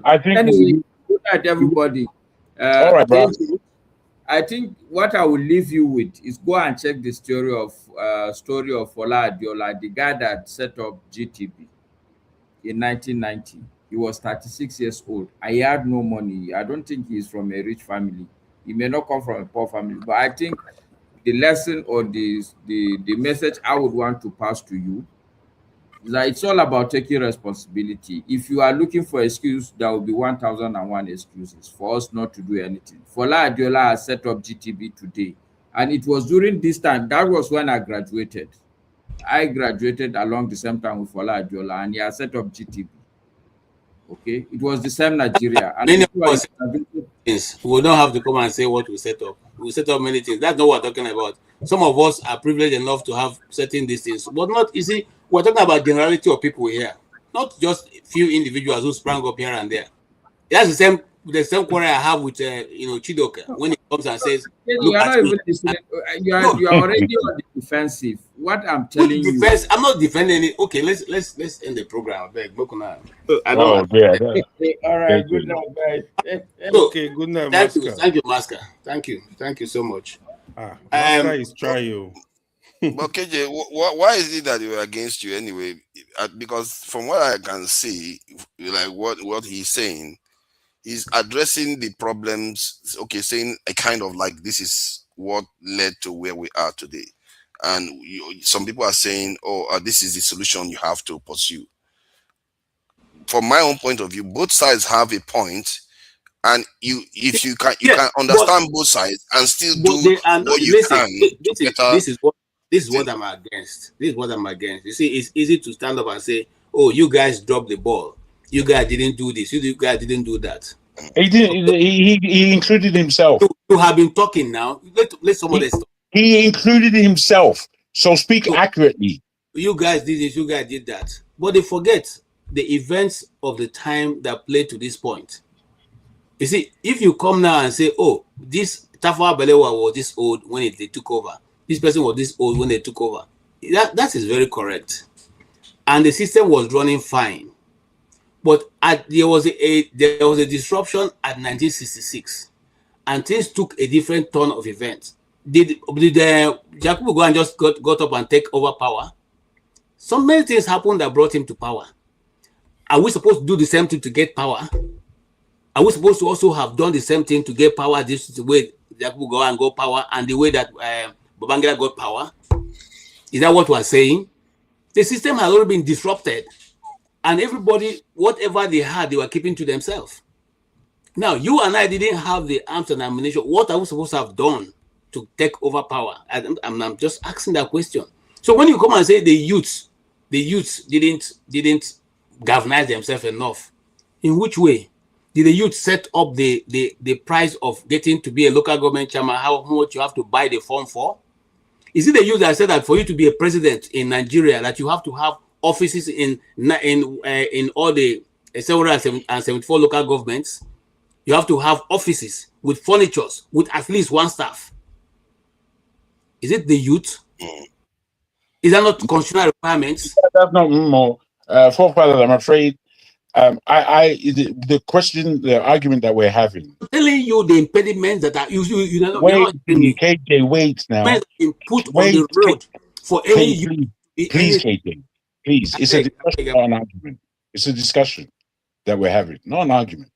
I think anyway, good night, everybody. All right, bro. I think what I will leave you with is go and check the story of Fola Adiola, the guy that set up GTB in 1990. He was 36 years old. I had no money. I don't think he's from a rich family. He may not come from a poor family, but I think the lesson or the message I would want to pass to you That it's all about taking responsibility. If you are looking for excuse, there will be 1,001 excuses for us not to do anything. Fola Adiola has set up GTB today, and it was during this time. That was when I graduated. I graduated along the same time with Fola Adiola, and he has set up GTB. Okay, it was the same Nigeria. And Many of us, we don't have to come and say what we set up. We set up many things. That's not what we're talking about. Some of us are privileged enough to have certain these things, but not easy. We're talking about generality of people here, not just a few individuals who sprang up here and there. That's the same quarrel I have with Chidoka when he comes and says, you are not even listening. You are already on the defensive. What I'm telling you, I'm not defending it. Okay, let's end the program. I All right, good night, guys. Okay, good night, Master. Thank you, Master. Thank you so much. Master is trying. But KJ, why is it that they were against you anyway? Because from what I can see, like what he's saying, he's addressing the problems. Okay, saying a kind of like this is what led to where we are today, and some people are saying, "Oh, this is the solution you have to pursue." From my own point of view, both sides have a point, and if you can understand both sides and still do what you can. This is what I'm against. This is what I'm against. You see, it's easy to stand up and say, "Oh, you guys dropped the ball. You guys didn't do this. You guys didn't do that." He didn't. He included himself. You have been talking now. Let somebody stop. He included himself. So speak accurately. You guys did this. You guys did that. But they forget the events of the time that played to this point. You see, if you come now and say, "Oh, this Tafawa Balewa was this old when they took over. This person was this old when they took over," that is very correct, and the system was running fine. But there was a disruption at 1966, and things took a different turn of events. Did Jacobo go and just got up and take over power? So many things happened that brought him to power. Are we supposed to do the same thing to get power? Are we supposed to also have done the same thing to get power? This is the way Jacobo go and got power, and the way that Babangida got power. Is that what we're saying? The system has already been disrupted, and everybody, whatever they had, they were keeping to themselves. Now, you and I didn't have the arms and ammunition. What are we supposed to have done to take over power? I'm just asking that question. So when you come and say the youths didn't galvanize themselves enough, in which way? Did the youth set up the price of getting to be a local government chairman, how much you have to buy the form for? Is it the youth that said that for you to be a president in Nigeria, that you have to have offices in all the 774 local governments? You have to have offices with furniture, with at least one staff. Is it the youth? Is that not constitutional requirements? That's not more. Forefather, I'm afraid. The question, the argument that we're having. I'm telling you the impediments that are KJ, wait now. Put on the road for any youth. Please, KJ, please. It's a discussion, not an argument. It's a discussion that we're having, not an argument.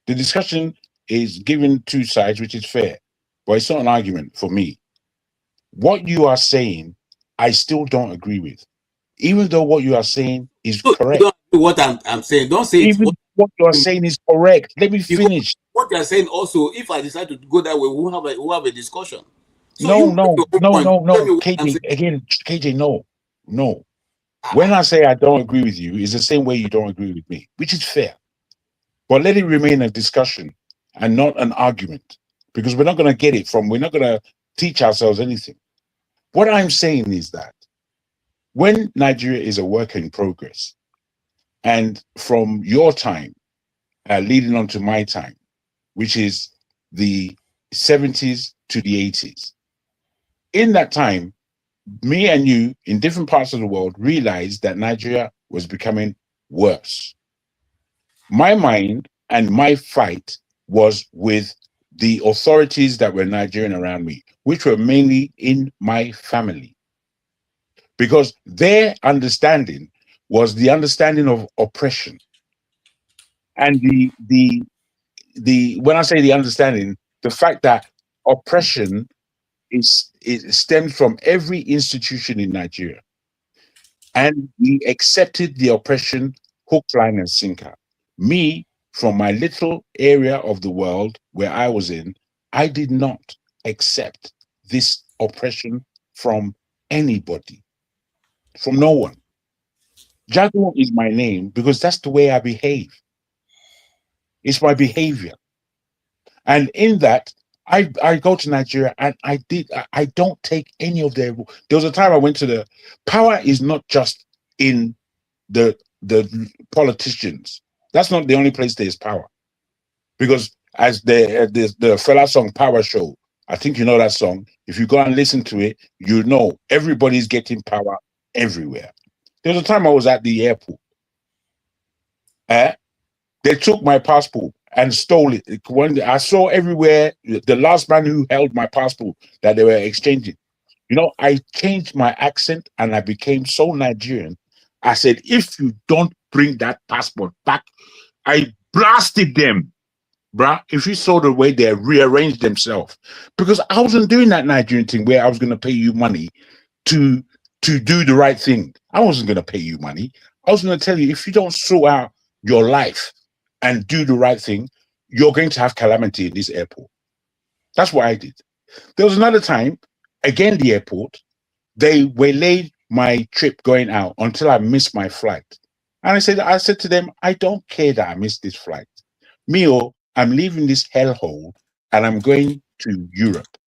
The discussion is given two sides, which is fair, but it's not an argument for me. What you are saying, I still don't agree with, even though what you are saying is correct. Don't do what I'm saying. Don't say even what you are saying is correct. Let me finish. What you are saying also, if I decide to go that way, we'll have a discussion. So no. KJ, no. When I say I don't agree with you, it's the same way you don't agree with me, which is fair. But let it remain a discussion and not an argument, because we're not going to get it from, we're not going to teach ourselves anything. What I'm saying is that when Nigeria is a work in progress, and from your time, leading on to my time, which is the 70s to the 80s, in that time, me and you in different parts of the world realized that Nigeria was becoming worse. My mind and my fight was with the authorities that were Nigerian around me, which were mainly in my family, because their understanding was the understanding of oppression. And the when I say the understanding, the fact that oppression is stems from every institution in Nigeria. And we accepted the oppression hook, line, and sinker. Me, from my little area of the world where I was in, I did not accept this oppression from anybody, from no one. Jaguar is my name because that's the way I behave. It's my behavior. And in that, I go to Nigeria and I don't take any of their. There was a time I went to the power is not just in the politicians. That's not the only place there's power. Because as the fella song Power Show, I think you know that song. If you go and listen to it, you know everybody's getting power everywhere. There was a time I was at the airport. They took my passport and stole it. When I saw everywhere, the last man who held my passport that they were exchanging. You know, I changed my accent and I became so Nigerian. I said, if you don't bring that passport back, I blasted them, bruh. If you saw the way they rearranged themselves, because I wasn't doing that Nigerian thing where I was going to pay you money to do the right thing. I wasn't going to pay you money. I was going to tell you, if you don't sort out your life and do the right thing, you're going to have calamity in this airport. That's what I did. There was another time, again, the airport, they waylaid my trip going out until I missed my flight. And I said to them, I don't care that I missed this flight. Mio, I'm leaving this hellhole and I'm going to Europe.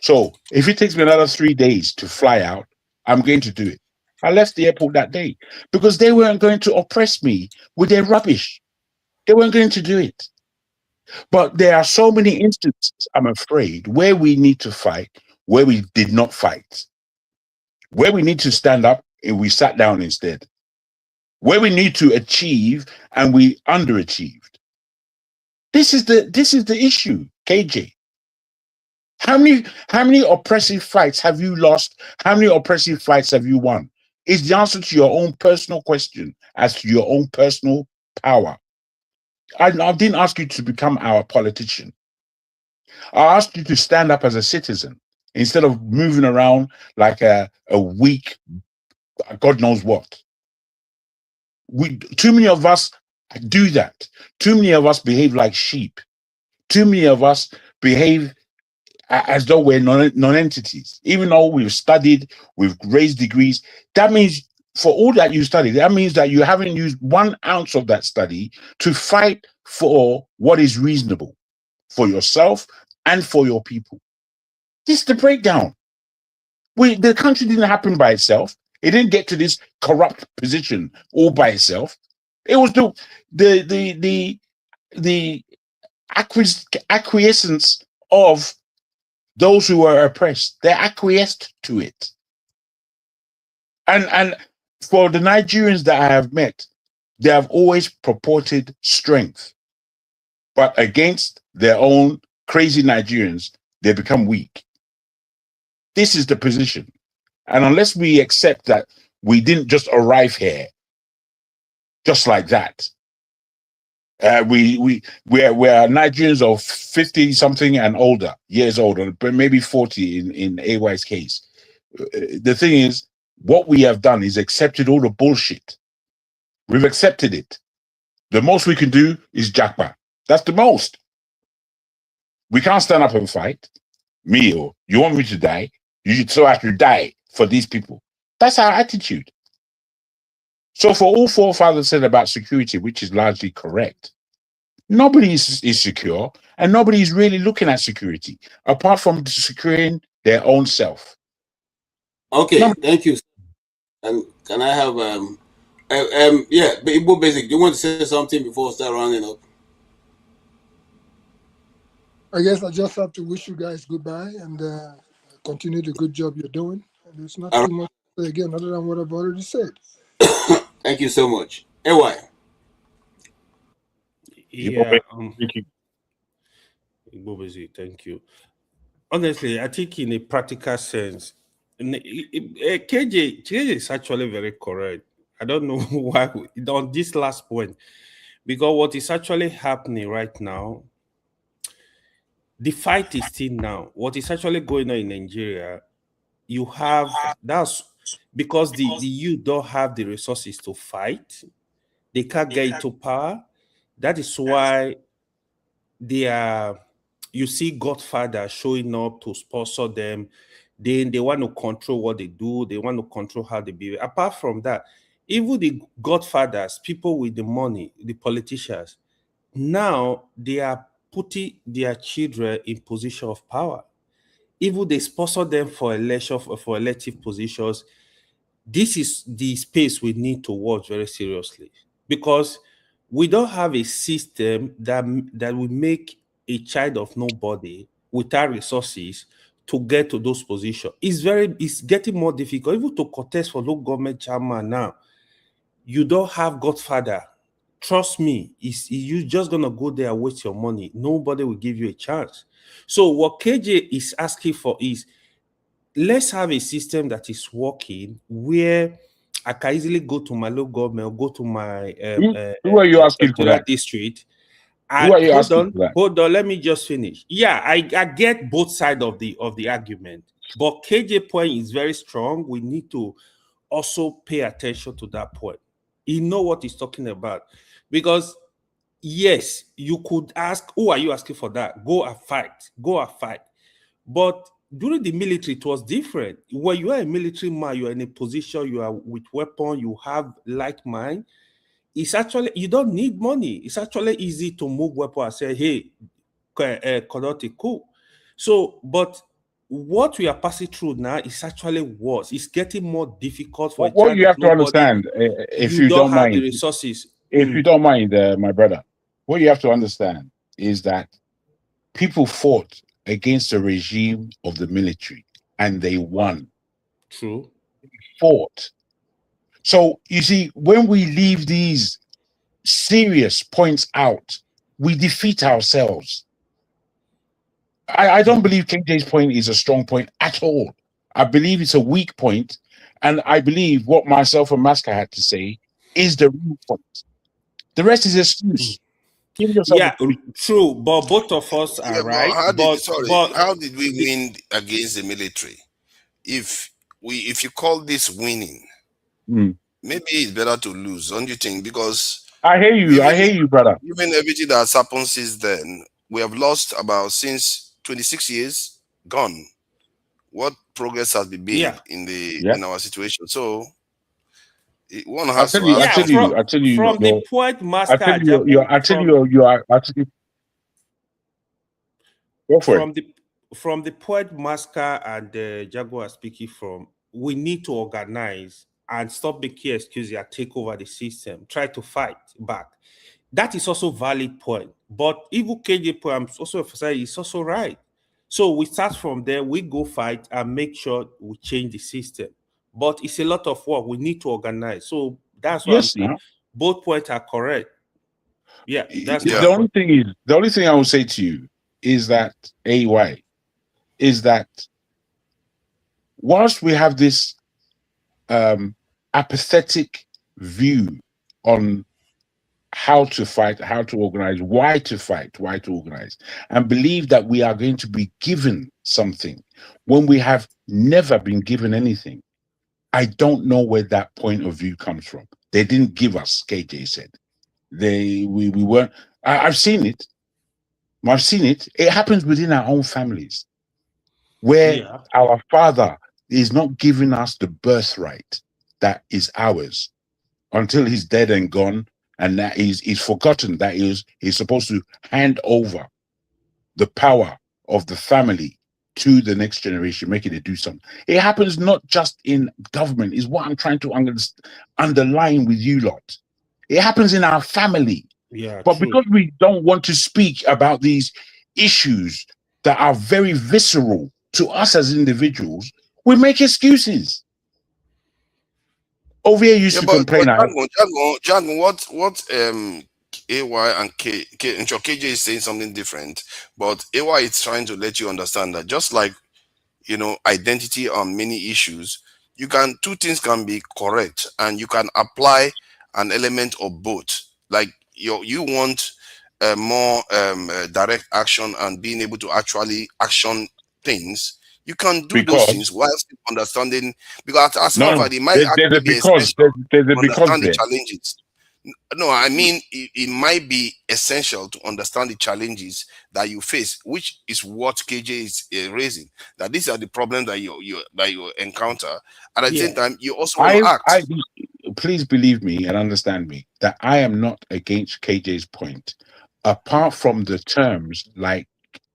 So if it takes me another 3 days to fly out, I'm going to do it. I left the airport that day because they weren't going to oppress me with their rubbish. They weren't going to do it. But there are so many instances, I'm afraid, where we need to fight, where we did not fight. Where we need to stand up, and we sat down instead. Where we need to achieve, and we underachieved. This is the issue, KJ. How many oppressive fights have you lost? How many oppressive fights have you won? It's the answer to your own personal question as to your own personal power. I didn't ask you to become our politician. I asked you to stand up as a citizen instead of moving around like a weak, God knows what. Too many of us do that. Too many of us behave like sheep. Too many of us behave as though we're non-entities. Even though we've studied, we've raised degrees, that means for all that you studied, that means that you haven't used 1 ounce of that study to fight for what is reasonable for yourself and for your people. This is the breakdown. The country didn't happen by itself. It didn't get to this corrupt position all by itself. It was the acquiescence of those who were oppressed. They acquiesced to it. And for the Nigerians that I have met, they have always purported strength. But against their own crazy Nigerians, they become weak. This is the position. And unless we accept that we didn't just arrive here just like that, we're Nigerians of 50 something and older, years older, but maybe 40 in AY's case. The thing is, what we have done is accepted all the bullshit. We've accepted it. The most we can do is jackpot. That's the most. We can't stand up and fight. Me, or you want me to die? So I should die for these people. That's our attitude. So for all forefathers said about security, which is largely correct, nobody is secure and nobody is really looking at security apart from securing their own self. Okay, thank you. And can I have yeah, Igbo Basic, do you want to say something before we start rounding up? I guess I just have to wish you guys goodbye and continue the good job you're doing. And there's not too much to say again other than what I've already said. Thank you so much. AY. Yeah, thank you. Honestly, I think in a practical sense, KJ is actually very correct. I don't know why on this last point, because what is actually happening right now, the fight is still now. What is actually going on in Nigeria, you have because the youth don't have the resources to fight. They can't get into power. That is why they are, you see godfathers showing up to sponsor them. They want to control what they do. They want to control how they behave. Apart from that, even the godfathers, people with the money, the politicians, now they are putting their children in position of power. Even they sponsor them for election, for elective positions. This is the space we need to watch very seriously, because we don't have a system that will make a child of nobody without resources to get to those positions. It's getting more difficult. Even to contest for local government chairman now, you don't have godfather. Trust me, you're just gonna go there and waste your money. Nobody will give you a chance. So what KJ is asking for is, let's have a system that is working where I can easily go to my local government or go to my who are you asking for that? district. Who are you asking for that? Hold on, let me just finish. Yeah, I get both sides of the argument, but KJ point is very strong. We need to also pay attention to that point. You know what he's talking about, because yes, you could ask, who are you asking for that? Go and fight. But during the military, it was different. When you are a military man, you are in a position, you are with weapon, you have like mind. It's actually, you don't need money. It's actually easy to move weapon and say, hey, conduct it, cool. So, but what we are passing through now is actually worse. It's getting more difficult for what you have to understand, if you don't mind, the resources. If you don't mind, my brother, what you have to understand is that people fought against the regime of the military and they won. True. They fought. So you see, when we leave these serious points out, we defeat ourselves. I don't believe KJ's point is a strong point at all. I believe it's a weak point, and I believe what myself and Maska had to say is the real point. The rest is excuse. Yeah, true, but both of us are right. How did we win against the military? If you call this winning, maybe it's better to lose, don't you think? Because I hear you, brother. Even everything that has happened since then, we have lost about, since 26 years gone. What progress has been made in our situation? So one has to ask. I tell you, from the point master. Go for it. From the point Masker and Jaguar are speaking from, we need to organize and stop making excuses and take over the system. Try to fight back. That is also valid point. But even KJ point, I'm also emphasizing, it's also right. So we start from there, we go fight and make sure we change the system. But it's a lot of work. We need to organize. So that's what I'm saying. Both points are correct. Yeah, that's the only thing is, the only thing I will say to you is that whilst we have this apathetic view on how to fight, how to organize, why to fight, why to organize, and believe that we are going to be given something when we have never been given anything, I don't know where that point of view comes from. They didn't give us, KJ said. We weren't. I've seen it. I've seen it. It happens within our own families, where our father is not giving us the birthright that is ours until he's dead and gone, and that he's forgotten that he's supposed to hand over the power of the family to the next generation, making it do something. It happens not just in government, is what I'm trying to underline with you lot. It happens in our family. But because we don't want to speak about these issues that are very visceral to us as individuals, we make excuses. Over here used to complain. John, what AY and KJ is saying something different, but AY is trying to let you understand that just like, identity on many issues, two things can be correct and you can apply an element of both. Like you want more direct action and being able to actually action things. You can do those Because things while still understanding, because as a matter of no, fact, it might there's actually a be because. essential There's a to because understand the there. challenges. No, I mean it might be essential to understand the challenges that you face, which is what KJ is raising. That these are the problems that you encounter, and at the same time, you also want to act. Please believe me and understand me that I am not against KJ's point, apart from the terms like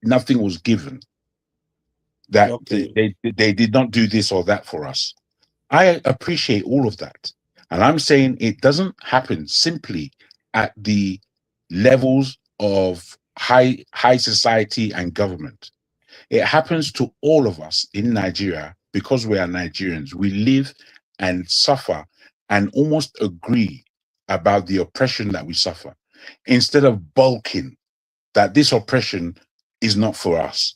nothing was given, that they did not do this or that for us. I appreciate all of that. And I'm saying it doesn't happen simply at the levels of high society and government. It happens to all of us in Nigeria because we are Nigerians. We live and suffer and almost agree about the oppression that we suffer, instead of bulking that this oppression is not for us.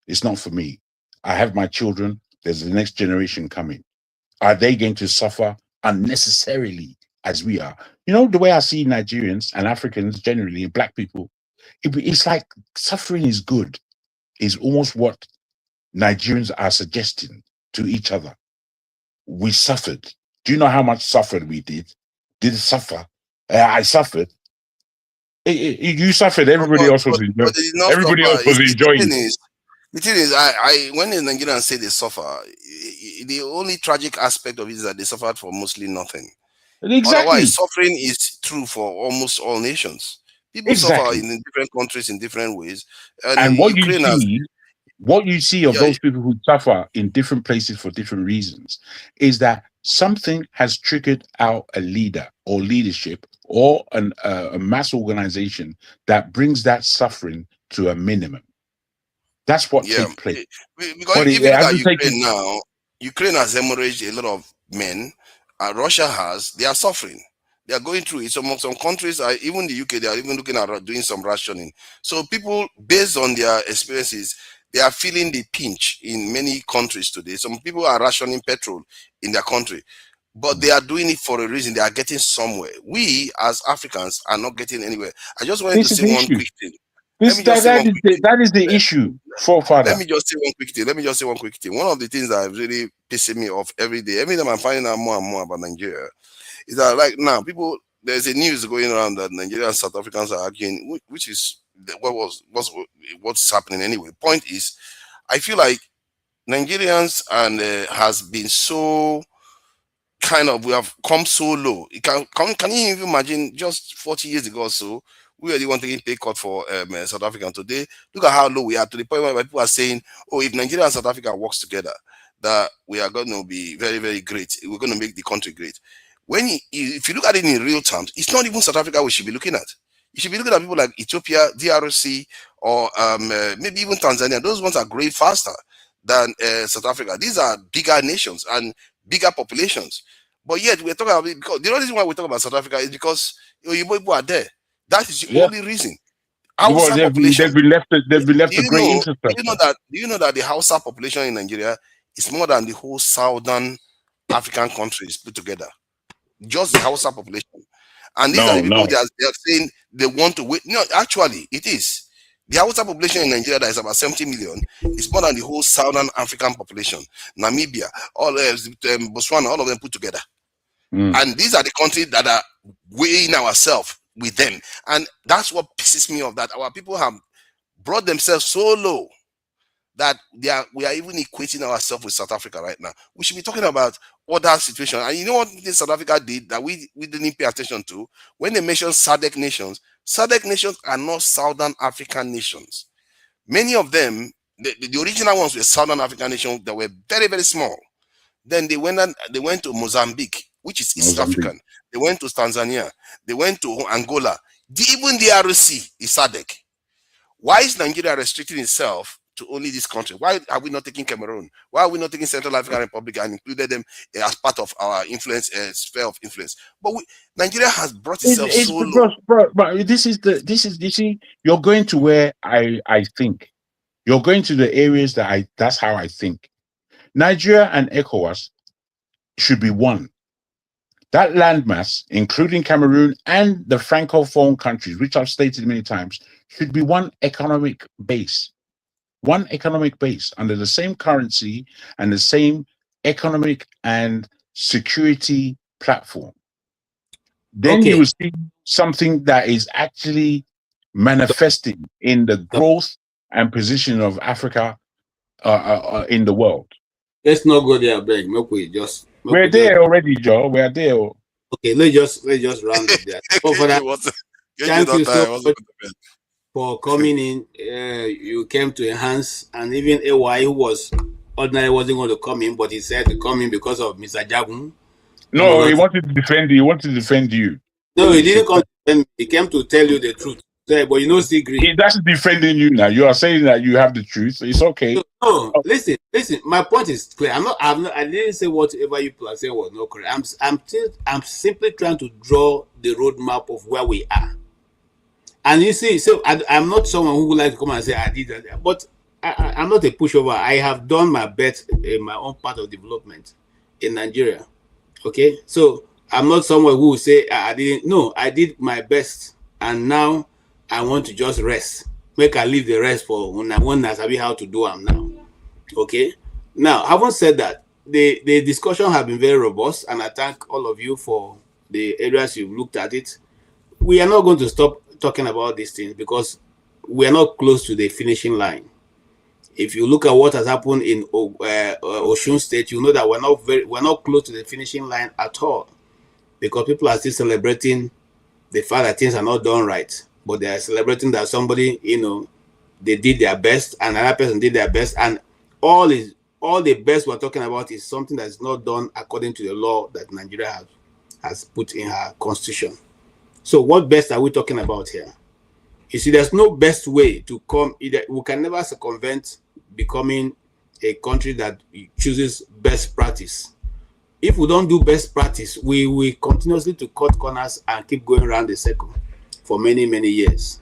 It's not for me. I have my children. There's the next generation coming. Are they going to suffer unnecessarily as we are? You know, the way I see Nigerians and Africans generally, and black people, it's like suffering is good, is almost what Nigerians are suggesting to each other. We suffered. Do you know how much suffering we did? Did it suffer? I suffered. You suffered. Everybody else was enjoying. But they did not Everybody suffer. else was enjoying. The thing is, I when the Nigerians say they suffer, the only tragic aspect of it is that they suffered for mostly nothing. Exactly. Otherwise, suffering is true for almost all nations. People suffer in different countries in different ways, And what Ukraine you see of those people who suffer in different places for different reasons is that something has triggered out a leader or leadership or a mass organization that brings that suffering to a minimum. That's what takes place. Because if you look at Ukraine now, Ukraine has hemorrhaged a lot of men, and Russia has. They are suffering. They are going through it. Some countries, are even the UK, they are even looking at doing some rationing. So people, based on their experiences, they are feeling the pinch in many countries today. Some people are rationing petrol in their country, but they are doing it for a reason. They are getting somewhere. We, as Africans, are not getting anywhere. I just wanted to say one quick thing. That is the issue, forefather. Let me just say one quick thing. One of the things that really pisses me off every day, every time I'm finding out more and more about Nigeria, is that like now there's a news going around that Nigeria and South Africans are arguing, which is what's happening anyway. Point is, I feel like Nigerians and has been so we have come so low. Can you even imagine just 40 years ago or so? We were the one taking pay cut for South Africa. Today, look at how low we are, to the point where people are saying, oh, if Nigeria and South Africa works together, that we are going to be very, very great. We're going to make the country great. If you look at it in real terms, it's not even South Africa we should be looking at. You should be looking at people like Ethiopia, DRC, or maybe even Tanzania. Those ones are growing faster than South Africa. These are bigger nations and bigger populations. But yet we're talking about it because the only reason why we talk about South Africa is because people are there. That is the only reason. Hausa population. They've been left a great infrastructure. Do you know that the Hausa population in Nigeria is more than the whole southern African countries put together? Just the Hausa population. And these are the people they are saying they want to wait. No, actually, it is. The Hausa population in Nigeria that is about 70 million is more than the whole southern African population. Namibia, Botswana, all of them put together. And these are the countries that are weighing ourselves with them. And that's what pisses me off, that our people have brought themselves so low that we are even equating ourselves with South Africa right now. We should be talking about other situations. And you know what South Africa did that we didn't pay attention to? When they mentioned SADC nations are not Southern African nations. Many of them, the original ones were Southern African nations that were very, very small. Then they went to Mozambique, which is East African. They went to Tanzania. They went to Angola. Even the RC is SADC. Why is Nigeria restricting itself to only this country? Why are we not taking Cameroon? Why are we not taking Central African Republic and included them as part of our influence, sphere of influence? But Nigeria has brought itself so low. But this is you're going to where I think. You're going to the areas that's how I think. Nigeria and ECOWAS should be one. That landmass, including Cameroon and the Francophone countries, which I've stated many times, should be one economic base. one economic base under the same currency and the same economic and security platform. Then you will see something that is actually manifesting in the growth and position of Africa in the world. Let's not go there, beg. We just we're there already, Joe. We're there. Okay, let's just round up there. For that, thank you so much for coming in. You came to enhance, and even AY, who was ordinarily wasn't going to come in, but he said to come in because of Mr. Jagun. No, he wanted to defend you. He wanted to defend you. No, he didn't come to defend me. He came to tell you the truth. But you know, secret. That's defending you now. You are saying that you have the truth. It's okay. No, listen. My point is clear. I didn't say whatever you are saying was not correct. I'm simply trying to draw the roadmap of where we are. And you see, so I'm not someone who would like to come and say I did that, but I'm not a pushover. I have done my best in my own part of development in Nigeria. Okay, so I'm not someone who will say I didn't. No, I did my best, and now I want to just rest. Make I leave the rest for when I sabi how to do them now. Okay. Now, having said that, the discussion has been very robust, and I thank all of you for the areas you've looked at it. We are not going to stop talking about these things because we are not close to the finishing line. If you look at what has happened in Osun State, you know that we're not close to the finishing line at all, because people are still celebrating the fact that things are not done right, but they are celebrating that somebody, they did their best, and another person did their best, and all the best we're talking about is something that is not done according to the law that Nigeria has put in her constitution. So what best are we talking about here? You see, there's no best way to come. We can never circumvent becoming a country that chooses best practice. If we don't do best practice, we will continuously to cut corners and keep going around the circle for many, many years.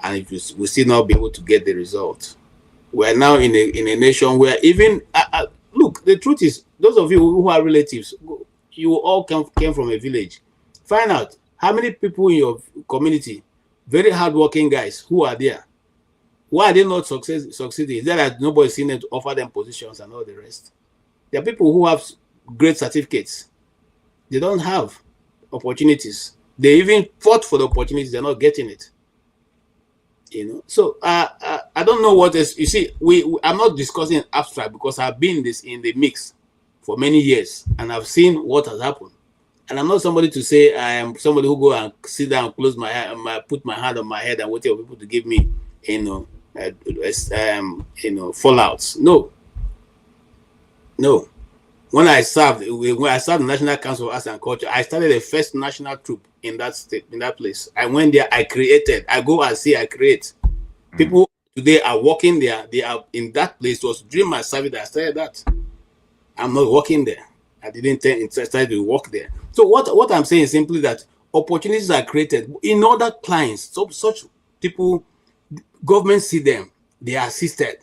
And we still not be able to get the result. We're now in a nation where even, look, the truth is, those of you who are relatives, you all came from a village. Find out how many people in your community, very hardworking guys, who are there. Why are they not succeeding? Is that nobody's seen them to offer them positions and all the rest? There are people who have great certificates. They don't have opportunities. They even fought for the opportunities. They're not getting it. So I don't know what else. You see, I'm not discussing abstract because I've been in the mix for many years and I've seen what has happened. And I'm not somebody to say I am somebody who go and sit down, close my hand, put my hand on my head and wait for people to give me, fallouts. No. When I served the National Council of Arts and Culture, I started the first national troupe in that state, in that place. I went there, I created. I go and see, I create. People today are working there. They are in that place. It was during my service that I started that. I'm not working there. I didn't start to work there. So what I'm saying is simply that opportunities are created in other clients. So such people, government see them, they are assisted.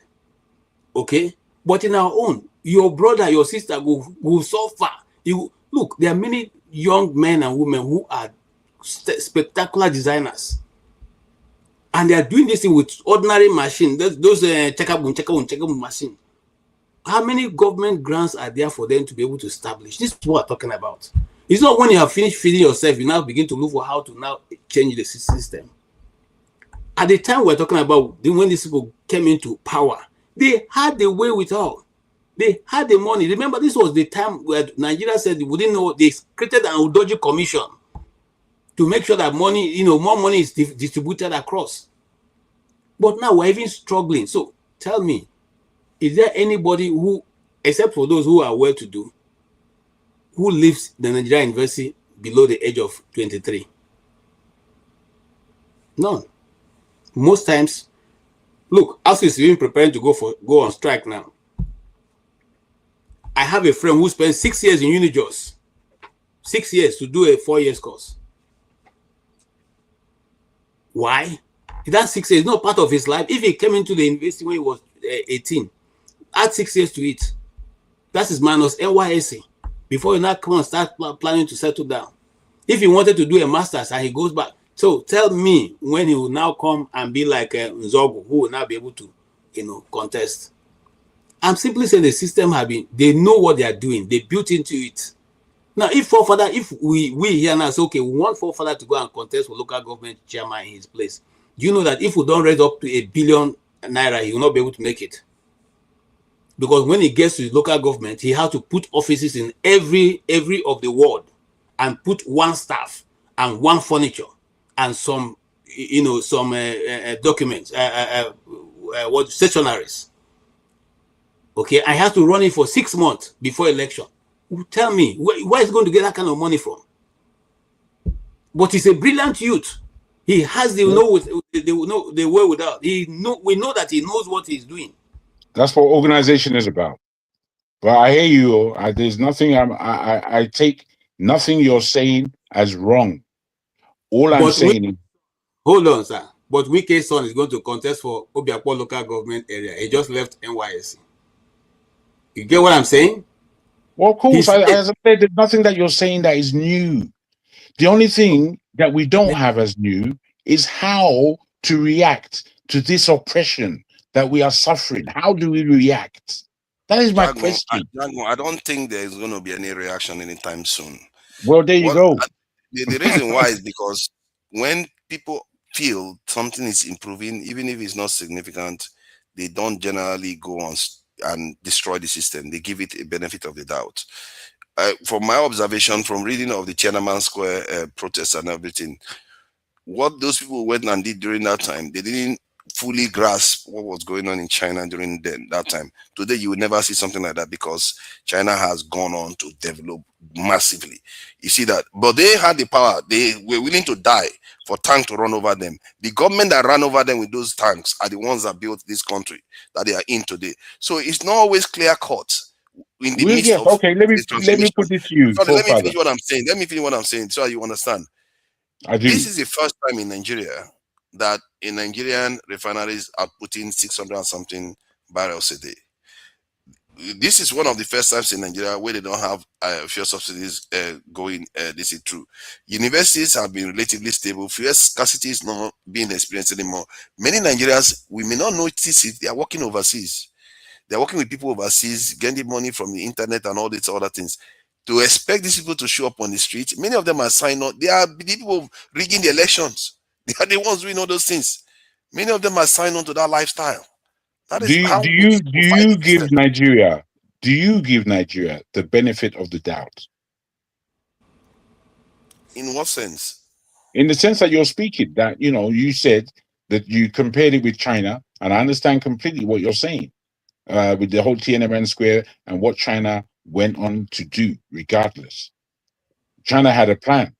Okay? But in our own, your brother, your sister will suffer. Look, there are many young men and women who are spectacular designers. And they are doing this thing with ordinary machine. Those checkable machine. How many government grants are there for them to be able to establish? This is what we're talking about. It's not when you have finished feeding yourself, you now begin to look for how to now change the system. At the time we're talking about, when these people came into power, they had the wherewithal. They had the money. Remember, this was the time where Nigeria said they wouldn't know. They created an Udoji commission to make sure that money, more money is distributed across. But now we're even struggling. So tell me, is there anybody who, except for those who are well-to-do, who leaves the Nigerian University below the age of 23? None. Most times, look, ASU is even preparing to go on strike now. I have a friend who spent 6 years in Unijos, 6 years to do a 4-year course. Why? That 6 years is not part of his life. If he came into the university when he was 18, add 6 years to it. That is minus NYSC. Before you now come and start planning to settle down. If he wanted to do a master's and he goes back. So tell me when he will now come and be like Nzogu, who will now be able to contest. I'm simply saying the system they know what they are doing. They built into it. Now, if we here now say, okay, we want forefather to go and contest for local government chairman in his place, do you know that if we don't raise up to ₦1 billion, he will not be able to make it? Because when he gets to the local government, he has to put offices in every of the ward and put one staff and one furniture and some, documents, stationaries. Okay, I have to run it for 6 months before election. Tell me, where is he going to get that kind of money from? But he's a brilliant youth. He has the way without. We know that he knows what he's doing. That's what organization is about. But I hear you. There's nothing. I take nothing you're saying as wrong. All I'm saying is, hold on, sir. But Wike's son is going to contest for Obiakpo local government area. He just left NYSC. You get what I'm saying? Well, of course. As I said, there's nothing that you're saying that is new. The only thing that we don't have as new is how to react to this oppression that we are suffering. How do we react? That is my question. I don't think there's going to be any reaction anytime soon. Well, there you go. The reason why is because when people feel something is improving, even if it's not significant, they don't generally go on and destroy the system. They give it a benefit of the doubt. From my observation, from reading of the Tiananmen Square protests and everything, what those people went and did during that time, they didn't fully grasp what was going on in China during that time. Today, you will never see something like that because China has gone on to develop massively. You see that? But they had the power. They were willing to die for tanks to run over them. The government that ran over them with those tanks are the ones that built this country that they are in today. So it's not always clear cut. In the midst of okay, let me put this to you. Sorry, let me finish what I'm saying. Let me finish what I'm saying so you understand. I do. This is the first time in Nigeria that in Nigerian refineries are putting 600 and something barrels a day. This is one of the first times in Nigeria where they don't have fuel subsidies going this is true. Universities have been relatively stable. Fuel scarcity is not being experienced anymore. Many Nigerians, we may not notice it, they are working overseas. They're working with people overseas, getting money from the internet and all these other things. To expect these people to show up on the street, many of them are signed up. They are the people rigging the elections. They are the ones doing all those things. Many of them are signed on to that lifestyle. That is how do you give Nigeria the benefit of the doubt? In what sense? In the sense that you're speaking, that you said that you compared it with China, and I understand completely what you're saying. With the whole Tiananmen Square and what China went on to do, regardless. China had a plan,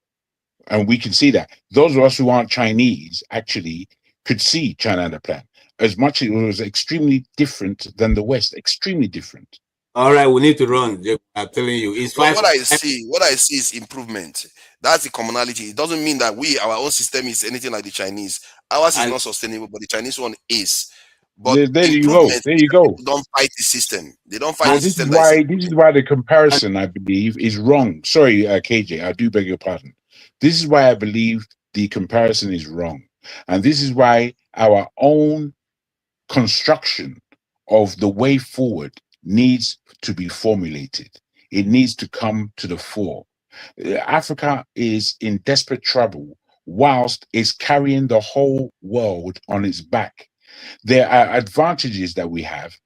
and we can see that. Those of us who aren't Chinese actually could see China had a plan. As much as it was extremely different than the West, extremely different. All right, we need to run. I'm telling you, it's fine. What I see is improvement. That's the commonality. It doesn't mean that our own system is anything like the Chinese. Ours is not sustainable, but the Chinese one is. But there you go. There you go. Don't fight the system. They don't fight the system. This is why the comparison, I believe, is wrong. Sorry, KJ, I do beg your pardon. This is why I believe the comparison is wrong. And this is why our own construction of the way forward needs to be formulated. It needs to come to the fore. Africa is in desperate trouble whilst it's carrying the whole world on its back. There are advantages that we have,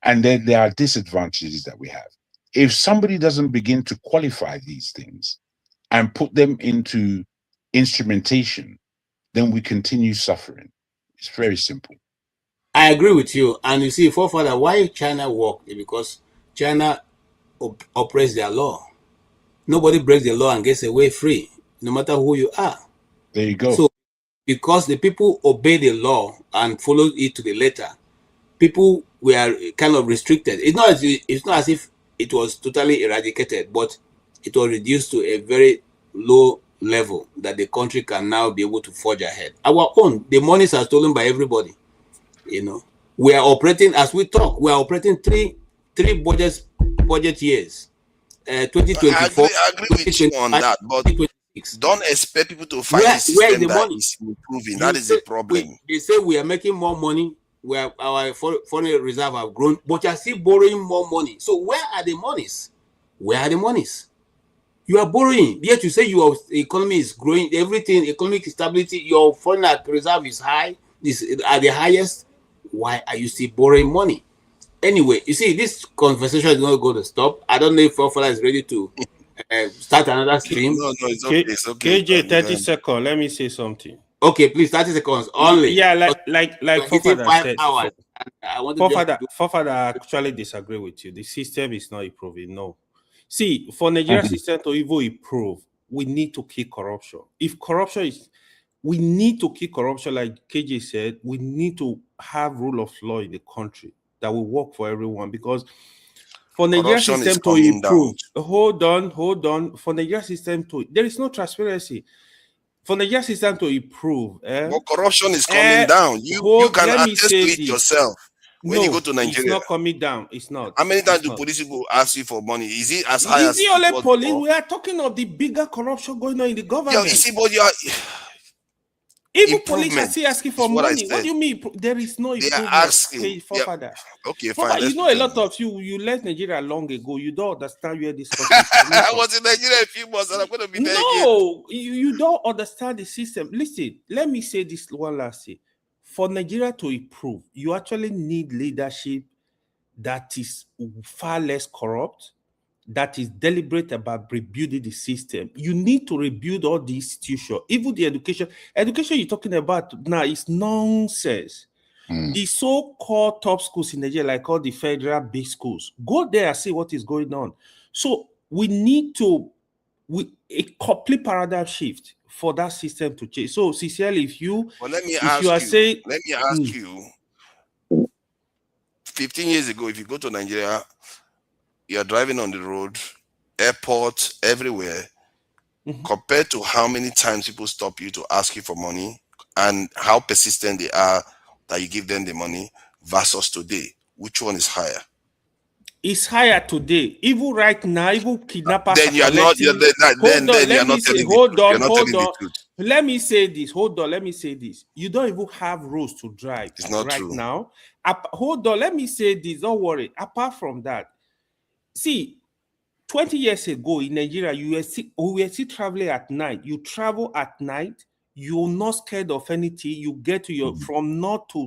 and then there are disadvantages that we have. If somebody doesn't begin to qualify these things and put them into instrumentation, then we continue suffering. It's very simple. I agree with you. And you see, forefather, why China work is because China operates their law. Nobody breaks the law and gets away free, no matter who you are. There you go. So, because the people obey the law and follow it to the letter, people were kind of restricted. It's not as if it was totally eradicated, but it was reduced to a very low level that the country can now be able to forge ahead. Our own, the monies are stolen by everybody. We are operating, as we talk, we are operating three budget years. 2024. I agree with you on that, but don't expect people to fight the system that is improving. That is the problem. They say we are making more money where our foreign reserve have grown, but you are still borrowing more money. So where are the monies? Where are the monies? You are borrowing, yet you say your economy is growing, everything, economic stability, your foreign reserve is high, is at the highest. Why are you still borrowing money? Anyway, you see, this conversation is not going to stop. I don't know if Fofala is ready to start another stream. No, it's okay. It's okay. KJ, 30 seconds. Let me say something. Okay, please, 30 seconds only. Yeah, like Fofada 5 said. hours. I want to Fofada actually disagree with you. The system is not improving. No. See, for Nigeria system to even improve, we need to kill corruption. If corruption is, we need to kill corruption, like KJ said, we need to have rule of law in the country that will work for everyone. Because for Nigeria system to improve, hold on. For Nigeria system to, there is no transparency. For Nigeria system to improve, but corruption is coming down. You can attest to it yourself. When you go to Nigeria, it's not coming down. It's not. How many times do police people ask you for money? Is it as high as? Is it only police? We are talking of the bigger corruption going on in the government. Yeah, you see, but you are. Even police are still asking for money. What do you mean? There is no improvement. They are asking. Okay, fine. You know, a lot of you left Nigeria long ago. You don't understand where this country is I was in Nigeria a few months, and I'm going to be there again. No, you don't understand the system. Listen, let me say this one last thing. For Nigeria to improve, you actually need leadership that is far less corrupt, that is deliberate about rebuilding the system. You need to rebuild all the institutions, even the education. Education you're talking about now is nonsense. The so-called top schools in Nigeria, like all the federal big schools, go there and see what is going on. So we need a complete paradigm shift for that system to change. So sincerely, if you let me ask you 15 years ago, if you go to Nigeria, you're driving on the road, airports, everywhere, compared to how many times people stop you to ask you for money and how persistent they are that you give them the money versus today, which one is higher? It's higher today. Even right now, even kidnappers. Then you're not. Hold on. Let me say this. Hold on. Let me say this. You don't even have rules to drive. It's not right true. Now. Hold on. Let me say this. Don't worry. Apart from that, see, 20 years ago in Nigeria, we were still traveling at night. You travel at night. You're not scared of anything. You get to from north to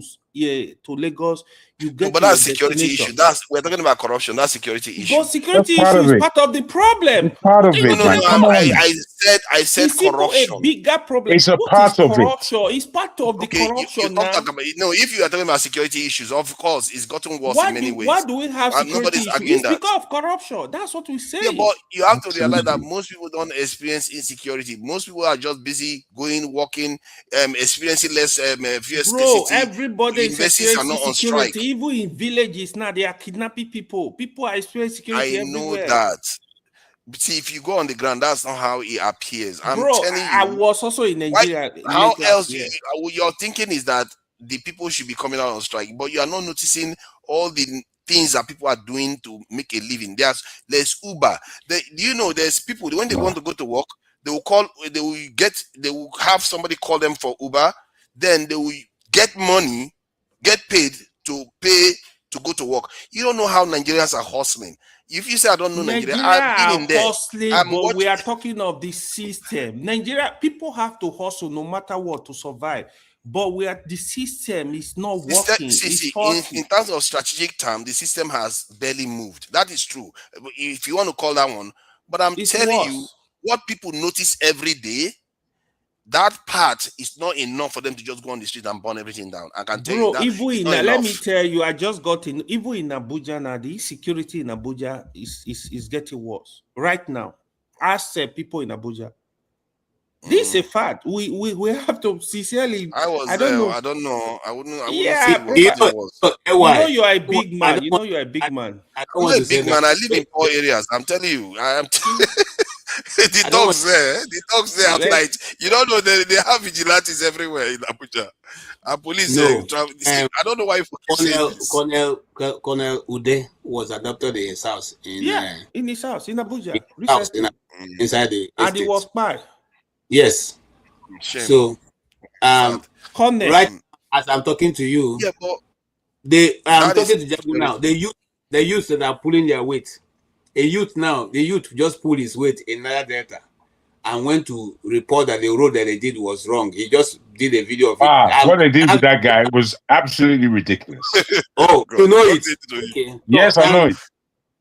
Lagos. You get but that's security issue. We're talking about corruption. That's security issue. But security issue is part of the problem. It's part of it, man. Come on. I said corruption. A bigger problem. It's a part of corruption. It's part of the corruption. If you are talking about security issues, of course, it's gotten worse in many ways. Why do we have security issues? It's because of corruption. That's what we say. Yeah, but you have to realize that most people don't experience insecurity. Most people are just busy going, working, experiencing less fear Bro, everybody is experiencing security. Even in villages now, they are kidnapping people. People are experiencing security everywhere. I know that. But see, if you go on the ground, that's not how it appears. I'm telling you. I was also in Nigeria. How else your thinking is that the people should be coming out on strike, but you are not noticing all the things that people are doing to make a living. There's Uber. There's people when they want to go to work, they will have somebody call them for Uber, then they will get money, get paid to go to work. You don't know how Nigerians are hustling. If you say I don't know Nigeria, I've been in there. Hustling, but we are talking of the system. Nigeria, people have to hustle no matter what to survive. But the system is not working. In terms of strategic term, the system has barely moved. That is true. If you want to call that one. But I'm telling you, what people notice every day, that part is not enough for them to just go on the street and burn everything down. I can tell you that. Let me tell you, I just got in. Even in Abuja now, the security in Abuja is getting worse right now. Ask people in Abuja. This is a fact. We have to sincerely. I don't know. I wouldn't say what it was. You know you are a big man. You know you are a big man. I'm a big man. I live in poor areas. I'm telling you. I am. The dogs there at night. You don't know they have vigilantes everywhere in Abuja. And police I don't know why. Colonel Ude was adopted in his house. In his house in Abuja. Inside the estate. And he was spy. Yes. Shame. So right as I'm talking to you, I'm talking to Jago now. The youth that are pulling their weight. The youth just pulled his weight in Niger Delta and went to report that the road that they did was wrong. He just did a video of it. What they did with that guy was absolutely ridiculous. Oh, you know it. Okay. Yes, I know it.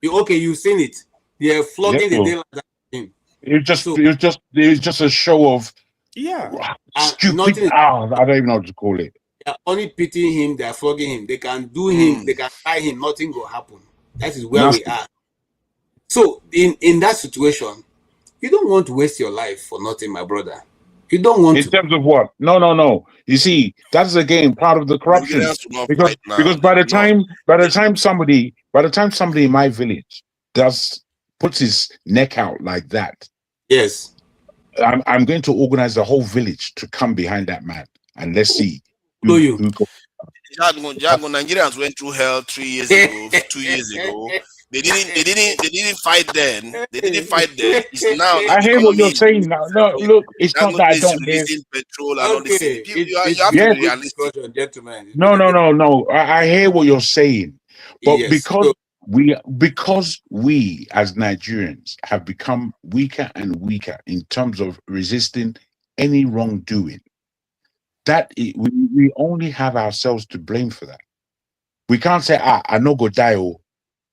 You've seen it. They're flogging the daylight out of him. It was just a show of stupid. I don't even know what to call it. They're only pitying him, they're flogging him. They can do him, they can tie him, nothing will happen. That is where we are. So in that situation, you don't want to waste your life for nothing, my brother. You don't want in terms of what? No. You see, that's again part of the corruption. Because by the time somebody in my village puts his neck out like that, yes, I'm going to organize the whole village to come behind that man and let's see. Jago, Nigerians went through hell 3 years ago, 2 years ago. They didn't fight then. They didn't fight then. It's now. I hear what you're saying now. No, look, it's not that I don't hear. Petrol and all this. You have to be realistic. Gentlemen. No. I hear what you're saying, but because we as Nigerians have become weaker and weaker in terms of resisting any wrongdoing, that we only have ourselves to blame for that. We can't say, I no go die, oh,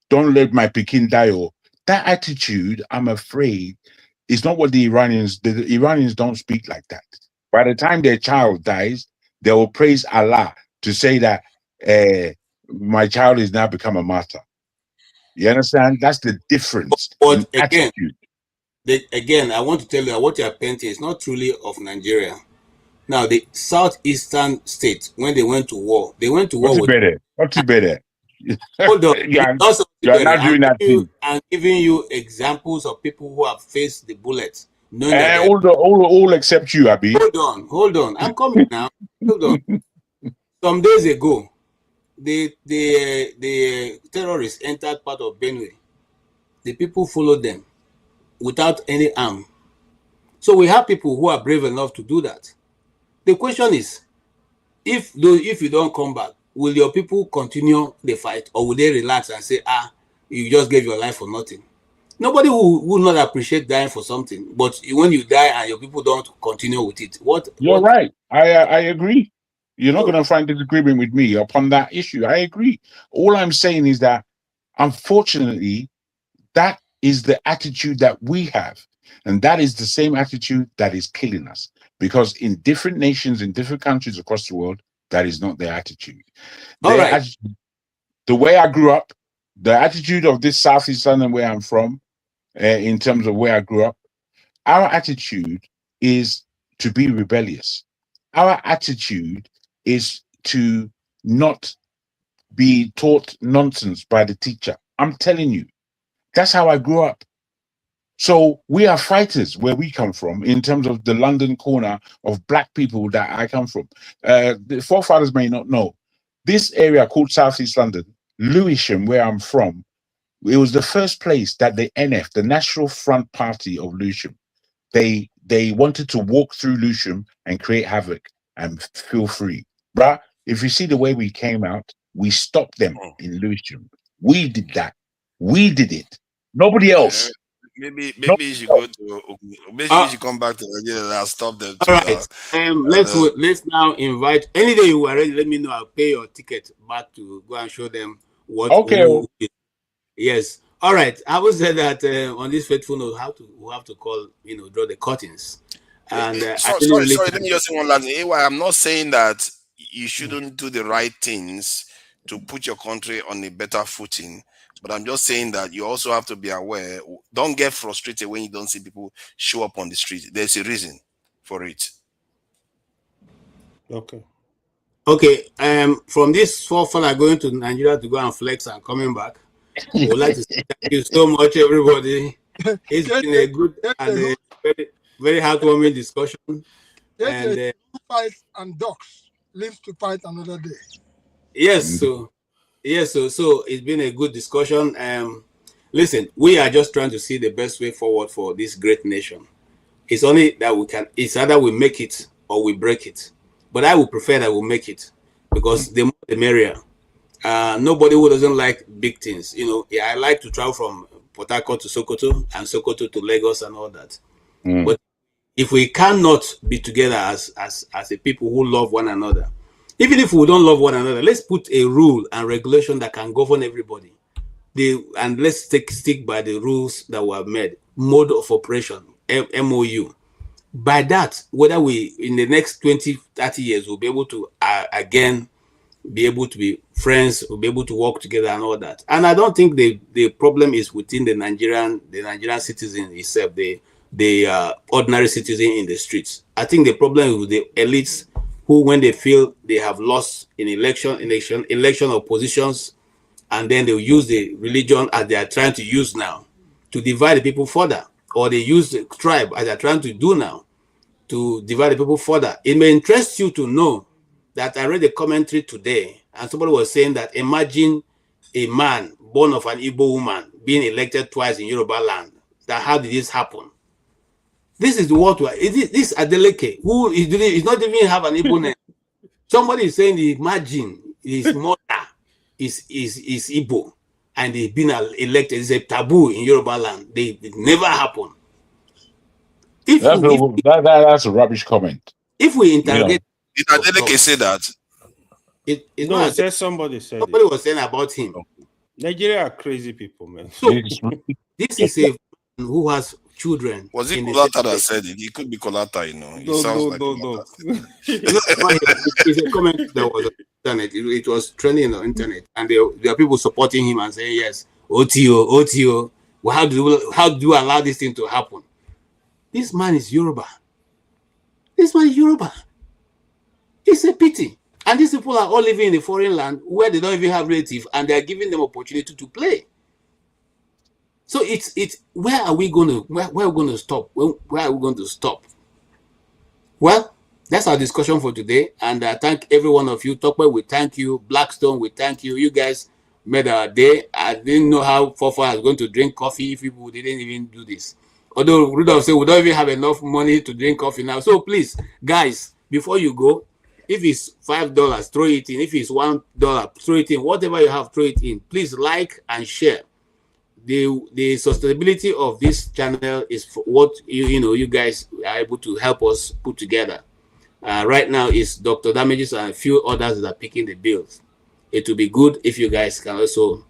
don't let my Pekin die. Oh. That attitude, I'm afraid, is not what the Iranians don't speak like that. By the time their child dies, they will praise Allah to say that my child is now become a martyr. You understand? That's the difference. But again, I want to tell you that what you are painting is not truly of Nigeria. Now, the southeastern states, when they went to war, What's better? Hold on. You're not doing that thing. I'm giving you examples of people who have faced the bullets. All except you, Abi. Hold on. I'm coming now. Hold on. Some days ago, the terrorists entered part of Benue. The people followed them without any arm. So we have people who are brave enough to do that. The question is, if you don't come back, will your people continue the fight, or will they relax and say, you just gave your life for nothing? Nobody will not appreciate dying for something, but when you die and your people don't continue with it, You're right. I agree. You're not going to find disagreement with me upon that issue. I agree. All I'm saying is that, unfortunately, that is the attitude that we have. And that is the same attitude that is killing us. Because in different nations, in different countries across the world, that is not their attitude. The way I grew up, the attitude of this Southeast London where I'm from, in terms of where I grew up, our attitude is to be rebellious. Our attitude is to not be taught nonsense by the teacher. I'm telling you, that's how I grew up. So we are fighters where we come from in terms of the London corner of black people that I come from. The forefathers may not know. This area called Southeast London, Lewisham, where I'm from, it was the first place that the NF, the National Front Party of Lewisham, they wanted to walk through Lewisham and create havoc and feel free. Bruh, if you see the way we came out, we stopped them in Lewisham. We did that. We did it. Nobody else. Maybe you should go to. Maybe you should come back to Nigeria and I'll stop them. All right. Let's now invite. Any day you are ready, let me know. I'll pay your ticket back to go and show them what. Okay. Yes. All right. I will say that on this faithful note, we have to call, draw the curtains. And sorry. Let me just say one last thing. I'm not saying that you shouldn't do the right things to put your country on a better footing. But I'm just saying that you also have to be aware. Don't get frustrated when you don't see people show up on the street. There's a reason for it. Okay. From this fella going to Nigeria to go and flex and coming back, I would like to say thank you so much, everybody. It's been a good and a very, very heartwarming discussion. And fight and dogs live to fight another day. Yes, so it's been a good discussion. Listen, we are just trying to see the best way forward for this great nation. It's only that it's either we make it or we break it. But I would prefer that we make it, because the more the merrier. Nobody who doesn't like big things. You know, yeah, I like to travel from Port Harcourt to Sokoto and Sokoto to Lagos and all that. But if we cannot be together as a people who love one another, even if we don't love one another, let's put a rule and regulation that can govern everybody. And let's stick by the rules that were made. Mode of operation, MOU. By that, whether we in the next 20, 30 years will be able to again be able to be friends, will be able to work together and all that. And I don't think the problem is within the Nigerian citizen itself, the ordinary citizen in the streets. I think the problem is with the elites who, when they feel they have lost in election or positions, and then they'll use the religion as they are trying to use now to divide the people further, or they use the tribe as they're trying to do now to divide the people further. It may interest you to know that I read a commentary today, and somebody was saying that imagine a man born of an Igbo woman being elected twice in Yoruba land. That how did this happen? This is what this Adeleke, who is not even have an Igbo name. Somebody is saying, imagine his mother is Igbo and they've been elected. It's a taboo in Yoruba land. It never happened. That's a rubbish comment. If we interrogate, did Adeleke say that? No, somebody said somebody was saying about him. Nigeria are crazy people, man. So, this is a who has children. Was it Kolata that said it? It could be Kolata, you know. It sounds like no. It's a comment that was on the internet. It was trending on the internet, and there are people supporting him and saying, yes, OTO. Well, how do you allow this thing to happen? This man is Yoruba. It's a pity. And these people are all living in a foreign land where they don't even have relatives, and they are giving them opportunity to play. So it's where are we going to stop? Where are we going to stop? Well, that's our discussion for today, and I thank every one of you. Tokwe, we thank you. Blackstone, we thank you. You guys made our day. I didn't know how Fofa was going to drink coffee if people didn't even do this. Although Rudolph said we don't even have enough money to drink coffee now. So please, guys, before you go, if it's $5, throw it in. If it's $1, throw it in. Whatever you have, throw it in. Please like and share. The sustainability of this channel is for what you guys are able to help us put together. Right now is Dr. Damages and a few others that are picking the bills. It will be good if you guys can also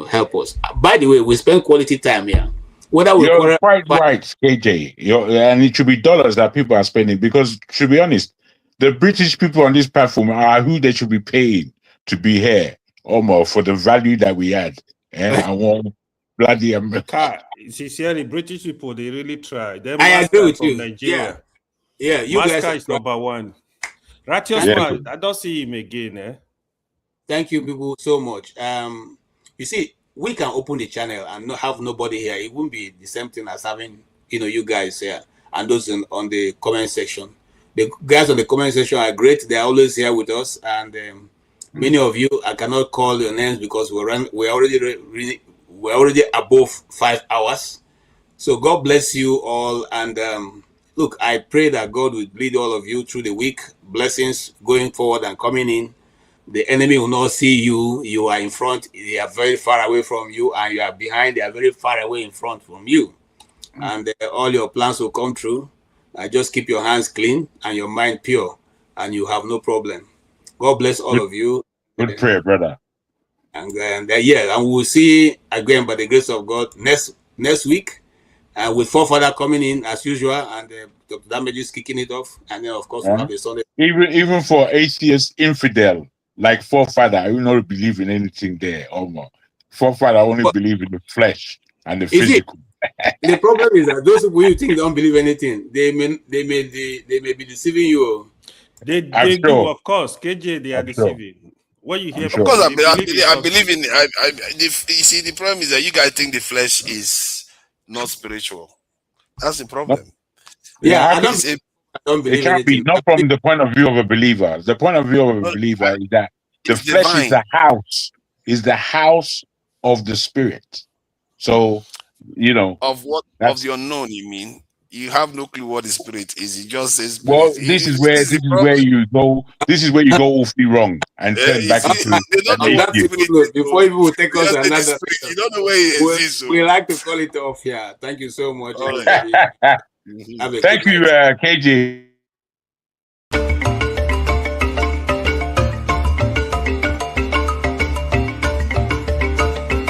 help us. By the way, we spend quality time here. You're quite right, KJ. And it should be dollars that people are spending, because to be honest, the British people on this platform are who they should be paying to be here, almost for the value that we add. I want bloody sincerely, British people, they really try. I agree with you. Nigeria. Yeah, you Maska guys is number one. Ratios man, I don't see him again. Thank you, people, so much. You see, we can open the channel and not have nobody here. It wouldn't be the same thing as having you guys here and those on the comment section. The guys on the comment section are great. They're always here with us, and many of you, I cannot call your names because we're already above 5 hours. So God bless you all, and look, I pray that God will lead all of you through the week. Blessings going forward and coming in. The enemy will not see you. You are in front. They are very far away from you, and you are behind. They are very far away in front from you, and all your plans will come true. Just keep your hands clean and your mind pure, and you have no problem. God bless all of you. Good prayer, brother. And and we'll see again by the grace of God next week, with Forefather coming in as usual, and Dr. Damages kicking it off, and then of course we'll have a Sunday. Even for atheist infidel like Forefather, I will not believe in anything there. Almost Forefather only believe in the flesh and the physical. The problem is that those people you think don't believe anything, they may be deceiving you. They do, of course. KJ, they are deceiving. What you hear? Of course, I believe in. You see, the problem is that you guys think the flesh is not spiritual. That's the problem. I don't believe it can't be, not from the point of view of a believer. The point of view of a believer is that the flesh divine. is the house of the spirit. So, of what of the unknown, you mean? you have no clue what the spirit is. He just says spirit. Well, this is where you go. This is where you go awfully wrong and turn back into they don't know an what atheist. spirit is. Before you will take us Just say the another, spirit. You don't know where he exists. we like to call it off here. Thank you so much, All right. everybody. Have a Thank good you, night. KJ.